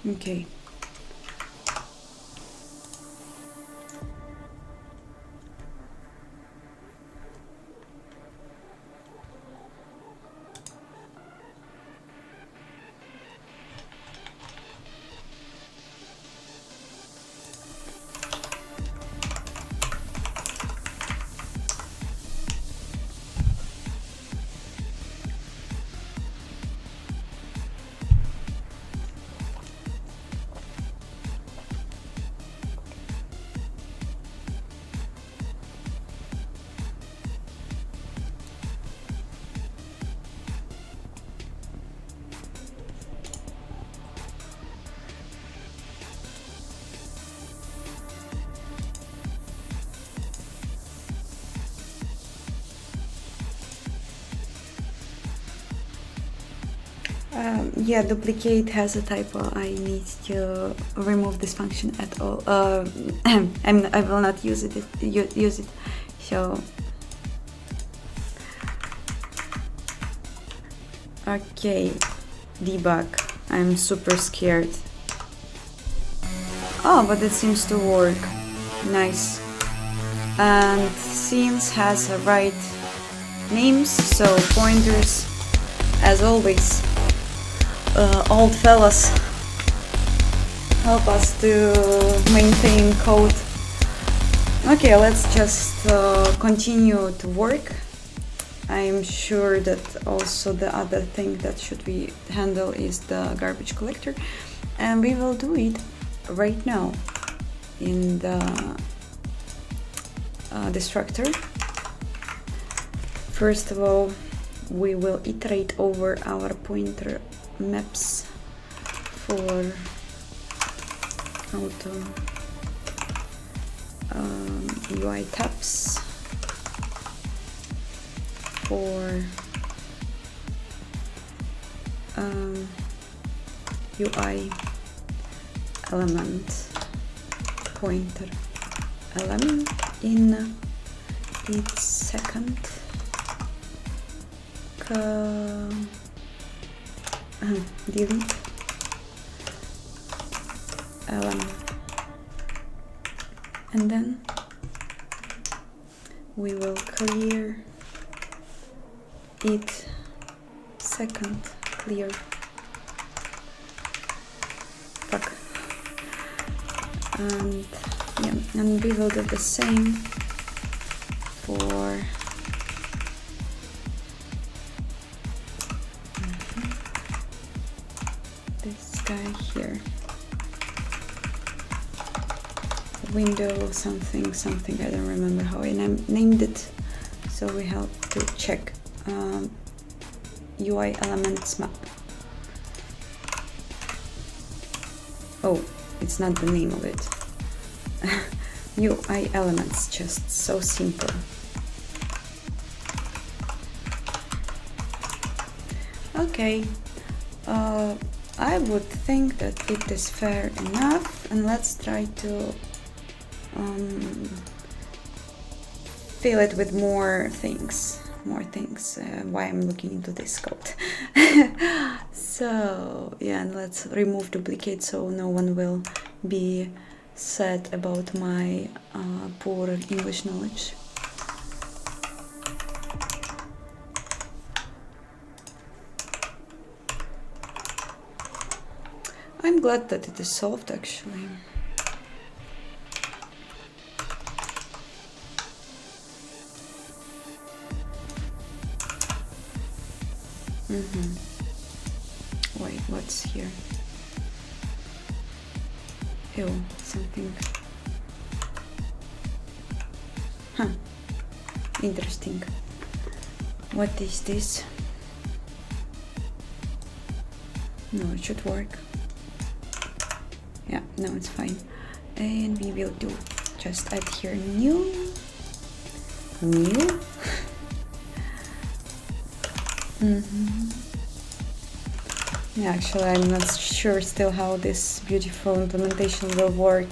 okay. Yeah, duplicate has a typo. I need to remove this function at all. I will not use it. Use it. So, okay, debug. I'm super scared. Oh, but it seems to work. Nice. and scenes has a right names, so pointers, as always. Old fellas help us to maintain code. Okay, let's just continue to work. I'm sure that also the other thing that should be handled is the garbage collector, and we will do it right now in the destructor. First of all, we will iterate over our pointer maps for auto UI tabs, for UI element pointer element in each second delete element, and then we will clear it second clear. Fuck. And yeah, and we will do the same for this guy here. Window something, I don't remember how I named it, so we have to check UI elements map. Oh, it's not the name of it. UI elements, just so simple. Okay, I would think that it is fair enough, and let's try to fill it with more things. Why I'm looking into this code. So yeah, and let's remove duplicate so no one will be sad about my poor English knowledge. I'm glad that it is solved actually. Wait, what's here? Ew, something. Huh. Interesting. What is this? No, it should work. Yeah, no, it's fine. And we will do just add here new. Yeah, actually, I'm not sure still how this beautiful implementation will work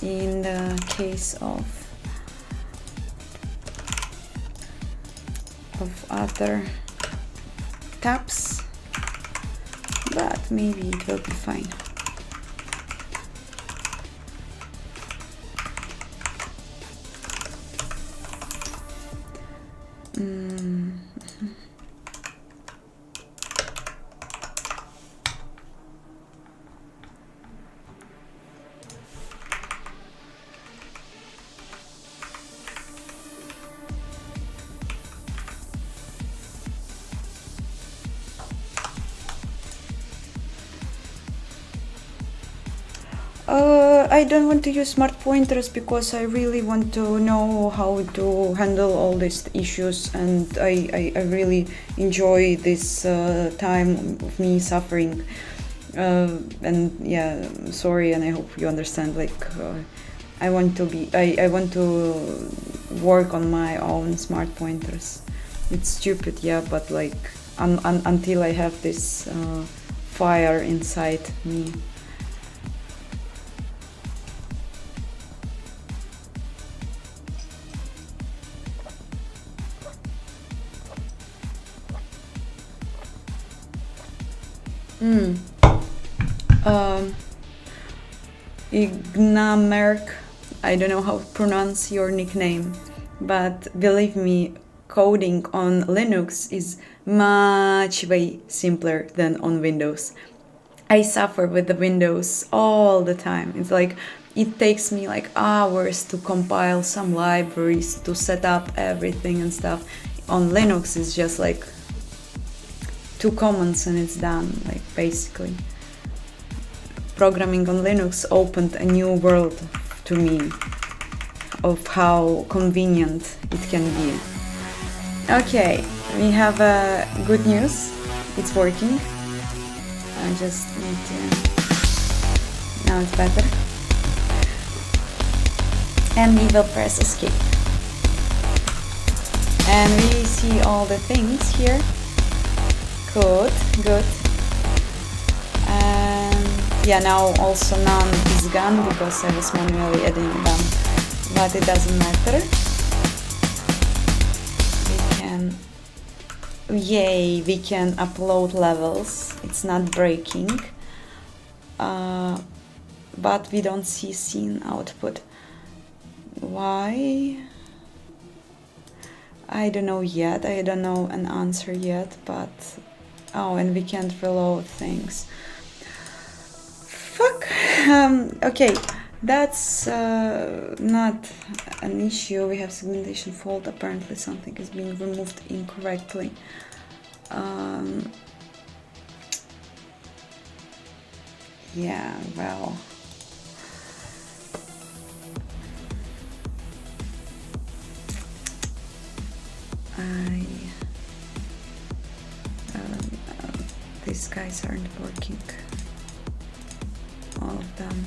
in the case of other tabs, but maybe it will be fine. I don't want to use smart pointers because I really want to know how to handle all these issues, and I really enjoy this time of me suffering, and yeah, sorry, and I hope you understand, like I want to work on my own smart pointers. It's stupid, yeah, but like until I have this fire inside me. Ignamerk I don't know how to pronounce your nickname, but believe me, coding on Linux is much way simpler than on Windows. I suffer with the Windows all the time. It's like it takes me like hours to compile some libraries, to set up everything and stuff. On Linux it's just like 2 commands and it's done, like basically. Programming on Linux opened a new world to me of how convenient it can be. Okay, we have good news. It's working. I just need to... Now it's better. And we will press escape. And we see all the things here. Good, good. And yeah, now also none is gone because I was manually adding them. But it doesn't matter. We can... Yay, we can upload levels. It's not breaking. But we don't see scene output. Why? I don't know yet. I don't know an answer yet, but... Oh, and we can't reload things. Fuck! Okay, that's not an issue. We have segmentation fault. Apparently something is being removed incorrectly. Yeah, well... these guys aren't working. All of them.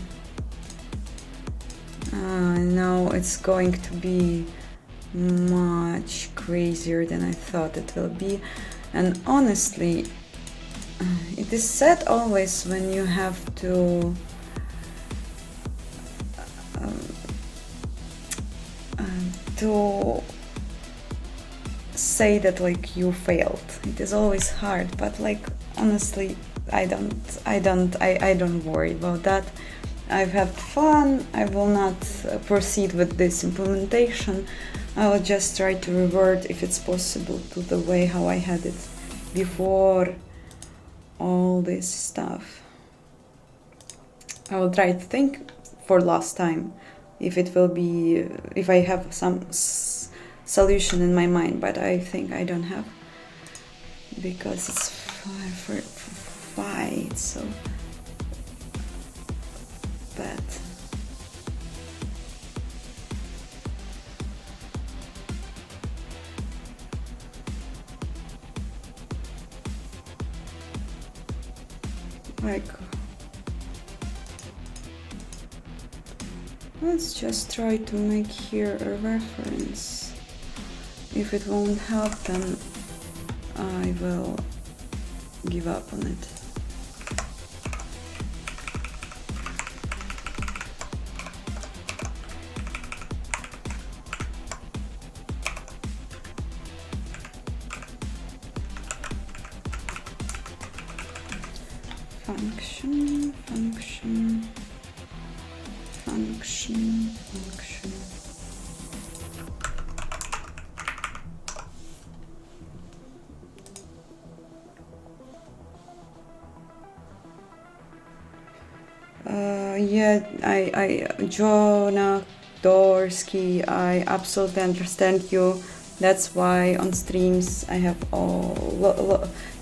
No, it's going to be much crazier than I thought it will be. And honestly, it is sad always when you have to say that like you failed. It is always hard, but like honestly, I don't worry about that. I've had fun. I will not proceed with this implementation. I will just try to revert, if it's possible, to the way how I had it before all this stuff. I will try to think for last time if it will be, if I have some solution in my mind, but I think I don't have, because it's why it's so bad. Like, let's just try to make here a reference. If it won't help, then I will give up on it. Function, function, function, function. Yeah, Jonah Dorsky, I absolutely understand you. That's why on streams I have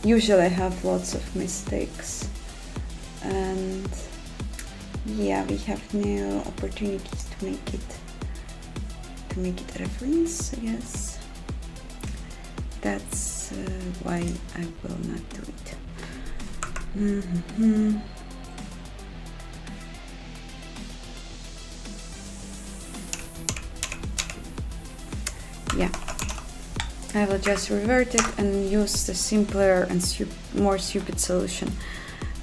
usually I have lots of mistakes. And yeah, we have new opportunities to make it a reference, I guess. That's why I will not do it. Mm-hmm. Yeah, I will just revert it and use the simpler and more stupid solution.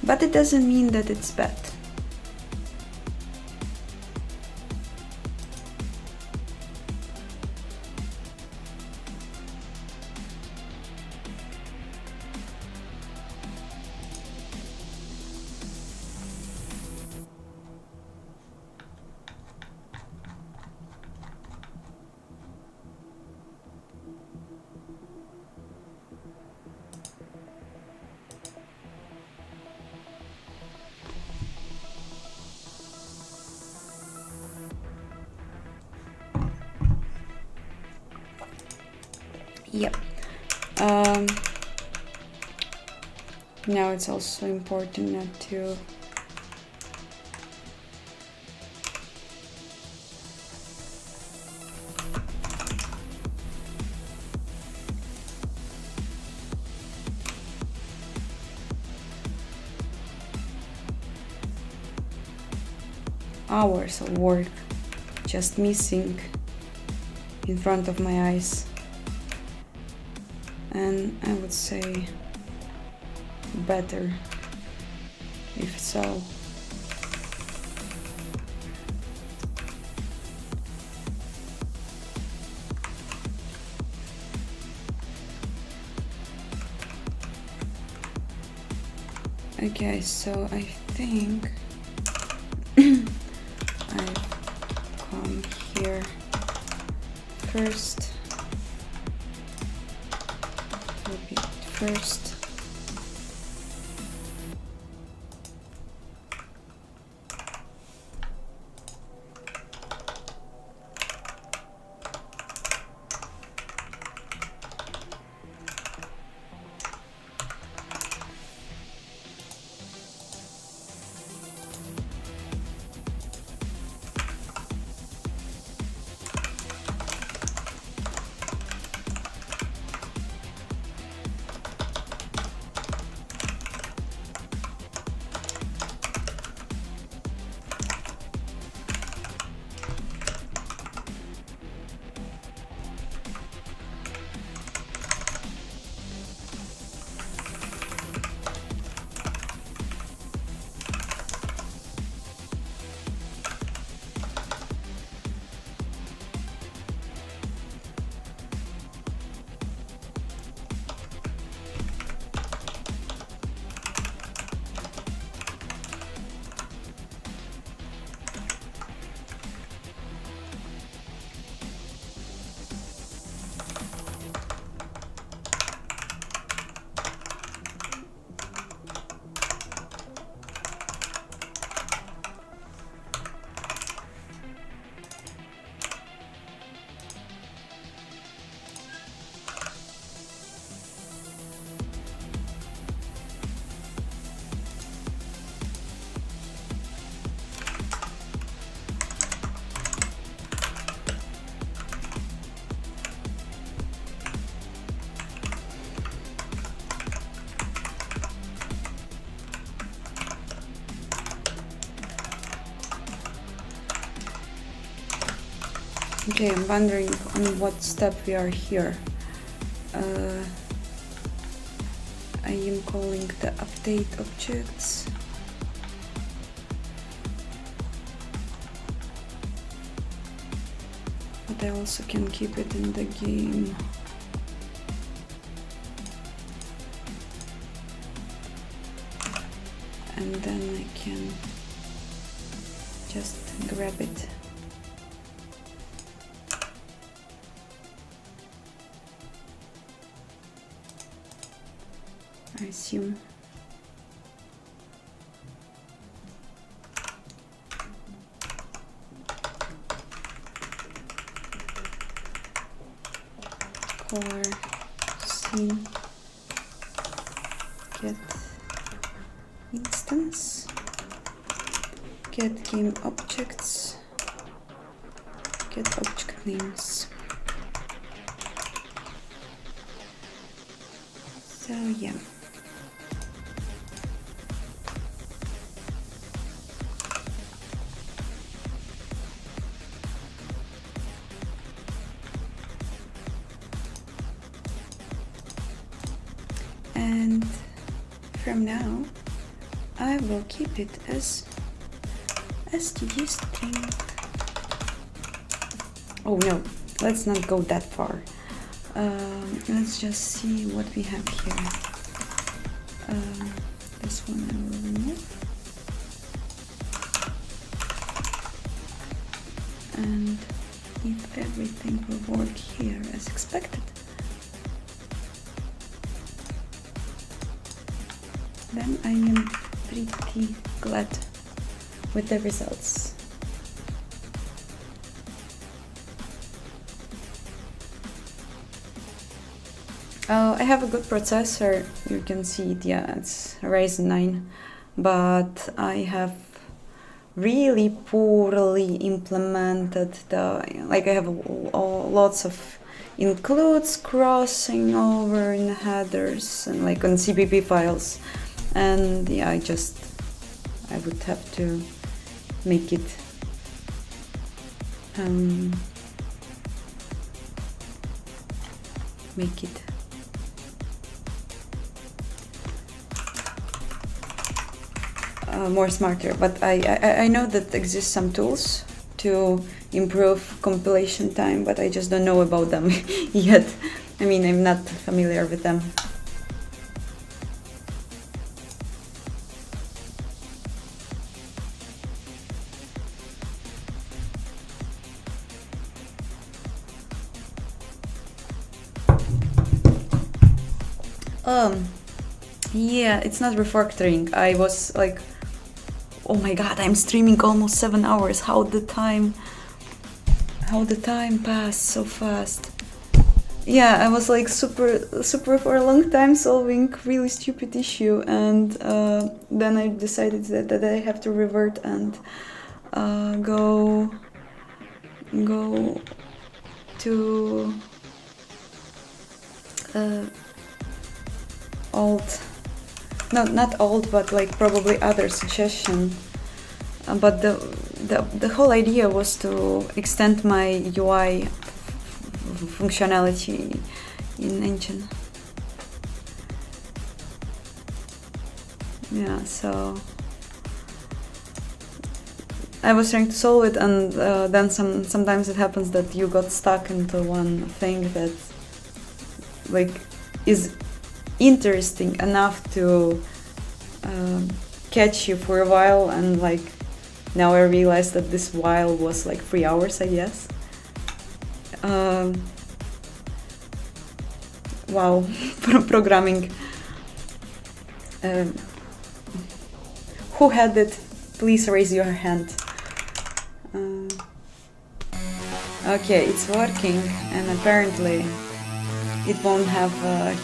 But it doesn't mean that it's bad. Yep. Now it's also important not to hours of work just missing in front of my eyes, and I would say better if so. Okay, so I think I come here first, repeat first, Okay, I'm wondering on what step we are here. I am calling the update objects. But I also can keep it in the game. And then I can just grab it. I assume. Color scene get instance get game objects get object names. So yeah. And from now I will keep it as std string. Oh no, let's not go that far. Let's just see what we have here. This one I will remove. And if everything will work here as expected, then I am pretty glad with the results. I have a good processor. You can see it. Yeah, it's Ryzen 9, but I have really poorly implemented I have lots of includes crossing over in headers and like on CPP files, and yeah, I would have to make it more smarter, but I know that exist some tools to improve compilation time, but I just don't know about them yet. I mean, I'm not familiar with them. Yeah, it's not refactoring. I was like, oh my god, I'm streaming almost 7 hours. How the time passed so fast. Yeah, I was like super for a long time solving really stupid issue, and then I decided that I have to revert and go to old, no, not old, but like probably other suggestion. But the whole idea was to extend my UI functionality in engine. Yeah, so I was trying to solve it, and then sometimes it happens that you got stuck into one thing that like is interesting enough to catch you for a while, and like now I realized that this while was like 3 hours, I guess. Wow, programming. Who had it? Please raise your hand. Okay, it's working, and apparently it won't have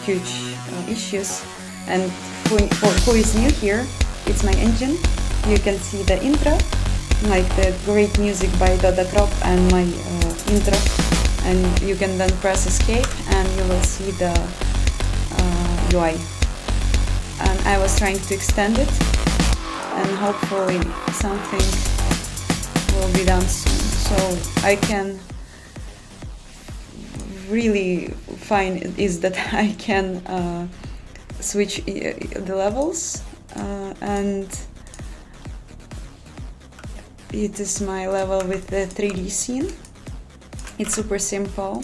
huge issues. And for who is new here, it's my engine. You can see the intro, like the great music by Doda Crop and my intro, and you can then press escape and you will see the UI. And I was trying to extend it, and hopefully something will be done soon, so I can really find is that I can switch the levels, and it is my level with the 3D scene. It's super simple,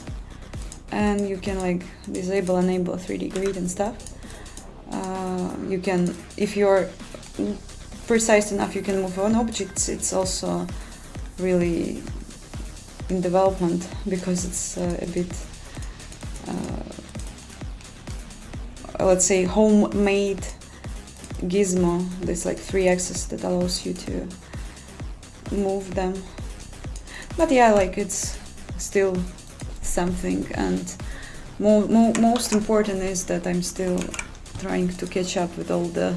and you can like disable, enable 3D grid and stuff. You can, if you're precise enough, you can move on objects. It's also really in development because it's a bit let's say homemade gizmo. There's like 3 axes that allows you to move them, but yeah, like it's still something. And most important is that I'm still trying to catch up with all the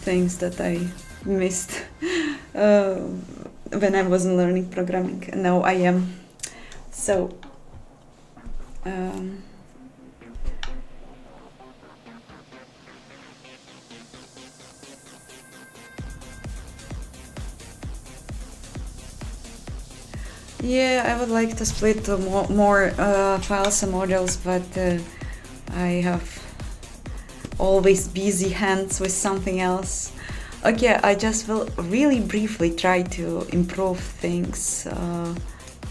things that I missed when I wasn't learning programming, and now I am. So yeah, I would like to split to more files and modules, but I have always busy hands with something else. Okay, I just will really briefly try to improve things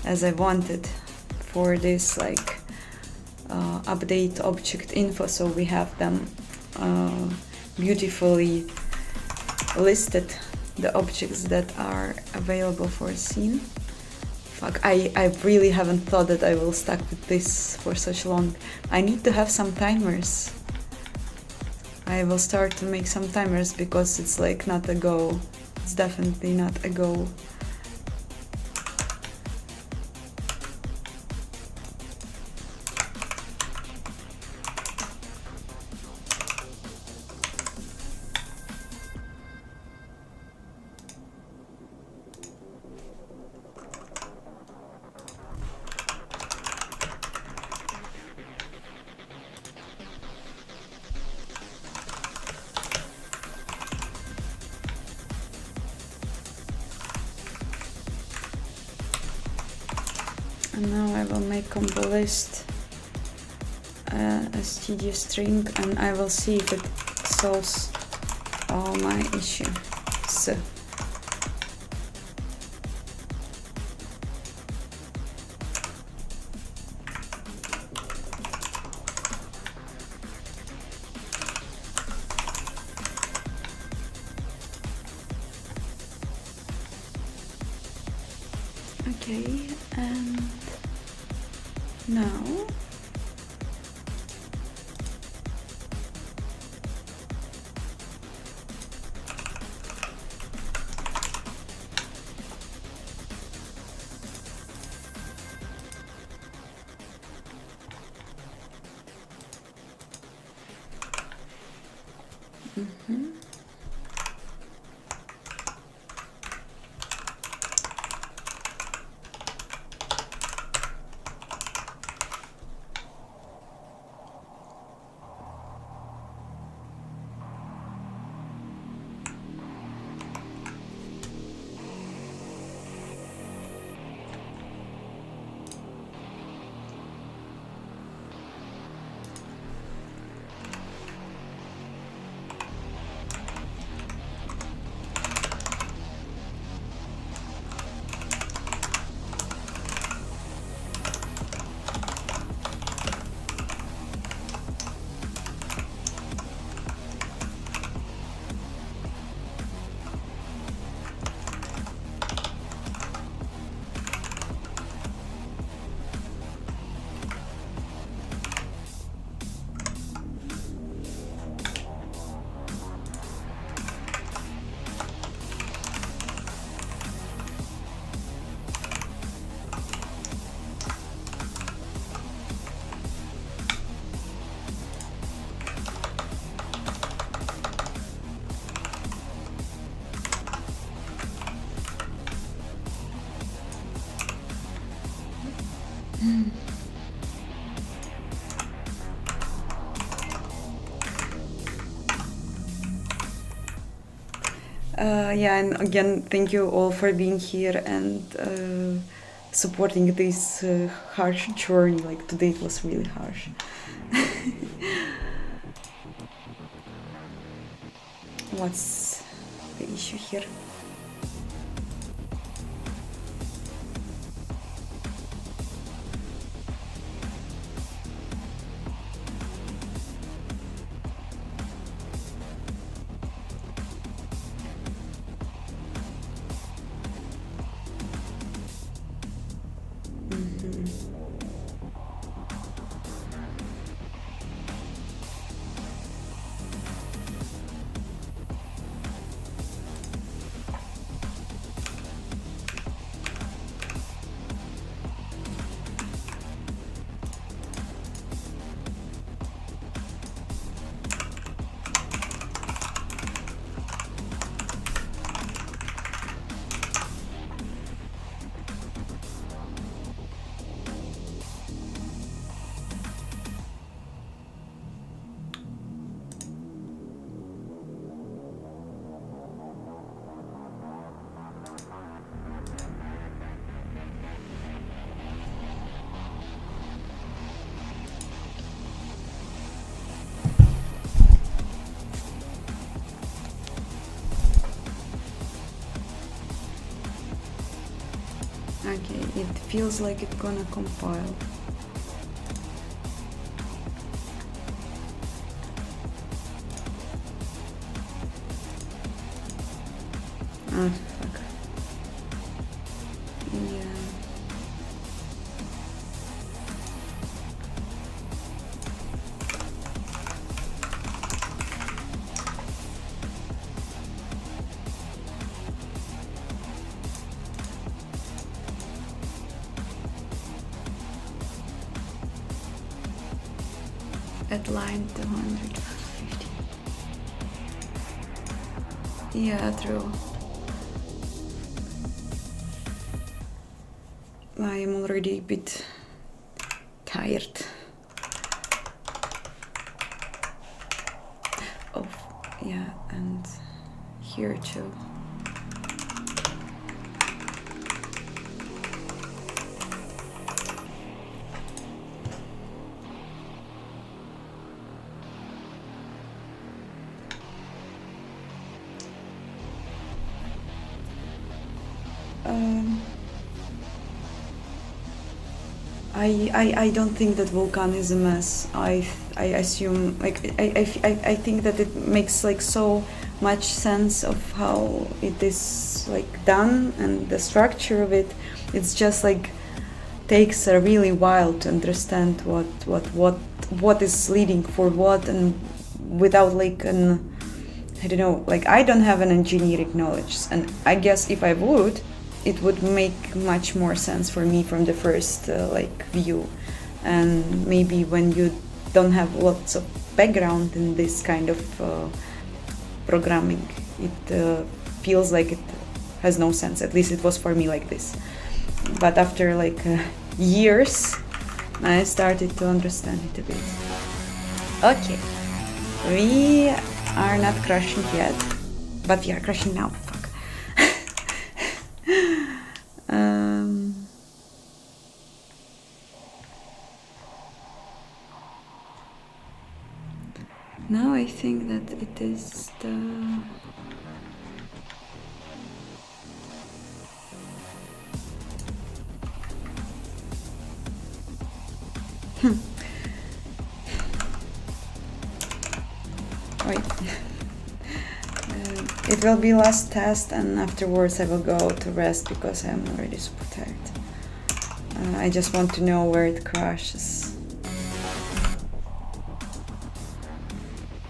as I wanted for this, like update object info, so we have them beautifully listed, the objects that are available for a scene. Fuck, I really haven't thought that I will stuck with this for such long. I need to have some timers. I will start to make some timers because it's like not a go. It's definitely not a go. And now I will make combo list std string, and I will see if it solves all my issues. Okay, and now yeah, and again, thank you all for being here and supporting this harsh journey. Like today it was really harsh. What's the issue here? Okay, it feels like it's gonna compile. Ah, fuck. Yeah. At line 250. Yeah, true. I am already a bit tired. Oh, yeah, and here too. I don't think that vulkan is a mess. I assume, like, I think that it makes like so much sense of how it is like done and the structure of it. It's just like takes a really while to understand what is leading for what, and without like an, I don't know, like I don't have an engineering knowledge, and I guess if I would, it would make much more sense for me from the first like view. And maybe when you don't have lots of background in this kind of programming, it feels like it has no sense. At least it was for me like this. But after like years, I started to understand it a bit. Okay, we are not crashing yet, but we are crashing now. Fuck. Now I think that it is the wait. It will be last test, and afterwards I will go to rest because I'm already super tired. I just want to know where it crashes.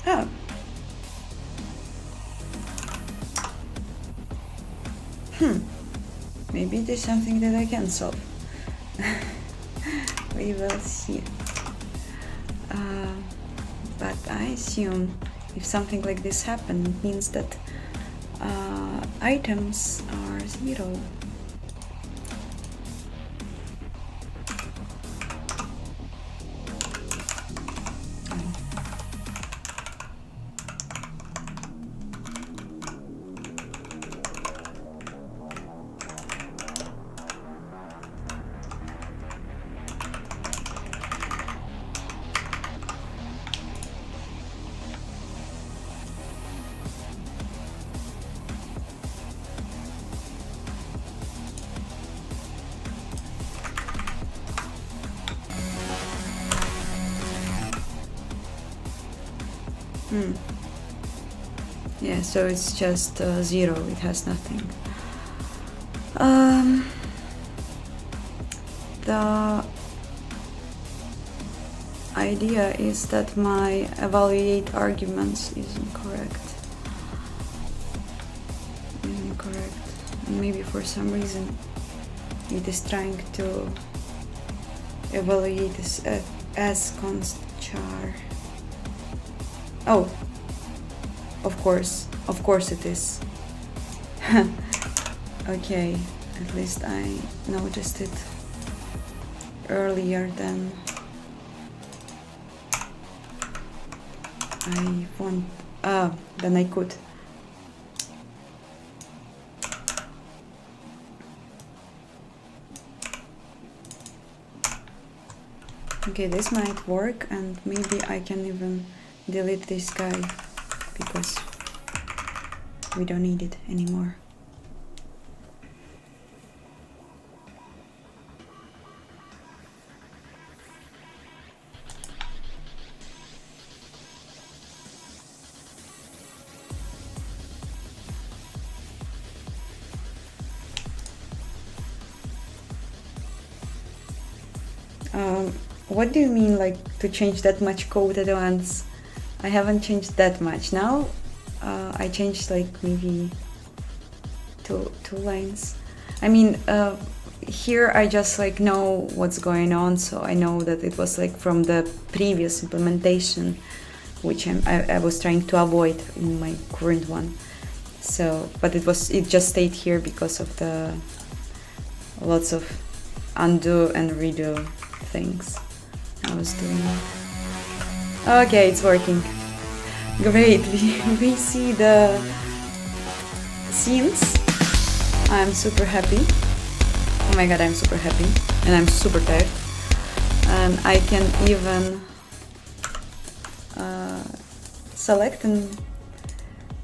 Oh. Maybe there's something that I can solve. We will see. But I assume if something like this happens, it means that items are 0. Yeah, so it's just 0, it has nothing. The idea is that my evaluate arguments is incorrect. And maybe for some reason it is trying to evaluate this as const char. Oh, of course it is. Okay, at least I noticed it earlier than than I could. Okay, this might work, and maybe I can even delete this guy because we don't need it anymore. What do you mean, like, to change that much code at once? I haven't changed that much. Now I changed like maybe two lines. I mean, here I just like know what's going on, so I know that it was like from the previous implementation, which I was trying to avoid in my current one. So, but it just stayed here because of the lots of undo and redo things I was doing. Okay, it's working. Great, we see the scenes. I'm super happy. Oh my god, I'm super happy. And I'm super tired. And I can even select and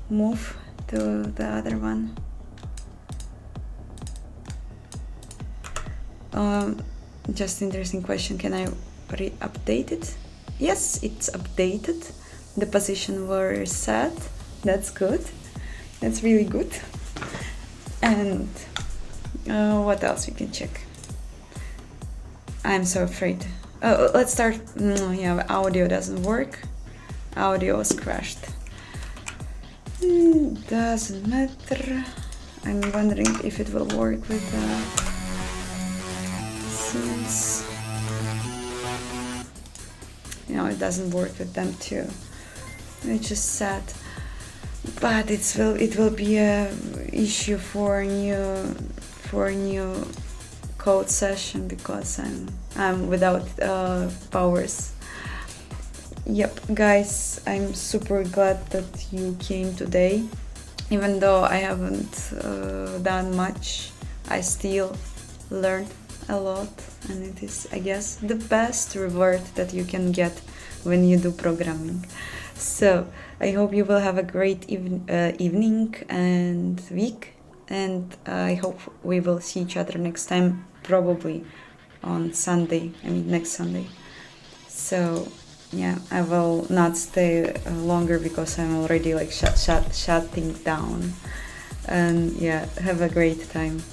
move to the other one. Just interesting question. Can I re-update it? Yes, it's updated. The position were set. That's good. That's really good. And what else we can check? I'm so afraid. Let's start. Yeah, audio doesn't work. Audio was crashed. Doesn't matter. I'm wondering if it will work with scenes. No, it doesn't work with them too. It's just sad. But it will be a issue for a new code session because I'm without powers. Yep, guys, I'm super glad that you came today. Even though I haven't done much, I still learned a lot, and it is, I guess, the best reward that you can get when you do programming. So I hope you will have a great evening and week, and I hope we will see each other next time, probably on Sunday, next Sunday. So yeah, I will not stay longer because I'm already like shutting down. And yeah, have a great time.